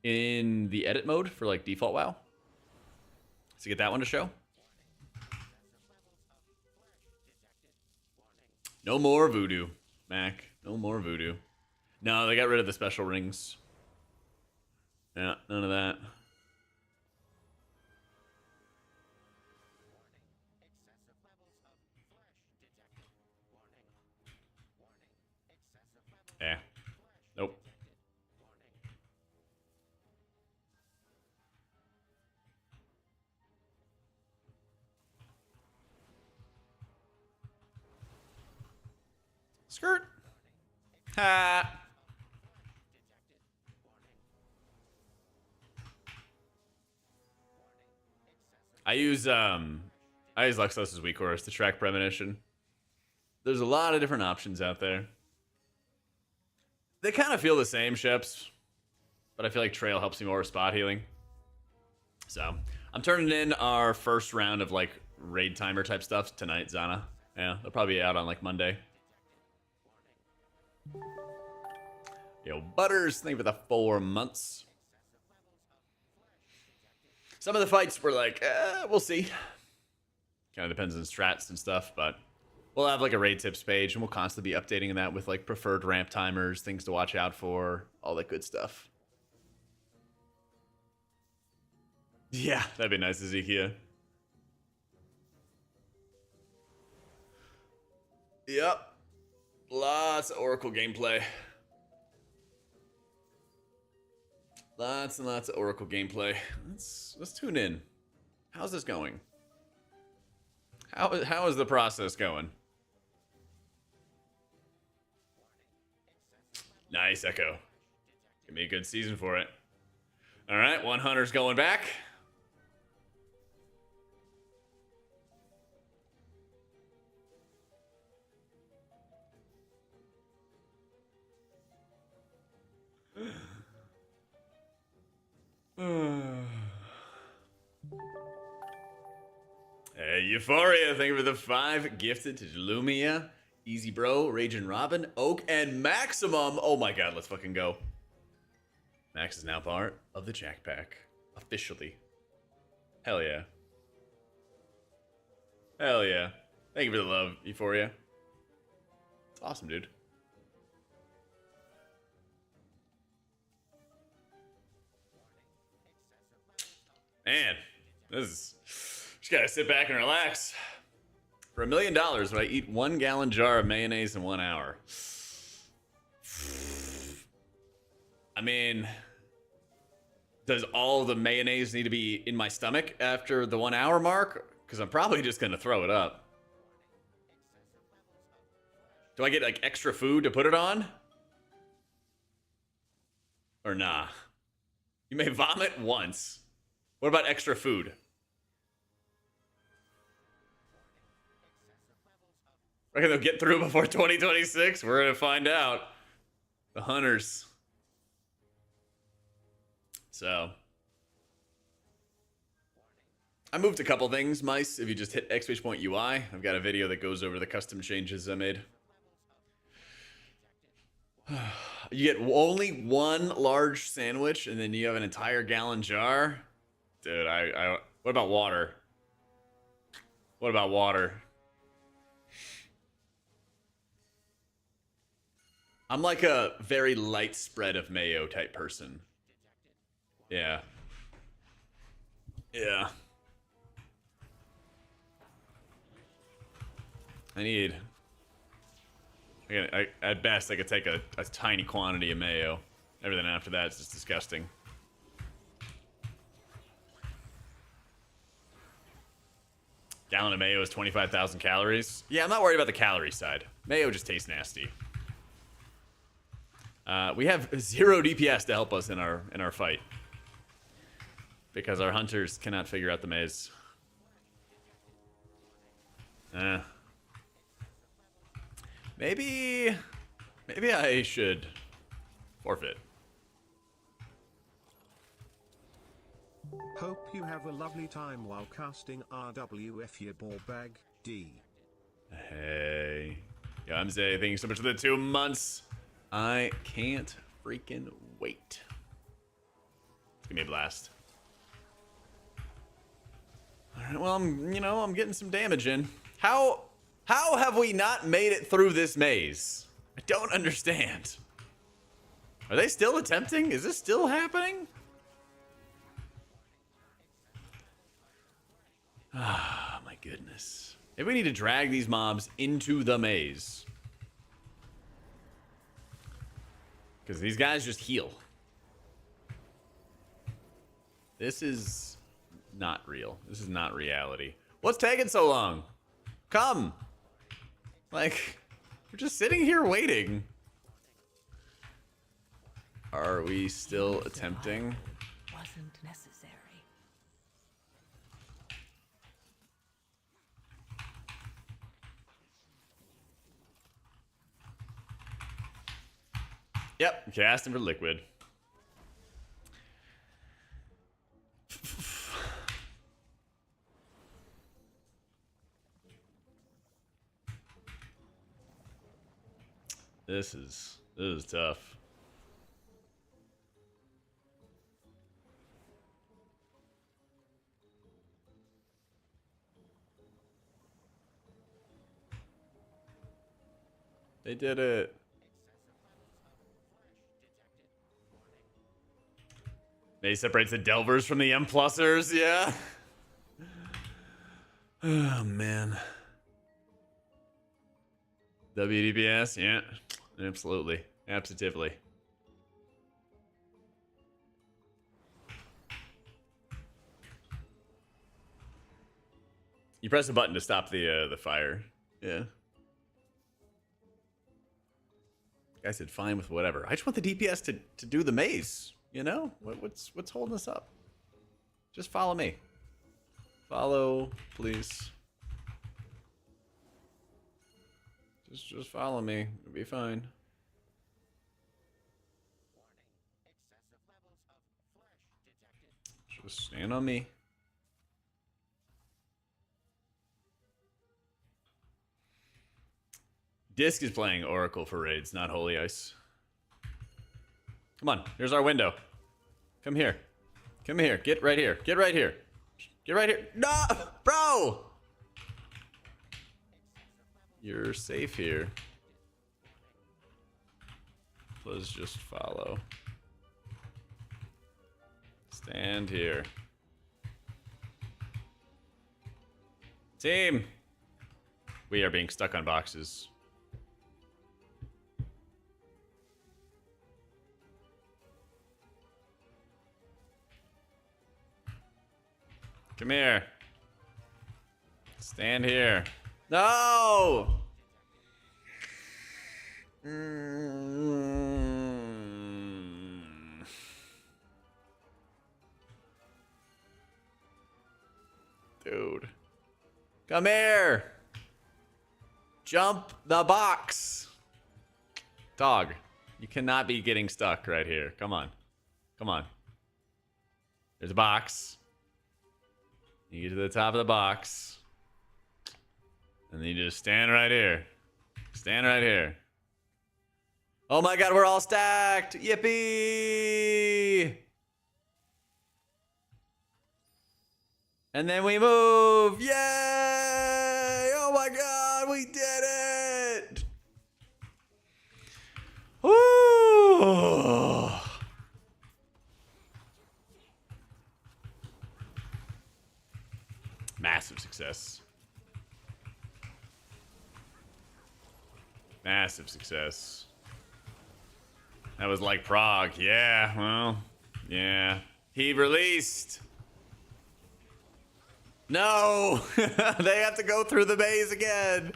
in the edit mode for like default WoW to get that one to show? No more voodoo, Mac. No more voodoo. No, they got rid of the special rings. Yeah, none of that. Yeah. Nope. Skirt. Ha. I use Luxos's Weak Horse to track premonition. There's a lot of different options out there. They kind of feel the same, Sheps, but I feel like Trail helps me more with spot healing. So I'm turning in our first round of like raid timer type stuff tonight, Zana. Yeah, they'll probably be out on like Monday. Yo, Butters, thank you for the 4 months. Some of the fights were like, we'll see. Kind of depends on strats and stuff, but we'll have like a raid tips page and we'll constantly be updating that with like preferred ramp timers, things to watch out for, all that good stuff. Yeah, that'd be nice, Ezekiel. Yep. Lots of Oracle gameplay. Lots and lots of Oracle gameplay. Let's tune in. How's this going? How is the process going? Nice, Echo. Give me a good season for it. All right, one hunter's going back. Hey, Euphoria, thank you for the 5 gifted to Lumia, Easy Bro, Raging Robin, Oak, and Maximum. Oh my god, let's fucking go. Max is now part of the Jack Pack. Officially. Hell yeah. Hell yeah. Thank you for the love, Euphoria. It's awesome, dude. Man, this is... Just gotta sit back and relax. For $1 million, would I eat 1 gallon jar of mayonnaise in 1 hour? I mean, does all the mayonnaise need to be in my stomach after the 1 hour mark? Because I'm probably just gonna throw it up. Do I get like extra food to put it on? Or nah? You may vomit once. What about extra food? Reckon they'll get through before 2026? We're gonna find out. The hunters. So. I moved a couple things, mice. If you just hit !UI, I've got a video that goes over the custom changes I made. You get only 1 large sandwich, and then you have an entire gallon jar? Dude, what about water? What about water? I'm like a very light spread of mayo type person. Yeah. Yeah. At best, I could take a tiny quantity of mayo. Everything after that is just disgusting. Gallon of mayo is 25,000 calories. Yeah, I'm not worried about the calorie side. Mayo just tastes nasty. We have 0 DPS to help us in our fight. Because our hunters cannot figure out the maze. Maybe I should forfeit. Hope you have a lovely time while casting RWF your ball bag, D. Hey. Yamze, thank you so much for the 2 months. I can't freaking wait. It's gonna be a blast. Alright, well, I'm getting some damage in. How have we not made it through this maze? I don't understand. Are they still attempting? Is this still happening? Ah, my goodness. Maybe we need to drag these mobs into the maze. Because these guys just heal. This is not real. This is not reality. What's taking so long? Come. Like, we're just sitting here waiting. Are we still attempting? Wasn't necessary. Yep, casting for liquid. This is tough. They did it. They separates the Delvers from the M+ers, yeah. Oh man. WDPS, yeah. Absolutely. Absolutely. You press the button to stop the fire. Yeah. Guy said fine with whatever. I just want the DPS to do the maze. You know? What's holding us up? Just follow me. Follow, please. Just follow me. It'll be fine. Just stand on me. Disc is playing Oracle for raids, not Holy Ice. Come on, here's our window. Come here. Come here. Get right here. Get right here. Get right here. No! Bro! You're safe here. Let's just follow. Stand here. Team! We are being stuck on boxes. Come here. Stand here. No! Dude. Come here. Jump the box. Dog. You cannot be getting stuck right here. Come on. Come on. There's a box. You get to the top of the box. And then you just stand right here. Stand right here. Oh my god, we're all stacked! Yippee! And then we move! Yay! Oh my god, we did it! Woo! Massive success. Massive success. That was like Prague. Yeah, well, yeah. He released. No! They have to go through the maze again.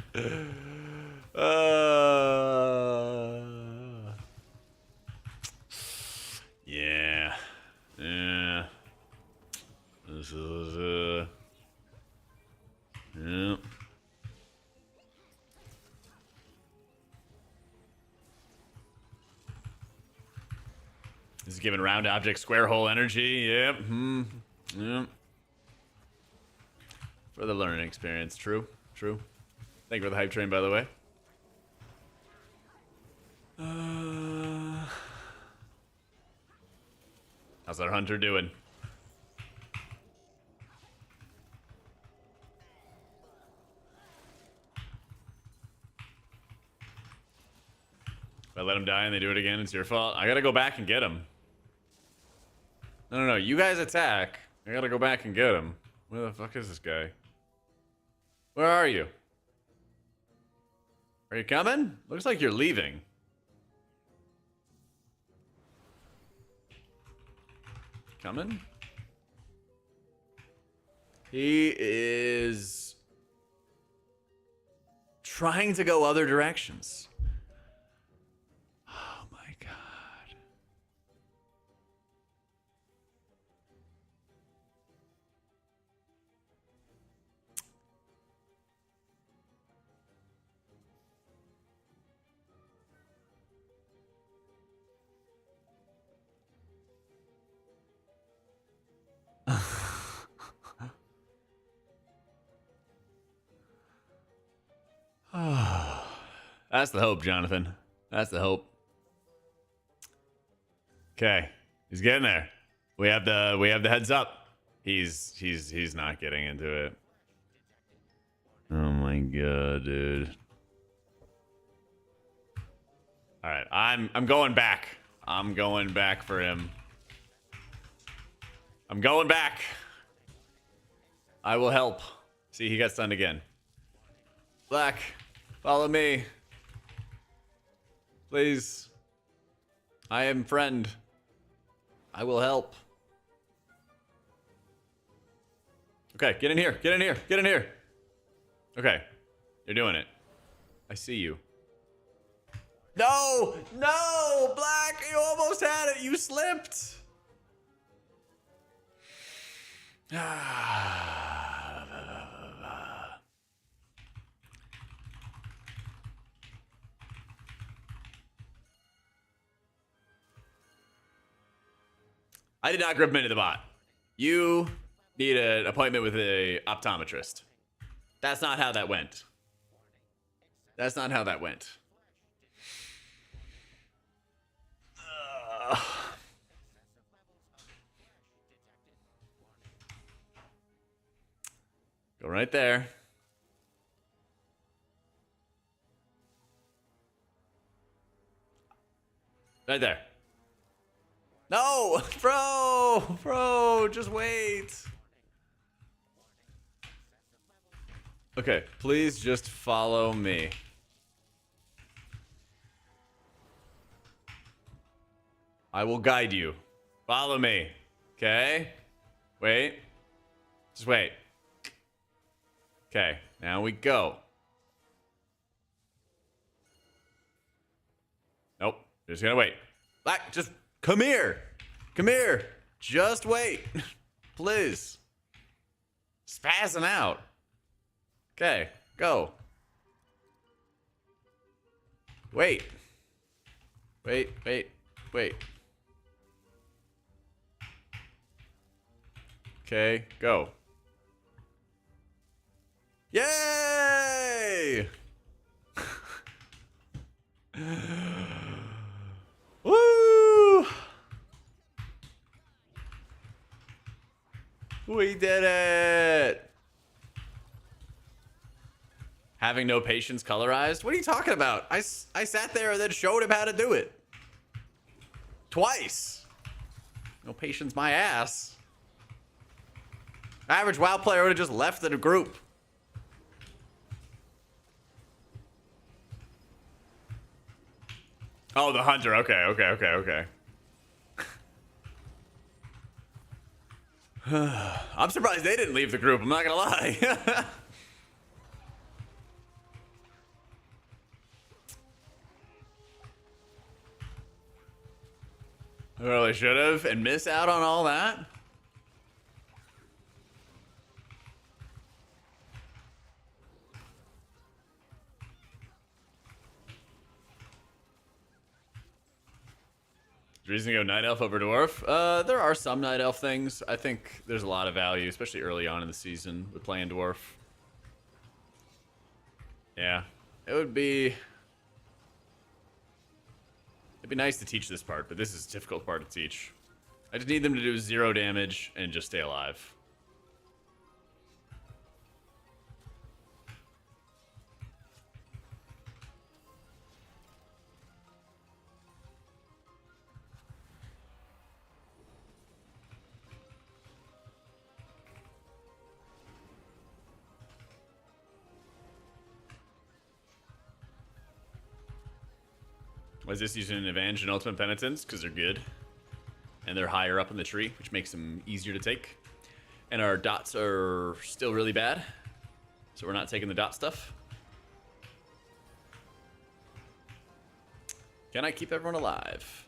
Yeah. Yeah. This is, yeah. This is giving round object square hole energy. Yep. Yep. For the learning experience. True. True. Thank you for the hype train, by the way. How's our hunter doing? If I let him die and they do it again, it's your fault. I gotta go back and get him. No. You guys attack. I gotta go back and get him. Where the fuck is this guy? Where are you? Are you coming? Looks like you're leaving. Coming? He is trying to go other directions. Oh my god. That's the hope, Jonathan. That's the hope. Okay, he's getting there. We have the heads up. He's not getting into it. Oh my god, dude. All right, I'm going back. I'm going back for him. I'm going back. I will help. See, he got stunned again. Black, follow me. Please. I am friend. I will help. Okay, get in here. Get in here. Get in here. Okay. You're doing it. I see you. No! No! Black! You almost had it! You slipped! I did not grip him into the bot. You need an appointment with an optometrist. That's not how that went. That's not how that went. Go right there. Right there. No! Bro! Bro, just wait. Okay, please just follow me. I will guide you. Follow me. Okay? Wait. Just wait. Okay, now we go. Nope. You're just gonna wait. Black, just come here. Come here. Just wait. Please. Spazzing out. Okay, go. Wait. Wait, wait, wait. Okay, go. Yay! Woo! We did it! Having no patience colorized? What are you talking about? I sat there and then showed him how to do it. Twice. No patience my ass. Average WoW player would have just left the group. Oh, the hunter. Okay, okay, okay, okay. I'm surprised they didn't leave the group. I'm not gonna lie. Well, they should have and miss out on all that. Reason to go Night Elf over Dwarf? There are some Night Elf things. I think there's a lot of value, especially early on in the season with playing Dwarf. Yeah, it'd be nice to teach this part, but this is a difficult part to teach. I just need them to do 0 damage and just stay alive. Was this using Advantage and Ultimate Penitence? Because they're good. And they're higher up in the tree, which makes them easier to take. And our dots are still really bad. So we're not taking the dot stuff. Can I keep everyone alive?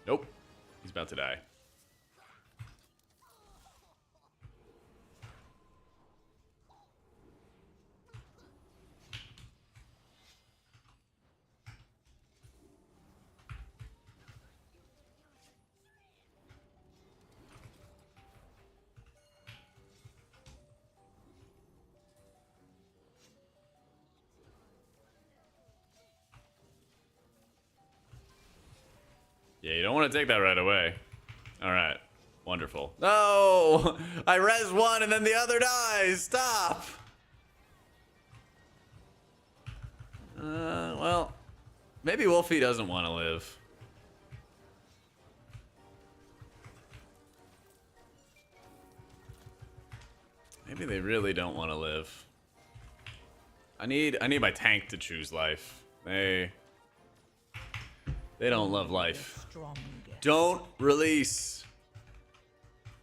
Nope. He's about to die. Yeah, you don't want to take that right away. All right. Wonderful. No! I res one and then the other dies. Stop! Well, maybe Wolfie doesn't want to live. Maybe they really don't want to live. I need my tank to choose life. They don't love life. Don't release.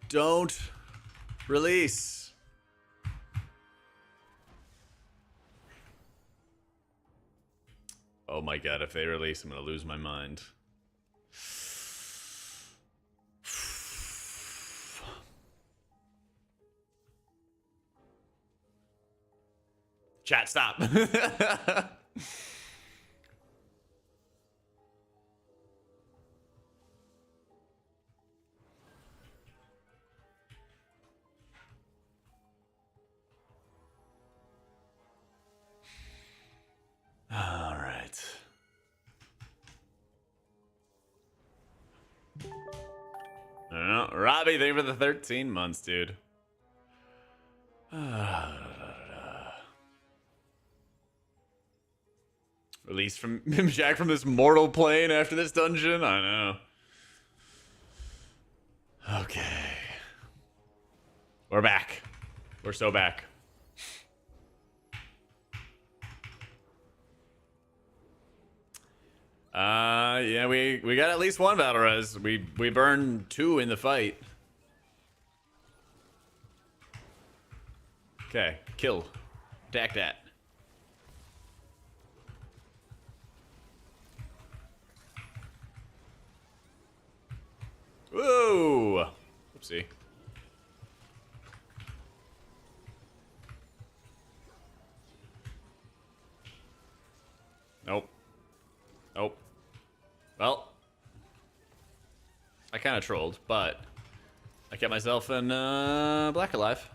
Don't release. Oh my god, if they release, I'm gonna lose my mind. Chat, stop. All right. I don't know. Robbie, thank you for the 13 months, dude. Released from Jack from this mortal plane after this dungeon? I know. Okay. We're back. We're so back. Yeah, we got at least one battle res. We burned 2 in the fight. Okay, kill. Attack that. Whoa! Oopsie. Nope. Nope. Well, I kind of trolled, but I kept myself in black alive.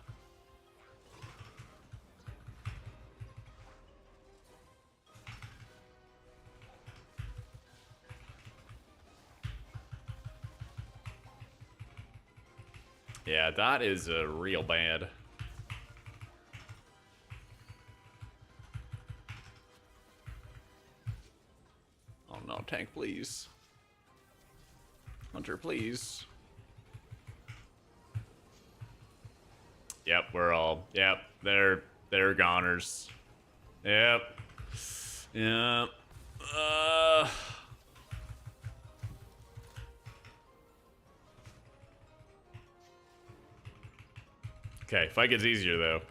Yeah, that is real bad. Oh no, tank, please. Hunter, please. Yep, we're all. Yep, they're goners. Yep. Yep. Okay, fight gets easier though.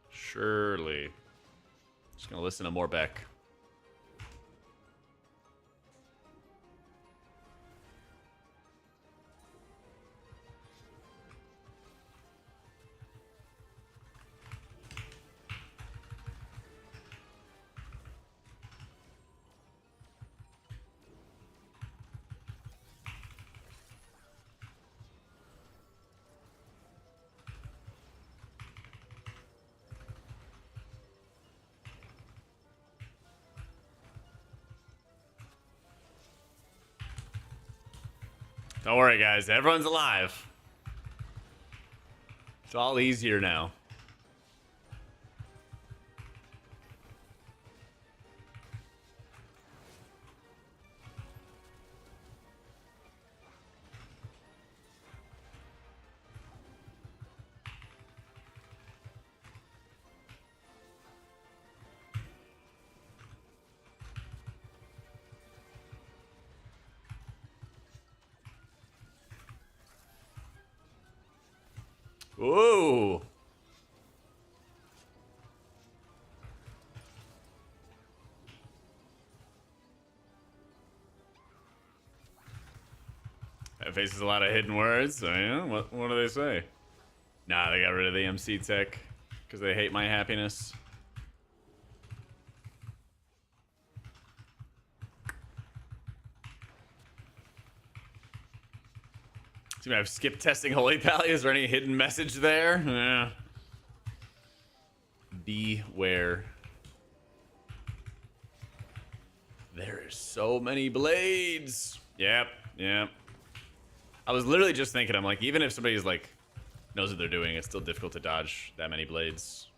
Surely. Just gonna listen to more Beck. Don't worry, guys. Everyone's alive. It's all easier now. Whoa. That faces a lot of hidden words. So yeah, what do they say? Nah, they got rid of the MC tech because they hate my happiness. Seem to have skipped testing Holy Pally. Is there any hidden message there? Yeah. Beware. There is so many blades. Yep, yep. I was literally just thinking, I'm like, even if somebody's like knows what they're doing, it's still difficult to dodge that many blades.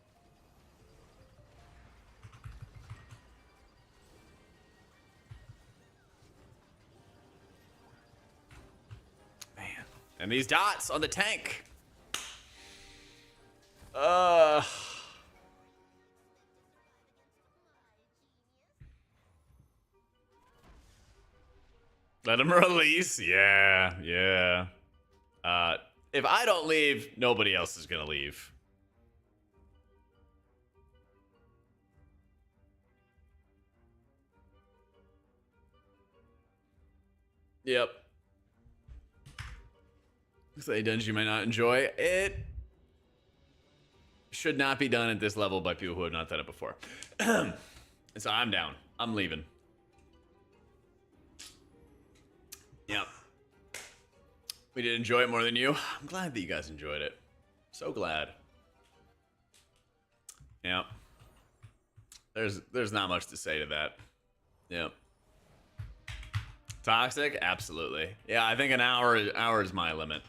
Man. And these dots on the tank. Let him release. Yeah, yeah. If I don't leave, nobody else is gonna leave. Yep. Looks like a dungeon you might not enjoy. It should not be done at this level by people who have not done it before. So I'm down. I'm leaving. Yep. We did enjoy it more than you. I'm glad that you guys enjoyed it. So glad. Yep. There's not much to say to that. Yep. Toxic? Absolutely. Yeah, I think an hour is my limit.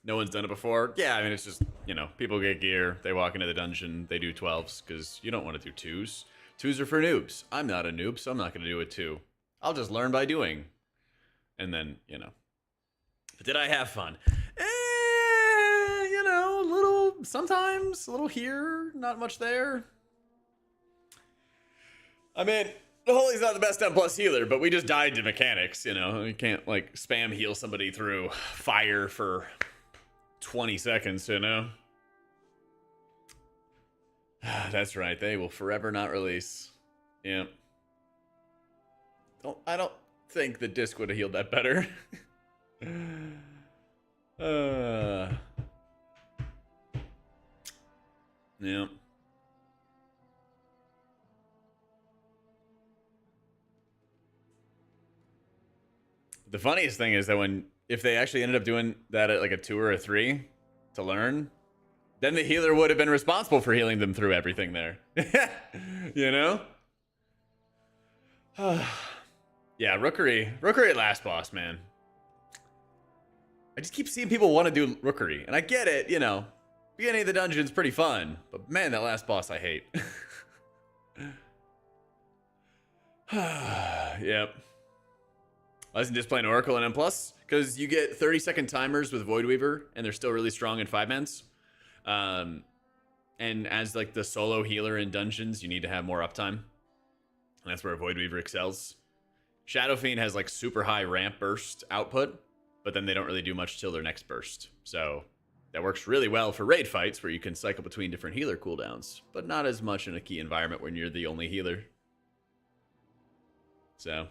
No one's done it before. Yeah, I mean, it's just, you know, people get gear, they walk into the dungeon, they do 12s, because you don't want to do 2s. 2s are for noobs. I'm not a noob, so I'm not going to do a 2. I'll just learn by doing. And then, you know. But did I have fun? You know, a little, sometimes, a little here, not much there. I mean, Holy's not the best M+ healer, but we just died to mechanics, you know. You can't, like, spam heal somebody through fire for 20 seconds, you know? That's right, they will forever not release. Yeah. I don't think the disc would have healed that better. Yeah. The funniest thing is that if they actually ended up doing that at like a 2 or a 3 to learn, then the healer would have been responsible for healing them through everything there. You know? Yeah, Rookery at last boss, man. I just keep seeing people want to do Rookery, and I get it, you know. Beginning of the dungeon's pretty fun, but man, that last boss I hate. Yep. I wasn't just playing Oracle and M+, because you get 30-second timers with Void Weaver, and they're still really strong in 5-mans. And as like the solo healer in dungeons, you need to have more uptime. And that's where Void Weaver excels. Shadow Fiend has like super high ramp burst output, but then they don't really do much till their next burst. So that works really well for raid fights where you can cycle between different healer cooldowns, but not as much in a key environment when you're the only healer. So,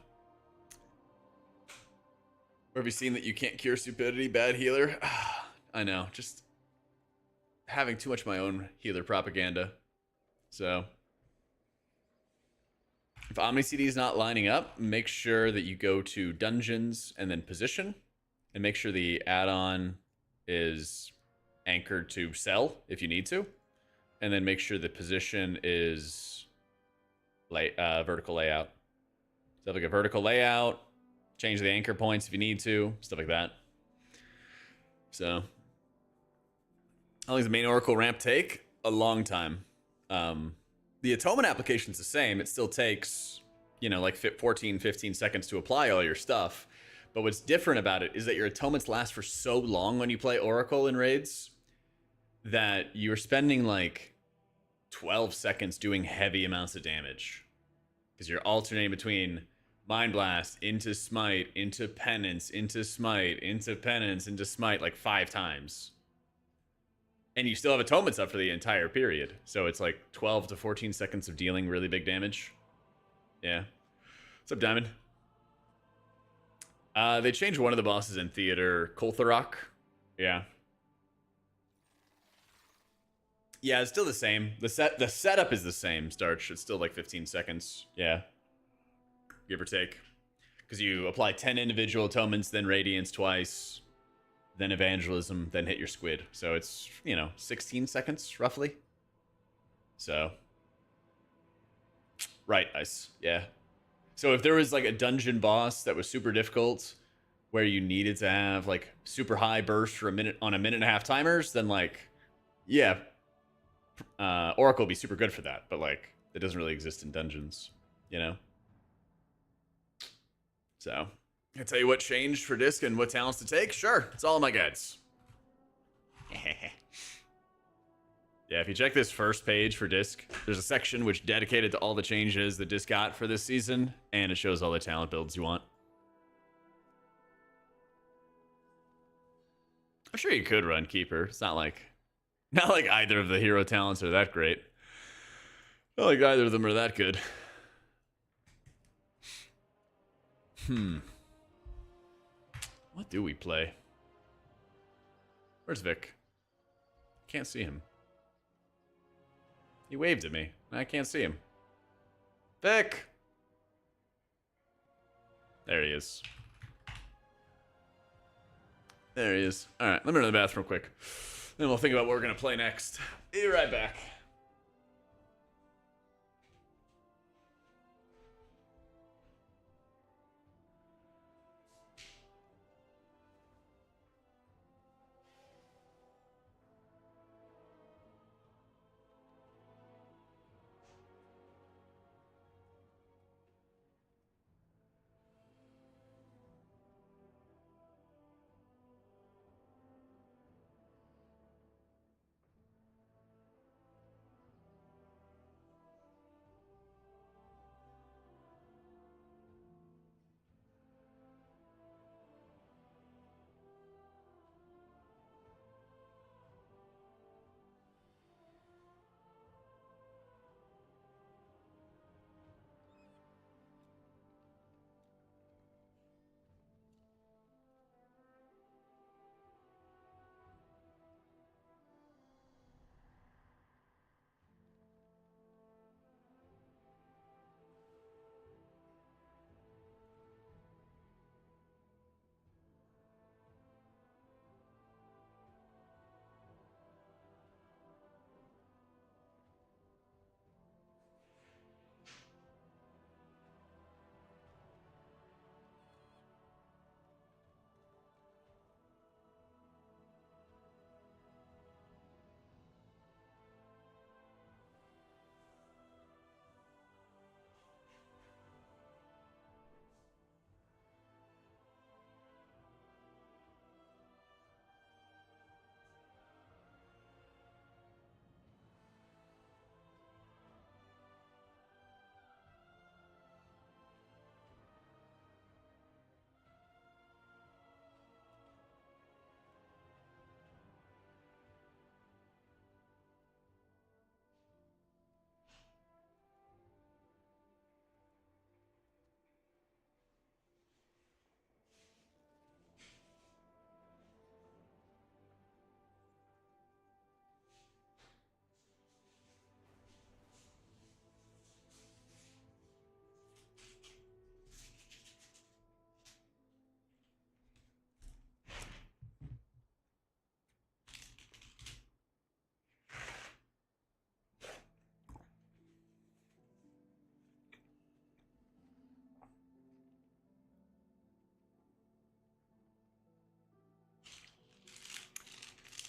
or have you seen that you can't cure stupidity, bad healer? I know, just having too much of my own healer propaganda. So, if Omni CD is not lining up, make sure that you go to dungeons and then position, and make sure the add-on is anchored to sell if you need to, and then make sure the position is vertical layout. So like a vertical layout, change the anchor points if you need to, stuff like that. So, how long does the main Oracle ramp take? A long time. The Atonement application's the same. It still takes, you know, like 14, 15 seconds to apply all your stuff. But what's different about it is that your Atonements last for so long when you play Oracle in raids that you're spending like 12 seconds doing heavy amounts of damage. Because you're alternating between Mind Blast into Smite, into Penance, into Smite, into Penance, into Smite like 5 times. And you still have Atonements up for the entire period. So it's like 12 to 14 seconds of dealing really big damage. Yeah. What's up, Diamond? They changed one of the bosses in Theater, Koltharok. Yeah. Yeah, it's still the same. The setup is the same, Starch. It's still like 15 seconds. Yeah. Give or take. Because you apply 10 individual atonements, then Radiance twice, then Evangelism, then hit your squid. So it's, you know, 16 seconds, roughly. So. Right, nice. Yeah. So if there was like a dungeon boss that was super difficult, where you needed to have like super high burst for a minute on a minute and a half timers, then like, yeah, Oracle would be super good for that. But like, it doesn't really exist in dungeons, you know? So, I'll tell you what changed for disc and what talents to take. Sure, it's all in my guides. Yeah, if you check this first page for disc, there's a section which dedicated to all the changes that disc got for this season, and it shows all the talent builds you want. I'm sure you could run Keeper. It's not like either of the hero talents are that great. Not like either of them are that good. What do we play? Where's Vic? Can't see him. He waved at me. I can't see him. Vic! There he is. There he is. Alright, let me run to the bathroom quick. Then we'll think about what we're going to play next. Be right back.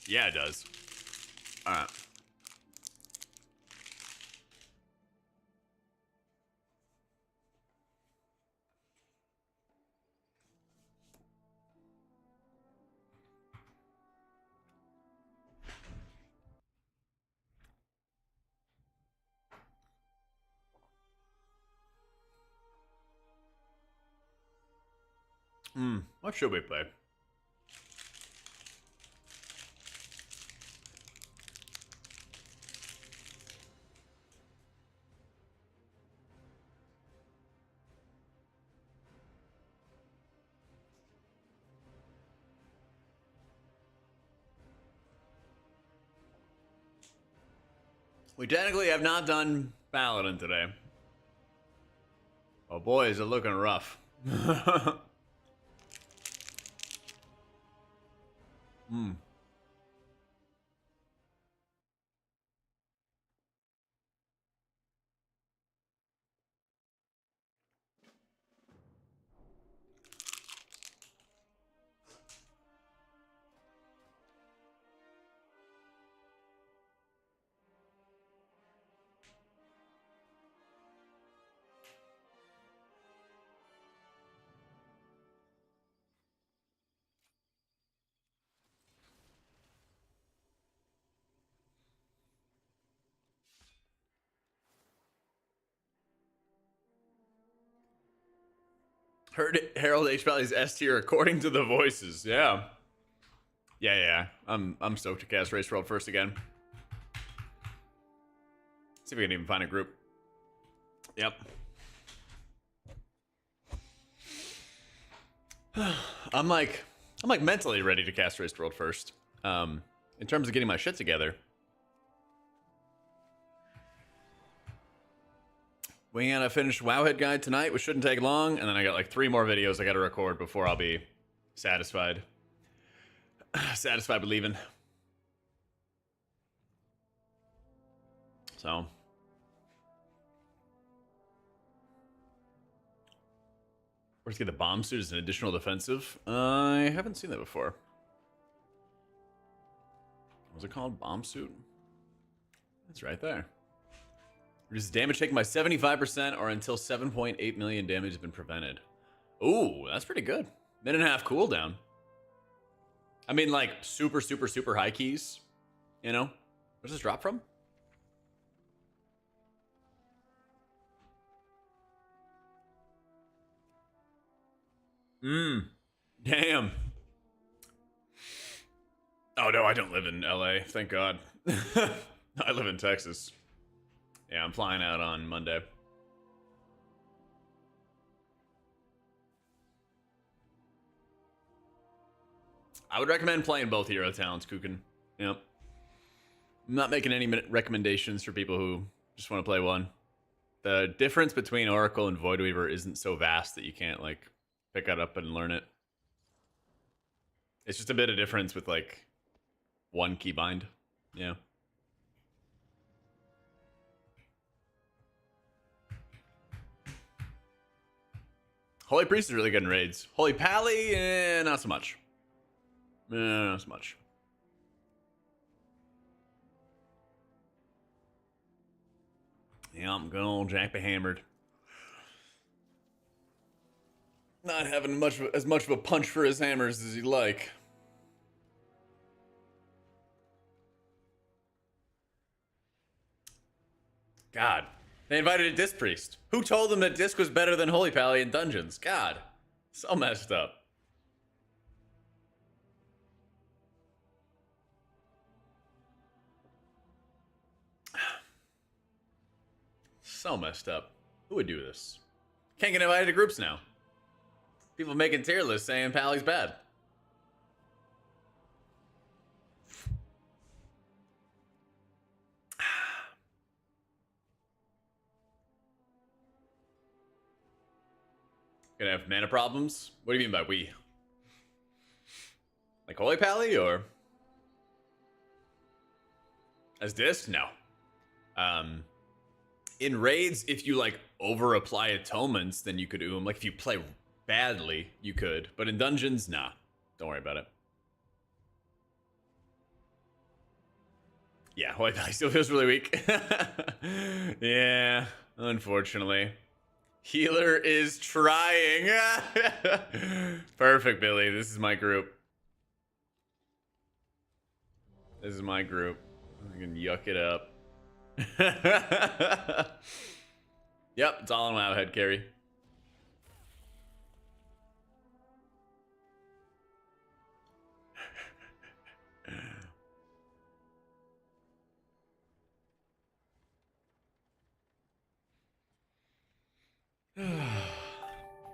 Yeah, it does. Alright. What should we play? We technically have not done Paladin today. Oh boy, is it looking rough. Heard Harold H. Valley's S tier according to the voices. Yeah. Yeah. I'm stoked to cast Race World first again. See if we can even find a group. Yep. I'm like I'm like mentally ready to cast Raised World first. In terms of getting my shit together. We gotta finish Wowhead Guide tonight, which shouldn't take long, and then I got like 3 more videos I gotta record before I'll be satisfied. Satisfied with leaving. So. Let's get the bomb suit as an additional defensive. I haven't seen that before. Was it called bomb suit? It's right there. Reduces damage taken by 75% or until 7.8 million damage has been prevented. Ooh, that's pretty good. Minute and a half cooldown. I mean, like, super, super, super high keys. You know? Where's this drop from? Damn. Oh, no, I don't live in LA. Thank God. I live in Texas. Yeah, I'm flying out on Monday. I would recommend playing both hero talents, Kukin. Yep. I'm not making any recommendations for people who just want to play one. The difference between Oracle and Voidweaver isn't so vast that you can't, like, pick it up and learn it. It's just a bit of difference with, like, one keybind. Yeah. Holy Priest is really good in raids. Holy Pally, not so much. Not so much. Yeah, I'm good old Jack Hammered. Not having as much of a punch for his hammers as he'd like. God. They invited a Disc Priest. Who told them that Disc was better than Holy Pally in dungeons? God. So messed up. So messed up. Who would do this? Can't get invited to groups now. People making tier lists saying Pally's bad. Gonna have mana problems? What do you mean by we? Like Holy Pally or? As Disc? No. In raids, if you like over apply atonements, then you could like if you play badly, you could. But in dungeons, nah. Don't worry about it. Yeah, Holy Pally still feels really weak. Yeah, unfortunately. Healer is trying. Perfect, Billy. This is my group. This is my group. I can yuck it up. Yep, it's all on Wowhead, Carrie.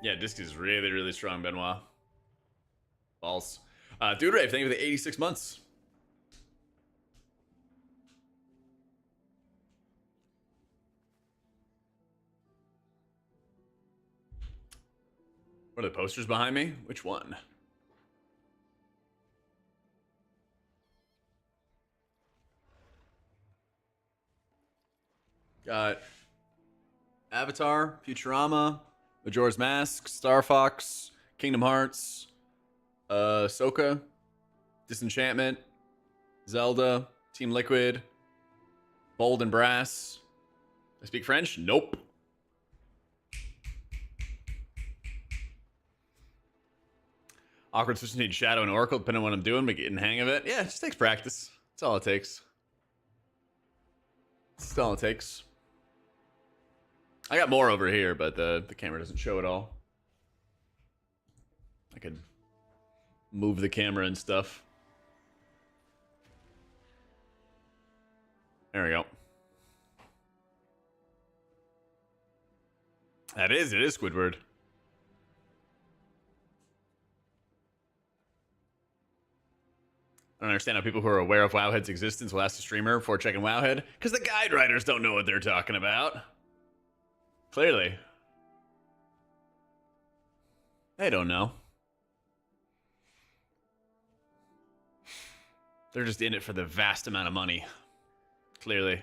Yeah, Disc is really, really strong, Benoit. Balls. Dude Rave, thank you for the 86 months. What are the posters behind me? Which one? Got Avatar, Futurama, Majora's Mask, Star Fox, Kingdom Hearts, Ahsoka, Disenchantment, Zelda, Team Liquid, Bold and Brass. I speak French? Nope. Awkward switching between Shadow and Oracle, depending on what I'm doing, but getting the hang of it. Yeah, it just takes practice. That's all it takes. That's all it takes. I got more over here, but the camera doesn't show it all. I could move the camera and stuff. There we go. It is Squidward. I don't understand how people who are aware of Wowhead's existence will ask a streamer before checking Wowhead, because the guide writers don't know what they're talking about. Clearly. They don't know. They're just in it for the vast amount of money. Clearly.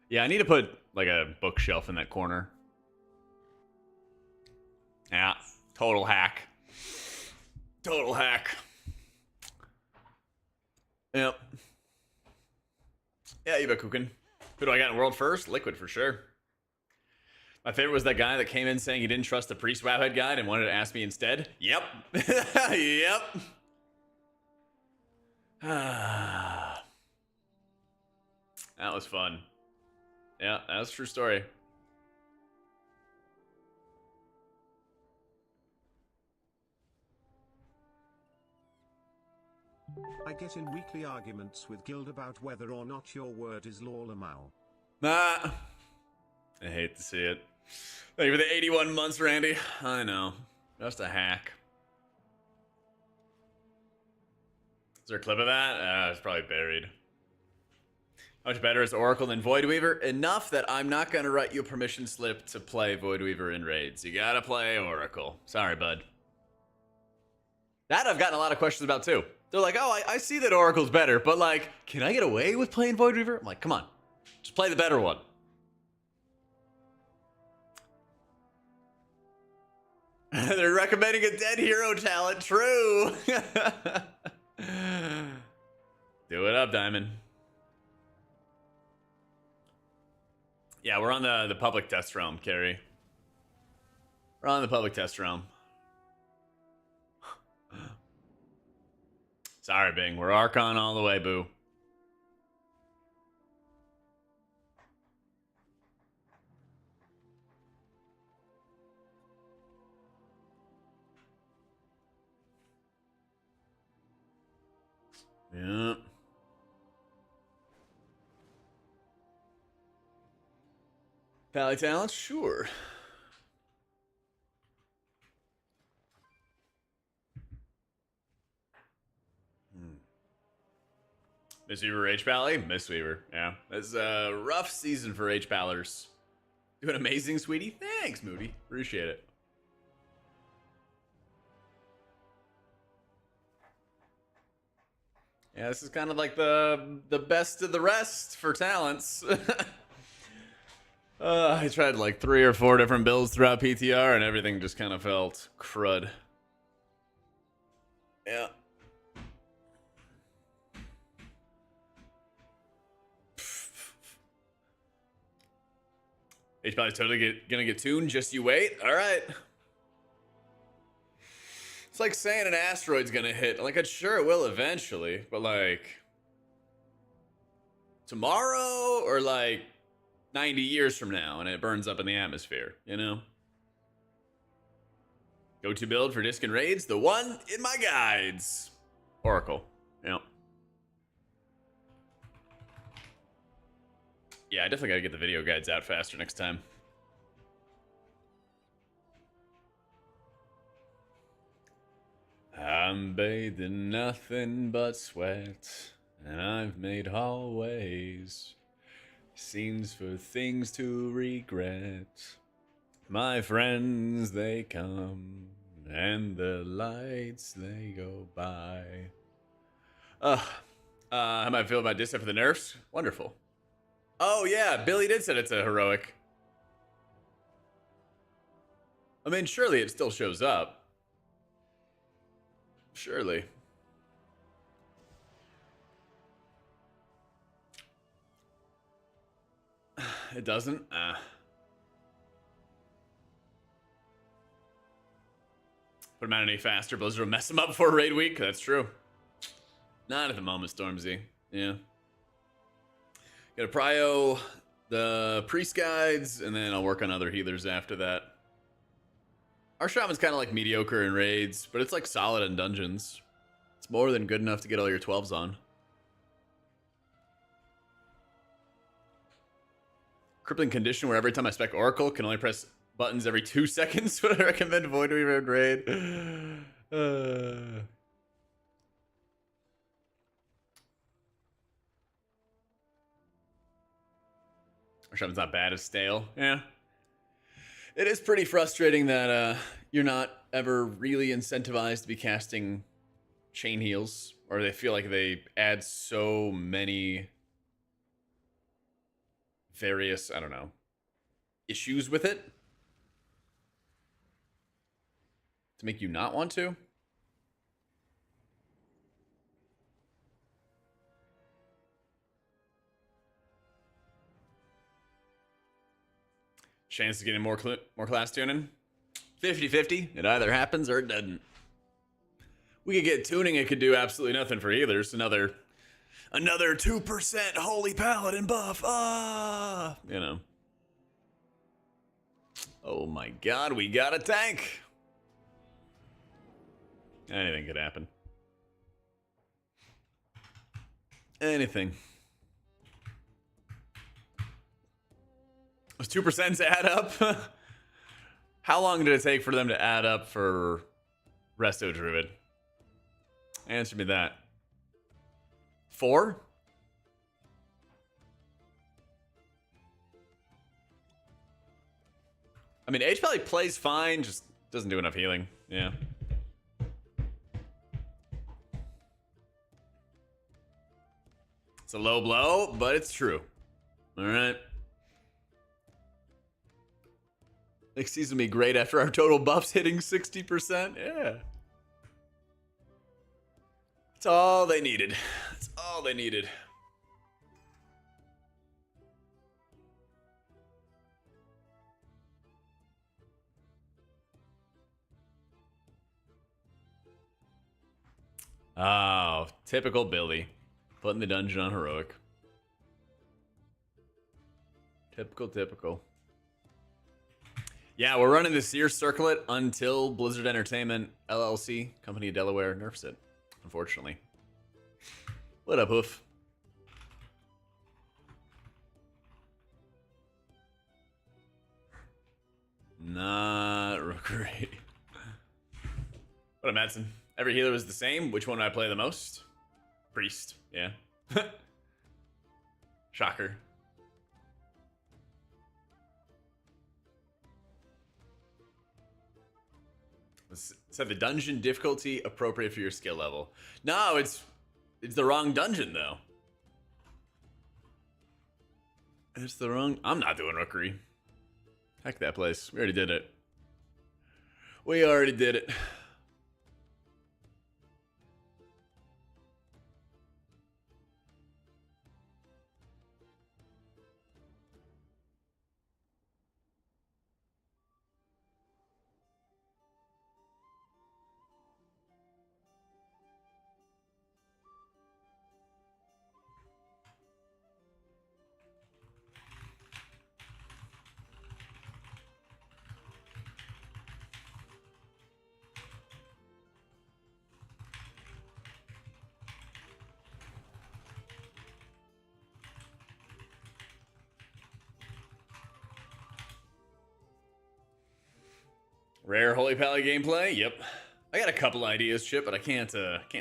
Yeah, I need to put, like, a bookshelf in that corner. Yeah, total hack. Total hack. Yep. Yeah, Ibakuken. Who do I got in world first? Liquid for sure. My favorite was that guy that came in saying he didn't trust the priest Wowhead guide and wanted to ask me instead. Yep. Yep. That was fun. Yeah, that was a true story. I get in weekly arguments with Guild about whether or not your word is lawlamal. Nah. I hate to see it. Thank you for the 81 months, Randy. I know. Just a hack. Is there a clip of that? It's probably buried. How much better is Oracle than Voidweaver? Enough that I'm not going to write you a permission slip to play Voidweaver in raids. You gotta play Oracle. Sorry, bud. That I've gotten a lot of questions about, too. They're like, oh, I see that Oracle's better, but, like, can I get away with playing Voidweaver? I'm like, come on. Just play the better one. They're recommending a dead hero talent. True. Do it up, Diamond. Yeah, we're on the public test realm, Carrie. We're on the public test realm. Sorry, Bing. We're Archon all the way, boo. Yeah. Pally talents? Sure. Mistweaver H-Pally? Mistweaver, yeah. It's a rough season for H-Pallers. Doing amazing, sweetie. Thanks, Moody. Appreciate it. Yeah, this is kind of like the best of the rest for talents. I tried like 3 or 4 different builds throughout PTR, and everything just kind of felt crud. Yeah. H-Body's totally gonna get tuned, just you wait. Alright. It's like saying an asteroid's gonna hit. Like, sure it will eventually, but like... tomorrow, or like 90 years from now, and it burns up in the atmosphere, you know? Go-to build for disc and raids? The one in my guides. Oracle. Yep. Yeah, I definitely gotta get the video guides out faster next time. I'm bathed in nothing but sweat, and I've made hallways, scenes for things to regret. My friends, they come, and the lights, they go by. How am I feel about this after the nerfs? Wonderful. Oh yeah, Billy did say it's a heroic. I mean, surely it still shows up. Surely. It doesn't? Put him out any faster. Blizzard will mess him up before raid week. That's true. Not at the moment, Stormzy. Yeah. Gotta prio the priest guides, and then I'll work on other healers after that. Our shaman's kind of like mediocre in raids, but it's like solid in dungeons. It's more than good enough to get all your 12s on. Crippling condition where every time I spec Oracle, can only press buttons every 2 seconds. Would I recommend Voidweaver and raid? Or something's not bad as stale. Yeah. It is pretty frustrating that you're not ever really incentivized to be casting chain heals, or they feel like they add so many various, I don't know, issues with it to make you not want to. Chance of getting more class tuning? 50-50. It either happens or it doesn't. We could get tuning, it could do absolutely nothing for healers. Another 2% Holy Paladin buff. Ah, you know. Oh my god, we got a tank. Anything could happen. Anything. Those 2% add up? How long did it take for them to add up for Resto Druid? Answer me that. 4? I mean, H probably plays fine, just doesn't do enough healing. Yeah. It's a low blow, but it's true. All right. Next season will be great after our total buffs hitting 60%. Yeah. That's all they needed. That's all they needed. Oh, typical Billy. Putting the dungeon on heroic. Typical. Yeah, we're running the Sear Circlet until Blizzard Entertainment, LLC, Company of Delaware, nerfs it, unfortunately. What up, Hoof? Not great. What up, Madsen? Every healer is the same. Which one do I play the most? Priest, yeah. Shocker. Set the dungeon difficulty appropriate for your skill level. No, it's the wrong dungeon though. It's the wrong. I'm not doing Rookery. Heck that place. We already did it. We already did it. Rare Holy Pally gameplay? Yep. I got a couple ideas, Chip, but I can't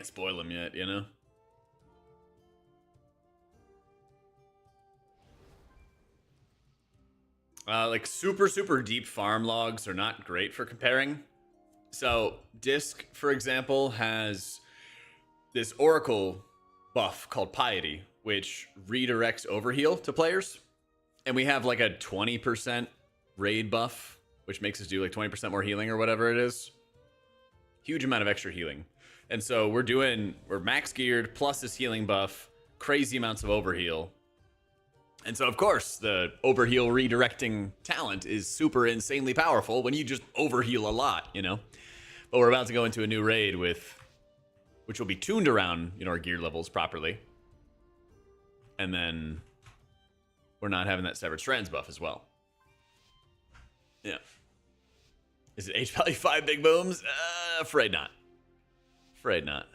spoil them yet, you know? Like super deep farm logs are not great for comparing. So Disc, for example, has this Oracle buff called Piety, which redirects Overheal to players. And we have like a 20% raid buff, which makes us do like 20% more healing or whatever it is. Huge amount of extra healing. And so we're max geared plus this healing buff, crazy amounts of overheal. And so of course the overheal redirecting talent is super insanely powerful when you just overheal a lot, you know? But we're about to go into a new raid which will be tuned around, you know, our gear levels properly. And then we're not having that Severed Strands buff as well. Yeah. Is it H Valley 5 big booms? Afraid not. Afraid not.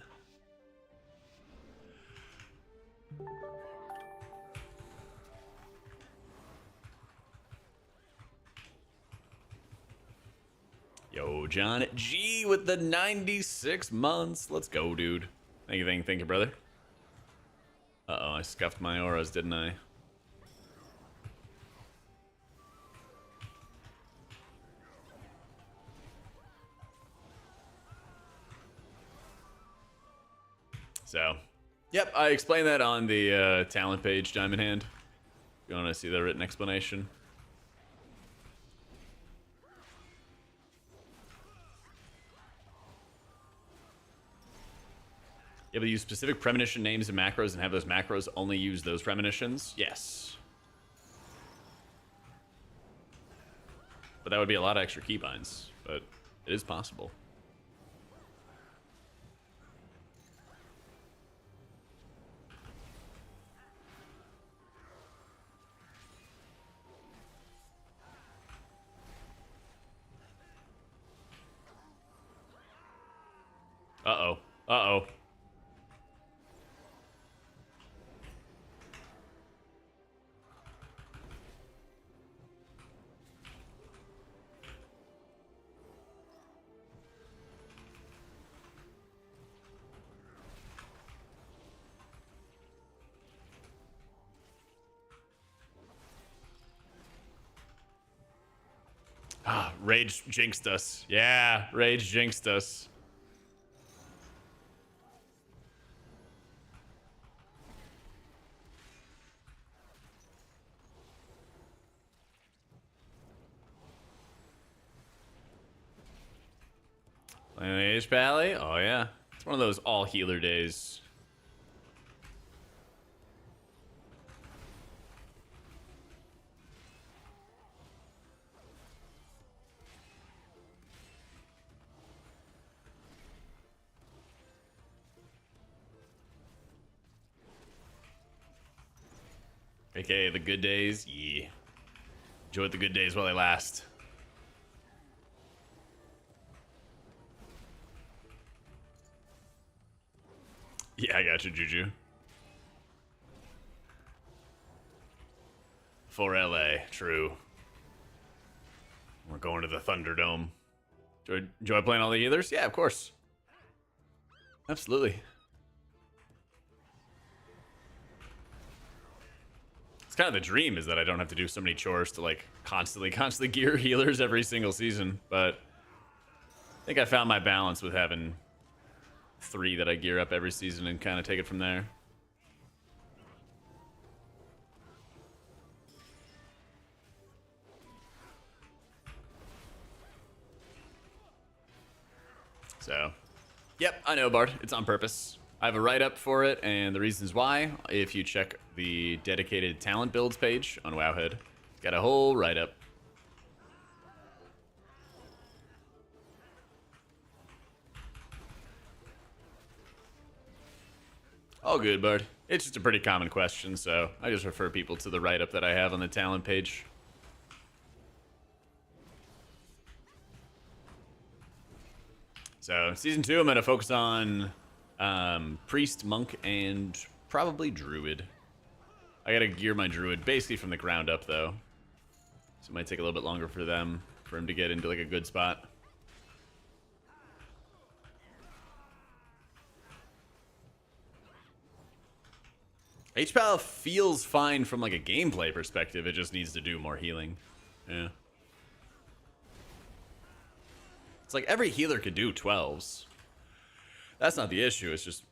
Yo, John G with the 96 months. Let's go, dude. Thank you, brother. Uh-oh, I scuffed my auras, didn't I? Yep, I explained that on the talent page, Diamond Hand. If you want to see the written explanation. Yeah, but use specific premonition names and macros and have those macros only use those premonitions? Yes. But that would be a lot of extra keybinds, but it is possible. Uh-oh. Uh-oh. Ah, Rage jinxed us. Yeah, Rage jinxed us. Age Pally? Oh, yeah. It's one of those all healer days. AKA the good days. Yeah. Enjoy the good days while they last. Yeah, I got you, Juju. For LA, true. We're going to the Thunderdome. Enjoy playing all the healers? Yeah, of course. Absolutely. It's kind of the dream, is that I don't have to do so many chores to like constantly gear healers every single season. But I think I found my balance with having 3 that I gear up every season and kind of take it from there. So, yep, I know, Bart. It's on purpose. I have a write-up for it, and the reasons why, if you check the dedicated talent builds page on Wowhead, it's got a whole write-up. All good, Bart. It's just a pretty common question, so I just refer people to the write-up that I have on the talent page. So, Season 2, I'm going to focus on Priest, Monk, and probably Druid. I got to gear my Druid basically from the ground up, though. So it might take a little bit longer for him to get into like a good spot. HPAL feels fine from like a gameplay perspective. It just needs to do more healing. Yeah. It's like every healer could do 12s. That's not the issue. It's just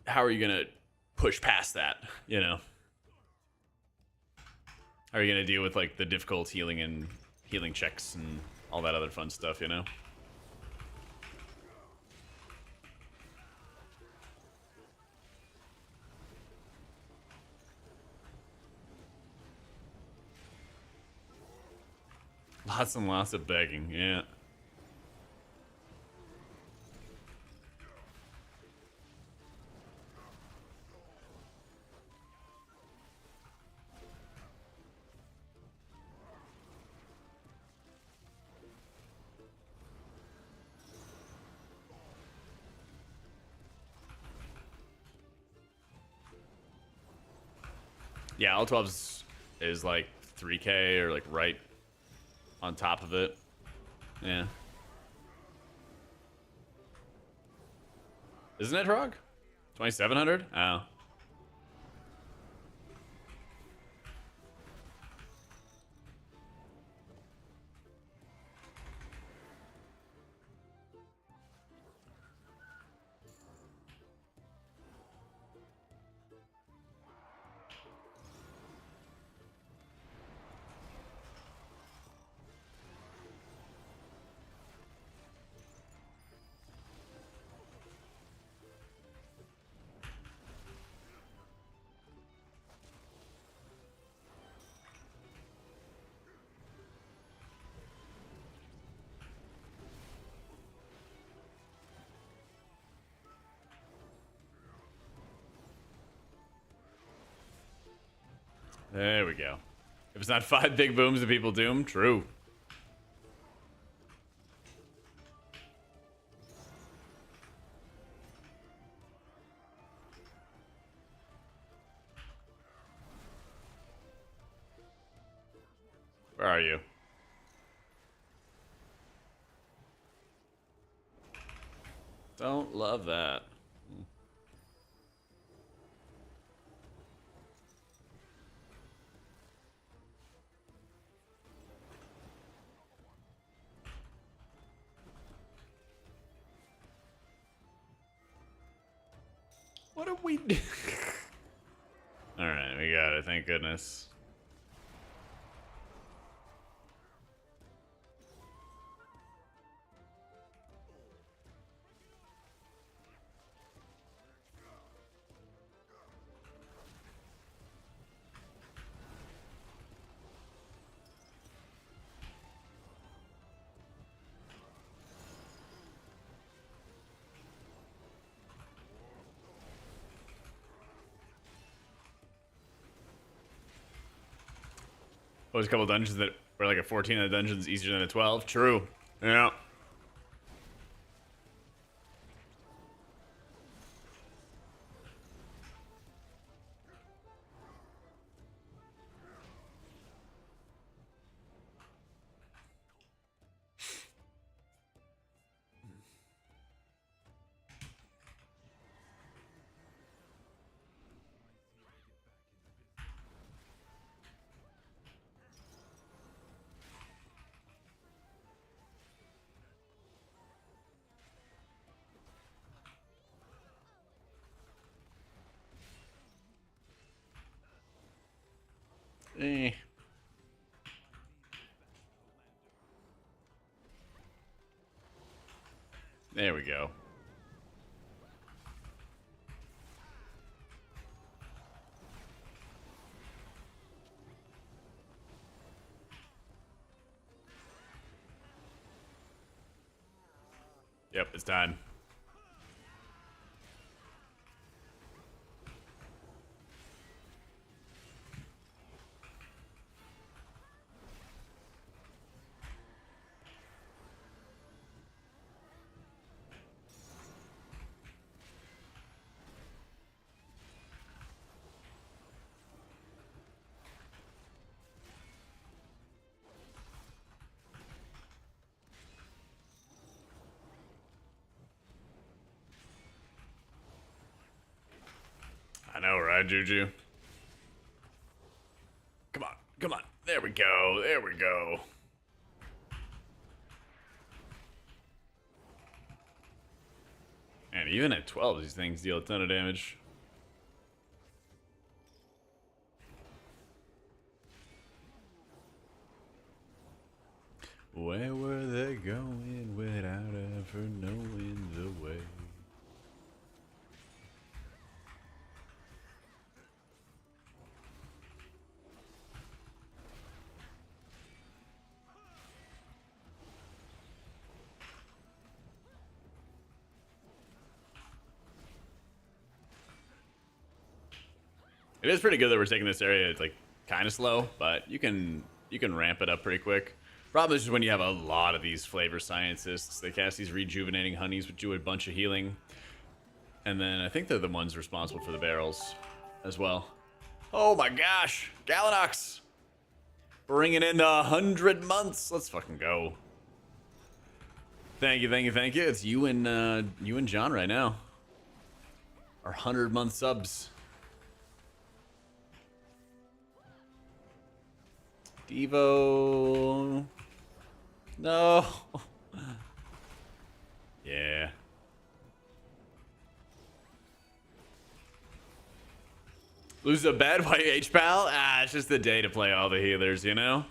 how are you going to push past that, you know? How are you going to deal with like the difficult healing and healing checks and all that other fun stuff, you know? Lots and lots of begging, yeah. Yeah, all 12s is like 3K or like right on top of it. Yeah. Isn't it, Rog? 2,700? Oh. There we go. If it's not 5 big booms, the people doom. True. Where are you? Don't love that. What do we do? Alright, we got it, thank goodness. Oh, there's a couple dungeons that were like a 14 in the dungeons easier than a 12. True. Yeah. Eh. There we go. Yep, it's time. I know, right, Juju? Come on, come on. There we go, there we go. And even at 12, these things deal a ton of damage. Where were they going without ever knowing the way? It is pretty good that we're taking this area. It's like kind of slow, but you can ramp it up pretty quick. Problem is just when you have a lot of these flavor scientists, they cast these rejuvenating honeys, which do a bunch of healing. And then I think they're the ones responsible for the barrels as well. Oh my gosh, Galanox! Bringing in 100 months. Let's fucking go. Thank you, thank you, thank you. It's you and John right now. Our 100-month subs. Devo. No. Yeah. Lose a bet? Why H pal? Ah, it's just the day to play all the healers, you know?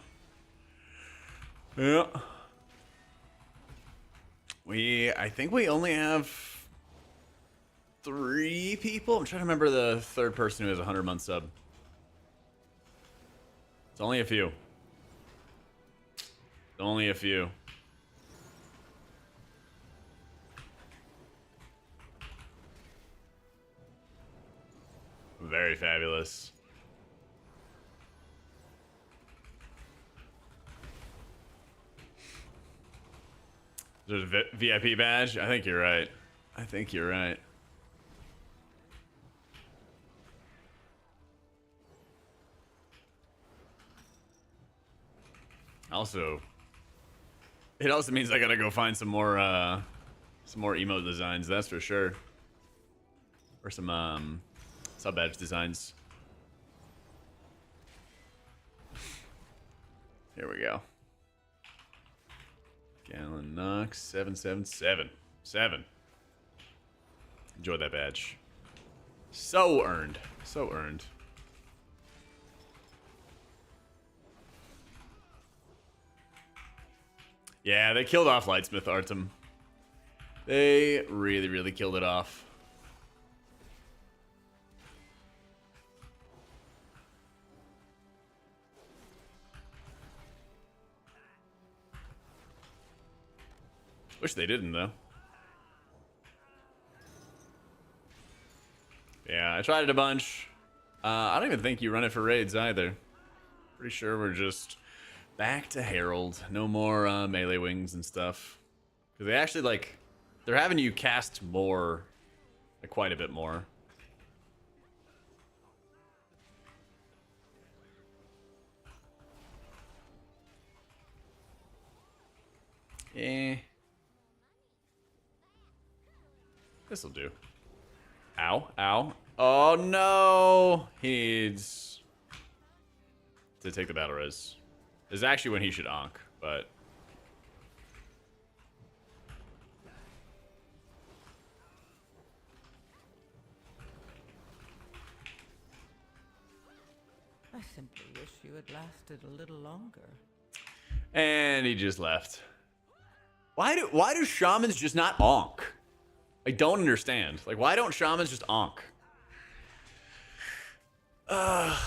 Yeah. I think we only have 3 people. I'm trying to remember the third person who has a 100-month sub. It's only a few. Only a few. Very fabulous. There's a VIP badge? I think you're right. I think you're right. Also, it also means I gotta go find some more emote designs, that's for sure. Or some sub badge designs. Here we go. Gallon Knox 777. 7. Enjoy that badge. So earned. So earned. Yeah, they killed off Lightsmith Artem. They really, really killed it off. Wish they didn't, though. Yeah, I tried it a bunch. I don't even think you run it for raids either. Pretty sure we're just back to Herald. No more melee wings and stuff. Because they actually, like, they're having you cast more, like, quite a bit more. Eh. This'll do. Ow, ow. Oh no! He needs to take the battle res. This is actually when he should onk, but I simply wish you had lasted a little longer. and he just left. Why do shamans just not onk? I don't understand. Like, why don't shamans just onk? I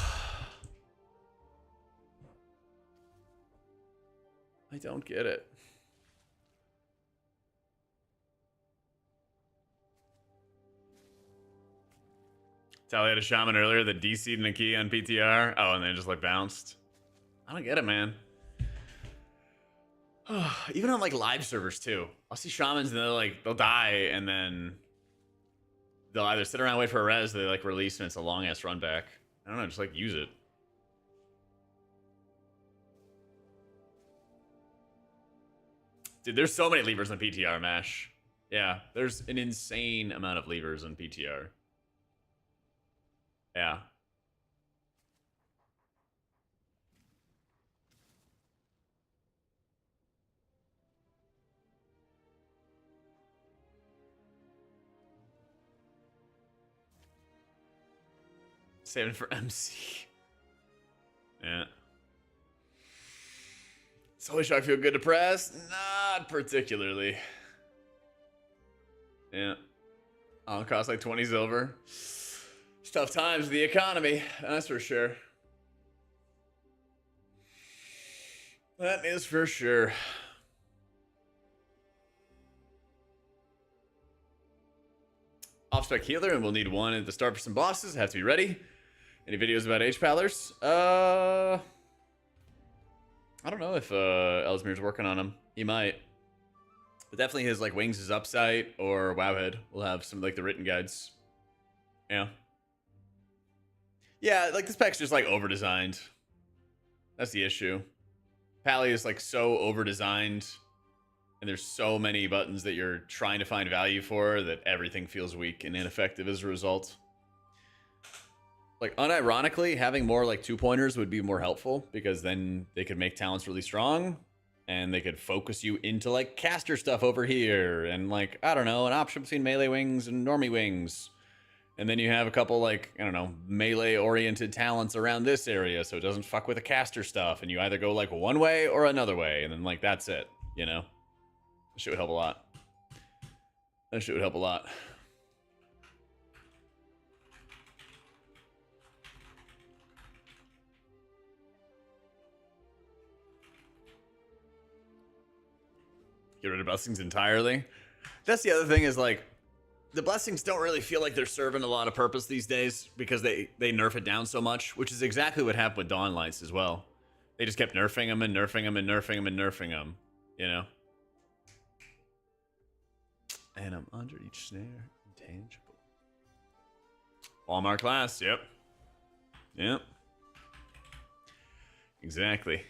don't get it. Tally had a shaman earlier that DC'd in a key on PTR. Oh, and then just like bounced. I don't get it, man. Even on like live servers too. I'll see shamans and they'll die and then they'll either sit around and wait for a res, they like release and it's a long ass run back. I don't know, just like use it. Dude, there's so many levers on PTR, Mash. Yeah, there's an insane amount of levers on PTR. Yeah. Saving for MC. Yeah. Solar Shock feel good depressed? Not particularly. Yeah. I'll cost like 20 silver. It's tough times with the economy, that's for sure. That is for sure. Off-spec healer, and we'll need one at the start for some bosses. Have to be ready. Any videos about H-Pallers? I don't know if Ellesmere's working on them. He might. But definitely his like Wings' Upside or Wowhead will have some like the written guides. Yeah. Yeah, like this pack's just like over-designed. That's the issue. Pally is like so over-designed. And there's so many buttons that you're trying to find value for that everything feels weak and ineffective as a result. Like, unironically, having more, like, two-pointers would be more helpful, because then they could make talents really strong, and they could focus you into, like, caster stuff over here, and, like, I don't know, an option between melee wings and normie wings. And then you have a couple, like, I don't know, melee-oriented talents around this area, so it doesn't fuck with the caster stuff, and you either go, like, one way or another way, and then, like, that's it, you know? That shit would help a lot. That shit would help a lot. Get rid of blessings entirely. That's the other thing is, like, the blessings don't really feel like they're serving a lot of purpose these days because they nerf it down so much, which is exactly what happened with Dawn Lights as well. They just kept nerfing them and nerfing them and nerfing them and nerfing them, you know? And I'm under each snare. Intangible. Walmart class. Yep. Yep. Exactly.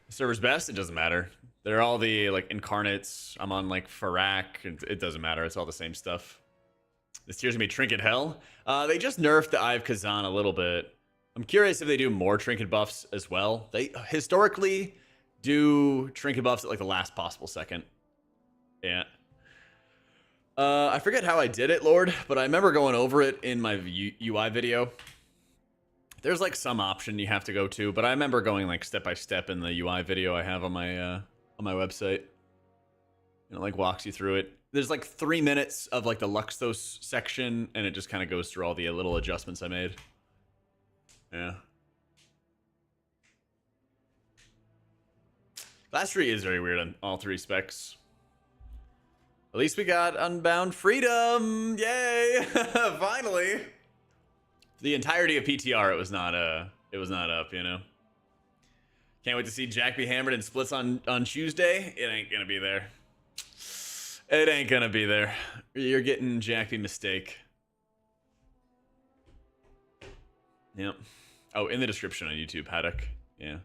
Server's best. It doesn't matter. They're all the like incarnates. I'm on like Farak. It doesn't matter. It's all the same stuff. This tier's gonna be Trinket Hell. They just nerfed the Eye of Kazan a little bit. I'm curious if they do more trinket buffs as well. They historically do trinket buffs at like the last possible second. Yeah. I forget how I did it, Lord, but I remember going over it in my UI video. There's like some option you have to go to, but I remember going like step by step in the UI video I have on my website. And it like walks you through it. There's like 3 minutes of like the Luxos section, and it just kind of goes through all the little adjustments I made. Yeah. Last tree is very weird on all 3 specs. At least we got Unbound Freedom! Yay! Finally! The entirety of PTR, it was not up, you know. Can't wait to see Jak be hammered in splits on Tuesday. It ain't gonna be there. It ain't gonna be there. You're getting Jak be mistake. Yep. Oh, in the description on YouTube, Haddock. Yeah.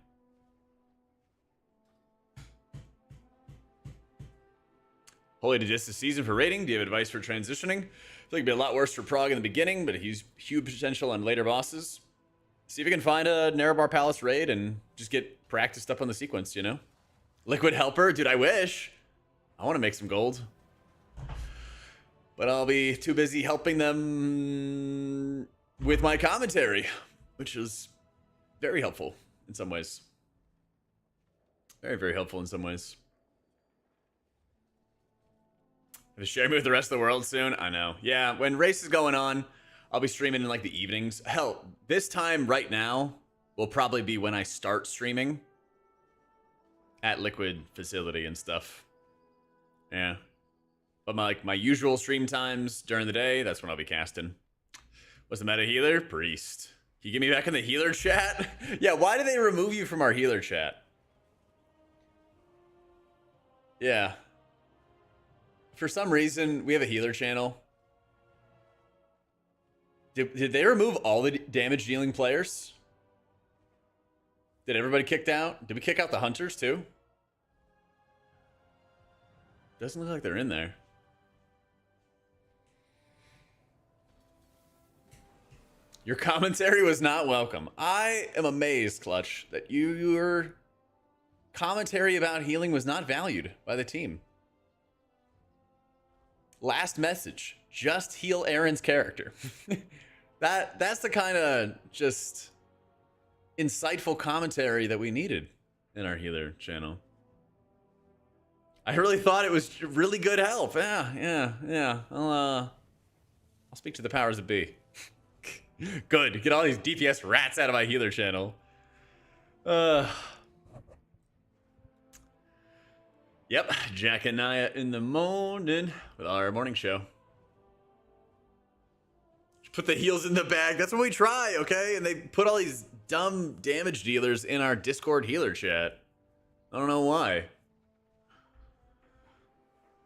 Holy to just a season for rating. Do you have advice for transitioning? I feel like it'd be a lot worse for Prague in the beginning, but he's huge potential on later bosses. See if you can find a Nerebar Palace raid and just get practiced up on the sequence, you know? Liquid Helper? Dude, I wish. I want to make some gold. But I'll be too busy helping them with my commentary, which is very helpful in some ways. Very, very helpful in some ways. Share me with the rest of the world soon. I know. Yeah, when race is going on, I'll be streaming in like the evenings. Hell, this time right now will probably be when I start streaming at Liquid facility and stuff. Yeah. But my usual stream times during the day, that's when I'll be casting. What's the meta healer? Priest. Can you get me back in the healer chat? Yeah, why did they remove you from our healer chat? Yeah. For some reason, we have a healer channel. Did they remove all the damage dealing players? Did everybody kicked out? Did we kick out the hunters too? Doesn't look like they're in there. Your commentary was not welcome. I am amazed, Clutch, that your commentary about healing was not valued by the team. Last message, just heal Aaron's character. That's the kind of just insightful commentary that we needed in our healer channel. I really thought it was really good help. Yeah. I'll speak to the powers that be. Good. Get all these DPS rats out of my healer channel. Yep, Jak and Naya in the morning with our morning show. Put the heals in the bag. That's what we try, okay? And they put all these dumb damage dealers in our Discord healer chat. I don't know why.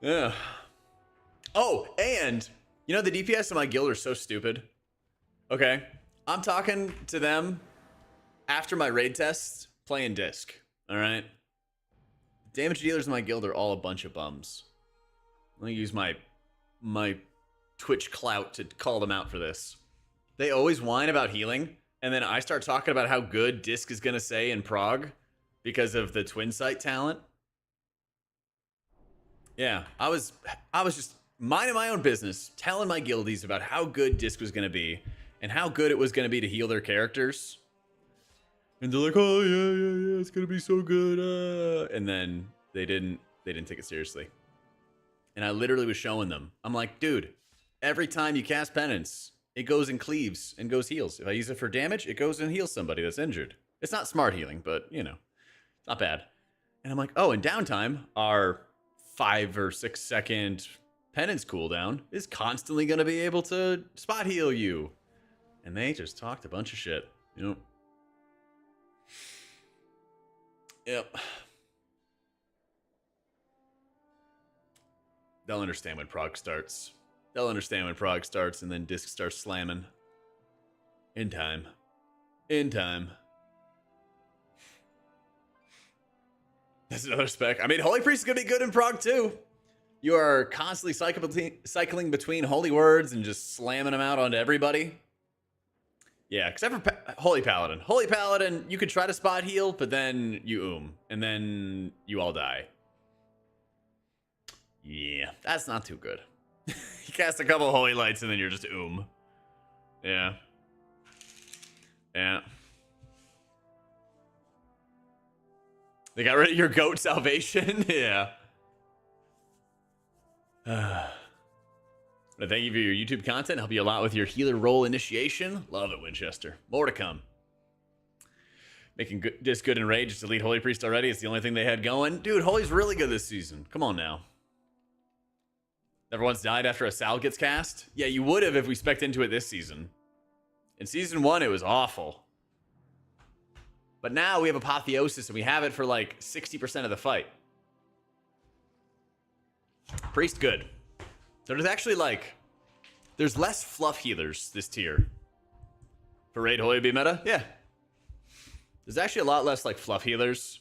Yeah. Oh, and you know the DPS in my guild are so stupid. Okay, I'm talking to them after my raid test, playing disc. All right. Damage dealers in my guild are all a bunch of bums. Let me use my Twitch clout to call them out for this. They always whine about healing, and then I start talking about how good disc is gonna say in Prague because of the twin site talent. Yeah, I was just minding my own business, telling my guildies about how good disc was gonna be and how good it was gonna be to heal their characters. And they're like, oh yeah, it's gonna be so good. And then they didn't take it seriously. And I literally was showing them. I'm like, dude, every time you cast penance, it goes and cleaves and goes heals. If I use it for damage, it goes and heals somebody that's injured. It's not smart healing, but you know, it's not bad. And I'm like, oh, in downtime, our 5 or 6 second penance cooldown is constantly gonna be able to spot heal you. And they just talked a bunch of shit, you know. Yep. They'll understand when Prague starts. They'll understand when Prague starts, and then Disc starts slamming. In time. In time. That's another spec. I mean, Holy Priest is going to be good in Prague, too. You are constantly cycling between holy words and just slamming them out onto everybody. Yeah, except for Holy Paladin. Holy Paladin, you could try to spot heal, but then you and then you all die. Yeah, that's not too good. You cast a couple Holy Lights and then you're just Yeah. Yeah. They got rid of your goat salvation? Yeah. But thank you for your YouTube content. Help you a lot with your healer role initiation. Love it, Winchester. More to come. Making this good in Rage. Just elite Holy Priest already. It's the only thing they had going. Dude, Holy's really good this season. Come on now. Never once died after a Sal gets cast? Yeah, you would have if we spec'd into it this season. In season 1, it was awful. But now we have Apotheosis, and we have it for like 60% of the fight. Priest, good. So there's actually like... There's less fluff healers this tier. For Raid Holy B meta? Yeah. There's actually a lot less like fluff healers.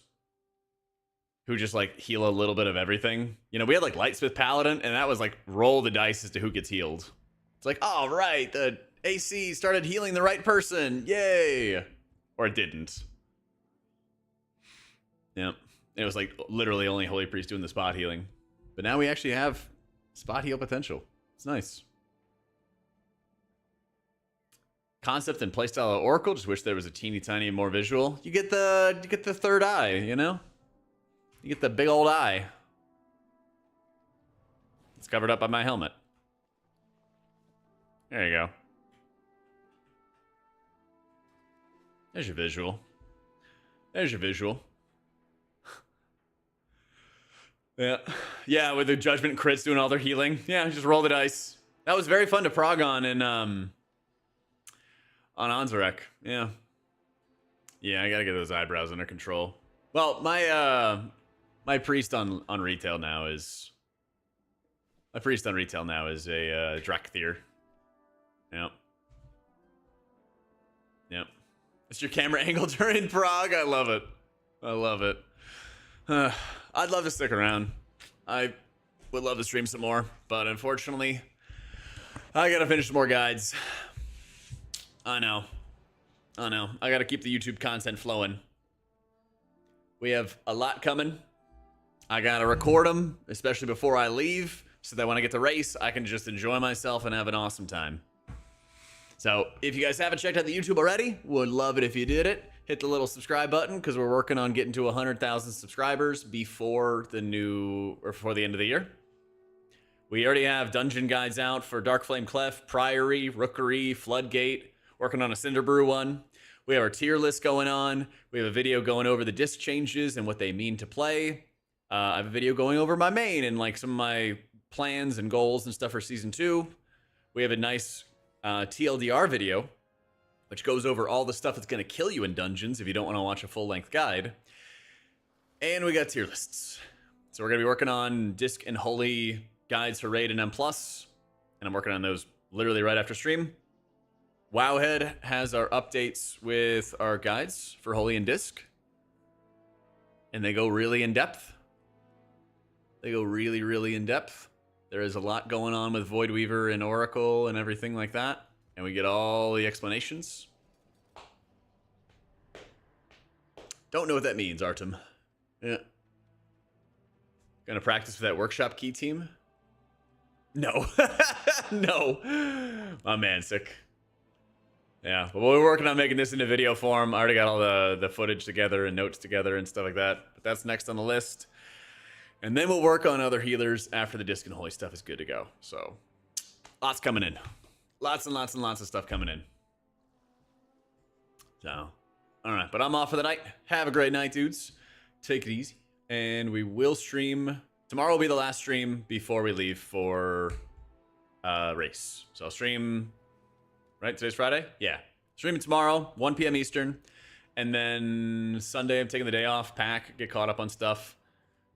Who just like heal a little bit of everything. You know, we had like Lightsmith Paladin, and that was like roll the dice as to who gets healed. It's like, oh, right, the AC started healing the right person. Yay. Or it didn't. Yeah. It was like literally only Holy Priest doing the spot healing. But now we actually have spot heal potential. It's nice. Concept and playstyle of Oracle. Just wish there was a teeny tiny more visual. You get the third eye, you know? You get the big old eye. It's covered up by my helmet. There you go. There's your visual. There's your visual. Yeah. Yeah, with the Judgment crits doing all their healing. Yeah, just roll the dice. That was very fun to prog on in on Anzarek. Yeah. Yeah, I gotta get those eyebrows under control. Well, my priest on retail now is a Drakthir. Yep. Yep. It's your camera angle during Prague. I love it. I love it. I'd love to stick around. I would love to stream some more, but unfortunately, I gotta finish some more guides. I know. I gotta keep the YouTube content flowing. We have a lot coming. I gotta record them, especially before I leave, so that when I get to race, I can just enjoy myself and have an awesome time. So, if you guys haven't checked out the YouTube already, would love it if you did it. Hit the little subscribe button, because we're working on getting to 100,000 subscribers before the end of the year. We already have dungeon guides out for Darkflame Clef, Priory, Rookery, Floodgate. Working on a Cinderbrew one. We have our tier list going on. We have a video going over the disc changes and what they mean to play. I have a video going over my main and like some of my plans and goals and stuff for Season 2. We have a nice TLDR video, which goes over all the stuff that's going to kill you in dungeons if you don't want to watch a full-length guide. And we got tier lists. So we're going to be working on disc and holy guides for Raid and M+. And I'm working on those literally right after stream. Wowhead has our updates with our guides for Holy and Disc. And they go really in depth. They go really, really in depth. There is a lot going on with Voidweaver and Oracle and everything like that. And we get all the explanations. Don't know what that means, Artem. Yeah. Gonna practice for that workshop key team? No. No. My man's sick. Yeah, but we're working on making this into video form. I already got all the footage together and notes together and stuff like that. But that's next on the list. And then we'll work on other healers after the disc and holy stuff is good to go. So, lots coming in. Lots and lots and lots of stuff coming in. So, all right. But I'm off for the night. Have a great night, dudes. Take it easy. And we will stream. Tomorrow will be the last stream before we leave for race. So I'll stream... Right? Today's Friday? Yeah. Streaming tomorrow, 1 p.m. Eastern. And then Sunday, I'm taking the day off, pack, get caught up on stuff,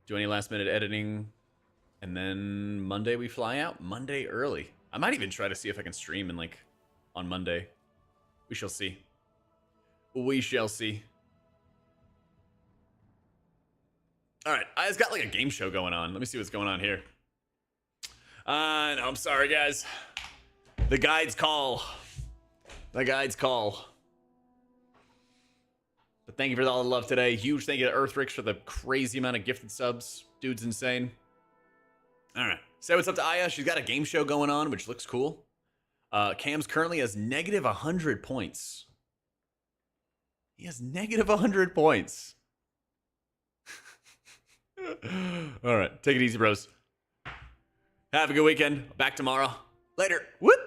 do any last minute editing, And then Monday we fly out. Monday early. I might even try to see if I can stream in like on Monday. We shall see. We shall see. All right, I just got like a game show going on. Let me see what's going on here. No, I'm sorry, guys. The guides call. The guides call. But thank you for all the love today. Huge thank you to Earthrix for the crazy amount of gifted subs. Dude's insane. All right. Say what's up to Aya. She's got a game show going on, which looks cool. Cam's currently has negative 100 points. He has negative 100 points. All right. Take it easy, bros. Have a good weekend. Back tomorrow. Later. Whoop.